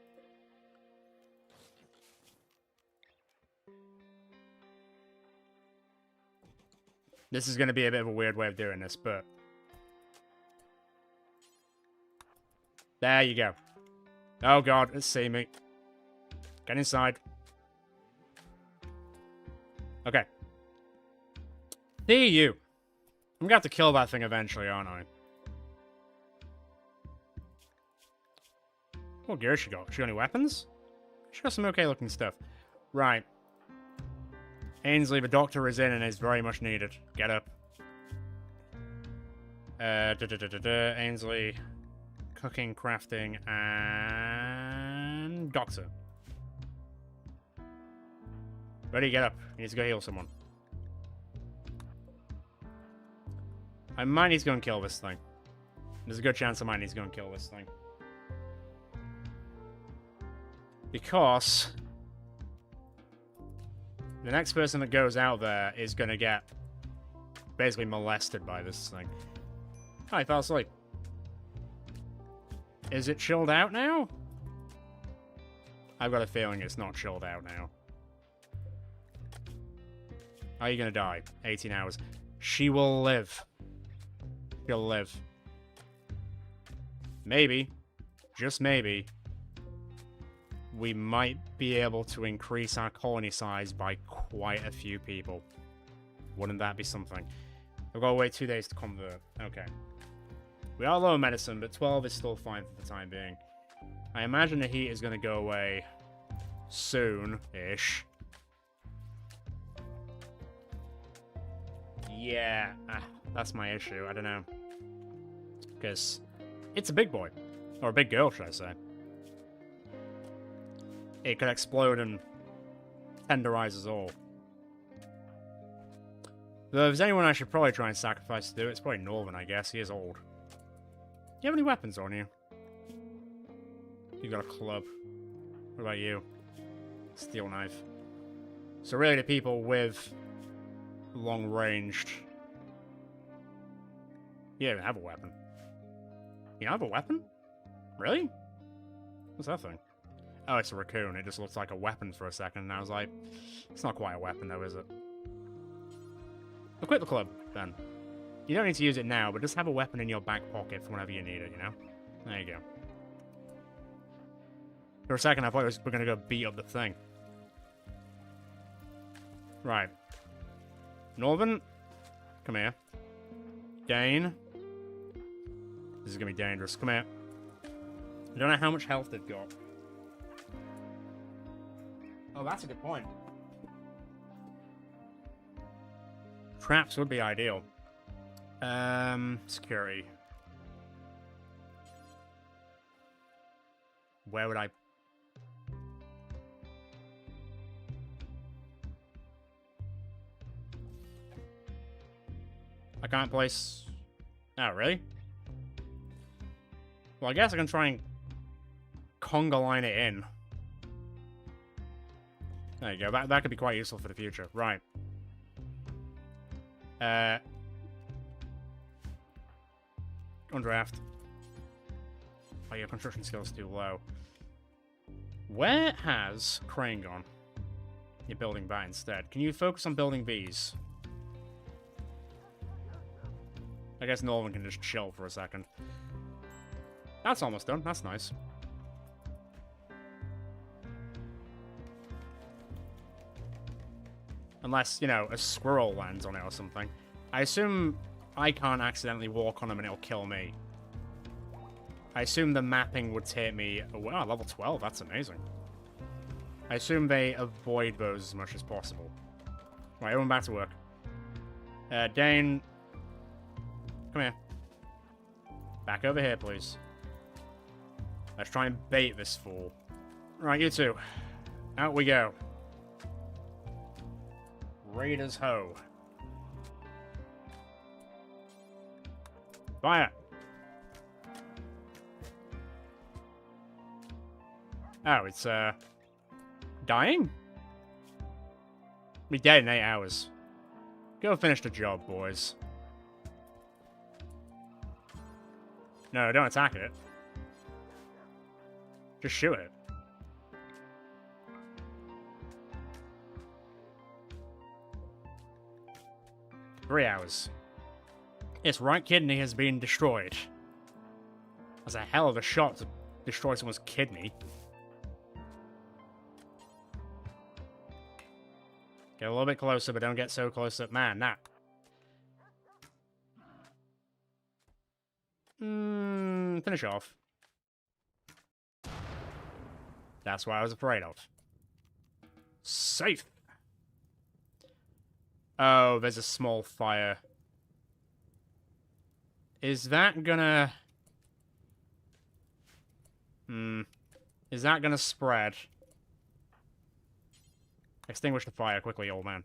This is going to be a bit of a weird way of doing this, but... There you go. Oh god, it's see me. Get inside. Okay. See you. I'm gonna have to kill that thing eventually, aren't I? What gear has she got? She got any weapons? She got some okay looking stuff. Right. Ainsley, the doctor is in and is very much needed. Get up. Ainsley. Cooking, crafting, and... Doctor. Ready, get up. You need to go heal someone. I might need to go and kill this thing. There's a good chance I might need to go and kill this thing. Because... the next person that goes out there is going to get basically molested by this thing. Oh, I fell asleep. Is it chilled out now? I've got a feeling it's not chilled out now. Are you gonna die? 18 hours. She will live. She'll live. Maybe, just maybe, we might be able to increase our colony size by quite a few people. Wouldn't that be something? I've got to wait 2 days to convert. Okay. We are low on medicine, but 12 is still fine for the time being. I imagine the heat is going to go away soon-ish. Yeah, that's my issue. I don't know. Because it's a big boy. Or a big girl, should I say. It could explode and tenderize us all. Though if there's anyone I should probably try and sacrifice to do it, it's probably Northern, I guess. He is old. Do you have any weapons on you? You got a club. What about you? Steel knife. So really the people with long-ranged... You don't even have a weapon. You don't have a weapon? Really? What's that thing? Oh, it's a raccoon. It just looks like a weapon for a second, and I was like, it's not quite a weapon though, is it? Equip the club, then. You don't need to use it now, but just have a weapon in your back pocket for whenever you need it, you know? There you go. For a second, I thought we were going to go beat up the thing. Right. Northern, come here. Dane. This is going to be dangerous. Come here. I don't know how much health they've got. Oh, that's a good point. Traps would be ideal. Security. Where would I... I can't place... Oh, really? Well, I guess I can try and conga line it in. There you go. That could be quite useful for the future. Right. Undraft. Oh, your construction skill's too low. Where has Crane gone? You're building that instead. Can you focus on building these? I guess Norman can just chill for a second. That's almost done. That's nice. Unless, you know, a squirrel lands on it or something. I assume I can't accidentally walk on them and it'll kill me. I assume the mapping would take me... Wow, level 12. That's amazing. I assume they avoid those as much as possible. Right, everyone back to work. Dane... Come here. Back over here, please. Let's try and bait this fool. Right, you two. Out we go. Raiders ho. Fire. Oh, it's, dying? Be dead in 8 hours. Go finish the job, boys. No, don't attack it. Just shoot it. Three hours. Its right kidney has been destroyed. That's a hell of a shot to destroy someone's kidney. Get a little bit closer, but don't get so close that... Man, that... Finish off. That's what I was afraid of. Safe! Oh, there's a small fire. Is that gonna... Is that gonna spread? Extinguish the fire quickly, old man.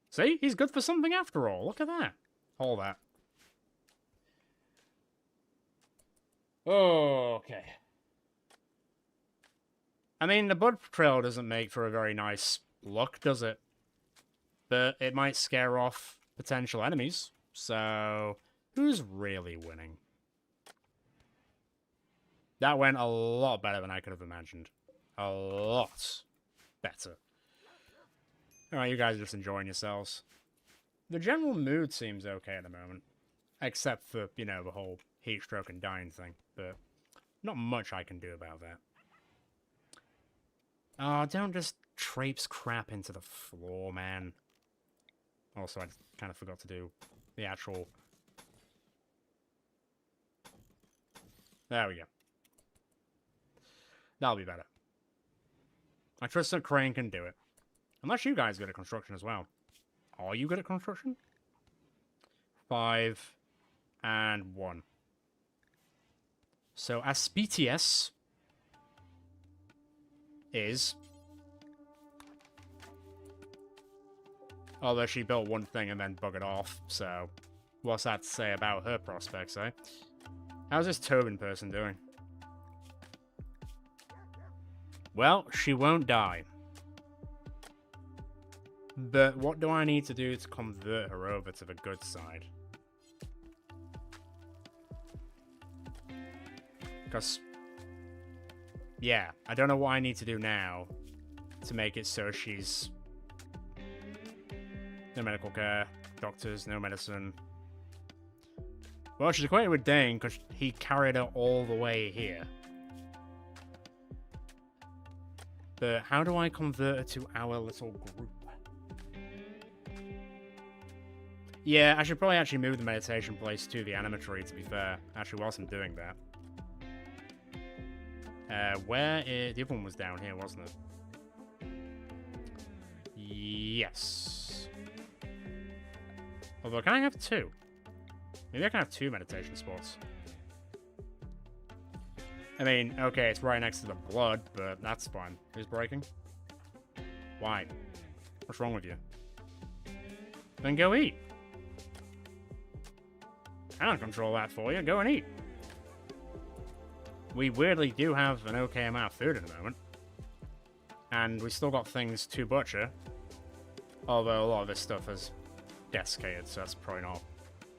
See? He's good for something after all. Look at that. All that. Okay. I mean, the blood trail doesn't make for a very nice look, does it? But it might scare off potential enemies. So, who's really winning? That went a lot better than I could have imagined. A lot better. Alright, you guys are just enjoying yourselves. The general mood seems okay at the moment. Except for, you know, the whole heat stroke and dying thing. But not much I can do about that. Oh, don't just traipse crap into the floor, man. Also, I kind of forgot to do the actual... There we go. That'll be better. I trust that Crane can do it. Unless you guys are good at construction as well. Are you good at construction? 5 and 1. So, Aspetius is... Although she built one thing and then buggered off, so... What's that to say about her prospects, eh? How's this Tobin person doing? Well, she won't die. But what do I need to do to convert her over to the good side? Because... Yeah, I don't know what I need to do now to make it so she's... No medical care, doctors, no medicine. Well, she's acquainted with Dane because he carried her all the way here. But how do I convert her to our little group? Yeah, I should probably actually move the meditation place to the animatory, to be fair. Actually, whilst I'm doing that. Where is... The other one was down here, wasn't it? Yes. Although, can I have 2? Maybe I can have 2 meditation spots. I mean, okay, it's right next to the blood, but that's fine. Who's breaking? Why? What's wrong with you? Then go eat. I don't control that for you. Go and eat. we weirdly do have an okay amount of food at the moment. And we still got things to butcher. Although a lot of this stuff is desiccated, so that's probably not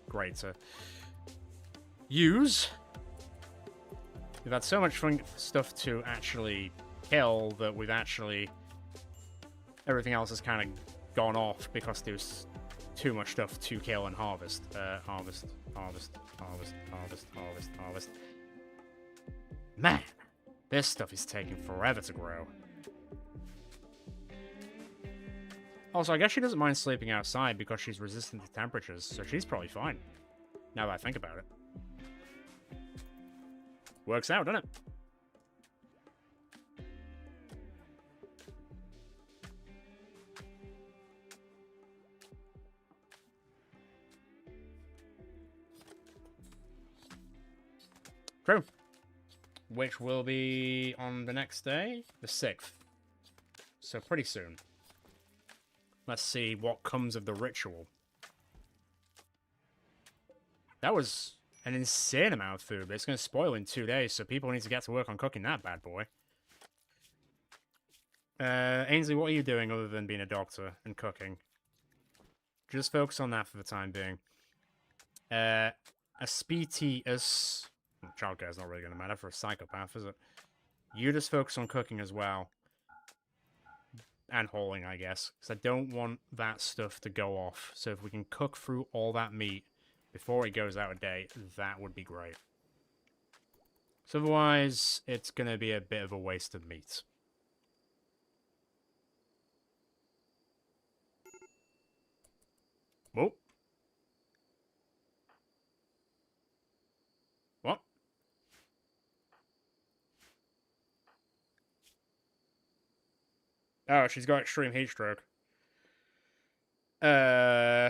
great to use. We've had so much stuff to actually kill that we've actually... Everything else has kind of gone off because there's too much stuff to kill and harvest. Harvest, harvest, harvest, harvest, harvest, harvest. Man, this stuff is taking forever to grow. Also, I guess she doesn't mind sleeping outside because she's resistant to temperatures, so she's probably fine. Now that I think about it. Works out, doesn't it? True. Which will be on the next day, the 6th. So pretty soon. Let's see what comes of the ritual. That was an insane amount of food, but it's going to spoil in 2 days, so people need to get to work on cooking that bad boy. Ainsley, what are you doing other than being a doctor and cooking? Just focus on that for the time being. Aspetius... Childcare is not really going to matter for a psychopath, is it? You just focus on cooking as well. And hauling, I guess. Because I don't want that stuff to go off. So if we can cook through all that meat before it goes out of date, that would be great. So otherwise, it's going to be a bit of a waste of meat. Whoa. What? Oh, she's got extreme heat stroke. Oh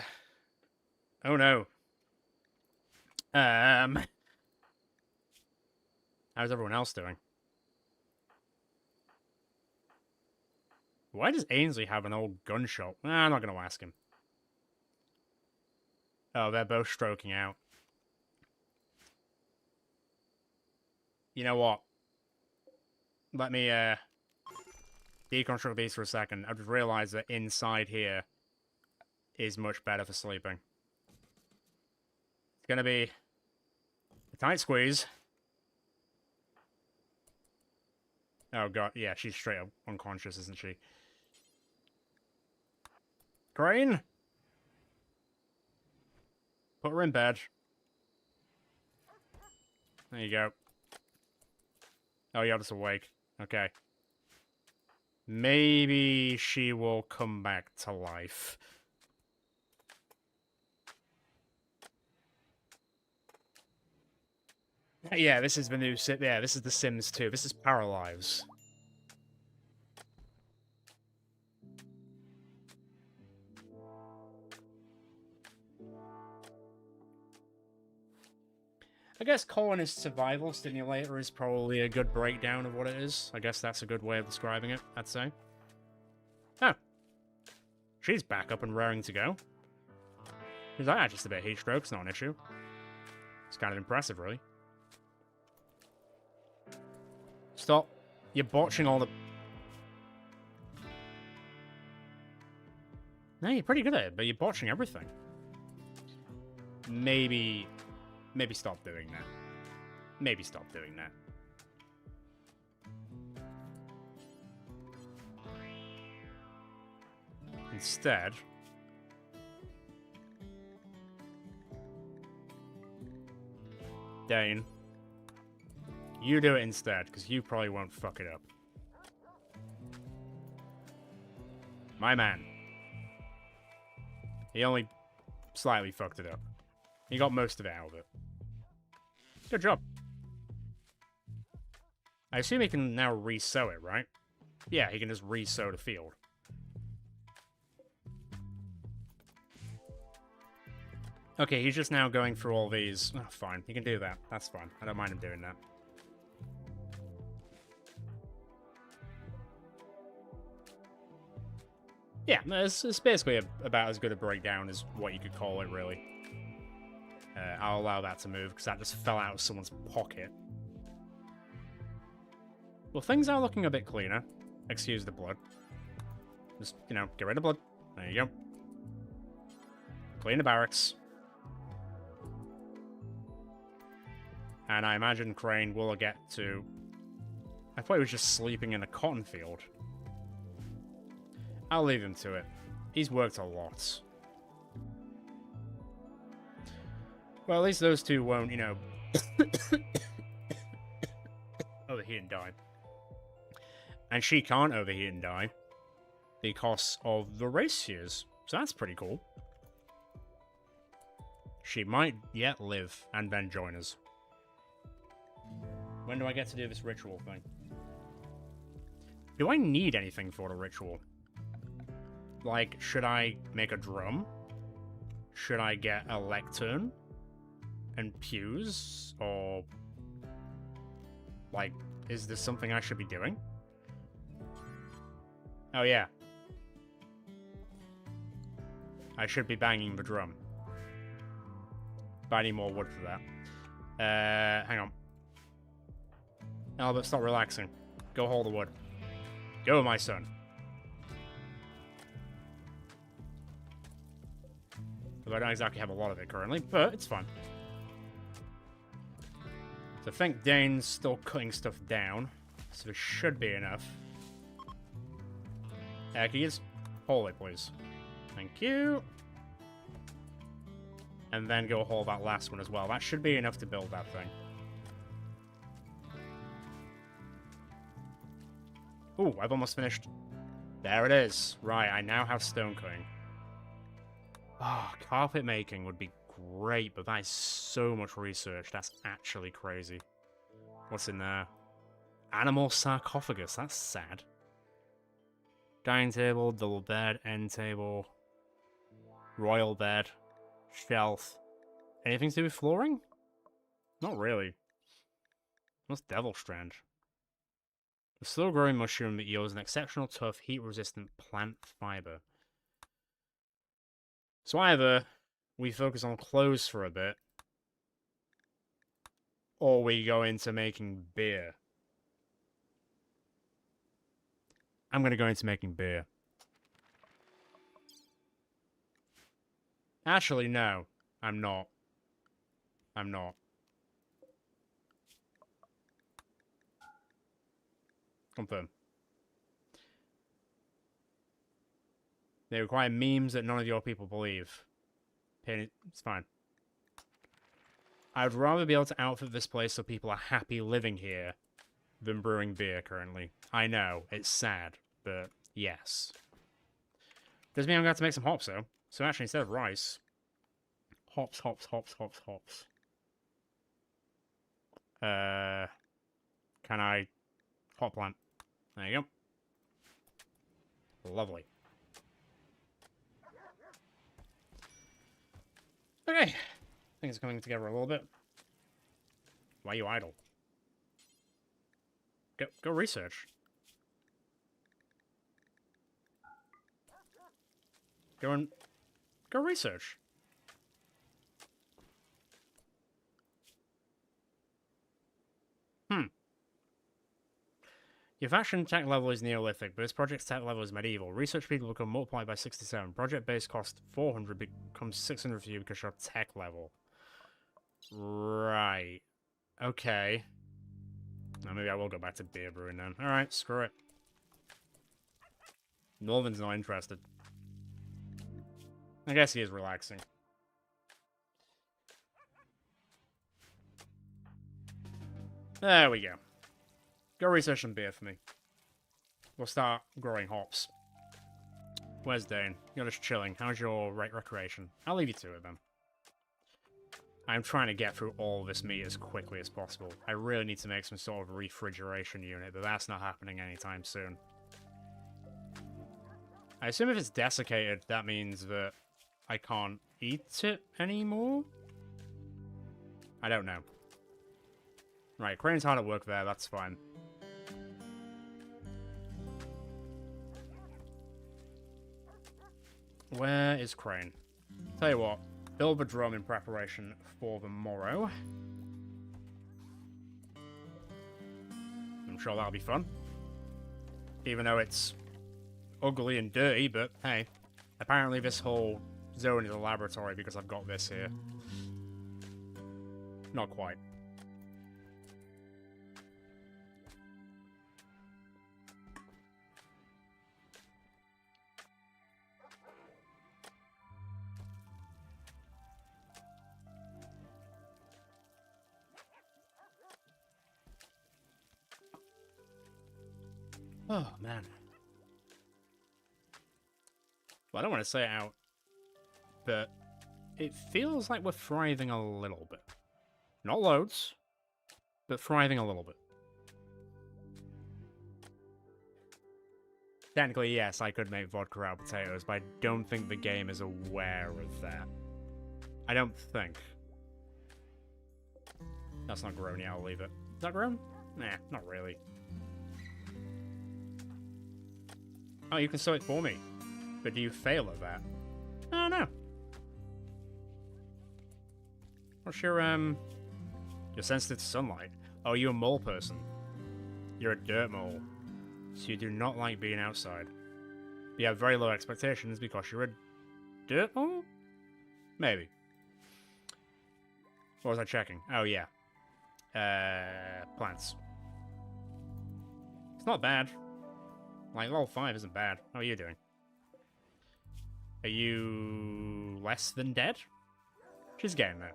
no. How's everyone else doing? Why does Ainsley have an old gun shop? I'm not going to ask him. Oh, they're both stroking out. You know what? Let me, deconstruct these for a second. I just realized that inside here is much better for sleeping. It's gonna be a tight squeeze. Oh god, yeah, she's straight up unconscious, isn't she? Crane? Put her in bed. There you go. Oh, you're just awake. Okay. Maybe she will come back to life. Yeah, this is the new Sim. Yeah, this is The Sims 2. This is Paralives. I guess Colonist Survival Stimulator is probably a good breakdown of what it is. I guess that's a good way of describing it, I'd say. Oh. She's back up and raring to go. She's like, just a bit of heat stroke's not an issue. It's kind of impressive, really. Stop. You're botching all the... No, you're pretty good at it, but you're botching everything. Maybe stop doing that. Maybe stop doing that. Instead... Dane. You do it instead, because you probably won't fuck it up. My man. He only slightly fucked it up. He got most of it out of it. Good job. I assume he can now re-sow it, right? Yeah, he can just re-sow the field. Okay, he's just now going through all these. Oh, fine, he can do that. That's fine. I don't mind him doing that. Yeah, it's basically about as good a breakdown as what you could call it, really. I'll allow that to move, because that just fell out of someone's pocket. Well, things are looking a bit cleaner. Excuse the blood. Just, you know, get rid of blood. There you go. Clean the barracks. And I imagine Crane will get to... I thought he was just sleeping in a cotton field. I'll leave him to it. He's worked a lot. Well, at least those two won't, you know... overheat and die. And she can't overheat and die because of the race years. So that's pretty cool. She might yet live and then join us. When do I get to do this ritual thing? Do I need anything for the ritual? Like, should I make a drum? Should I get a lectern? And pews? Or... like, is this something I should be doing? Oh, yeah. I should be banging the drum. But I need more wood for that. Hang on. Albert, stop relaxing. Go haul the wood. Go, my son. Although I don't exactly have a lot of it currently, but it's fun. So I think Dane's still cutting stuff down, so there should be enough. Can you just haul it, please? Thank you. And then go haul that last one as well. That should be enough to build that thing. Ooh, I've almost finished. There it is. Right, I now have stone cutting. Oh, carpet making would be great, but that is so much research. That's actually crazy. What's in there? Animal sarcophagus. That's sad. Dining table, double bed, end table, royal bed, shelf. Anything to do with flooring? Not really. What's devil strand? A slow-growing mushroom that yields an exceptional tough, heat-resistant plant fiber. So either we focus on clothes for a bit, or we go into making beer. I'm going to go into making beer. Actually, no. I'm not. I'm not. Confirm. They require memes that none of your people believe. It's fine. I'd rather be able to outfit this place so people are happy living here than brewing beer currently. I know, it's sad, but yes. Does mean I'm going to have to make some hops, though. So actually, instead of rice, hops, hops, hops, hops, hops. Can I hop plant? There you go. Lovely. Okay. Things are coming together a little bit. Why are you idle? Go research. Go research. Your faction tech level is Neolithic, but this project's tech level is medieval. Research people become multiplied by 67. Project base cost 400, becomes 600 for you because you're tech level. Right. Okay. Now maybe I will go back to beer brewing then. Alright, screw it. Northern's not interested. I guess he is relaxing. There we go. Go research some beer for me. We'll start growing hops. Where's Dane? You're just chilling. How's your recreation? I'll leave you to it then. I'm trying to get through all this meat as quickly as possible. I really need to make some sort of refrigeration unit, but that's not happening anytime soon. I assume if it's desiccated, that means that I can't eat it anymore? I don't know. Right, Crane's hard at work there, that's fine. Where is Crane? Tell you what, build a drum in preparation for the morrow. And I'm sure that'll be fun. Even though it's ugly and dirty, but hey. Apparently this whole zone is a laboratory because I've got this here. Not quite. Oh, man. Well, I don't want to say it out, but it feels like we're thriving a little bit. Not loads, but thriving a little bit. Technically, yes, I could make vodka out of potatoes, but I don't think the game is aware of that. I don't think. That's not grown yet, I'll leave it. Is that grown? Nah, not really. Oh, you can sew it for me. But do you fail at that? Oh, no. What's your, You're sensitive to sunlight. Oh, you're a mole person. You're a dirt mole. So you do not like being outside. You have very low expectations because you're a dirt mole? Maybe. What was I checking? Oh, yeah. Plants. It's not bad. Like, level 5 isn't bad. How are you doing? Are you less than dead? She's getting there.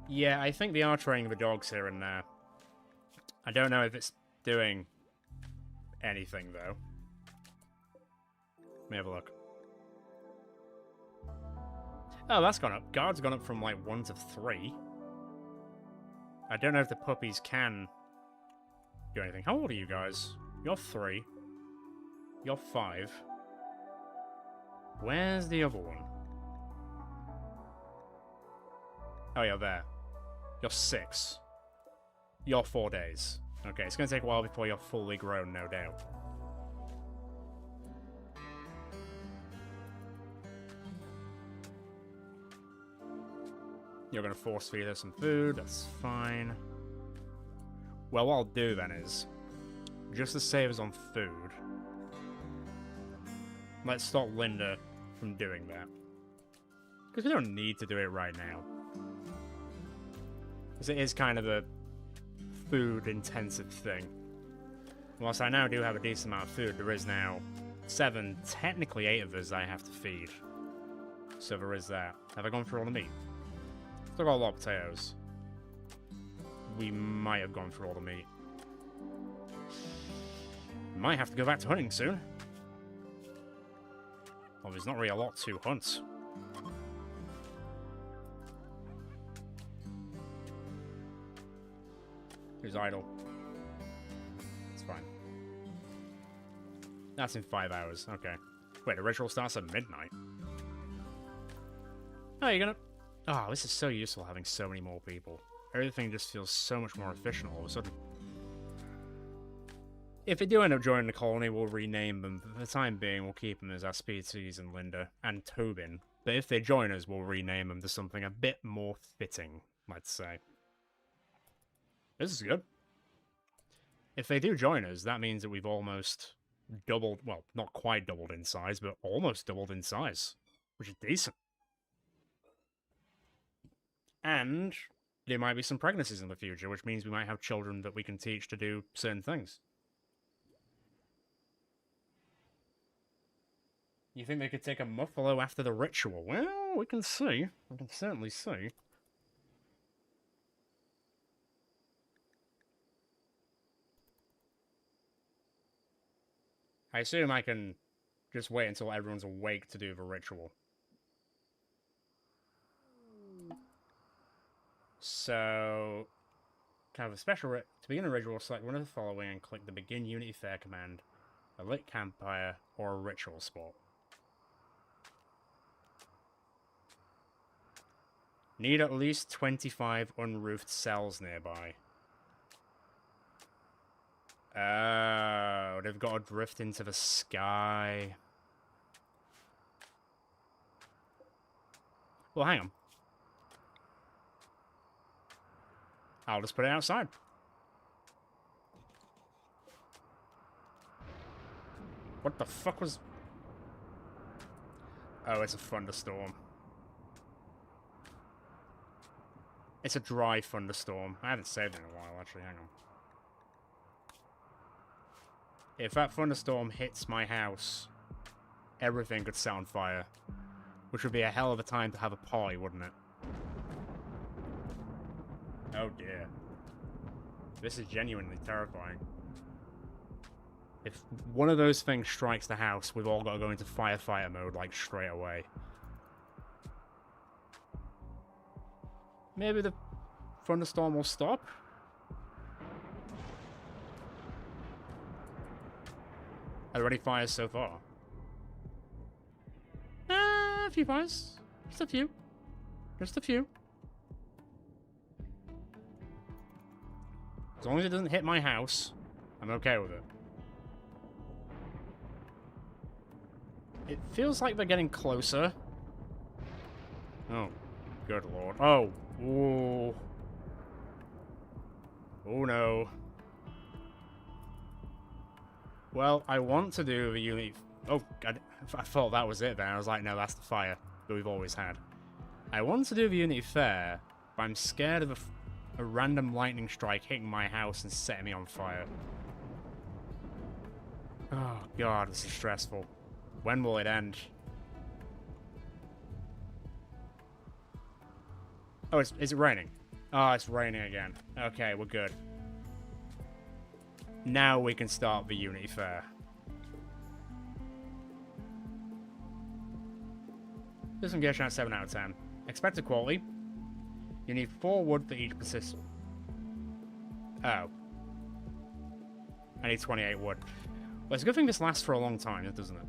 Yeah, I think they are training the dogs here and there. I don't know if it's doing anything, though. Let me have a look. Oh, that's gone up. Guard's gone up from, like, 1 to 3. I don't know if the puppies can do anything. How old are you guys? You're 3. You're 5. Where's the other one? Oh, you're there. You're 6. You're 4 days. Okay, it's going to take a while before you're fully grown, no doubt. You're going to force feed her some food, that's fine. Well, what I'll do then is, just to save us on food, let's stop Linda from doing that. Because we don't need to do it right now. Because it is kind of a food-intensive thing. Whilst I now do have a decent amount of food, there is now 7, technically 8 of us I have to feed. So there is that. Have I gone through all the meat? Still got a lot of potatoes. We might have gone through all the meat. Might have to go back to hunting soon. Well, there's not really a lot to hunt. Who's idle? It's fine. That's in 5 hours. Okay. Wait, the ritual starts at midnight. Oh, you're gonna... Oh, this is so useful having so many more people. Everything just feels so much more efficient all of a sudden. If they do end up joining the colony, we'll rename them. For the time being, we'll keep them as Aspetes and Linda and Tobin. But if they join us, we'll rename them to something a bit more fitting, let's say. This is good. If they do join us, that means that we've almost doubled, well, not quite doubled in size, but almost doubled in size, which is decent. And there might be some pregnancies in the future, which means we might have children that we can teach to do certain things. You think they could take a muffalo after the ritual? Well, we can see. We can certainly see. I assume I can just wait until everyone's awake to do the ritual. So, kind of a special to begin a ritual, select one of the following and click the Begin Unity Fair command, a lit campfire, or a ritual spot. Need at least 25 unroofed cells nearby. Oh, they've got to drift into the sky. Well, hang on. I'll just put it outside. What the fuck was... Oh, it's a thunderstorm. It's a dry thunderstorm. I haven't saved it in a while, actually. Hang on. If that thunderstorm hits my house, everything could set on fire. Which would be a hell of a time to have a party, wouldn't it? Oh dear. This is genuinely terrifying. If one of those things strikes the house, we've all got to go into firefighter mode, like, straight away. Maybe the thunderstorm will stop? Are there any fires so far? A few fires. Just a few. Just a few. As long as it doesn't hit my house, I'm okay with it. It feels like they're getting closer. Oh, good lord. Oh, ooh. Oh no. Well, I want to do the unit... Oh, I thought that was it then. I was like, no, that's the fire that we've always had. I want to do the Unity Fair, but I'm scared of a random lightning strike hitting my house and setting me on fire. Oh, God, this is stressful. When will it end? Oh, is it raining? Oh, it's raining again. Okay, we're good. Now we can start the Unity Fair. Disengagement at 7 out of 10. Expected quality. You need 4 wood for each persistent. Oh. I need 28 wood. Well, it's a good thing this lasts for a long time, doesn't it?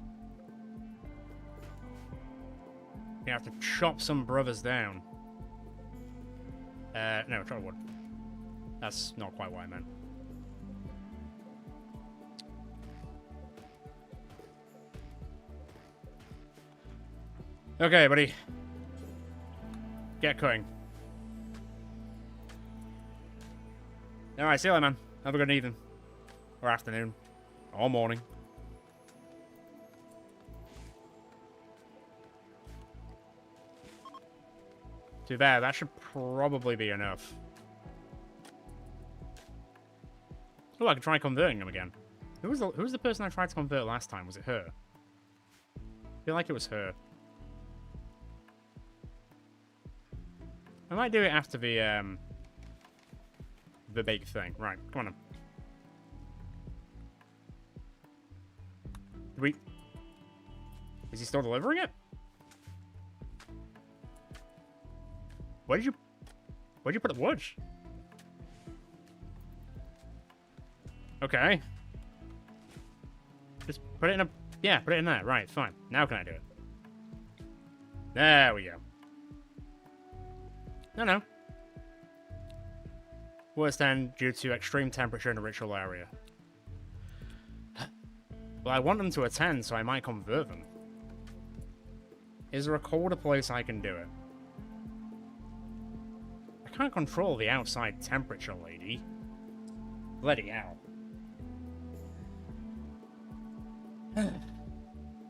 You have to chop some brothers down. No, chop wood. That's not quite what I meant. Okay, buddy. Get cooking. Alright, see you later, man. Have a good evening. Or afternoon. Or morning. Too bad. That should probably be enough. Oh, I can try converting them again. Who was the person I tried to convert last time? Was it her? I feel like it was her. I might do it after the big thing. Right, come on. Is he still delivering it? Where'd you put the wood? Okay. Just put it in a... Yeah, put it in there. Right, fine. Now can I do it? There we go. No. Worst end due to extreme temperature in a ritual area. Well, I want them to attend, so I might convert them. Is there a colder place I can do it? I can't control the outside temperature, lady. Bloody hell.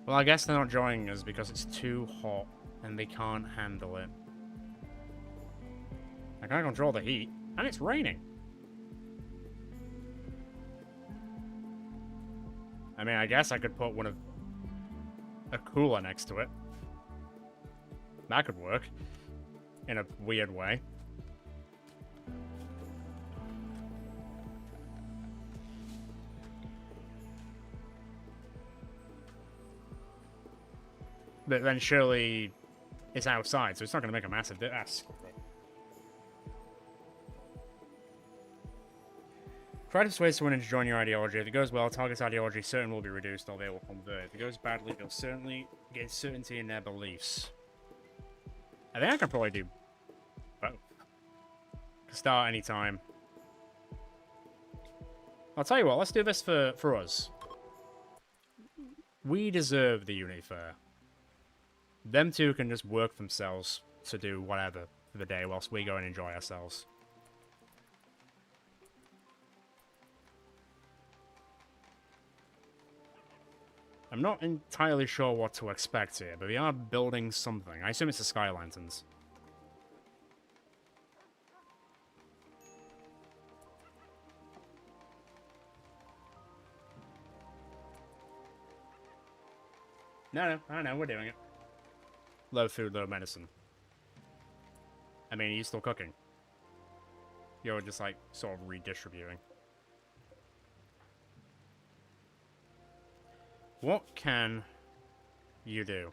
Well, I guess they're not joining us because it's too hot and they can't handle it. I can't control the heat, and it's raining. I mean, I guess I could put a cooler next to it. That could work. In a weird way. But then surely it's outside, so it's not going to make a massive difference. Try to persuade someone to join your ideology. If it goes well, target's ideology certain will be reduced, or they will convert. If it goes badly, they'll certainly gain certainty in their beliefs. I think I can probably do both. Can start anytime. I'll tell you what, let's do this for us. We deserve the Unity Fair. Them two can just work themselves to do whatever for the day whilst we go and enjoy ourselves. I'm not entirely sure what to expect here, but we are building something. I assume it's the Sky Lanterns. No, I know, we're doing it. Low food, low medicine. I mean, are you still cooking? You're just, like, sort of redistributing. What can you do?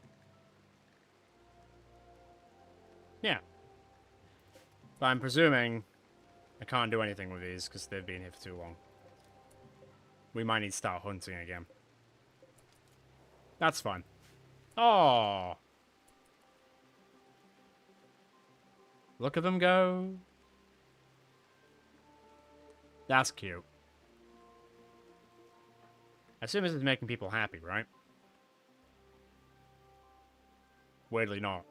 Yeah. But I'm presuming I can't do anything with these because they've been here for too long. We might need to start hunting again. That's fine. Oh, look at them go. That's cute. I assume this is making people happy, right? Weirdly not.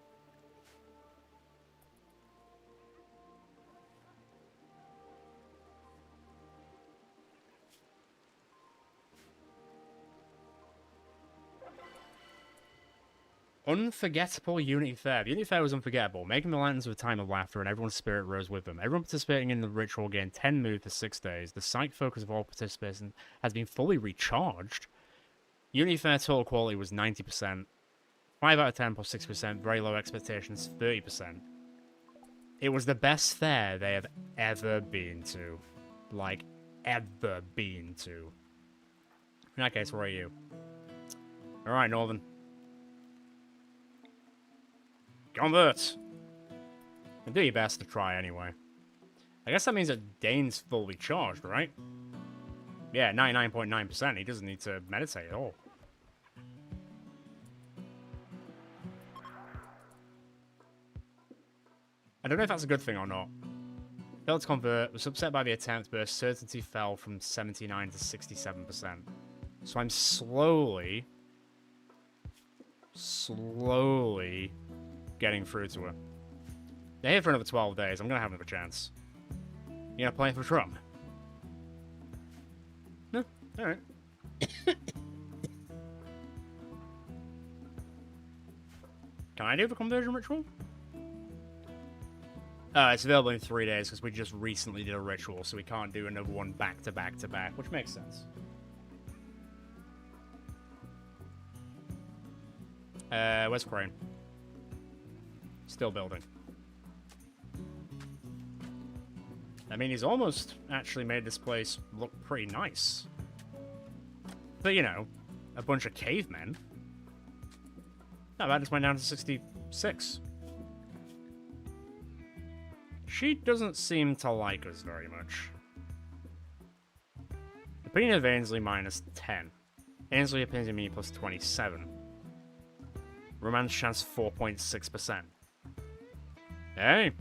Unforgettable Unity Fair. The Unity Fair was unforgettable, making the lanterns of a time of laughter, and everyone's spirit rose with them. Everyone participating in the ritual gained 10 mood for 6 days. The psych focus of all participants has been fully recharged. Unity Fair total quality was 90%. 5 out of 10 plus 6%. Very low expectations, 30%. It was the best fair they have ever been to. Like, ever been to. In that case, where are you? Alright, Northern. Convert! And do your best to try anyway. I guess that means that Dane's fully charged, right? Yeah, 99.9%. He doesn't need to meditate at all. I don't know if that's a good thing or not. Failed to convert, was upset by the attempt, but certainty fell from 79 to 67%. So I'm slowly getting through to her. They're here for another 12 days. I'm gonna have another chance. You know, playing for Trump. No? Alright. Can I do the conversion ritual? It's available in 3 days because we just recently did a ritual, so we can't do another one back to back to back, which makes sense. Where's Crane? Still building. I mean, he's almost actually made this place look pretty nice. But, you know, a bunch of cavemen. No, that just went down to 66. She doesn't seem to like us very much. Opinion of Ainsley minus 10. Ainsley opinion of me plus 27. Romance chance 4.6%. Hey,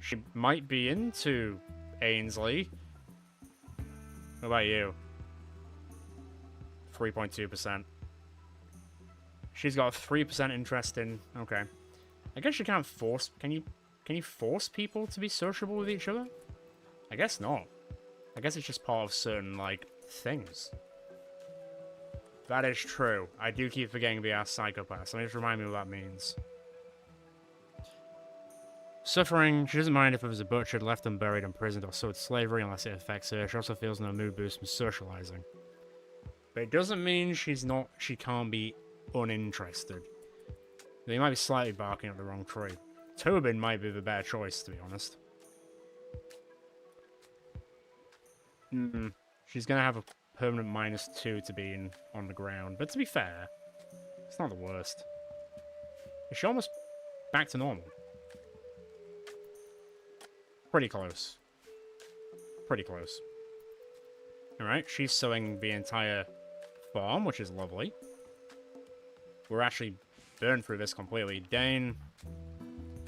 she might be into Ainsley. What about you? 3.2%. She's got a 3% interest in... Okay. I guess you can't force... Can you force people to be sociable with each other? I guess not. I guess it's just part of certain, like, things. That is true. I do keep forgetting to be our psychopath. Let me just remind me what that means. Suffering. She doesn't mind if it was a butchered, left unburied, imprisoned, or sold slavery unless it affects her. She also feels no mood boost from socializing. But it doesn't mean she can't be uninterested. They might be slightly barking up the wrong tree. Tobin might be the better choice, to be honest. She's gonna have a permanent -2 to being on the ground. But to be fair, it's not the worst. Is she almost back to normal? Pretty close. Pretty close. Alright, she's sowing the entire farm, which is lovely. We're actually burned through this completely. Dane,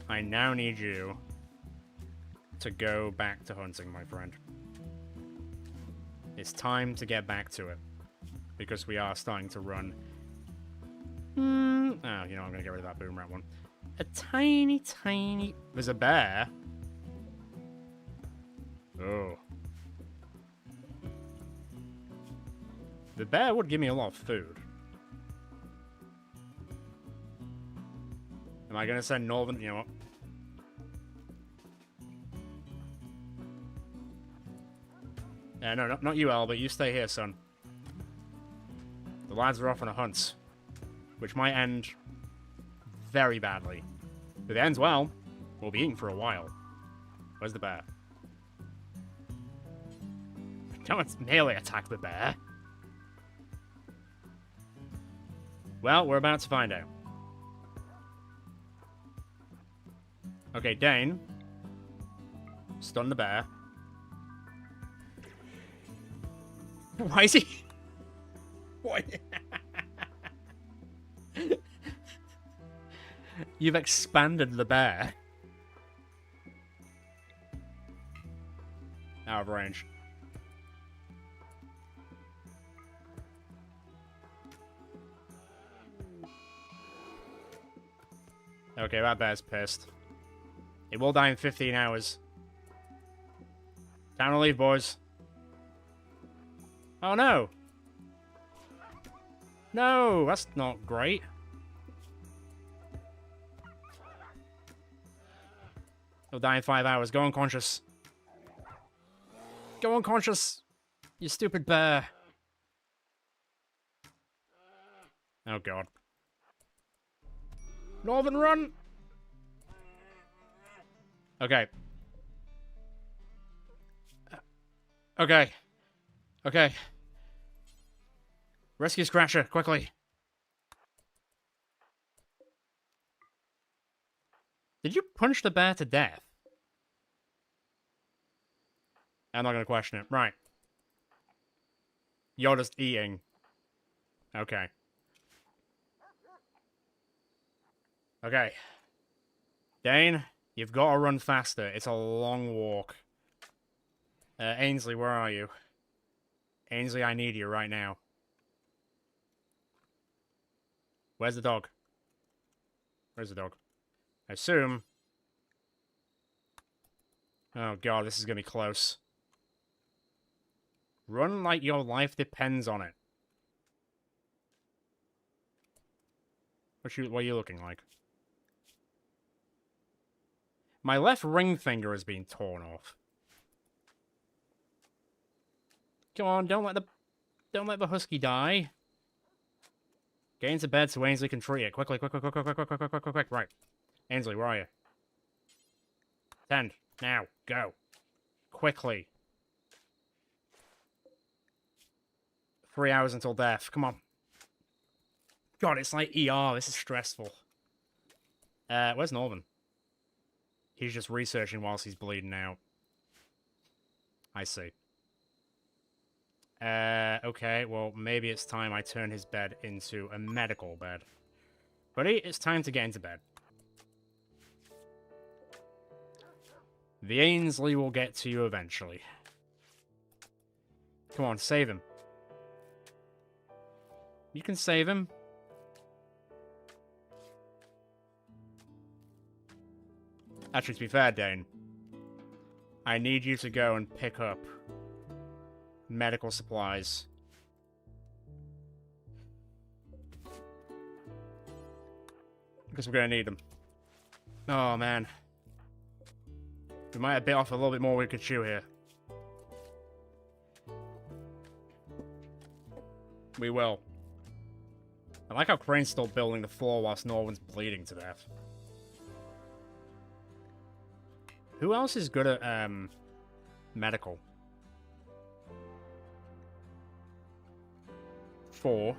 I now need you to go back to hunting, my friend. It's time to get back to it. Because we are starting to run... Oh, you know, I'm going to get rid of that boom rat one. A tiny... There's a bear. Oh. The bear would give me a lot of food. Am I gonna send Northern? You know what? No, not you, Albert. You stay here, son. The lads are off on a hunt, which might end very badly. If it ends well, we'll be eating for a while. Where's the bear? Don't melee attack the bear. Well, we're about to find out. Okay, Dane. Stun the bear. Why is he... What? You've expanded the bear. Out of range. Okay, that bear's pissed. It will die in 15 hours. Time to leave, boys. Oh, no. No, that's not great. He'll die in 5 hours. Go unconscious. Go unconscious. You stupid bear. Oh, God. Northern, run! Okay. Okay. Okay. Rescue Scratcher, quickly. Did you punch the bear to death? I'm not going to question it. Right. You're just eating. Okay. Okay. Dane, you've got to run faster. It's a long walk. Ainsley, where are you? Ainsley, I need you right now. Where's the dog? Where's the dog? I assume... Oh god, this is gonna be close. Run like your life depends on it. What are you looking like? My left ring finger has been torn off. Come on, don't let the husky die. Get into bed so Ainsley can treat it. Quickly, quick. Right. Ainsley, where are you? Tend. Now. Go. Quickly. 3 hours until death. Come on. God, it's like ER. This is stressful. Where's Northern? He's just researching whilst he's bleeding out. I see. Okay, well, maybe it's time I turn his bed into a medical bed. Buddy, it's time to get into bed. The Ainsley will get to you eventually. Come on, save him. You can save him. Actually, to be fair, Dane, I need you to go and pick up medical supplies. Because we're going to need them. Oh, man. We might have bit off a little bit more we could chew here. We will. I like how Crane's still building the floor whilst Norman's bleeding to death. Who else is good at, medical? 4,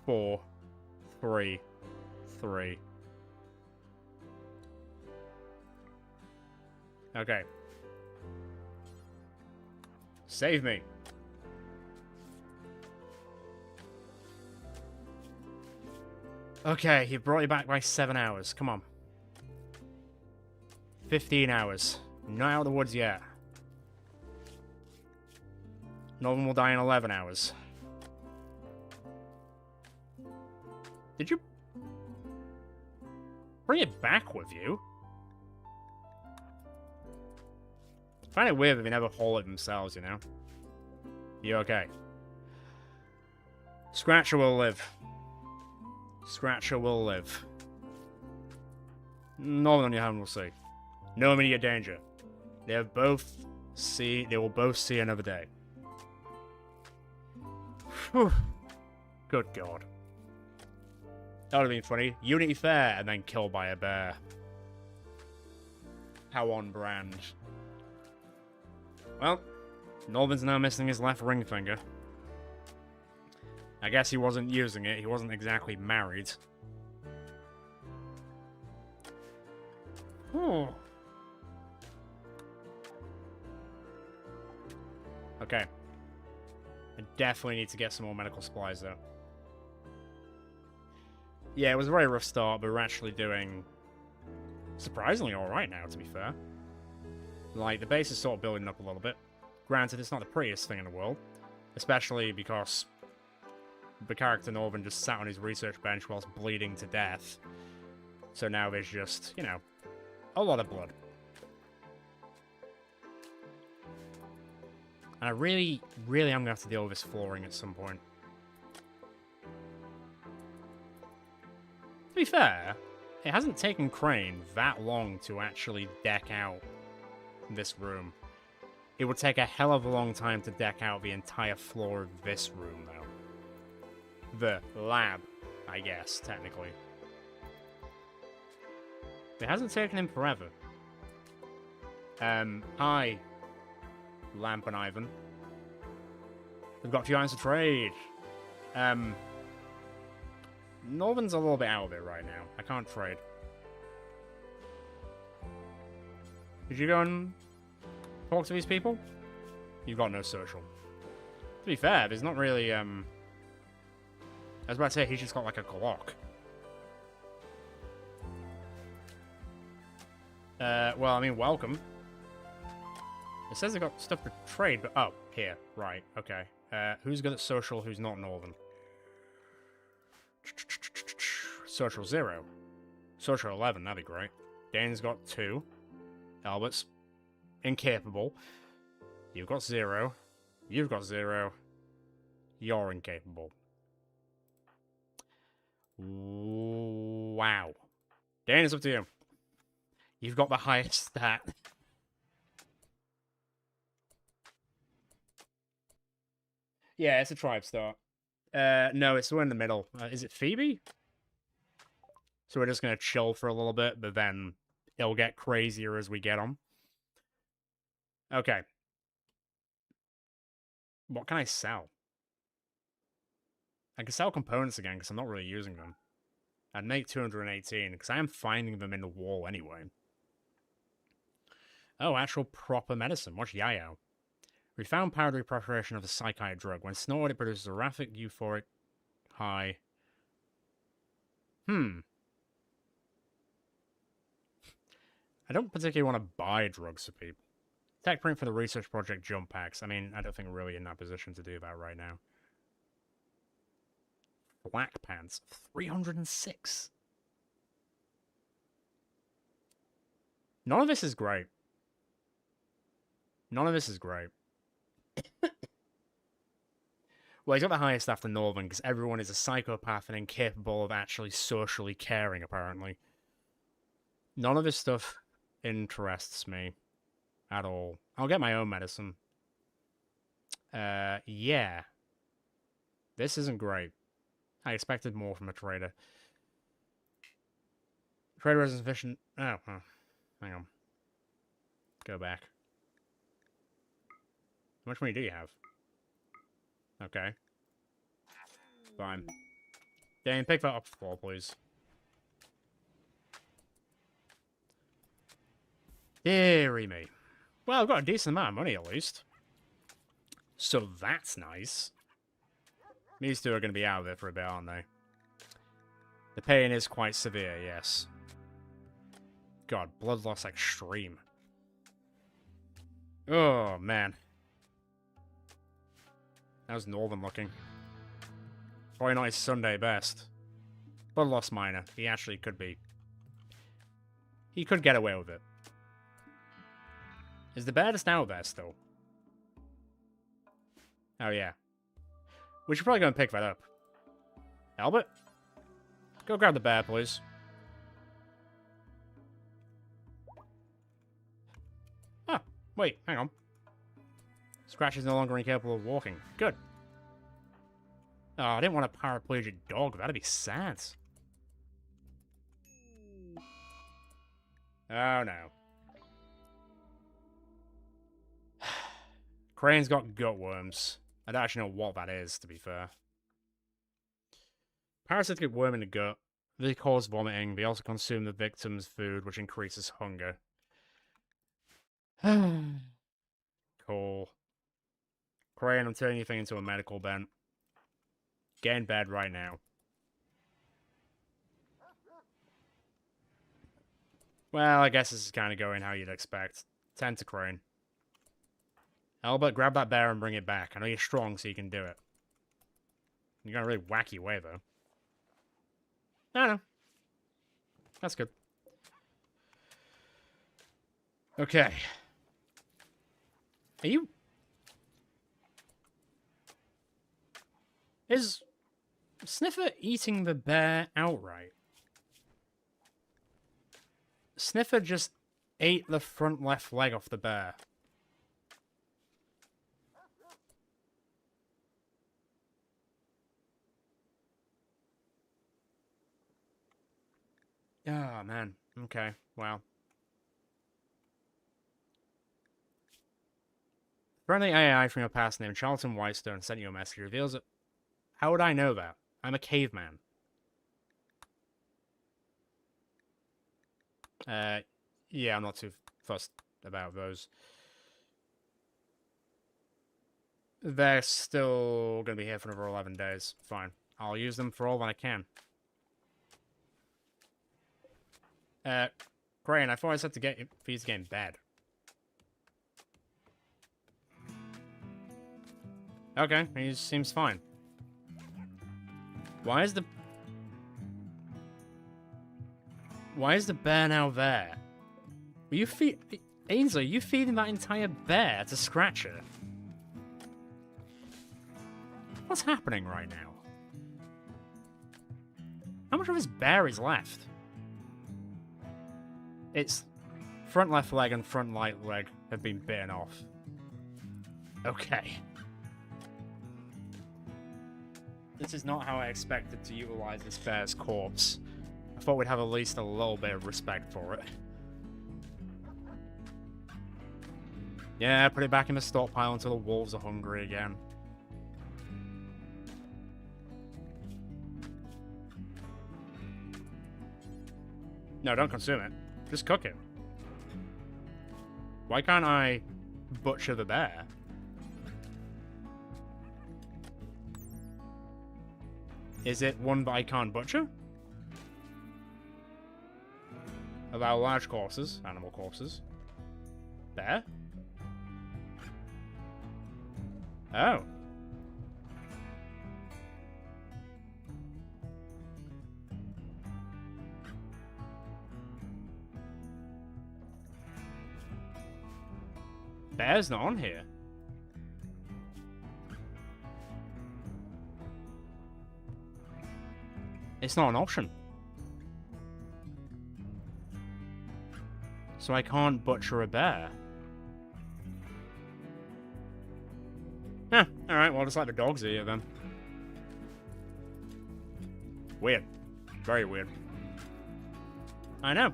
4, 3, 3. Okay. Save me. Okay, he brought you back by 7 hours. Come on. 15 hours. Not out of the woods yet. Northern will die in 11 hours. Did you bring it back with you? I find it weird that they never haul it themselves, you know? You okay? Scratcher will live. Scratcher will live. Norman on your hand will see. No immediate danger. They will both see another day. Whew. Good God. That would have been funny. Unity Fair and then killed by a bear. How on brand. Well, Norman's now missing his left ring finger. I guess he wasn't using it. He wasn't exactly married. Oh. Okay. I definitely need to get some more medical supplies, though. Yeah, it was a very rough start, but we're actually doing surprisingly alright now, to be fair. Like, the base is sort of building up a little bit. Granted, it's not the prettiest thing in the world, especially because the character Norman just sat on his research bench whilst bleeding to death. So now there's just, you know, a lot of blood. And I really am going to have to deal with this flooring at some point. To be fair, it hasn't taken Crane that long to actually deck out this room. It would take a hell of a long time to deck out the entire floor of this room, though. The lab, I guess, technically. It hasn't taken him forever. Hi, Lamp and Ivan. We've got a few items to trade. Norman's a little bit out of it right now. I can't trade. Did you go and talk to these people? You've got no social. To be fair, there's not really, I was about to say, he's just got like a Glock. Well, I mean, welcome. It says they've got stuff to trade, but... Oh, here. Right, okay. Who's good at social, who's not Northern? Social 0. Social 11, that'd be great. Dane's got 2. Albert's incapable. You've got 0. You've got 0. You're incapable. Wow. Dane, it's up to you. You've got the highest stat. Yeah, it's a tribe start. No, it's the one in the middle. Is it Phoebe? So we're just going to chill for a little bit, but then it'll get crazier as we get on. Okay. What can I sell? I can sell components again, because I'm not really using them. I'd make 218, because I am finding them in the wall anyway. Oh, actual proper medicine. Watch Yayo. We found powdery preparation of a psychiatric drug. When snorted, it produces a rapid euphoric high. I don't particularly want to buy drugs for people. Tech print for the research project jump packs. I mean, I don't think we're really in that position to do that right now. Black pants. 306. None of this is great. None of this is great. Well, he's got the highest after Northern, because everyone is a psychopath and incapable of actually socially caring, apparently. None of this stuff interests me at all. I'll get my own medicine. Yeah. This isn't great. I expected more from a trader. Trader isn't sufficient. Oh, hang on. Go back. How much money do you have? Okay. Fine. Dane, pick that up the floor, please. Deary me. Well, I've got a decent amount of money, at least. So that's nice. These two are going to be out of it for a bit, aren't they? The pain is quite severe, yes. God, blood loss extreme. Oh, man. How's Northern looking? Probably not his Sunday best. Blood loss minor. He actually could be. He could get away with it. Is the bear just out there still? Oh, yeah. We should probably go and pick that up. Albert? Go grab the bear, please. Wait, hang on. Scratch is no longer incapable of walking. Good. Oh, I didn't want a paraplegic dog. That'd be sad. Oh, no. Crane's got gut worms. I don't actually know what that is, to be fair. Parasites get worm in the gut. They cause vomiting. They also consume the victim's food, which increases hunger. Cool. Crane, I'm turning your thing into a medical bent. Get in bed right now. Well, I guess this is kind of going how you'd expect. 10 to Crane. Albert, grab that bear and bring it back. I know you're strong, so you can do it. You got a really wacky way, though. No. That's good. Okay. Are you... Is Sniffer eating the bear outright? Sniffer just ate the front left leg off the bear. Oh, man. Okay, wow. Friendly AI from your past named Charlton Whitestone sent you a message. Reveals it. How would I know that? I'm a caveman. Yeah, I'm not too fussed about those. They're still going to be here for another 11 days. Fine. I'll use them for all that I can. Crane, I thought I said to get for you to get in bed. Okay, he seems fine. Why is the bear now there? Were you Ainsley, are you feeding that entire bear to Scratcher? What's happening right now? How much of his bear is left? Its front left leg and front right leg have been bitten off. Okay. This is not how I expected to utilize this bear's corpse. I thought we'd have at least a little bit of respect for it. Yeah, put it back in the stockpile until the wolves are hungry again. No, don't consume it. Just cook it. Why can't I butcher the bear? Is it one that I can't butcher? Allow large corpses, animal corpses. Bear? Oh. Bear's not on here. It's not an option. So I can't butcher a bear. Huh, alright, well, just let the dogs eat it then. Weird. Very weird. I know.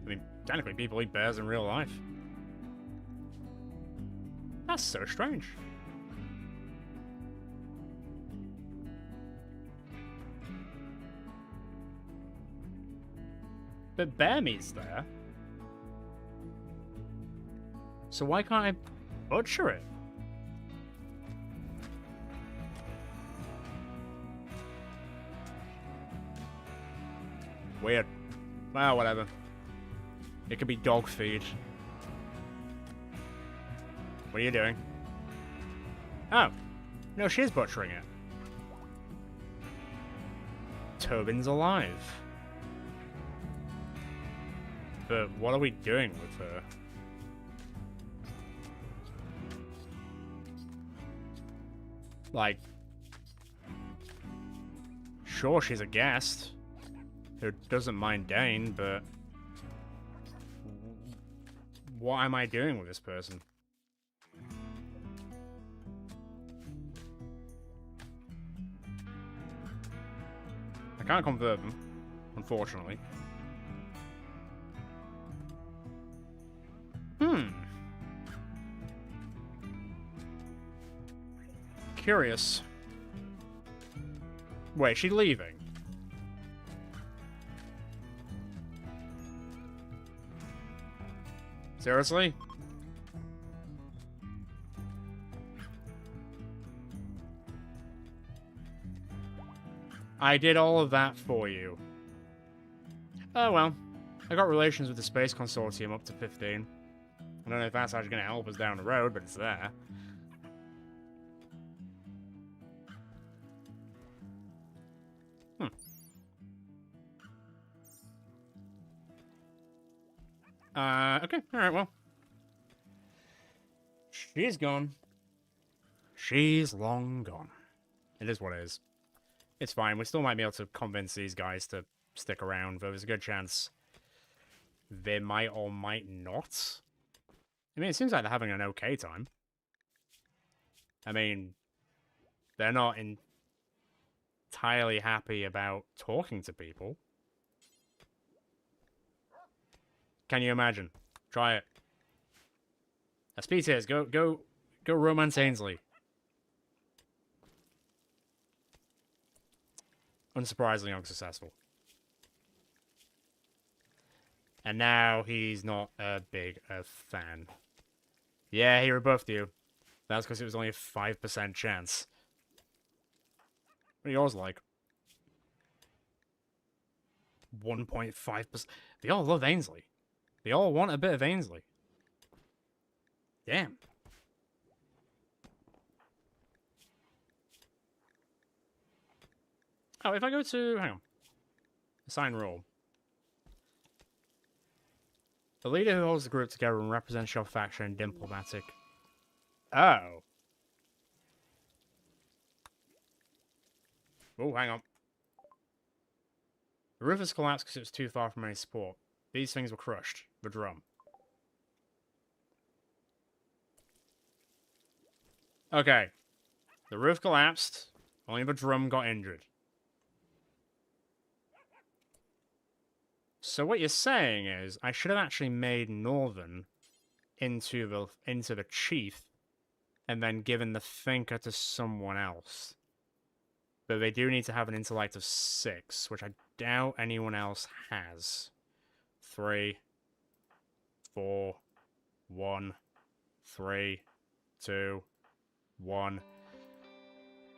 I mean, technically people eat bears in real life. That's so strange. But bear meat's there. So why can't I butcher it? Weird. Well, whatever. It could be dog feed. What are you doing? Oh. No, she's butchering it. Tobin's alive. But what are we doing with her? Like... Sure, she's a guest. Who doesn't mind Dane, but... What am I doing with this person? I can't convert them, unfortunately. Curious. Wait, is she leaving? Seriously? I did all of that for you. Oh well. I got relations with the Space Consortium up to 15. I don't know if that's actually going to help us down the road, but it's there. Okay, alright, well. She's gone. She's long gone. It is what it is. It's fine, we still might be able to convince these guys to stick around, but there's a good chance they might or might not. I mean, it seems like they're having an okay time. I mean, they're not entirely happy about talking to people. Can you imagine? Try it. Speed tears, go romance Ainsley. Unsurprisingly unsuccessful. And now he's not a big fan. Yeah, he rebuffed you. That's because it was only a 5% chance. What are yours like? 1.5%. They all love Ainsley. They all want a bit of Ainsley. Damn. Oh, if I go to... Hang on. Assign role. The leader who holds the group together and represents your faction in diplomatic... Oh. Oh, hang on. The roof has collapsed because it was too far from any support. These things were crushed. The drum. Okay. The roof collapsed. Only the drum got injured. So what you're saying is, I should have actually made Northern into the chief, and then given the thinker to someone else. But they do need to have an intellect of 6, which I doubt anyone else has. 3, 4, 1, 3, 2, 1.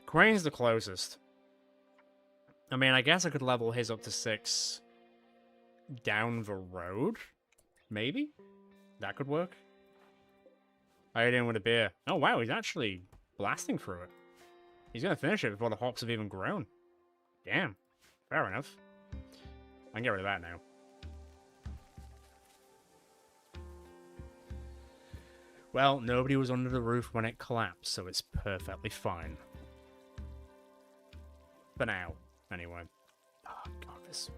Crane's the closest. I mean, I guess I could level his up to 6 down the road? Maybe? That could work. I ate in with a beer. Oh wow, he's actually blasting through it. He's gonna finish it before the hops have even grown. Damn. Fair enough. I can get rid of that now. Well, nobody was under the roof when it collapsed, so it's perfectly fine. For now, anyway. Oh, God, this...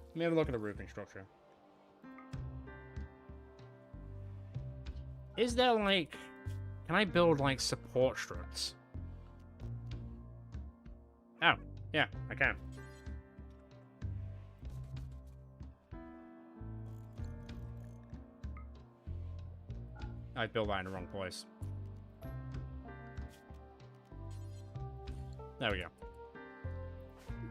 Let me have a look at the roofing structure. Is there, like... Can I build, like, support struts? Oh, yeah, I can. I built that in the wrong place. There we go.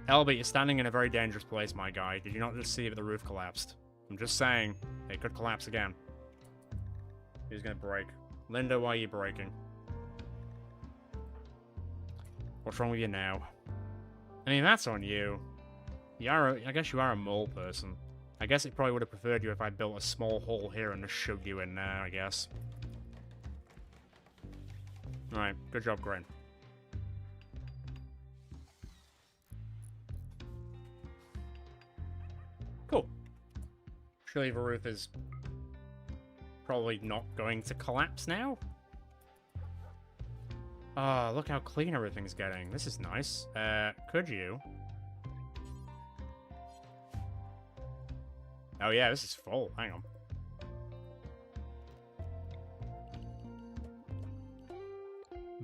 Elby, you're standing in a very dangerous place, my guy. Did you not just see that the roof collapsed? I'm just saying, it could collapse again. He's gonna break. Linda, why are you breaking? What's wrong with you now? I mean, that's on you. I guess you are a mole person. I guess it probably would have preferred you if I built a small hole here and just shoved you in there, I guess. Alright, good job, Crane. Cool. Surely the roof is probably not going to collapse now. Oh, look how clean everything's getting. This is nice. Could you? Oh yeah, this is full. Hang on.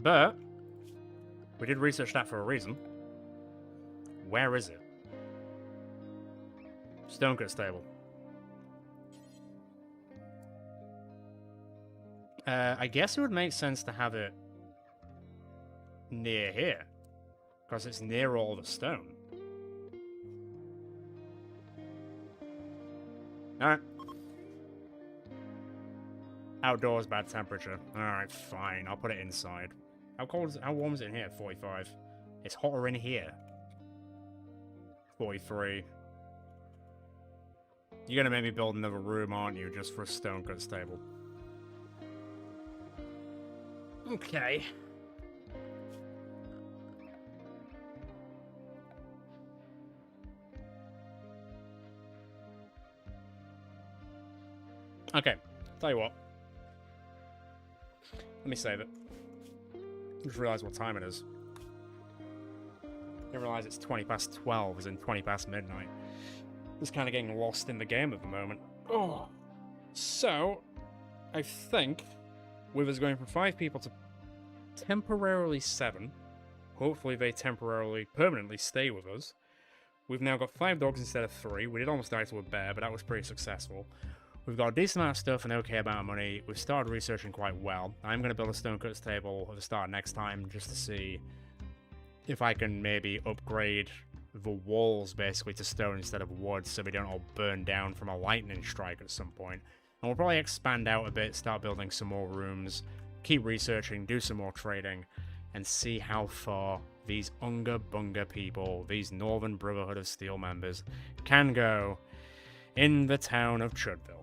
But we did research that for a reason. Where is it? Stonecut Stable. I guess it would make sense to have it near here, because it's near all the stone. Alright. Outdoors, bad temperature. Alright, fine. I'll put it inside. How cold is it? How warm is it in here? 45. It's hotter in here. 43. You're gonna make me build another room, aren't you? Just for a Stonecut Stable. Okay. Okay, tell you what. Let me save it. Just realize what time it is. I realize it's 20 past 12, as in 20 past midnight. Just kind of getting lost in the game at the moment. Oh. So, I think, with us going from 5 people to temporarily 7, hopefully they permanently stay with us. We've now got 5 dogs instead of 3. We did almost die to a bear, but that was pretty successful. We've got a decent amount of stuff and okay amount of money. We've started researching quite well. I'm going to build a Stonecut Stable at the start next time just to see if I can maybe upgrade the walls basically to stone instead of wood so we don't all burn down from a lightning strike at some point. And we'll probably expand out a bit, start building some more rooms, keep researching, do some more trading, and see how far these Unga Bunga people, these Northern Brotherhood of Steel members, can go in the town of Chudville.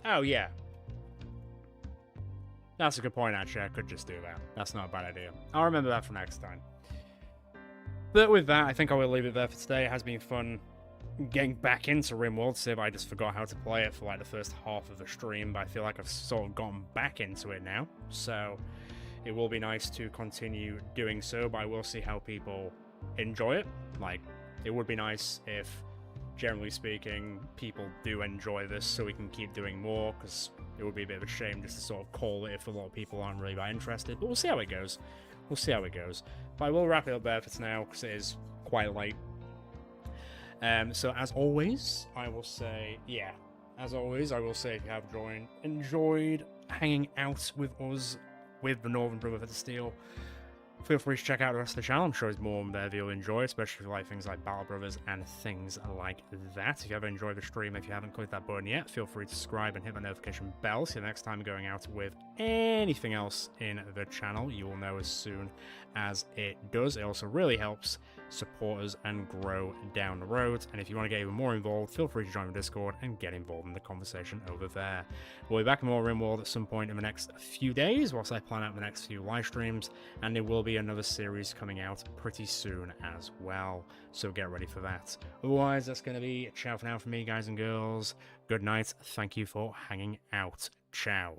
Oh, yeah. That's a good point, actually. I could just do that. That's not a bad idea. I'll remember that for next time. But with that, I think I will leave it there for today. It has been fun getting back into Rimworld. See if I just forgot how to play it for like the first half of the stream, but I feel like I've sort of gotten back into it now. So it will be nice to continue doing so, but I will see how people enjoy it. Like, it would be nice if, generally speaking, people do enjoy this so we can keep doing more, because it would be a bit of a shame just to sort of call it if a lot of people aren't really that interested. But we'll see how it goes. We'll see how it goes. But I will wrap it up there for now, because it is quite late. So as always, I will say, yeah, as always, I will say if you have enjoyed hanging out with us, with the Northern Brotherhood of Steel, feel free to check out the rest of the channel. I'm sure there's more there that you'll enjoy, especially if you like things like Battle Brothers and things like that. If you ever enjoyed the stream, if you haven't clicked that button yet, feel free to subscribe and hit the notification bell so the next time I'm going out with anything else in the channel, you will know as soon as it does. It also really helps support us and grow down the road. And if you want to get even more involved, feel free to join the Discord and get involved in the conversation over there. We'll be back in more Rimworld at some point in the next few days, whilst I plan out the next few live streams, and there will be another series coming out pretty soon as well, so get ready for that. Otherwise, that's going to be a ciao for now from me, guys and girls. Good night. Thank you for hanging out. Ciao.